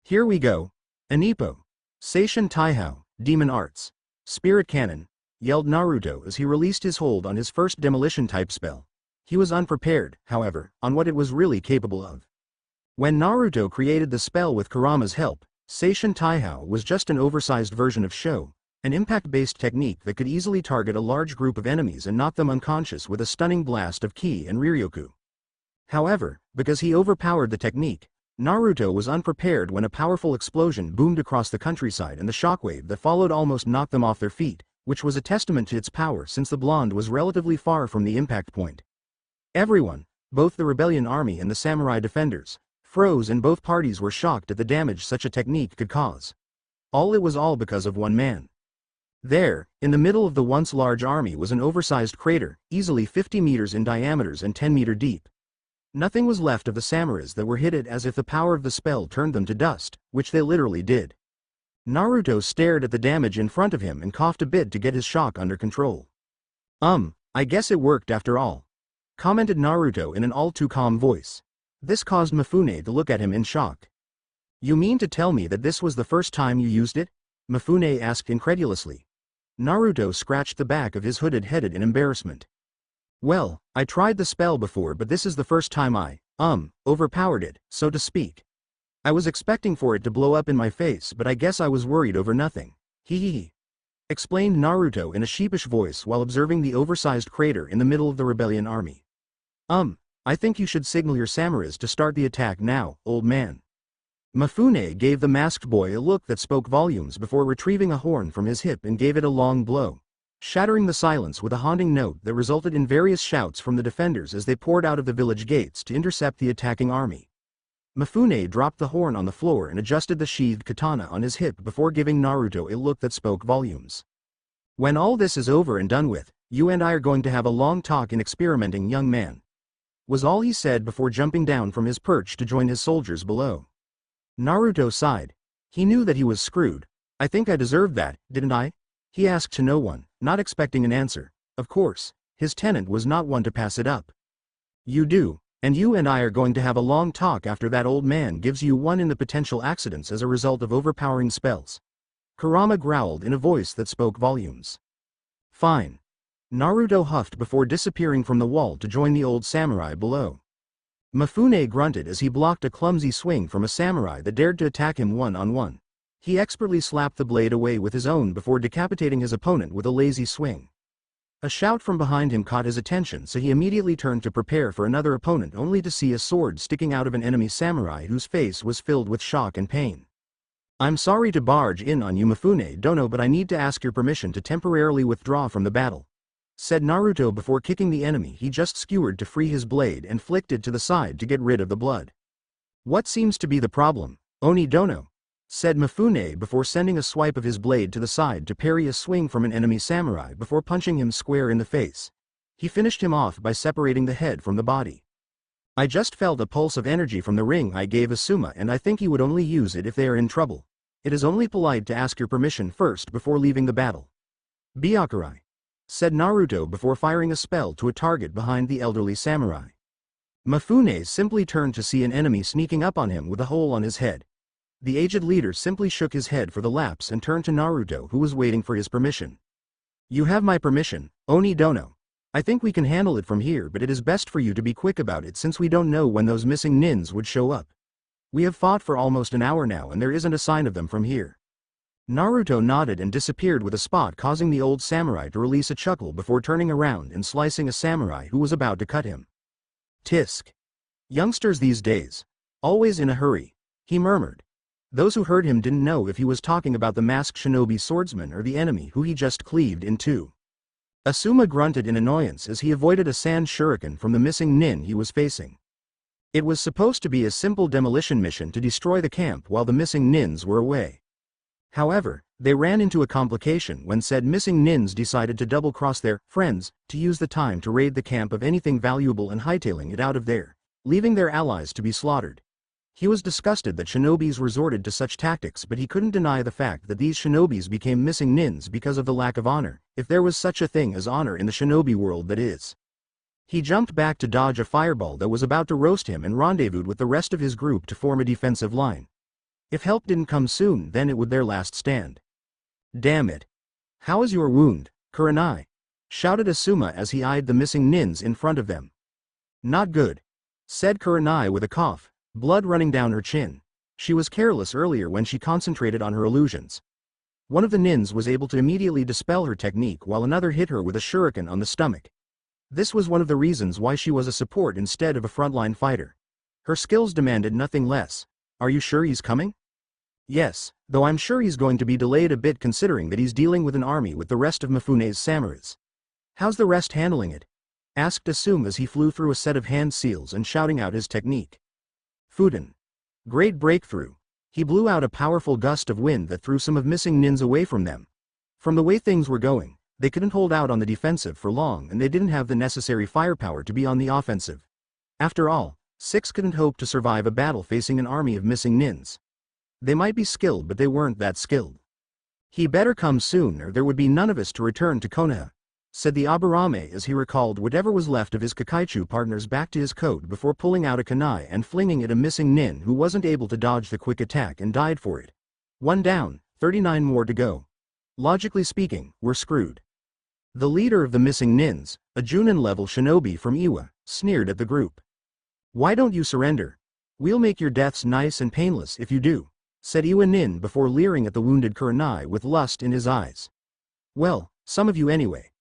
Here we go. Anipo. Seishin Taihao, Demon Arts. Spirit Cannon, yelled Naruto as he released his hold on his first demolition type spell. He was unprepared, however, on what it was really capable of. When Naruto created the spell with Kurama's help, Seishin Taihao was just an oversized version of Sho, an impact-based technique that could easily target a large group of enemies and knock them unconscious with a stunning blast of Ki and Riryoku. However, because he overpowered the technique, Naruto was unprepared when a powerful explosion boomed across the countryside, and the shockwave that followed almost knocked them off their feet, which was a testament to its power since the blonde was relatively far from the impact point. Everyone, both the rebellion army and the samurai defenders, froze, and both parties were shocked at the damage such a technique could cause. It was all because of one man. There, in the middle of the once large army, was an oversized crater, easily 50 meters in diameter and 10 meters deep. Nothing was left of the samurais that were hit it, as if the power of the spell turned them to dust, which they literally did. Naruto stared at the damage in front of him and coughed a bit to get his shock under control. I guess it worked after all, commented Naruto in an all-too-calm voice. This caused Mifune to look at him in shock. You mean to tell me that this was the first time you used it? Mifune asked incredulously. Naruto scratched the back of his hooded head in embarrassment. Well, I tried the spell before, but this is the first time I, overpowered it, so to speak. I was expecting for it to blow up in my face, but I guess I was worried over nothing. Hee, explained Naruto in a sheepish voice while observing the oversized crater in the middle of the rebellion army. I think you should signal your samurais to start the attack now, old man. Mifune gave the masked boy a look that spoke volumes before retrieving a horn from his hip and gave it a long blow, shattering the silence with a haunting note that resulted in various shouts from the defenders as they poured out of the village gates to intercept the attacking army. Mifune dropped the horn on the floor and adjusted the sheathed katana on his hip before giving Naruto a look that spoke volumes. When all this is over and done with, you and I are going to have a long talk in experimenting, young man, was all he said before jumping down from his perch to join his soldiers below. Naruto sighed. He knew that he was screwed. I think I deserved that, didn't I? He asked to no one, not expecting an answer. Of course, his tenant was not one to pass it up. You do, and you and I are going to have a long talk after that old man gives you one in the potential accidents as a result of overpowering spells. Kurama growled in a voice that spoke volumes. Fine. Naruto huffed before disappearing from the wall to join the old samurai below. Mifune grunted as he blocked a clumsy swing from a samurai that dared to attack him one-on-one. He expertly slapped the blade away with his own before decapitating his opponent with a lazy swing. A shout from behind him caught his attention, so he immediately turned to prepare for another opponent, only to see a sword sticking out of an enemy samurai whose face was filled with shock and pain. I'm sorry to barge in on you, Mifune Dono, but I need to ask your permission to temporarily withdraw from the battle, said Naruto before kicking the enemy he just skewered to free his blade and flicked it to the side to get rid of the blood. What seems to be the problem, Oni Dono? Said Mifune before sending a swipe of his blade to the side to parry a swing from an enemy samurai before punching him square in the face. He finished him off by separating the head from the body. I just felt a pulse of energy from the ring I gave Asuma, and I think he would only use it if they are in trouble. It is only polite to ask your permission first before leaving the battle. Byakurai, said Naruto before firing a spell to a target behind the elderly samurai. Mifune simply turned to see an enemy sneaking up on him with a hole on his head. The aged leader simply shook his head for the lapse and turned to Naruto, who was waiting for his permission. You have my permission, Oni Dono. I think we can handle it from here, but it is best for you to be quick about it since we don't know when those missing nins would show up. We have fought for almost an hour now and there isn't a sign of them from here. Naruto nodded and disappeared with a spot, causing the old samurai to release a chuckle before turning around and slicing a samurai who was about to cut him. Tisk. Youngsters these days. Always in a hurry. He murmured. Those who heard him didn't know if he was talking about the masked shinobi swordsman or the enemy who he just cleaved in two. Asuma grunted in annoyance as he avoided a sand shuriken from the missing nin he was facing. It was supposed to be a simple demolition mission to destroy the camp while the missing nins were away. However, they ran into a complication when said missing nins decided to double-cross their friends to use the time to raid the camp of anything valuable and hightailing it out of there, leaving their allies to be slaughtered. He was disgusted that shinobis resorted to such tactics, but he couldn't deny the fact that these shinobis became missing nins because of the lack of honor, if there was such a thing as honor in the shinobi world, that is. He jumped back to dodge a fireball that was about to roast him and rendezvoused with the rest of his group to form a defensive line. If help didn't come soon, then it would their last stand. Damn it. How is your wound, Kuranai? Shouted Asuma as he eyed the missing nins in front of them. Not good, said Kuranai with a cough, blood running down her chin. She was careless earlier when she concentrated on her illusions. One of the nins was able to immediately dispel her technique while another hit her with a shuriken on the stomach. This was one of the reasons why she was a support instead of a frontline fighter. Her skills demanded nothing less. Are you sure he's coming? Yes, though I'm sure he's going to be delayed a bit considering that he's dealing with an army with the rest of Mifune's samurais. How's the rest handling it? Asked Asuma as he flew through a set of hand seals and shouting out his technique. Fuden. Great breakthrough. He blew out a powerful gust of wind that threw some of missing nins away from them. From the way things were going, they couldn't hold out on the defensive for long, and they didn't have the necessary firepower to be on the offensive. After all, 6 couldn't hope to survive a battle facing an army of missing nins. They might be skilled, but they weren't that skilled. He better come soon or there would be none of us to return to Konaha, said the Aburame as he recalled whatever was left of his Kakaichu partners back to his coat before pulling out a kunai and flinging at a missing nin who wasn't able to dodge the quick attack and died for it. 1 down, 39 more to go. Logically speaking, we're screwed. The leader of the missing nins, a Junin-level shinobi from Iwa, sneered at the group. Why don't you surrender? We'll make your deaths nice and painless if you do, said Iwa Nin before leering at the wounded Kuranai with lust in his eyes. Well, some of you anyway.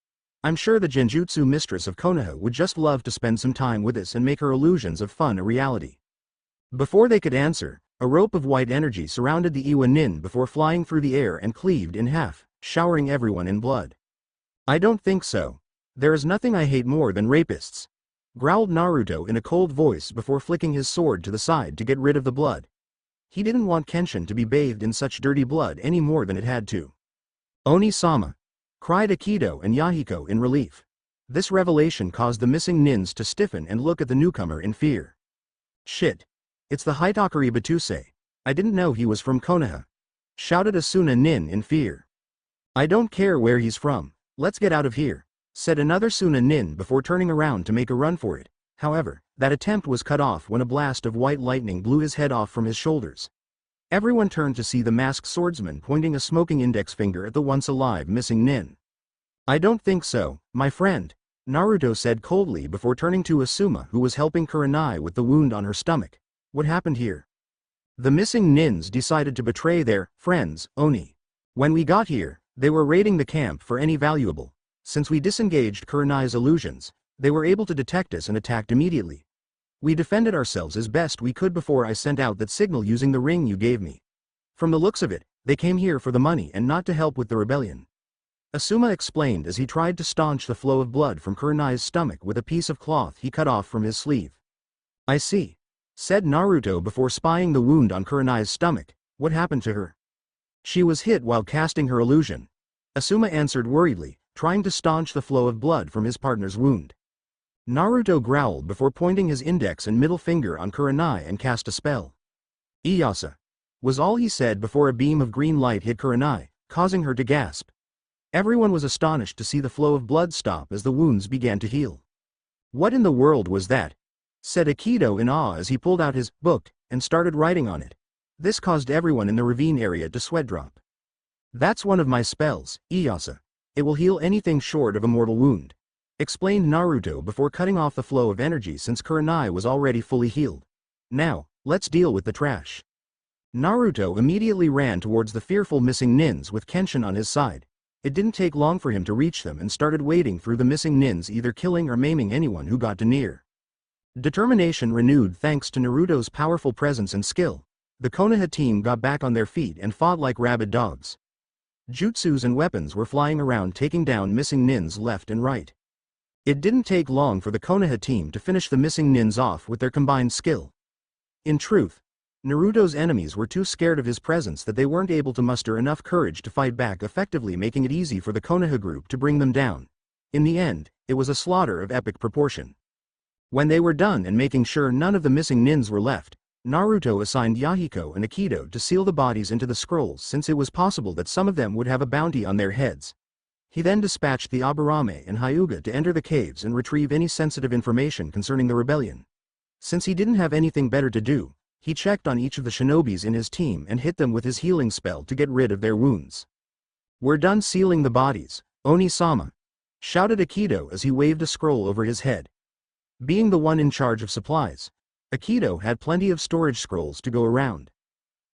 I'm sure the Genjutsu mistress of Konaha would just love to spend some time with us and make her illusions of fun a reality. Before they could answer, a rope of white energy surrounded the Iwa Nin before flying through the air and cleaved in half, showering everyone in blood. I don't think so. There is nothing I hate more than rapists, growled Naruto in a cold voice before flicking his sword to the side to get rid of the blood. He didn't want Kenshin to be bathed in such dirty blood any more than it had to. Oni-sama, cried Akido and Yahiko in relief. This revelation caused the missing nins to stiffen and look at the newcomer in fear. Shit. It's the Hitakari Batuse. I didn't know he was from Konaha, shouted Asuna Nin in fear. I don't care where he's from. Let's get out of here, said another Suna Nin before turning around to make a run for it. However, that attempt was cut off when a blast of white lightning blew his head off from his shoulders. Everyone turned to see the masked swordsman pointing a smoking index finger at the once alive missing nin. I don't think so, my friend, Naruto said coldly before turning to Asuma who was helping Kuranai with the wound on her stomach. What happened here? The missing nins decided to betray their friends, Oni. When we got here, they were raiding the camp for any valuable. Since we disengaged Kuranai's illusions, they were able to detect us and attacked immediately. We defended ourselves as best we could before I sent out that signal using the ring you gave me. From the looks of it, they came here for the money and not to help with the rebellion. Asuma explained as he tried to staunch the flow of blood from Kuranai's stomach with a piece of cloth he cut off from his sleeve. I see, said Naruto before spying the wound on Kuranai's stomach. What happened to her? She was hit while casting her illusion, Asuma answered worriedly, trying to staunch the flow of blood from his partner's wound. Naruto growled before pointing his index and middle finger on Kuranai and cast a spell. Iyasa, was all he said before a beam of green light hit Kuranai, causing her to gasp. Everyone was astonished to see the flow of blood stop as the wounds began to heal. What in the world was that? Said Akido in awe as he pulled out his book and started writing on it. This caused everyone in the ravine area to sweat drop. That's one of my spells, Iyasa. It will heal anything short of a mortal wound, explained Naruto before cutting off the flow of energy since Kuranai was already fully healed. Now, let's deal with the trash. Naruto immediately ran towards the fearful missing nins with Kenshin on his side. It didn't take long for him to reach them and started wading through the missing nins, either killing or maiming anyone who got too near. Determination renewed thanks to Naruto's powerful presence and skill. The Konoha team got back on their feet and fought like rabid dogs. Jutsus and weapons were flying around taking down missing nins left and right. It didn't take long for the Konoha team to finish the missing nins off with their combined skill. In truth, Naruto's enemies were too scared of his presence that they weren't able to muster enough courage to fight back effectively, making it easy for the Konoha group to bring them down. In the end, it was a slaughter of epic proportion. When they were done and making sure none of the missing nins were left, Naruto assigned Yahiko and Aikido to seal the bodies into the scrolls since it was possible that some of them would have a bounty on their heads. He then dispatched the Aburame and Hyuga to enter the caves and retrieve any sensitive information concerning the rebellion. Since he didn't have anything better to do, he checked on each of the shinobis in his team and hit them with his healing spell to get rid of their wounds. "We're done sealing the bodies, Oni-sama," shouted Aikido as he waved a scroll over his head. Being the one in charge of supplies, Aikido had plenty of storage scrolls to go around.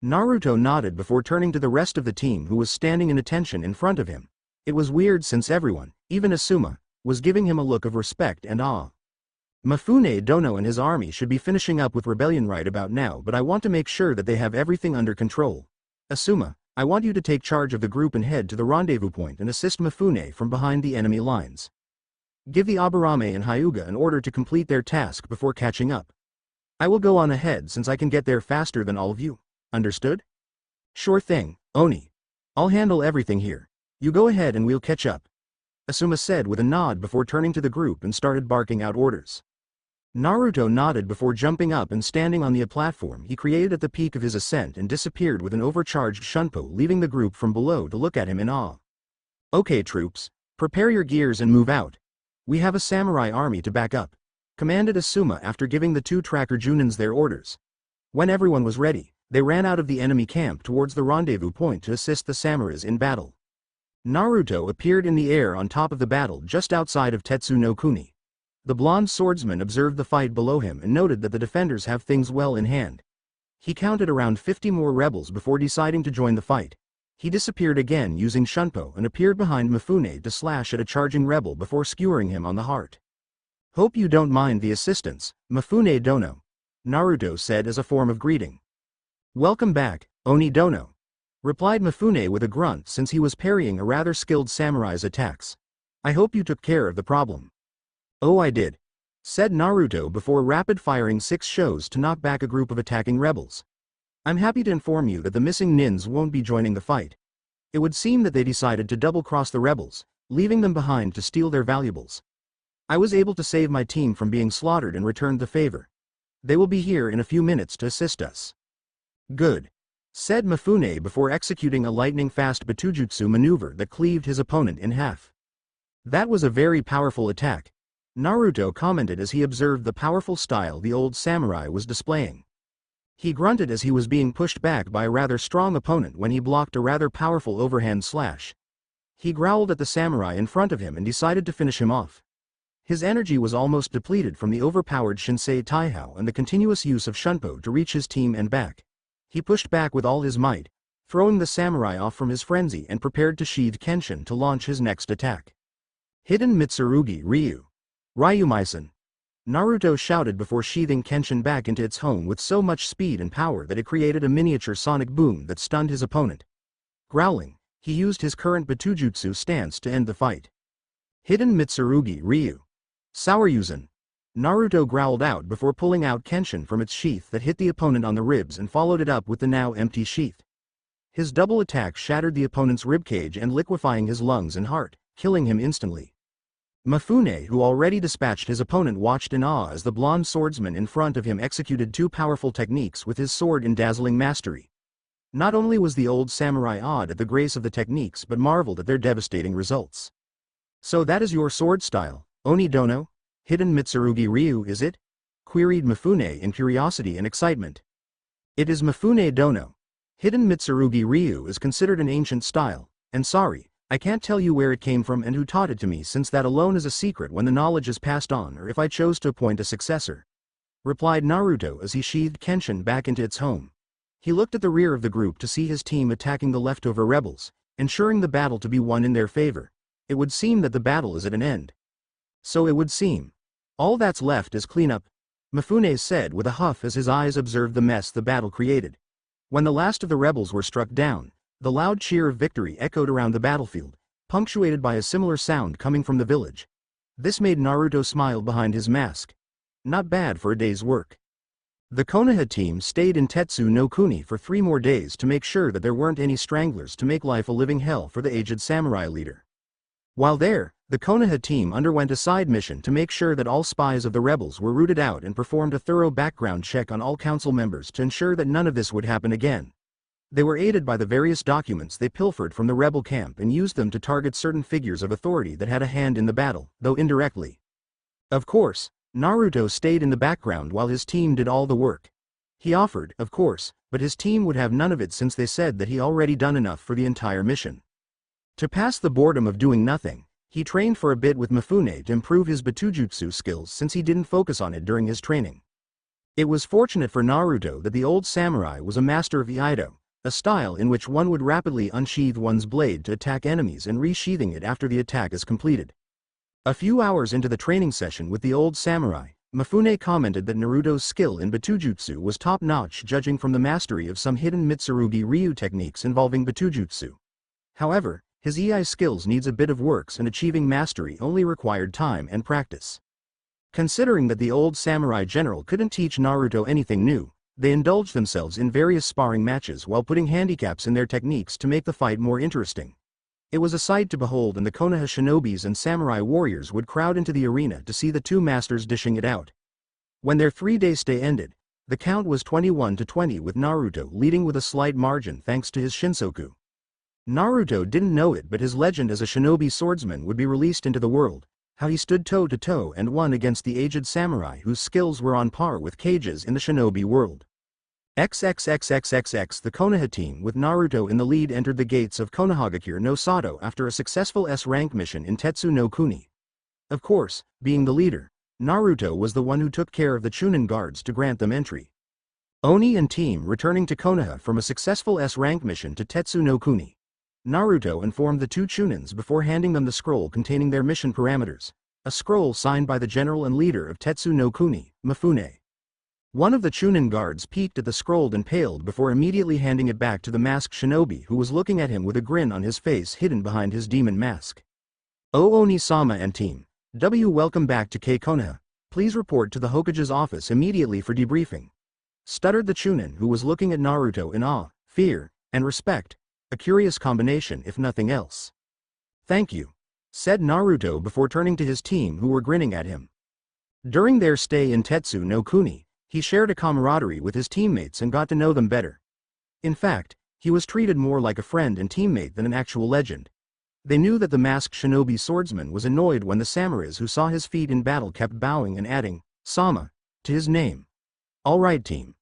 Naruto nodded before turning to the rest of the team who was standing in attention in front of him. It was weird since everyone, even Asuma, was giving him a look of respect and awe. Mifune Dono and his army should be finishing up with rebellion right about now, but I want to make sure that they have everything under control. Asuma, I want you to take charge of the group and head to the rendezvous point and assist Mifune from behind the enemy lines. Give the Aburame and Hyuga an order to complete their task before catching up. I will go on ahead since I can get there faster than all of you. Understood? Sure thing, Oni. I'll handle everything here. You go ahead and we'll catch up, Asuma said with a nod before turning to the group and started barking out orders. Naruto nodded before jumping up and standing on the platform he created at the peak of his ascent and disappeared with an overcharged Shunpo, leaving the group from below to look at him in awe. Okay troops, prepare your gears and move out. We have a samurai army to back up, commanded Asuma after giving the two tracker Junins their orders. When everyone was ready, they ran out of the enemy camp towards the rendezvous point to assist the samurais in battle. Naruto appeared in the air on top of the battle just outside of Tetsu no Kuni. The blonde swordsman observed the fight below him and noted that the defenders have things well in hand. He counted around 50 more rebels before deciding to join the fight. He disappeared again using Shunpo and appeared behind Mifune to slash at a charging rebel before skewering him on the heart. Hope you don't mind the assistance, Mifune Dono, Naruto said as a form of greeting. Welcome back, Oni Dono, replied Mifune with a grunt since he was parrying a rather skilled samurai's attacks. I hope you took care of the problem. Oh, I did, said Naruto before rapid-firing 6 shows to knock back a group of attacking rebels. I'm happy to inform you that the missing nins won't be joining the fight. It would seem that they decided to double-cross the rebels, leaving them behind to steal their valuables. I was able to save my team from being slaughtered and returned the favor. They will be here in a few minutes to assist us. Good, said Mifune before executing a lightning-fast Batujutsu maneuver that cleaved his opponent in half. That was a very powerful attack, Naruto commented as he observed the powerful style the old samurai was displaying. He grunted as he was being pushed back by a rather strong opponent when he blocked a rather powerful overhand slash. He growled at the samurai in front of him and decided to finish him off. His energy was almost depleted from the overpowered Shinsei Taihao and the continuous use of Shunpo to reach his team and back. He pushed back with all his might, throwing the samurai off from his frenzy and prepared to sheathe Kenshin to launch his next attack. Hidden Mitsurugi Ryumaisen, Naruto shouted before sheathing Kenshin back into its home with so much speed and power that it created a miniature sonic boom that stunned his opponent. Growling, he used his current Batujutsu stance to end the fight. Hidden Mitsurugi Sauryuzen, Naruto growled out before pulling out Kenshin from its sheath that hit the opponent on the ribs and followed it up with the now empty sheath. His double attack shattered the opponent's ribcage and liquefying his lungs and heart, killing him instantly. Mifune, who already dispatched his opponent, watched in awe as the blonde swordsman in front of him executed 2 powerful techniques with his sword in dazzling mastery. Not only was the old samurai awed at the grace of the techniques but marveled at their devastating results. So that is your sword style, Oni Dono? Hidden Mitsurugi Ryu, is it? Queried Mifune in curiosity and excitement. It is Mifune Dono. Hidden Mitsurugi Ryu is considered an ancient style, and sorry, I can't tell you where it came from and who taught it to me, since that alone is a secret when the knowledge is passed on or if I chose to appoint a successor, replied Naruto as he sheathed Kenshin back into its home. He looked at the rear of the group to see his team attacking the leftover rebels, ensuring the battle to be won in their favor. It would seem that the battle is at an end. So it would seem. All that's left is cleanup. Mifune said with a huff as his eyes observed the mess the battle created. When the last of the rebels were struck down, the loud cheer of victory echoed around the battlefield, punctuated by a similar sound coming from the village. This made Naruto smile behind his mask. Not bad for a day's work. The Konoha team stayed in Tetsu no Kuni for 3 more days to make sure that there weren't any stranglers to make life a living hell for the aged samurai leader. While there, the Konoha team underwent a side mission to make sure that all spies of the rebels were rooted out and performed a thorough background check on all council members to ensure that none of this would happen again. They were aided by the various documents they pilfered from the rebel camp and used them to target certain figures of authority that had a hand in the battle, though indirectly. Of course, Naruto stayed in the background while his team did all the work. He offered, of course, but his team would have none of it since they said that he already done enough for the entire mission. To pass the boredom of doing nothing, he trained for a bit with Mifune to improve his Batujutsu skills since he didn't focus on it during his training. It was fortunate for Naruto that the old samurai was a master of Iaido, a style in which one would rapidly unsheathe one's blade to attack enemies and resheathing it after the attack is completed. A few hours into the training session with the old samurai, Mifune commented that Naruto's skill in Batujutsu was top-notch judging from the mastery of some hidden Mitsurugi Ryu techniques involving Batujutsu. However, his EI skills needs a bit of works and achieving mastery only required time and practice. Considering that the old samurai general couldn't teach Naruto anything new, they indulged themselves in various sparring matches while putting handicaps in their techniques to make the fight more interesting. It was a sight to behold, and the Konoha shinobis and samurai warriors would crowd into the arena to see the two masters dishing it out. When their 3-day stay ended, the count was 21-20 with Naruto leading with a slight margin thanks to his Shinsoku. Naruto didn't know it, but his legend as a shinobi swordsman would be released into the world, how he stood toe-to-toe and won against the aged samurai whose skills were on par with Kage's in the shinobi world. XXXXXX. The Konoha team with Naruto in the lead entered the gates of Konohagakure no Sato after a successful S-rank mission in Tetsu no Kuni. Of course, being the leader, Naruto was the one who took care of the Chunin guards to grant them entry. Oni and team returning to Konoha from a successful S-rank mission to Tetsu no Kuni. Naruto informed the two Chunins before handing them the scroll containing their mission parameters, a scroll signed by the general and leader of Tetsu no Kuni, Mifune. One of the Chunin guards peeked at the scroll and paled before immediately handing it back to the masked shinobi who was looking at him with a grin on his face hidden behind his demon mask. "Oh Oni-sama and team, welcome back to Konoha. Please report to the Hokage's office immediately for debriefing," stuttered the Chunin who was looking at Naruto in awe, fear, and respect, a curious combination if nothing else. "Thank you," said Naruto before turning to his team who were grinning at him. During their stay in Tetsu no Kuni, he shared a camaraderie with his teammates and got to know them better. In fact, he was treated more like a friend and teammate than an actual legend. They knew that the masked shinobi swordsman was annoyed when the samurais who saw his feat in battle kept bowing and adding, "Sama," to his name. "All right team.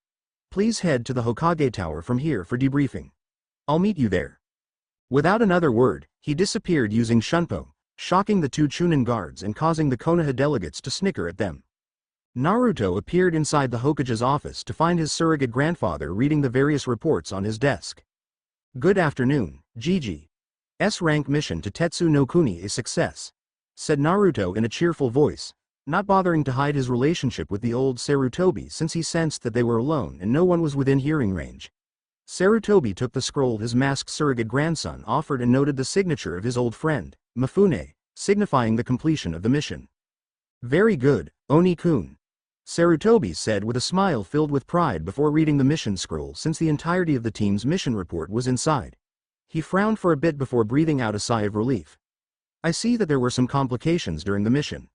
Please head to the Hokage Tower from here for debriefing. I'll meet you there." Without another word, he disappeared using Shunpo, shocking the two Chunin guards and causing the Konoha delegates to snicker at them. Naruto appeared inside the Hokage's office to find his surrogate grandfather reading the various reports on his desk. "Good afternoon, Gigi. S-rank mission to Tetsu no Kuni a success," said Naruto in a cheerful voice, not bothering to hide his relationship with the old Sarutobi since he sensed that they were alone and no one was within hearing range. Sarutobi took the scroll his masked surrogate grandson offered and noted the signature of his old friend, Mifune, signifying the completion of the mission. "Very good, Oni-kun," Sarutobi said with a smile filled with pride before reading the mission scroll since the entirety of the team's mission report was inside. He frowned for a bit before breathing out a sigh of relief. "I see that there were some complications during the mission."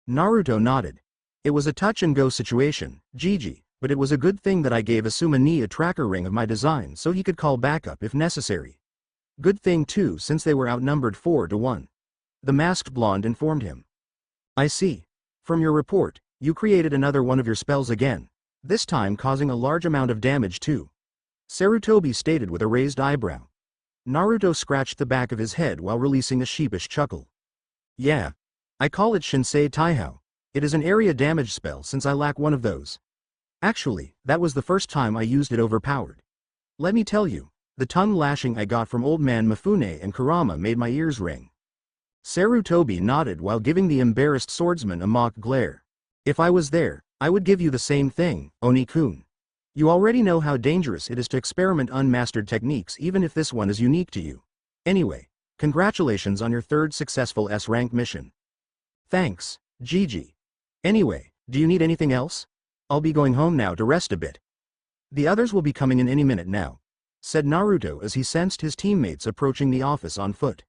Naruto nodded. "It was a touch-and-go situation, Gigi, but it was a good thing that I gave Asuma a tracker ring of my design so he could call backup if necessary. Good thing too since they were outnumbered 4-1. The masked blonde informed him. "I see. From your report, you created another one of your spells again, this time causing a large amount of damage too," Sarutobi stated with a raised eyebrow. Naruto scratched the back of his head while releasing a sheepish chuckle. "Yeah. I call it Shinsei Taihao. It is an area damage spell since I lack one of those. Actually, that was the first time I used it overpowered. Let me tell you, the tongue lashing I got from old man Mifune and Kurama made my ears ring." Sarutobi nodded while giving the embarrassed swordsman a mock glare. "If I was there, I would give you the same thing, Oni-kun. You already know how dangerous it is to experiment unmastered techniques even if this one is unique to you. Anyway, congratulations on your third successful S-rank mission. Thanks, Gigi. Anyway, do you need anything else? I'll be going home now to rest a bit. The others will be coming in any minute now, said Naruto as he sensed his teammates approaching the office on foot.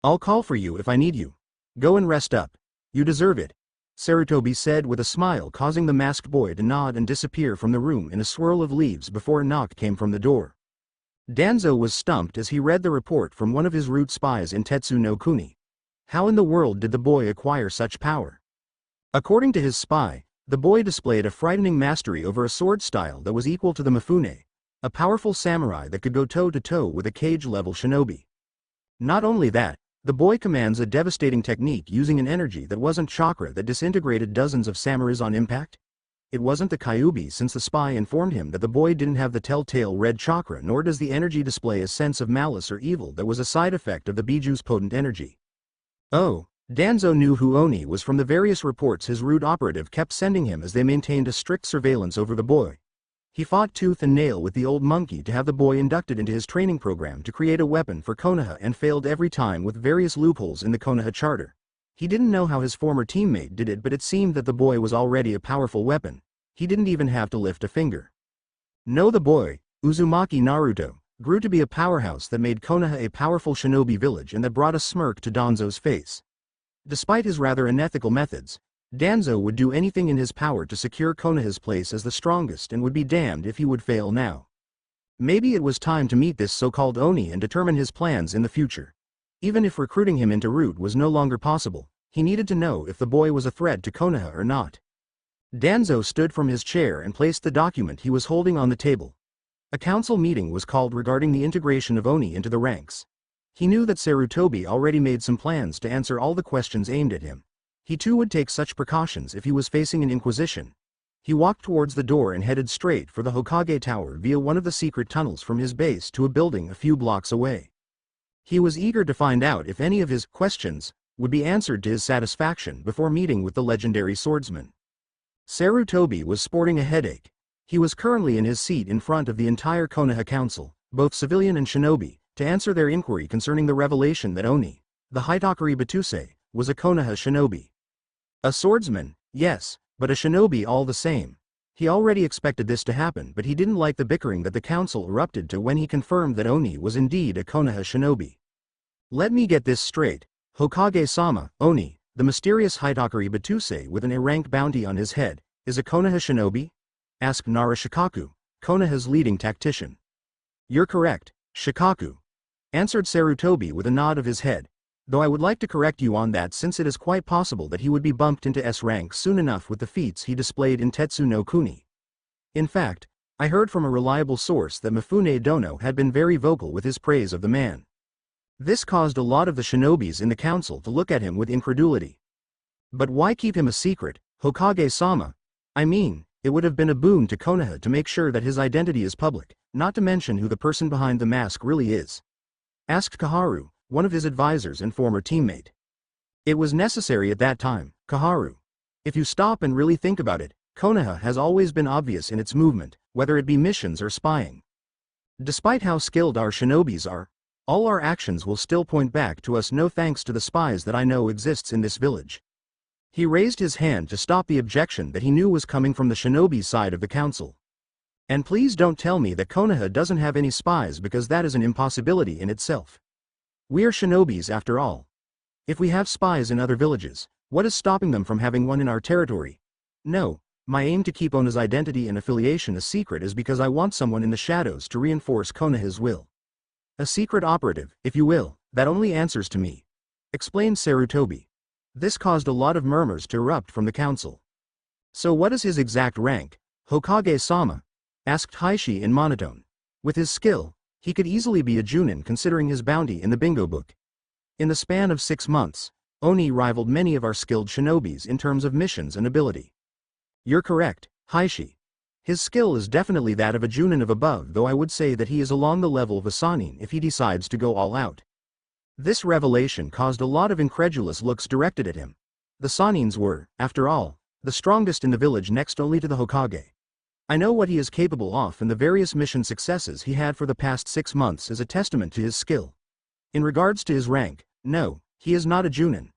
I'll call for you if I need you. Go and rest up. You deserve it, Sarutobi said with a smile, causing the masked boy to nod and disappear from the room in a swirl of leaves before a knock came from the door. Danzo was stumped as he read the report from one of his root spies in Tetsu no Kuni. How in the world did the boy acquire such power? According to his spy, the boy displayed a frightening mastery over a sword style that was equal to the Mifune, a powerful samurai that could go toe-to-toe with a cage-level shinobi. Not only that, the boy commands a devastating technique using an energy that wasn't chakra that disintegrated dozens of samurais on impact. It wasn't the Kyuubi, since the spy informed him that the boy didn't have the telltale red chakra, nor does the energy display a sense of malice or evil that was a side effect of the Bijuu's potent energy. Oh, Danzo knew who Oni was from the various reports his root operative kept sending him as they maintained a strict surveillance over the boy. He fought tooth and nail with the old monkey to have the boy inducted into his training program to create a weapon for Konaha and failed every time with various loopholes in the Konaha charter. He didn't know how his former teammate did it, but it seemed that the boy was already a powerful weapon. He didn't even have to lift a finger. No, the boy, Uzumaki Naruto, grew to be a powerhouse that made Konaha a powerful shinobi village and that brought a smirk to Danzo's face. Despite his rather unethical methods, Danzo would do anything in his power to secure Konaha's place as the strongest and would be damned if he would fail now. Maybe it was time to meet this so-called Oni and determine his plans in the future. Even if recruiting him into Root was no longer possible, he needed to know if the boy was a threat to Konaha or not. Danzo stood from his chair and placed the document he was holding on the table. A council meeting was called regarding the integration of Oni into the ranks. He knew that Sarutobi already made some plans to answer all the questions aimed at him. He too would take such precautions if he was facing an inquisition. He walked towards the door and headed straight for the Hokage Tower via one of the secret tunnels from his base to a building a few blocks away. He was eager to find out if any of his questions would be answered to his satisfaction before meeting with the legendary swordsman. Sarutobi was sporting a headache. He was currently in his seat in front of the entire Konoha Council, both civilian and shinobi, to answer their inquiry concerning the revelation that Oni, the Hitakari Batuse, was a Konoha shinobi. A swordsman, yes, but a shinobi all the same. He already expected this to happen, but he didn't like the bickering that the council erupted to when he confirmed that Oni was indeed a Konoha shinobi. Let me get this straight. Hokage-sama, Oni, the mysterious Hitakari Batuse with an A-rank bounty on his head, is a Konoha shinobi? Asked Nara Shikaku, Konoha's leading tactician. You're correct, Shikaku, answered Sarutobi with a nod of his head, though I would like to correct you on that, since it is quite possible that he would be bumped into S rank soon enough with the feats he displayed in Tetsu no Kuni. In fact, I heard from a reliable source that Mifune Dono had been very vocal with his praise of the man. This caused a lot of the shinobis in the council to look at him with incredulity. But why keep him a secret, Hokage-sama? I mean, it would have been a boon to Konoha to make sure that his identity is public, not to mention who the person behind the mask really is. Asked Kaharu, one of his advisors and former teammate. It was necessary at that time, Kaharu. If you stop and really think about it, Konoha has always been obvious in its movement, whether it be missions or spying. Despite how skilled our shinobis are, all our actions will still point back to us, no thanks to the spies that I know exists in this village. He raised his hand to stop the objection that he knew was coming from the shinobi side of the council. And please don't tell me that Konoha doesn't have any spies, because that is an impossibility in itself. We are shinobis after all. If we have spies in other villages, what is stopping them from having one in our territory? No, my aim to keep Ona's identity and affiliation a secret is because I want someone in the shadows to reinforce Konoha's will. A secret operative, if you will, that only answers to me, explained Sarutobi. This caused a lot of murmurs to erupt from the council. So what is his exact rank, Hokage-sama? Asked Heishi in monotone. With his skill, he could easily be a Junin considering his bounty in the bingo book. In the span of 6 months, Oni rivaled many of our skilled shinobis in terms of missions and ability. You're correct, Heishi. His skill is definitely that of a Junin of above, though I would say that he is along the level of a Sannin if he decides to go all out. This revelation caused a lot of incredulous looks directed at him. The Sannins were, after all, the strongest in the village next only to the Hokage. I know what he is capable of, and the various mission successes he had for the past 6 months is a testament to his skill. In regards to his rank, no, he is not a Junin.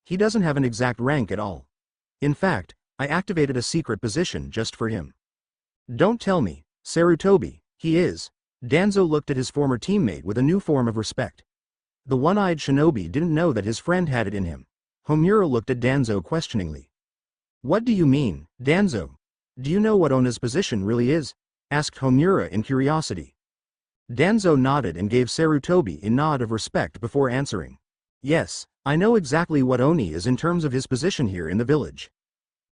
He doesn't have an exact rank at all. In fact, I activated a secret position just for him. Don't tell me, Sarutobi, he is. Danzo looked at his former teammate with a new form of respect. The one-eyed shinobi didn't know that his friend had it in him. Homura looked at Danzo questioningly. What do you mean, Danzo? Do you know what Ona's position really is? Asked Homura in curiosity. Danzo nodded and gave Sarutobi a nod of respect before answering. Yes, I know exactly what Oni is in terms of his position here in the village.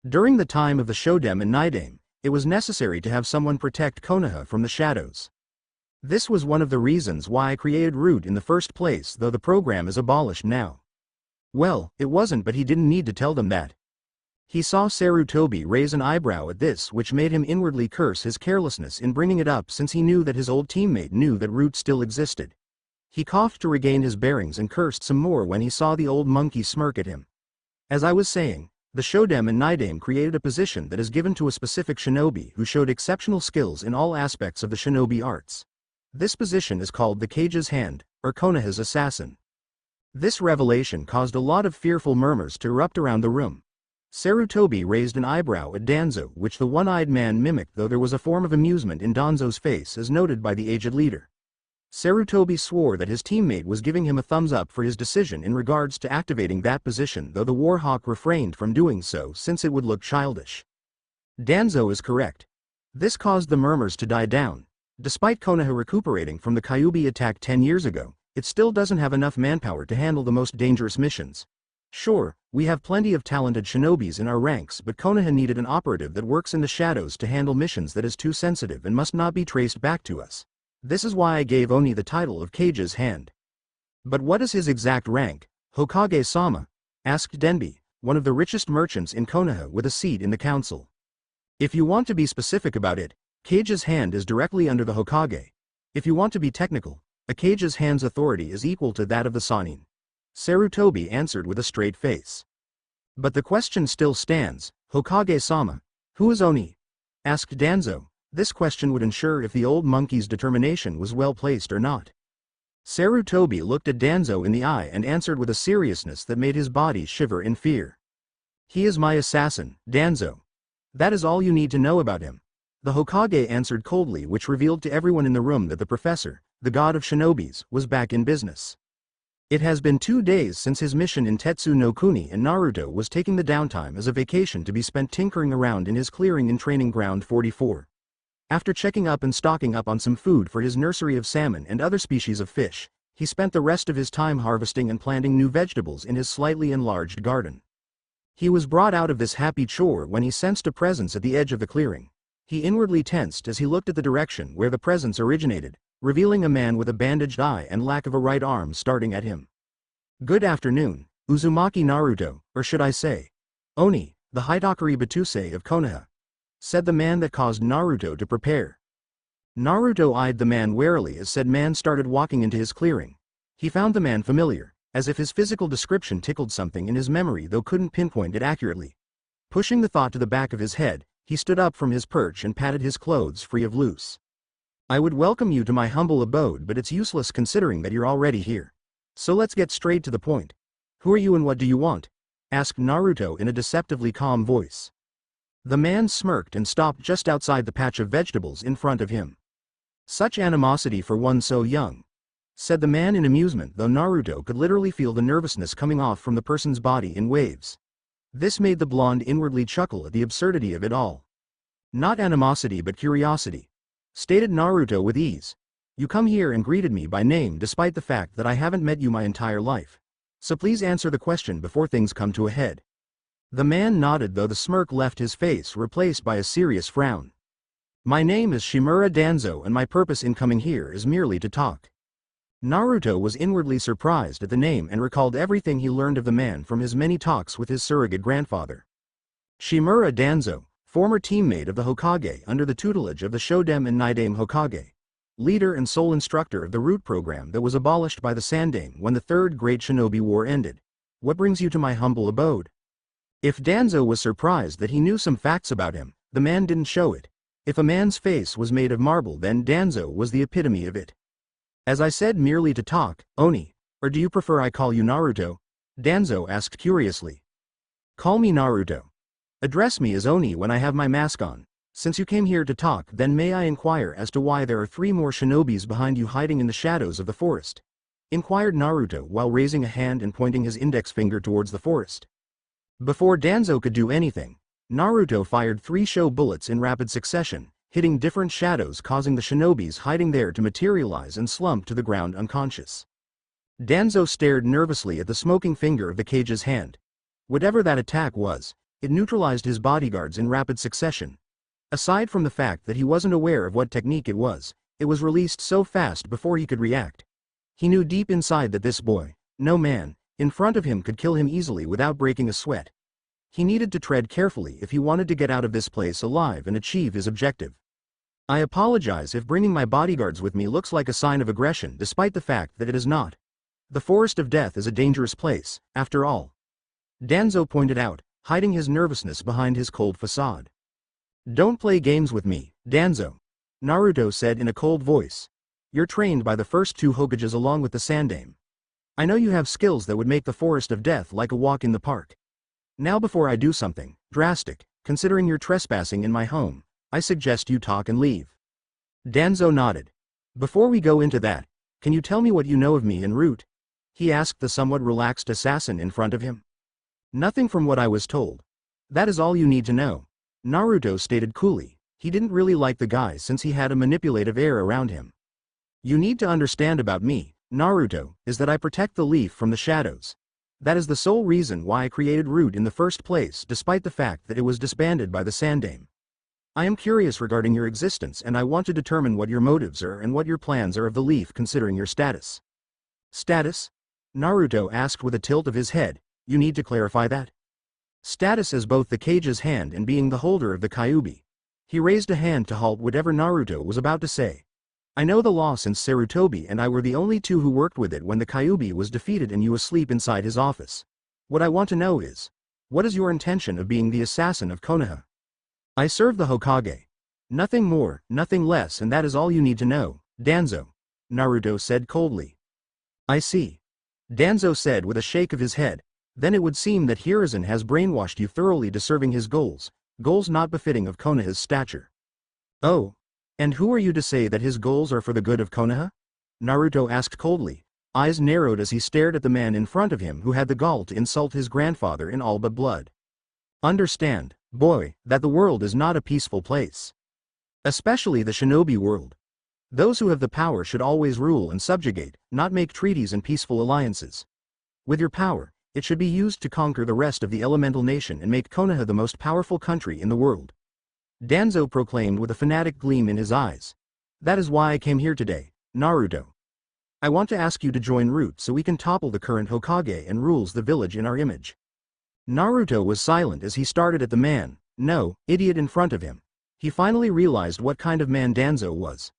During the time of the Shodem and Nidame, it was necessary to have someone protect Konaha from the shadows. This was one of the reasons why I created Root in the first place, though the program is abolished now. Well, it wasn't, but he didn't need to tell them that. He saw Sarutobi raise an eyebrow at this, which made him inwardly curse his carelessness in bringing it up, since he knew that his old teammate knew that Root still existed. He coughed to regain his bearings and cursed some more when he saw the old monkey smirk at him. As I was saying, the Shodem and Nidame created a position that is given to a specific shinobi who showed exceptional skills in all aspects of the shinobi arts. This position is called the Cage's Hand, or Konaha's Assassin. This revelation caused a lot of fearful murmurs to erupt around the room. Sarutobi raised an eyebrow at Danzo, which the one-eyed man mimicked, though there was a form of amusement in Danzo's face as noted by the aged leader. Sarutobi swore that his teammate was giving him a thumbs up for his decision in regards to activating that position, though the Warhawk refrained from doing so since it would look childish. Danzo is correct. This caused the murmurs to die down. Despite Konaha recuperating from the Kyuubi attack 10 years ago, it still doesn't have enough manpower to handle the most dangerous missions. Sure, we have plenty of talented shinobis in our ranks, but Konaha needed an operative that works in the shadows to handle missions that is too sensitive and must not be traced back to us. This is why I gave Oni the title of Cage's Hand. But what is his exact rank, Hokage-sama? Asked Denbi, one of the richest merchants in Konaha with a seat in the council. If you want to be specific about it, Cage's Hand is directly under the Hokage. If you want to be technical, a Cage's Hand's authority is equal to that of the Sannin. Sarutobi answered with a straight face. But the question still stands, Hokage-sama, who is Oni? Asked Danzo. This question would ensure if the old monkey's determination was well placed or not. Sarutobi looked at Danzo in the eye and answered with a seriousness that made his body shiver in fear. He is my assassin, Danzo. That is all you need to know about him. The Hokage answered coldly, which revealed to everyone in the room that the professor, the god of shinobis, was back in business. It has been 2 days since his mission in Tetsu no Kuni, and Naruto was taking the downtime as a vacation to be spent tinkering around in his clearing in Training Ground 44. After checking up and stocking up on some food for his nursery of salmon and other species of fish, he spent the rest of his time harvesting and planting new vegetables in his slightly enlarged garden. He was brought out of this happy chore when he sensed a presence at the edge of the clearing. He inwardly tensed as he looked at the direction where the presence originated, revealing a man with a bandaged eye and lack of a right arm starting at him. Good afternoon, Uzumaki Naruto, or should I say, Oni, the Hidakari Batusei of Konaha, said the man that caused Naruto to prepare. Naruto eyed the man warily as said man started walking into his clearing. He found the man familiar, as if his physical description tickled something in his memory though couldn't pinpoint it accurately. Pushing the thought to the back of his head, he stood up from his perch and patted his clothes free of loose. I would welcome you to my humble abode, but it's useless considering that you're already here. So let's get straight to the point. Who are you and what do you want? Asked Naruto in a deceptively calm voice. The man smirked and stopped just outside the patch of vegetables in front of him. Such animosity for one so young, said the man in amusement, though Naruto could literally feel the nervousness coming off from the person's body in waves. This made the blonde inwardly chuckle at the absurdity of it all. Not animosity but curiosity, stated Naruto with ease. You come here and greeted me by name despite the fact that I haven't met you my entire life. So please answer the question before things come to a head. The man nodded, though the smirk left his face replaced by a serious frown. My name is Shimura Danzo and my purpose in coming here is merely to talk. Naruto was inwardly surprised at the name and recalled everything he learned of the man from his many talks with his surrogate grandfather. Shimura Danzo, former teammate of the Hokage under the tutelage of the Shodem and Nidame Hokage, leader and sole instructor of the Root program that was abolished by the Sandame when the Third Great Shinobi War ended. What brings you to my humble abode? If Danzo was surprised that he knew some facts about him, the man didn't show it. If a man's face was made of marble, then Danzo was the epitome of it. As I said merely to talk, Oni, or do you prefer I call you Naruto? Danzo asked curiously. Call me Naruto. Address me as Oni when I have my mask on. Since you came here to talk, then may I inquire as to why there are 3 more shinobis behind you hiding in the shadows of the forest? Inquired Naruto while raising a hand and pointing his index finger towards the forest. Before Danzo could do anything, Naruto fired 3 show bullets in rapid succession, hitting different shadows, causing the shinobis hiding there to materialize and slump to the ground unconscious. Danzo stared nervously at the smoking finger of the cage's hand. Whatever that attack was, it neutralized his bodyguards in rapid succession. Aside from the fact that he wasn't aware of what technique it was released so fast before he could react. He knew deep inside that this boy, no man, in front of him could kill him easily without breaking a sweat. He needed to tread carefully if he wanted to get out of this place alive and achieve his objective. I apologize if bringing my bodyguards with me looks like a sign of aggression, despite the fact that it is not. The Forest of Death is a dangerous place, after all. Danzo pointed out, hiding his nervousness behind his cold facade. Don't play games with me, Danzo, Naruto said in a cold voice. You're trained by the first 2 Hokages along with the Sandaime. I know you have skills that would make the Forest of Death like a walk in the park. Now before I do something drastic, considering you're trespassing in my home, I suggest you talk and leave. Danzo nodded. Before we go into that, can you tell me what you know of me en route? He asked the somewhat relaxed assassin in front of him. Nothing from what I was told. That is all you need to know, Naruto stated coolly. He didn't really like the guy since he had a manipulative air around him. You need to understand about me, Naruto, is that I protect the leaf from the shadows. That is the sole reason why I created Root in the first place, despite the fact that it was disbanded by the Sandaime. I am curious regarding your existence, and I want to determine what your motives are and what your plans are of the leaf considering your status. Status? Naruto asked with a tilt of his head. You need to clarify that. Status as both the cage's hand and being the holder of the Kyuubi. He raised a hand to halt whatever Naruto was about to say. I know the law since Sarutobi and I were the only 2 who worked with it when the Kyuubi was defeated and you asleep inside his office. What I want to know is, what is your intention of being the assassin of Konaha? I serve the Hokage. Nothing more, nothing less, and that is all you need to know, Danzo, Naruto said coldly. I see. Danzo said with a shake of his head. Then it would seem that Hiruzen has brainwashed you thoroughly to serving his goals not befitting of Konoha's stature. Oh. And who are you to say that his goals are for the good of Konoha? Naruto asked coldly, eyes narrowed as he stared at the man in front of him who had the gall to insult his grandfather in all but blood. Understand, boy, that the world is not a peaceful place. Especially the shinobi world. Those who have the power should always rule and subjugate, not make treaties and peaceful alliances. With your power, it should be used to conquer the rest of the elemental nation and make Konoha the most powerful country in the world. Danzo proclaimed with a fanatic gleam in his eyes. That is why I came here today, Naruto. I want to ask you to join Root so we can topple the current Hokage and rules the village in our image. Naruto was silent as he started at the man, no, idiot in front of him. He finally realized what kind of man Danzo was.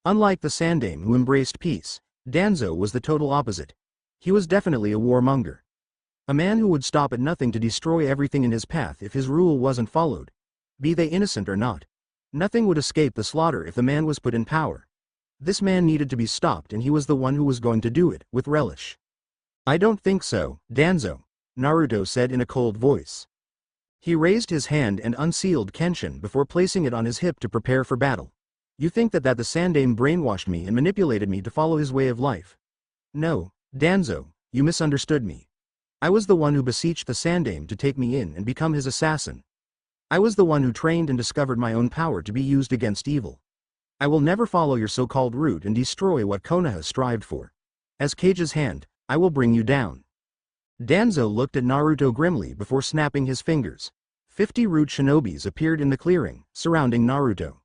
Unlike the Sandaime who embraced peace, Danzo was the total opposite. He was definitely a warmonger. A man who would stop at nothing to destroy everything in his path if his rule wasn't followed. Be they innocent or not. Nothing would escape the slaughter if the man was put in power. This man needed to be stopped and he was the one who was going to do it, with relish. I don't think so, Danzo, Naruto said in a cold voice. He raised his hand and unsealed Kenshin before placing it on his hip to prepare for battle. You think that the Sandaime brainwashed me and manipulated me to follow his way of life? No, Danzo, you misunderstood me. I was the one who beseeched the Sandaime to take me in and become his assassin. I was the one who trained and discovered my own power to be used against evil. I will never follow your so-called route and destroy what Konoha strived for. As Kage's hand, I will bring you down. Danzo looked at Naruto grimly before snapping his fingers. 50 root shinobis appeared in the clearing, surrounding Naruto.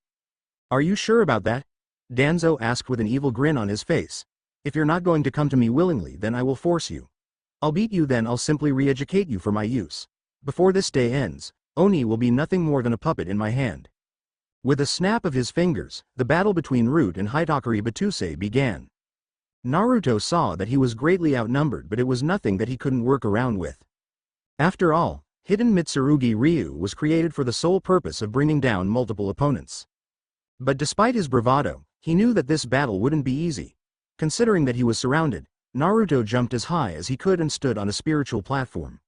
Are you sure about that? Danzo asked with an evil grin on his face. If you're not going to come to me willingly, then I will force you. I'll beat you, then I'll simply re-educate you for my use. Before this day ends, Oni will be nothing more than a puppet in my hand. With a snap of his fingers, the battle between Root and Hitokuri Batuse began. Naruto saw that he was greatly outnumbered, but it was nothing that he couldn't work around with. After all, Hidden Mitsurugi Ryu was created for the sole purpose of bringing down multiple opponents. But despite his bravado, he knew that this battle wouldn't be easy. Considering that he was surrounded, Naruto jumped as high as he could and stood on a spiritual platform.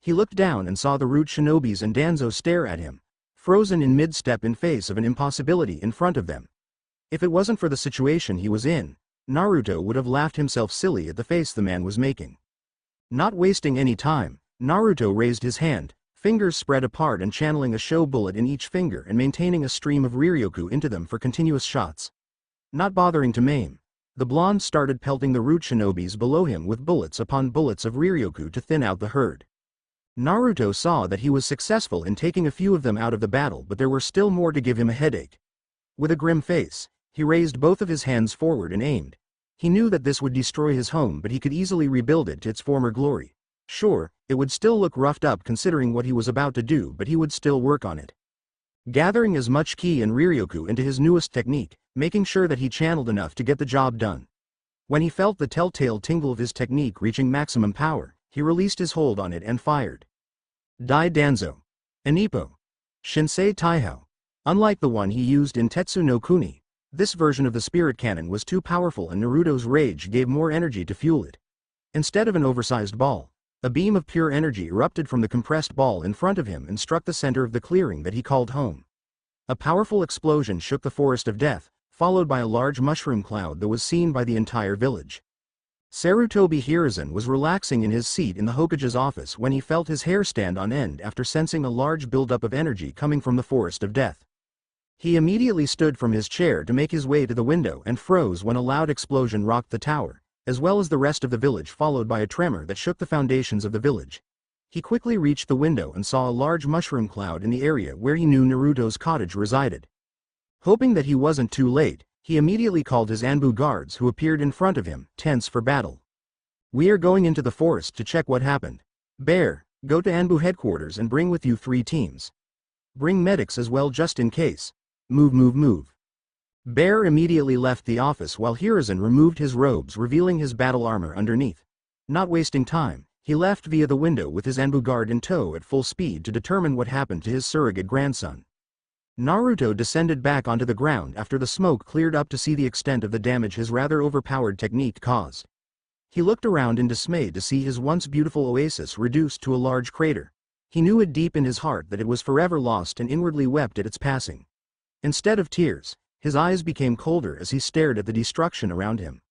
He looked down and saw the root shinobis and Danzo stare at him, frozen in mid-step in face of an impossibility in front of them. If it wasn't for the situation he was in, Naruto would have laughed himself silly at the face the man was making. Not wasting any time, Naruto raised his hand, fingers spread apart and channeling a show bullet in each finger and maintaining a stream of Riryoku into them for continuous shots. Not bothering to maim, the blonde started pelting the root shinobis below him with bullets upon bullets of Riryoku to thin out the herd. Naruto saw that he was successful in taking a few of them out of the battle, but there were still more to give him a headache. With a grim face, he raised both of his hands forward and aimed. He knew that this would destroy his home, but he could easily rebuild it to its former glory. Sure, it would still look roughed up considering what he was about to do, but he would still work on it. Gathering as much ki and Riryoku into his newest technique, making sure that he channeled enough to get the job done. When he felt the telltale tingle of his technique reaching maximum power, he released his hold on it and fired. Dai Danzo. Enipo. Shinsei Taihao. Unlike the one he used in Tetsu no Kuni, this version of the spirit cannon was too powerful and Naruto's rage gave more energy to fuel it. Instead of an oversized ball, a beam of pure energy erupted from the compressed ball in front of him and struck the center of the clearing that he called home. A powerful explosion shook the forest of death, followed by a large mushroom cloud that was seen by the entire village. Sarutobi Hiruzen was relaxing in his seat in the Hokage's office when he felt his hair stand on end after sensing a large buildup of energy coming from the forest of death. He immediately stood from his chair to make his way to the window and froze when a loud explosion rocked the tower, as well as the rest of the village, followed by a tremor that shook the foundations of the village. He quickly reached the window and saw a large mushroom cloud in the area where he knew Naruto's cottage resided. Hoping that he wasn't too late, he immediately called his Anbu guards who appeared in front of him, tense for battle. "We are going into the forest to check what happened. Bear, go to Anbu headquarters and bring with you 3 teams. Bring medics as well just in case. Move, move, move." Bear immediately left the office while Hiruzen removed his robes, revealing his battle armor underneath. Not wasting time, he left via the window with his Anbu guard in tow at full speed to determine what happened to his surrogate grandson. Naruto descended back onto the ground after the smoke cleared up to see the extent of the damage his rather overpowered technique caused. He looked around in dismay to see his once beautiful oasis reduced to a large crater. He knew it deep in his heart that it was forever lost and inwardly wept at its passing. Instead of tears, his eyes became colder as he stared at the destruction around him.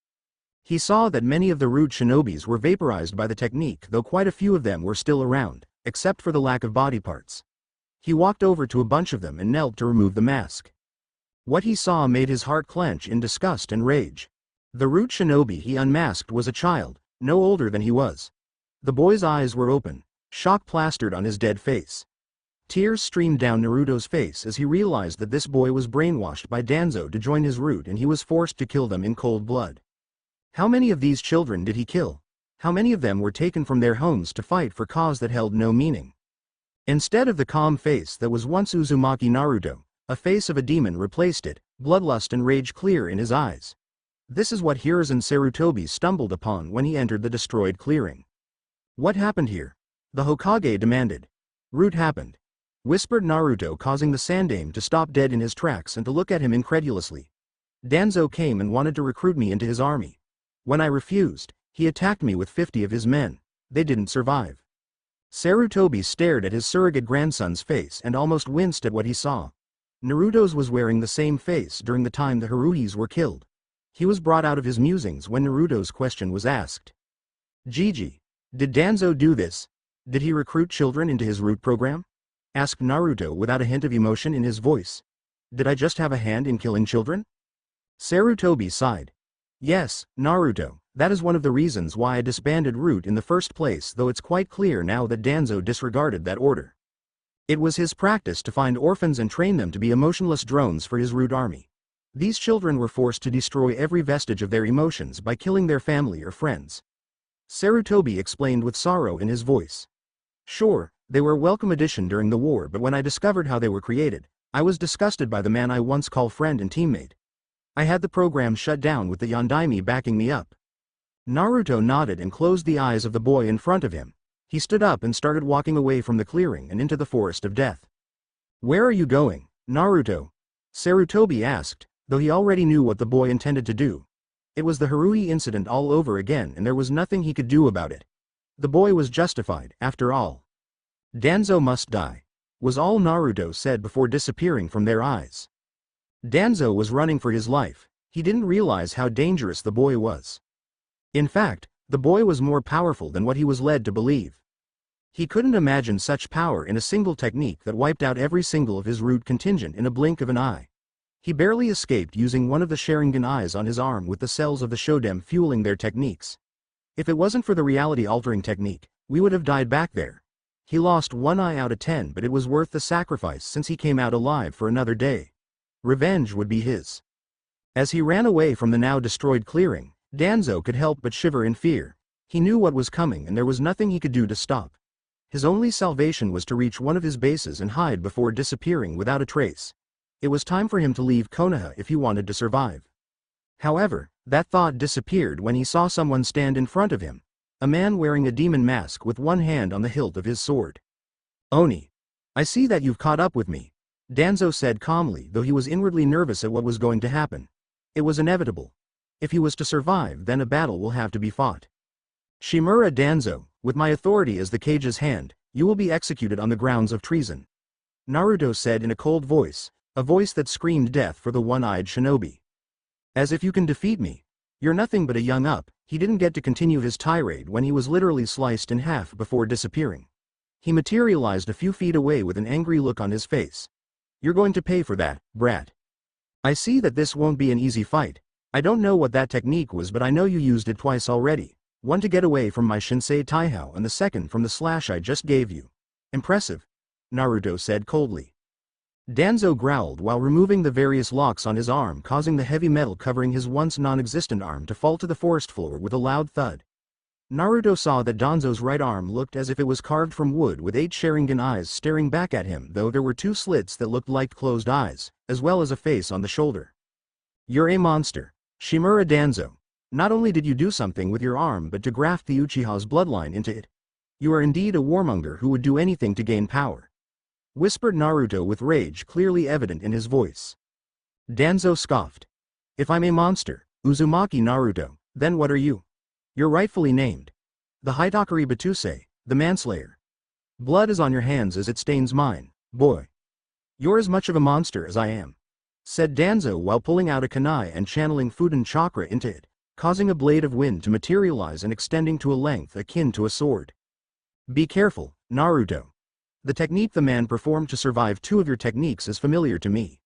He saw that many of the rude shinobis were vaporized by the technique, though quite a few of them were still around, except for the lack of body parts. He walked over to a bunch of them and knelt to remove the mask. What he saw made his heart clench in disgust and rage. The root shinobi he unmasked was a child, no older than he was. The boy's eyes were open, shock plastered on his dead face. Tears streamed down Naruto's face as he realized that this boy was brainwashed by Danzo to join his root and he was forced to kill them in cold blood. How many of these children did he kill? How many of them were taken from their homes to fight for cause that held no meaning? Instead of the calm face that was once Uzumaki Naruto, a face of a demon replaced it, bloodlust and rage clear in his eyes. This is what Hiruzen Sarutobi stumbled upon when he entered the destroyed clearing. "What happened here?" the Hokage demanded. "Root happened," whispered Naruto, causing the Sandaime to stop dead in his tracks and to look at him incredulously. "Danzo came and wanted to recruit me into his army. When I refused, he attacked me with 50 of his men. They didn't survive." Sarutobi stared at his surrogate grandson's face and almost winced at what he saw. Naruto's was wearing the same face during the time the Haruhis were killed. He was brought out of his musings when Naruto's question was asked. "Gigi, did Danzo do this? Did he recruit children into his root program?" asked Naruto without a hint of emotion in his voice. "Did I just have a hand in killing children?" Sarutobi sighed. "Yes, Naruto, that is one of the reasons why I disbanded Root in the first place, though it's quite clear now that Danzo disregarded that order. It was his practice to find orphans and train them to be emotionless drones for his Root army. These children were forced to destroy every vestige of their emotions by killing their family or friends." Sarutobi explained with sorrow in his voice. "Sure, they were a welcome addition during the war, but when I discovered how they were created, I was disgusted by the man I once called friend and teammate. I had the program shut down with the Yondaime backing me up." Naruto nodded and closed the eyes of the boy in front of him. He stood up and started walking away from the clearing and into the forest of death. "Where are you going, Naruto?" Sarutobi asked, though he already knew what the boy intended to do. It was the Harui incident all over again and there was nothing he could do about it. The boy was justified, after all. "Danzo must die," was all Naruto said before disappearing from their eyes. Danzo was running for his life. He didn't realize how dangerous the boy was. In fact, the boy was more powerful than what he was led to believe. He couldn't imagine such power in a single technique that wiped out every single of his root contingent in a blink of an eye. He barely escaped using one of the Sharingan eyes on his arm with the cells of the Shodem fueling their techniques. If it wasn't for the reality-altering technique, we would have died back there. He lost 1 eye out of 10 but it was worth the sacrifice since he came out alive for another day. Revenge would be his. As he ran away from the now destroyed clearing, Danzo could help but shiver in fear. He knew what was coming and there was nothing he could do to stop. His only salvation was to reach one of his bases and hide before disappearing without a trace. It was time for him to leave Konaha if he wanted to survive. However, that thought disappeared when he saw someone stand in front of him, a man wearing a demon mask with one hand on the hilt of his sword. "Oni, I see that you've caught up with me," Danzo said calmly, though he was inwardly nervous at what was going to happen. It was inevitable. If he was to survive, then a battle will have to be fought. "Shimura Danzo, with my authority as the Kage's hand, you will be executed on the grounds of treason," Naruto said in a cold voice, a voice that screamed death for the one-eyed shinobi. "As if you can defeat me. You're nothing but a young up." He didn't get to continue his tirade when he was literally sliced in half before disappearing. He materialized a few feet away with an angry look on his face. "You're going to pay for that, brat. I see that this won't be an easy fight. I don't know what that technique was but I know you used it twice already. One to get away from my Shinsei Taihao and the second from the slash I just gave you. Impressive," Naruto said coldly. Danzo growled while removing the various locks on his arm, causing the heavy metal covering his once non-existent arm to fall to the forest floor with a loud thud. Naruto saw that Danzo's right arm looked as if it was carved from wood with 8 Sharingan eyes staring back at him, though there were 2 slits that looked like closed eyes, as well as a face on the shoulder. "You're a monster, Shimura Danzo. Not only did you do something with your arm but to graft the Uchiha's bloodline into it. You are indeed a warmonger who would do anything to gain power," whispered Naruto with rage clearly evident in his voice. Danzo scoffed. "If I'm a monster, Uzumaki Naruto, then what are you? You're rightfully named the Hitakari Batusei, the manslayer. Blood is on your hands as it stains mine, boy. You're as much of a monster as I am," said Danzo while pulling out a kunai and channeling Fuden chakra into it, causing a blade of wind to materialize and extending to a length akin to a sword. "Be careful, Naruto. The technique the man performed to survive 2 of your techniques is familiar to me.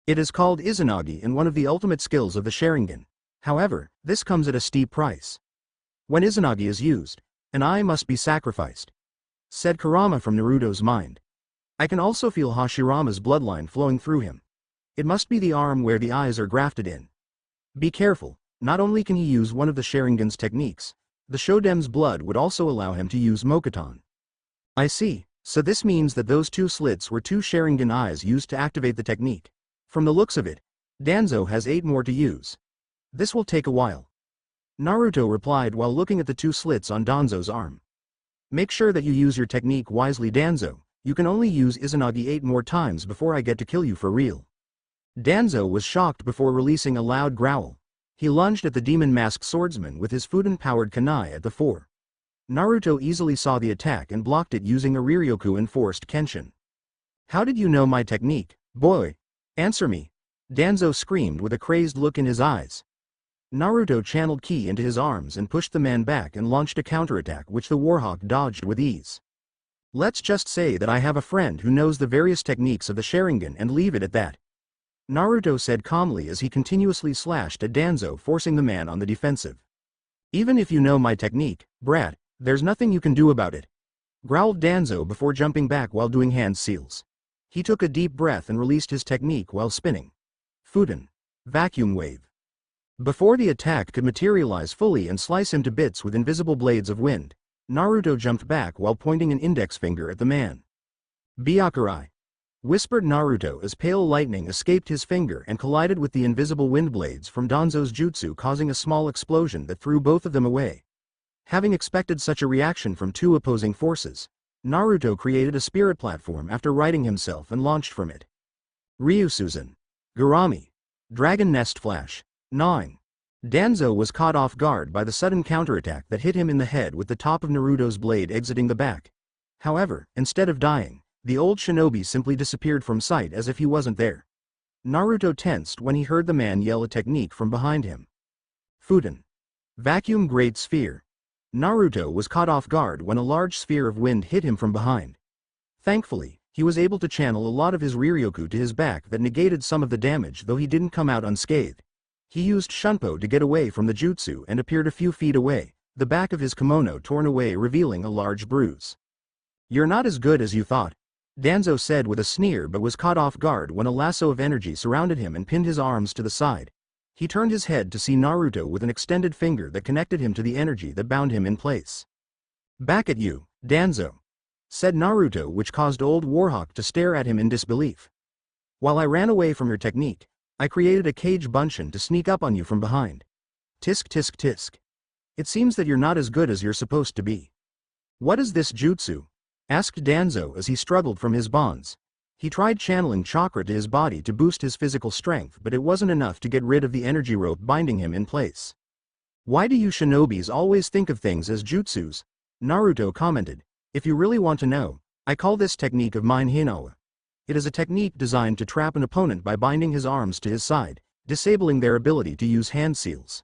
It is called Izanagi and one of the ultimate skills of the Sharingan. However, this comes at a steep price. When Izanagi is used, an eye must be sacrificed," said Kurama from Naruto's mind. "I can also feel Hashirama's bloodline flowing through him. It must be the arm where the eyes are grafted in. Be careful, not only can he use one of the Sharingan's techniques, the Shodem's blood would also allow him to use Mokuton." "I see. So this means that those 2 slits were 2 Sharingan eyes used to activate the technique. From the looks of it, Danzo has 8 more to use. This will take a while," Naruto replied while looking at the 2 slits on Danzo's arm. "Make sure that you use your technique wisely, Danzo. You can only use Izanagi 8 more times before I get to kill you for real." Danzo was shocked before releasing a loud growl. He lunged at the demon-masked swordsman with his Fuden-powered kunai at the fore. Naruto easily saw the attack and blocked it using a Riryoku enforced Kenshin. "How did you know my technique, boy? Answer me," Danzo screamed with a crazed look in his eyes. Naruto channeled ki into his arms and pushed the man back and launched a counterattack which the Warhawk dodged with ease. "Let's just say that I have a friend who knows the various techniques of the Sharingan and leave it at that," Naruto said calmly as he continuously slashed at Danzo, forcing the man on the defensive. "Even if you know my technique, brat, there's nothing you can do about it," growled Danzo before jumping back while doing hand seals. He took a deep breath and released his technique while spinning. Fuden. Vacuum wave. Before the attack could materialize fully and slice him to bits with invisible blades of wind, Naruto jumped back while pointing an index finger at the man. "Byakurai," whispered Naruto as pale lightning escaped his finger and collided with the invisible wind blades from Danzo's jutsu, causing a small explosion that threw both of them away. Having expected such a reaction from two opposing forces, Naruto created a spirit platform after righting himself and launched from it. Ryusuzen. Gurami. Dragon Nest Flash. Gnawing. Danzo was caught off guard by the sudden counterattack that hit him in the head with the top of Naruto's blade exiting the back. However, instead of dying, the old shinobi simply disappeared from sight as if he wasn't there. Naruto tensed when he heard the man yell a technique from behind him. Fuden. Vacuum Great Sphere. Naruto was caught off guard when a large sphere of wind hit him from behind. Thankfully, he was able to channel a lot of his Riryoku to his back that negated some of the damage, though he didn't come out unscathed. He used Shunpo to get away from the jutsu and appeared a few feet away, the back of his kimono torn away revealing a large bruise. "You're not as good as you thought," Danzo said with a sneer, but was caught off guard when a lasso of energy surrounded him and pinned his arms to the side. He turned his head to see Naruto with an extended finger that connected him to the energy that bound him in place. "Back at you, Danzo," said Naruto, which caused old Warhawk to stare at him in disbelief. "While I ran away from your technique, I created a cage bunshin to sneak up on you from behind. Tisk tisk tisk. It seems that you're not as good as you're supposed to be." "What is this jutsu?" asked Danzo as he struggled from his bonds. He tried channeling chakra to his body to boost his physical strength, but it wasn't enough to get rid of the energy rope binding him in place. "Why do you shinobis always think of things as jutsus?" Naruto commented. "If you really want to know, I call this technique of mine Hinawa. It is a technique designed to trap an opponent by binding his arms to his side, disabling their ability to use hand seals."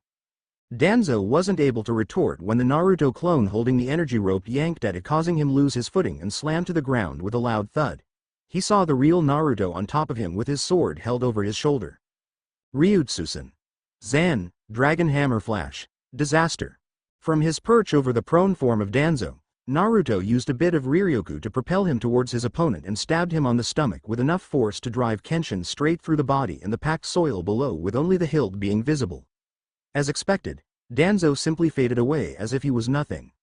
Danzo wasn't able to retort when the Naruto clone holding the energy rope yanked at it, causing him lose his footing and slam to the ground with a loud thud. He saw the real Naruto on top of him with his sword held over his shoulder. Ryutsusen. Zan, Dragon Hammer Flash. Disaster. From his perch over the prone form of Danzo, Naruto used a bit of Riryoku to propel him towards his opponent and stabbed him on the stomach with enough force to drive Kenshin straight through the body and the packed soil below, with only the hilt being visible. As expected, Danzo simply faded away as if he was nothing.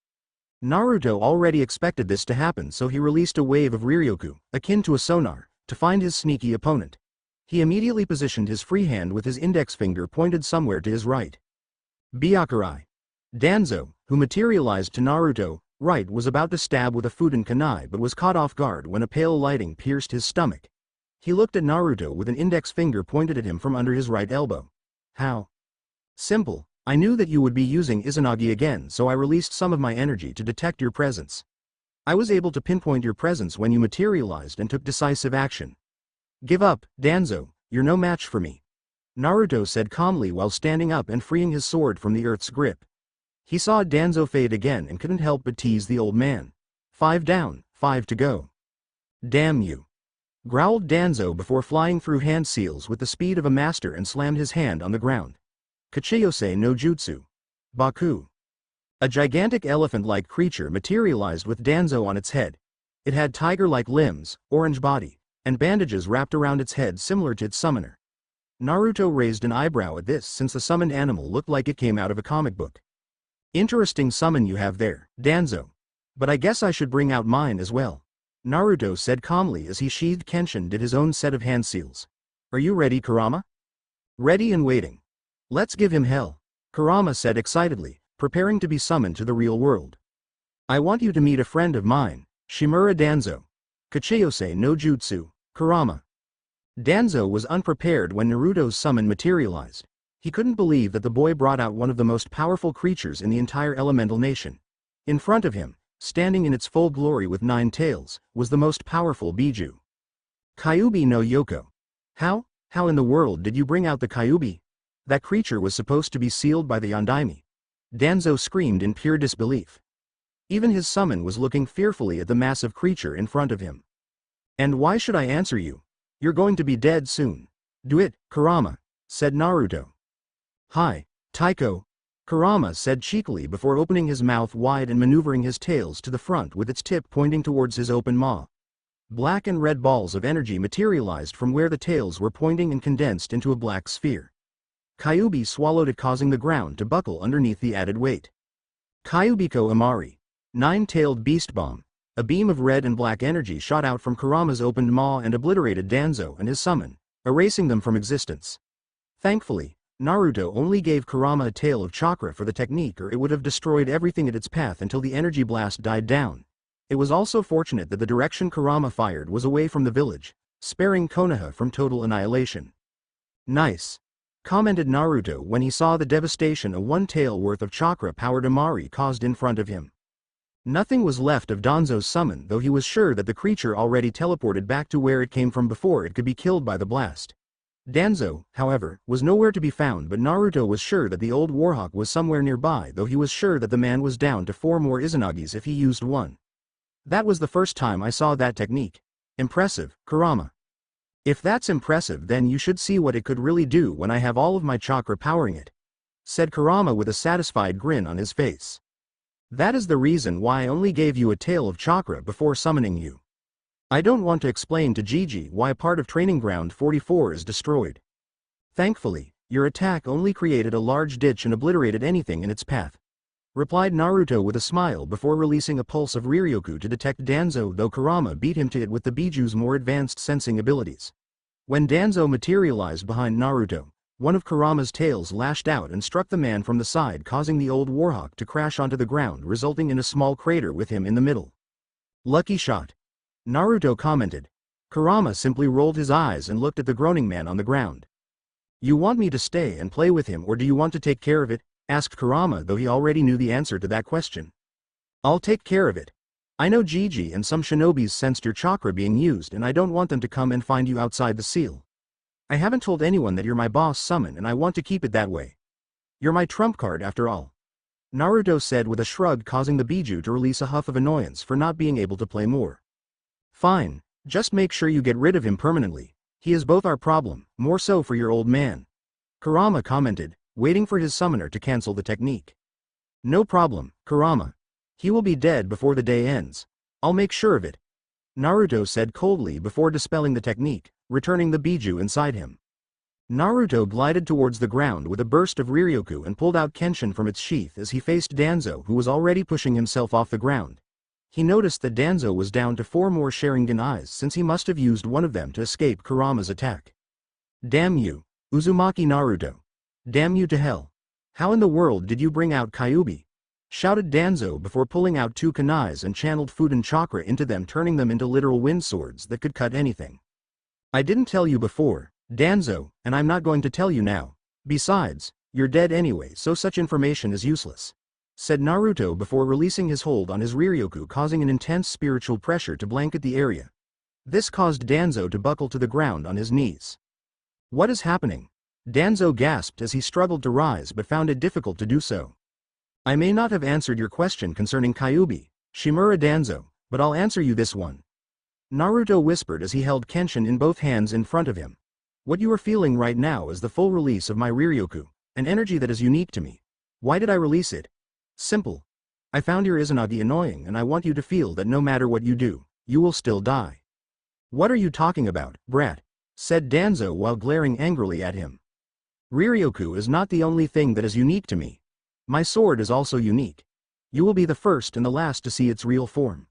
Naruto already expected this to happen, so he released a wave of Riryoku, akin to a sonar, to find his sneaky opponent. He immediately positioned his free hand with his index finger pointed somewhere to his right. Byakurai. Danzo, who materialized to Naruto, right, was about to stab with a Fuden Kanai but was caught off guard when a pale lighting pierced his stomach. He looked at Naruto with an index finger pointed at him from under his right elbow. "How?" "Simple. I knew that you would be using Izanagi again, so I released some of my energy to detect your presence. I was able to pinpoint your presence when you materialized and took decisive action. Give up, Danzo, you're no match for me," Naruto said calmly while standing up and freeing his sword from the earth's grip. He saw Danzo fade again and couldn't help but tease the old man. "5 down, 5 to go." "Damn you," growled Danzo before flying through hand seals with the speed of a master and slammed his hand on the ground. Kachiyose no Jutsu. Baku. A gigantic elephant-like creature materialized with Danzo on its head. It had tiger-like limbs, orange body, and bandages wrapped around its head similar to its summoner. Naruto raised an eyebrow at this, since the summoned animal looked like it came out of a comic book. "Interesting summon you have there, Danzo. But I guess I should bring out mine as well," Naruto said calmly as he sheathed Kenshin did his own set of hand seals. "Are you ready, Kurama?" "Ready and waiting. Let's give him hell," Kurama said excitedly, preparing to be summoned to the real world. "I want you to meet a friend of mine, Shimura Danzo. Kachiyose no Jutsu, Kurama." Danzo was unprepared when Naruto's summon materialized. He couldn't believe that the boy brought out one of the most powerful creatures in the entire elemental nation. In front of him, standing in its full glory with 9 tails, was the most powerful Biju. "Kyuubi no Yoko. How in the world did you bring out the Kyuubi? That creature was supposed to be sealed by the Yondaime." Danzo screamed in pure disbelief. Even his summon was looking fearfully at the massive creature in front of him. "And why should I answer you? You're going to be dead soon. Do it, Kurama," said Naruto. "Hi, Taiko," Kurama said cheekily before opening his mouth wide and maneuvering his tails to the front with its tip pointing towards his open maw. Black and red balls of energy materialized from where the tails were pointing and condensed into a black sphere. Kyuubi swallowed it, causing the ground to buckle underneath the added weight. Kyuubiko Amari. 9-tailed beast bomb. A beam of red and black energy shot out from Kurama's opened maw and obliterated Danzo and his summon, erasing them from existence. Thankfully, Naruto only gave Kurama a tail of chakra for the technique, or it would have destroyed everything at its path until the energy blast died down. It was also fortunate that the direction Kurama fired was away from the village, sparing Konaha from total annihilation. Nice, commented Naruto when he saw the devastation a one-tail worth of chakra-powered Amari caused in front of him. Nothing was left of Danzo's summon, though he was sure that the creature already teleported back to where it came from before it could be killed by the blast. Danzo, however, was nowhere to be found, but Naruto was sure that the old Warhawk was somewhere nearby, though he was sure that the man was down to 4 more Izanagis if he used one. That was the first time I saw that technique. Impressive, Kurama. If that's impressive, then you should see what it could really do when I have all of my chakra powering it, said Kurama with a satisfied grin on his face. That is the reason why I only gave you a tail of chakra before summoning you. I don't want to explain to Gigi why a part of Training Ground 44 is destroyed. Thankfully, your attack only created a large ditch and obliterated anything in its path, replied Naruto with a smile before releasing a pulse of Riryoku to detect Danzo, though Kurama beat him to it with the Biju's more advanced sensing abilities. When Danzo materialized behind Naruto, one of Kurama's tails lashed out and struck the man from the side, causing the old Warhawk to crash onto the ground, resulting in a small crater with him in the middle. Lucky shot, Naruto commented. Kurama simply rolled his eyes and looked at the groaning man on the ground. You want me to stay and play with him, or do you want to take care of it? Asked Kurama, though he already knew the answer to that question. I'll take care of it. I know Gigi and some shinobis sensed your chakra being used, and I don't want them to come and find you outside the seal. I haven't told anyone that you're my boss summon, and I want to keep it that way. You're my trump card after all, Naruto said with a shrug, causing the Biju to release a huff of annoyance for not being able to play more. Fine, just make sure you get rid of him permanently. He is both our problem, more so for your old man, Kurama commented, waiting for his summoner to cancel the technique. No problem, Kurama. He will be dead before the day ends. I'll make sure of it, Naruto said coldly before dispelling the technique, returning the Biju inside him. Naruto glided towards the ground with a burst of Riryoku and pulled out Kenshin from its sheath as he faced Danzo, who was already pushing himself off the ground. He noticed that Danzo was down to 4 more Sharingan eyes, since he must have used one of them to escape Kurama's attack. Damn you, Uzumaki Naruto. Damn you to hell. How in the world did you bring out Kyuubi? Shouted Danzo before pulling out 2 kunais and channeled Fuden chakra into them, turning them into literal wind swords that could cut anything. I didn't tell you before, Danzo, and I'm not going to tell you now. Besides, you're dead anyway, so such information is useless, said Naruto before releasing his hold on his Riryoku, causing an intense spiritual pressure to blanket the area. This caused Danzo to buckle to the ground on his knees. What is happening? Danzo gasped as he struggled to rise but found it difficult to do so. I may not have answered your question concerning Kyuubi, Shimura Danzo, but I'll answer you this one, Naruto whispered as he held Kenshin in both hands in front of him. What you are feeling right now is the full release of my Riryoku, an energy that is unique to me. Why did I release it? Simple. I found your Izanagi annoying, and I want you to feel that no matter what you do, you will still die. What are you talking about, brat? Said Danzo while glaring angrily at him. Riryoku is not the only thing that is unique to me. My sword is also unique. You will be the first and the last to see its real form,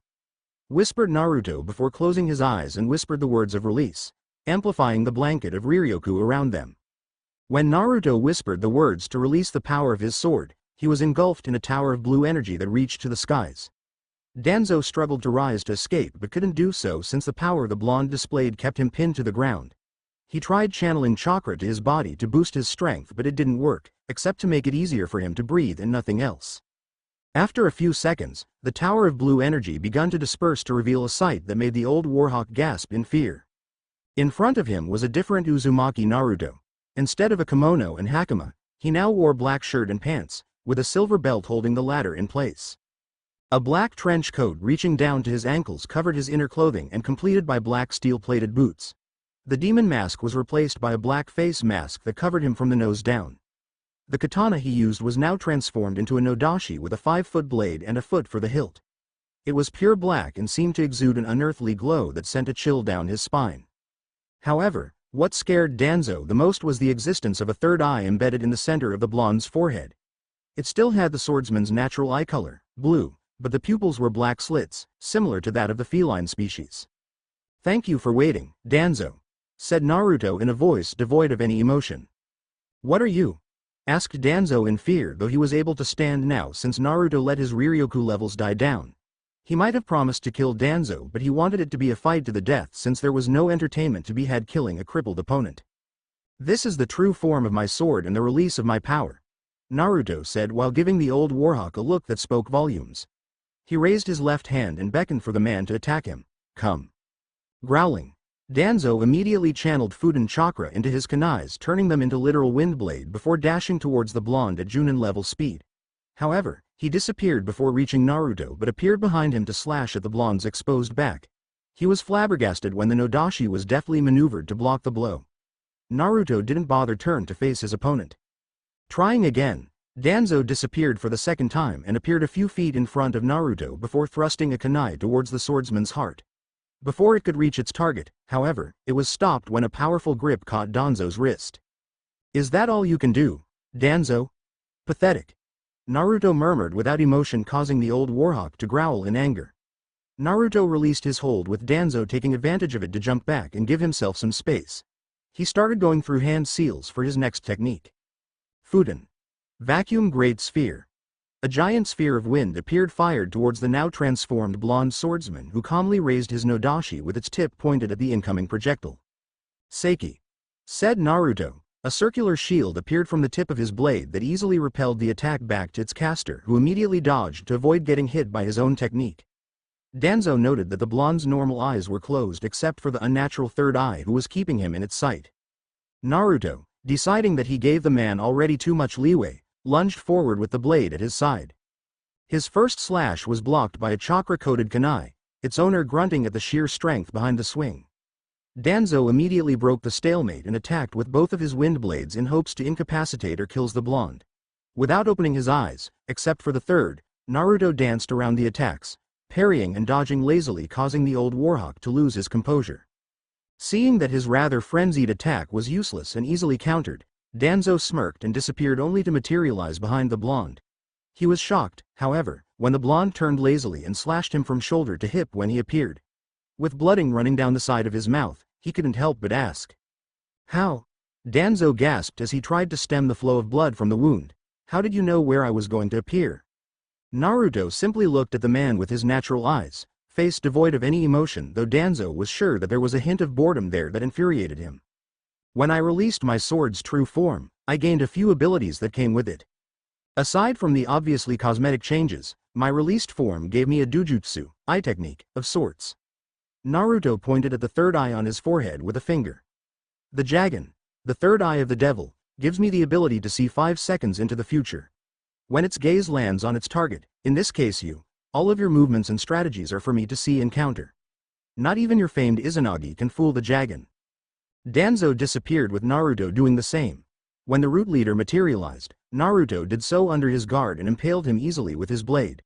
whispered Naruto before closing his eyes and whispered the words of release, amplifying the blanket of Riryoku around them. When Naruto whispered the words to release the power of his sword, he was engulfed in a tower of blue energy that reached to the skies. Danzo struggled to rise to escape but couldn't do so since the power the blonde displayed kept him pinned to the ground. He tried channeling chakra to his body to boost his strength, but it didn't work, except to make it easier for him to breathe and nothing else. After a few seconds, the tower of blue energy began to disperse to reveal a sight that made the old Warhawk gasp in fear. In front of him was a different Uzumaki Naruto. Instead of a kimono and hakama, he now wore black shirt and pants, with a silver belt holding the latter in place. A black trench coat reaching down to his ankles covered his inner clothing and completed by black steel-plated boots. The demon mask was replaced by a black face mask that covered him from the nose down. The katana he used was now transformed into a nodashi with a 5-foot blade and a foot for the hilt. It was pure black and seemed to exude an unearthly glow that sent a chill down his spine. However, what scared Danzo the most was the existence of a third eye embedded in the center of the blonde's forehead. It still had the swordsman's natural eye color, blue, but the pupils were black slits, similar to that of the feline species. Thank you for waiting, Danzo, said Naruto in a voice devoid of any emotion. What are you? asked Danzo in fear, though he was able to stand now since Naruto let his Riryoku levels die down. He might have promised to kill Danzo, but he wanted it to be a fight to the death since there was no entertainment to be had killing a crippled opponent. "This is the true form of my sword and the release of my power," Naruto said while giving the old warhawk a look that spoke volumes. He raised his left hand and beckoned for the man to attack him. "Come." Growling, Danzo immediately channeled Fudan chakra into his kunais, turning them into literal wind blade before dashing towards the blonde at Junin level speed. However, he disappeared before reaching Naruto but appeared behind him to slash at the blonde's exposed back. He was flabbergasted when the Nodashi was deftly maneuvered to block the blow. Naruto didn't bother turn to face his opponent. Trying again, Danzo disappeared for the second time and appeared a few feet in front of Naruto before thrusting a kunai towards the swordsman's heart. Before it could reach its target, however, it was stopped when a powerful grip caught Danzo's wrist. "Is that all you can do, Danzo? Pathetic," Naruto murmured without emotion, causing the old warhawk to growl in anger. Naruto released his hold with Danzo taking advantage of it to jump back and give himself some space. He started going through hand seals for his next technique. Fudan. Vacuum Great Sphere. A giant sphere of wind appeared fired towards the now transformed blonde swordsman, who calmly raised his Nodashi with its tip pointed at the incoming projectile. "Seiki," said Naruto. A circular shield appeared from the tip of his blade that easily repelled the attack back to its caster, who immediately dodged to avoid getting hit by his own technique. Danzo noted that the blonde's normal eyes were closed except for the unnatural third eye who was keeping him in its sight. Naruto, deciding that he gave the man already too much leeway, lunged forward with the blade at his side. His first slash was blocked by a chakra-coated kunai, its owner grunting at the sheer strength behind the swing. Danzo immediately broke the stalemate and attacked with both of his wind blades in hopes to incapacitate or kill the blonde. Without opening his eyes, except for the third, Naruto danced around the attacks, parrying and dodging lazily, causing the old warhawk to lose his composure. Seeing that his rather frenzied attack was useless and easily countered, Danzo smirked and disappeared only to materialize behind the blonde. He was shocked, however, when the blonde turned lazily and slashed him from shoulder to hip when he appeared. With blooding running down the side of his mouth, he couldn't help but ask, "How?" Danzo gasped as he tried to stem the flow of blood from the wound. "How did you know where I was going to appear?" Naruto simply looked at the man with his natural eyes, face devoid of any emotion, though Danzo was sure that there was a hint of boredom there that infuriated him. "When I released my sword's true form, I gained a few abilities that came with it. Aside from the obviously cosmetic changes, my released form gave me a dujutsu, eye technique, of sorts." Naruto pointed at the third eye on his forehead with a finger. "The Jagan, the third eye of the devil, gives me the ability to see 5 seconds into the future. When its gaze lands on its target, in this case you, all of your movements and strategies are for me to see and counter. Not even your famed Izanagi can fool the Jagan." Danzo disappeared with Naruto doing the same. When the root leader materialized, Naruto did so under his guard and impaled him easily with his blade.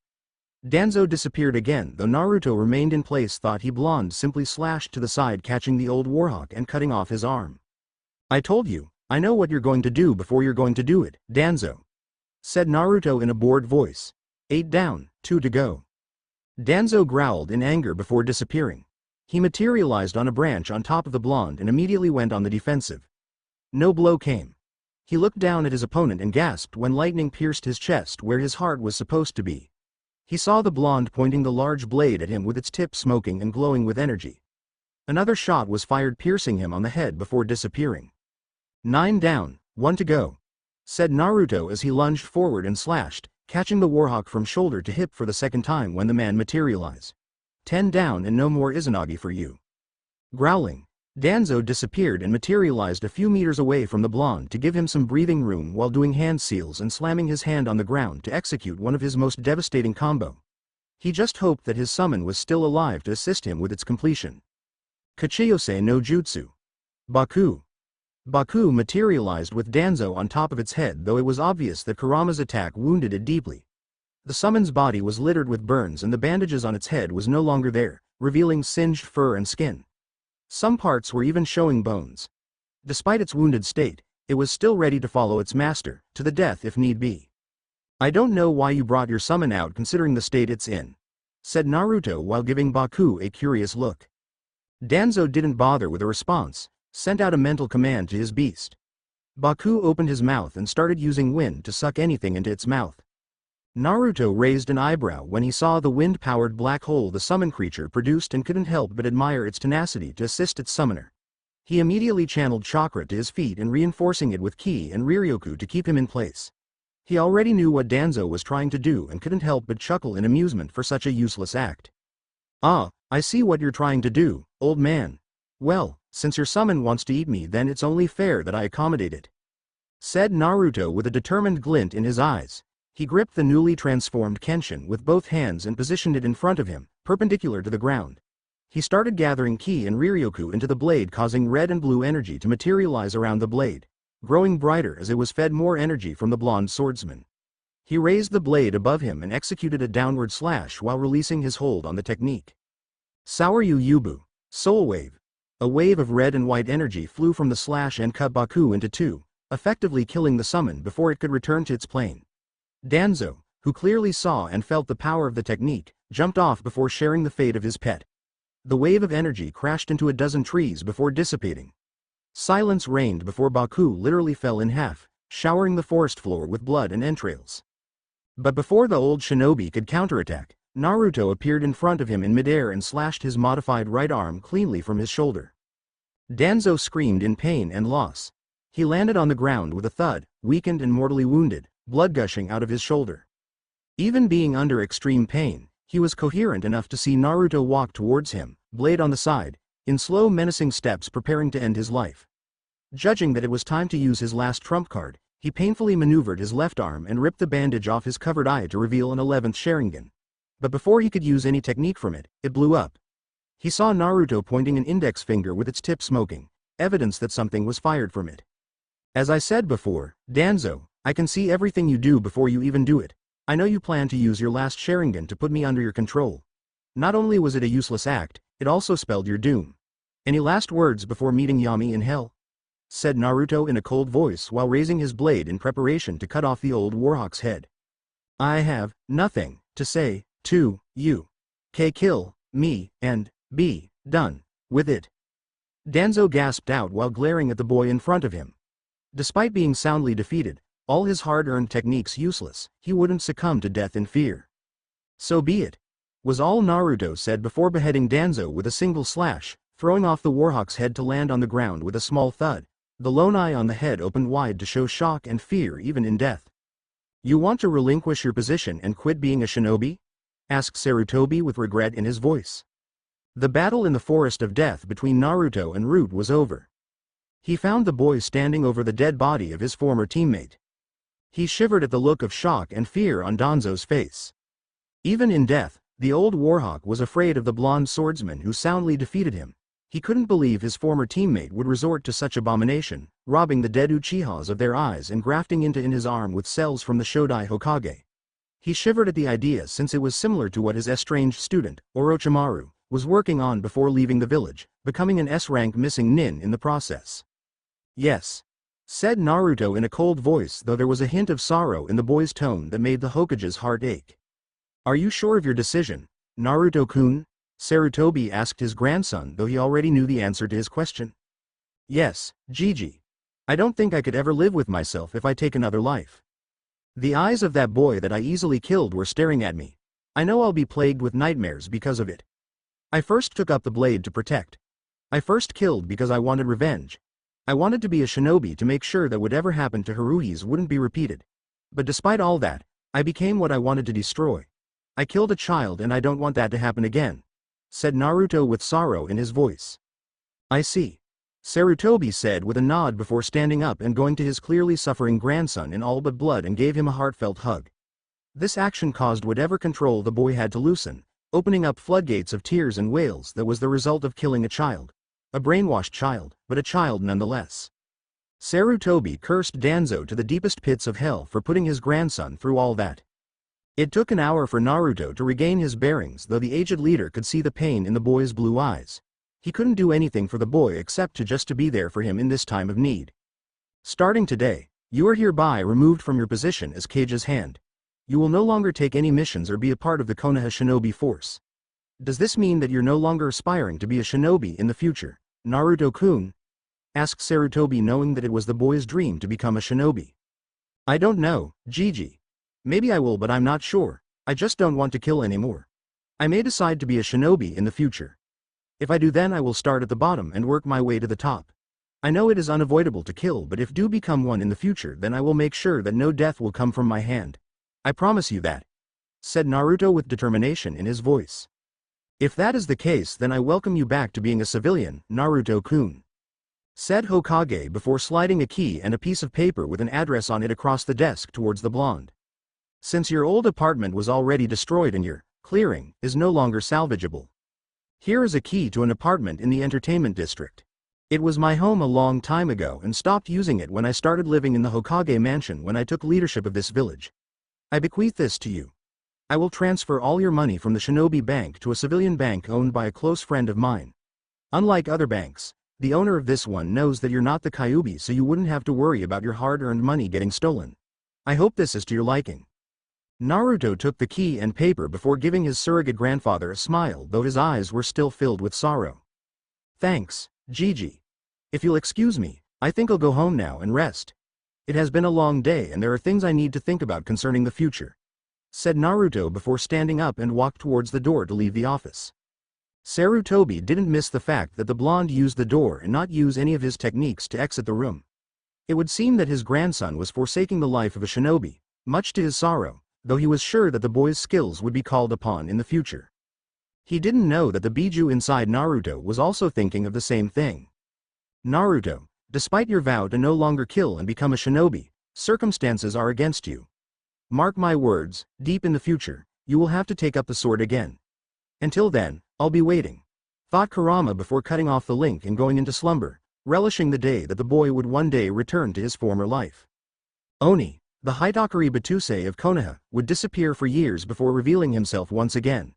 Danzo disappeared again, though Naruto remained in place. Thought he blonde simply slashed to the side, catching the old warhawk and cutting off his arm. "I told you, I know what you're going to do before you're going to do it, Danzo," said Naruto in a bored voice. 8 down, 2 to go. Danzo growled in anger before disappearing. He materialized on a branch on top of the blonde and immediately went on the defensive. No blow came. He looked down at his opponent and gasped when lightning pierced his chest where his heart was supposed to be. He saw the blonde pointing the large blade at him with its tip smoking and glowing with energy. Another shot was fired, piercing him on the head before disappearing. 9 down, 1 to go, said Naruto as he lunged forward and slashed, catching the warhawk from shoulder to hip for the second time when the man materialized. 10 down and no more Izanagi for you. Growling, Danzo disappeared and materialized a few meters away from the blonde to give him some breathing room while doing hand seals and slamming his hand on the ground to execute one of his most devastating combo. He just hoped that his summon was still alive to assist him with its completion. Kachiyose no Jutsu. Baku. Baku materialized with Danzo on top of its head, though it was obvious that Kurama's attack wounded it deeply. The summon's body was littered with burns and the bandages on its head was no longer there, revealing singed fur and skin. Some parts were even showing bones. Despite its wounded state, it was still ready to follow its master, to the death if need be. "I don't know why you brought your summon out considering the state it's in," said Naruto while giving Baku a curious look. Danzo didn't bother with a response, sent out a mental command to his beast. Baku opened his mouth and started using wind to suck anything into its mouth. Naruto raised an eyebrow when he saw the wind-powered black hole the summon creature produced and couldn't help but admire its tenacity to assist its summoner. He immediately channeled chakra to his feet and reinforcing it with ki and Riryoku to keep him in place. He already knew what Danzo was trying to do and couldn't help but chuckle in amusement for such a useless act. "Ah, I see what you're trying to do, old man. Well, since your summon wants to eat me, then it's only fair that I accommodate it," said Naruto with a determined glint in his eyes. He gripped the newly transformed Kenshin with both hands and positioned it in front of him, perpendicular to the ground. He started gathering ki and Riryoku into the blade, causing red and blue energy to materialize around the blade, growing brighter as it was fed more energy from the blonde swordsman. He raised the blade above him and executed a downward slash while releasing his hold on the technique. Souryu Yubu, Soul Wave. A wave of red and white energy flew from the slash and cut Baku into two, effectively killing the summon before it could return to its plane. Danzo, who clearly saw and felt the power of the technique, jumped off before sharing the fate of his pet. The wave of energy crashed into a dozen trees before dissipating. Silence reigned before Baku literally fell in half, showering the forest floor with blood and entrails. But before the old shinobi could counterattack, Naruto appeared in front of him in midair and slashed his modified right arm cleanly from his shoulder. Danzo screamed in pain and loss. He landed on the ground with a thud, weakened and mortally wounded, blood gushing out of his shoulder. Even being under extreme pain, he was coherent enough to see Naruto walk towards him, blade on the side, in slow menacing steps preparing to end his life. Judging that it was time to use his last trump card, he painfully maneuvered his left arm and ripped the bandage off his covered eye to reveal an 11th Sharingan. But before he could use any technique from it, it blew up. He saw Naruto pointing an index finger with its tip smoking, evidence that something was fired from it. "As I said before, Danzo, I can see everything you do before you even do it. I know you plan to use your last Sharingan to put me under your control. Not only was it a useless act, it also spelled your doom. Any last words before meeting Yami in hell?" said Naruto in a cold voice while raising his blade in preparation to cut off the old warhawk's head. "I have nothing to say to you. Kill me and be done with it," Danzo gasped out while glaring at the boy in front of him. Despite being soundly defeated, all his hard-earned techniques useless, he wouldn't succumb to death in fear. "So be it," was all Naruto said before beheading Danzo with a single slash, throwing off the warhawk's head to land on the ground with a small thud. The lone eye on the head opened wide to show shock and fear even in death. "You want to relinquish your position and quit being a shinobi?" asked Sarutobi with regret in his voice. The battle in the forest of death between Naruto and Root was over. He found the boy standing over the dead body of his former teammate. He shivered at the look of shock and fear on Danzo's face. Even in death, the old warhawk was afraid of the blonde swordsman who soundly defeated him. He couldn't believe his former teammate would resort to such abomination, robbing the dead Uchihas of their eyes and grafting into his arm with cells from the Shodai Hokage. He shivered at the idea since it was similar to what his estranged student, Orochimaru, was working on before leaving the village, becoming an S-rank missing nin in the process. "Yes," said Naruto in a cold voice, though there was a hint of sorrow in the boy's tone that made the Hokage's heart ache. "Are you sure of your decision, Naruto-kun?" Sarutobi asked his grandson, though he already knew the answer to his question. "Yes, Gigi. I don't think I could ever live with myself if I take another life. The eyes of that boy that I easily killed were staring at me. I know I'll be plagued with nightmares because of it. I first took up the blade to protect. I first killed because I wanted revenge. I wanted to be a shinobi to make sure that whatever happened to Haruhi's wouldn't be repeated. But despite all that, I became what I wanted to destroy. I killed a child and I don't want that to happen again," said Naruto with sorrow in his voice. "I see," Sarutobi said with a nod before standing up and going to his clearly suffering grandson in all but blood and gave him a heartfelt hug. This action caused whatever control the boy had to loosen, opening up floodgates of tears and wails that was the result of killing a child. A brainwashed child, but a child nonetheless. Sarutobi cursed Danzo to the deepest pits of hell for putting his grandson through all that. It took an hour for Naruto to regain his bearings, though the aged leader could see the pain in the boy's blue eyes. He couldn't do anything for the boy except to be there for him in this time of need. "Starting today, you are hereby removed from your position as Kage's hand. You will no longer take any missions or be a part of the Konaha shinobi force. Does this mean that you're no longer aspiring to be a shinobi in the future, Naruto-kun?" asked Sarutobi, knowing that it was the boy's dream to become a shinobi. I don't know, Gigi. Maybe I will, but I'm not sure. I just don't want to kill anymore. I may decide to be a shinobi in the future. If I do, then I will start at the bottom and work my way to the top. I know it is unavoidable to kill, but if do become one in the future, then I will make sure that no death will come from my hand. I promise you that," said Naruto with determination in his voice. "If that is the case, then I welcome you back to being a civilian, Naruto-kun," said Hokage before sliding a key and a piece of paper with an address on it across the desk towards the blonde. "Since your old apartment was already destroyed and your clearing is no longer salvageable, here is a key to an apartment in the entertainment district. It was my home a long time ago and stopped using it when I started living in the Hokage mansion when I took leadership of this village. I bequeath this to you. I will transfer all your money from the Shinobi Bank to a civilian bank owned by a close friend of mine. Unlike other banks, the owner of this one knows that you're not the Kyuubi, so you wouldn't have to worry about your hard-earned money getting stolen. I hope this is to your liking." Naruto took the key and paper before giving his surrogate grandfather a smile, though his eyes were still filled with sorrow. "Thanks, Gigi. If you'll excuse me, I think I'll go home now and rest. It has been a long day and there are things I need to think about concerning the future," said Naruto before standing up and walked towards the door to leave the office. Sarutobi didn't miss the fact that the blonde used the door and not use any of his techniques to exit the room. It would seem that his grandson was forsaking the life of a shinobi, much to his sorrow, though he was sure that the boy's skills would be called upon in the future. He didn't know that the Biju inside Naruto was also thinking of the same thing. "Naruto, despite your vow to no longer kill and become a shinobi, circumstances are against you. Mark my words, deep in the future, you will have to take up the sword again. Until then, I'll be waiting," thought Kurama before cutting off the link and going into slumber, relishing the day that the boy would one day return to his former life. Oni, the Hitokari Batusei of Konaha, would disappear for years before revealing himself once again.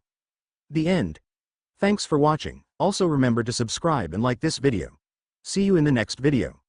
The end. Thanks for watching. Also remember to subscribe and like this video. See you in the next video.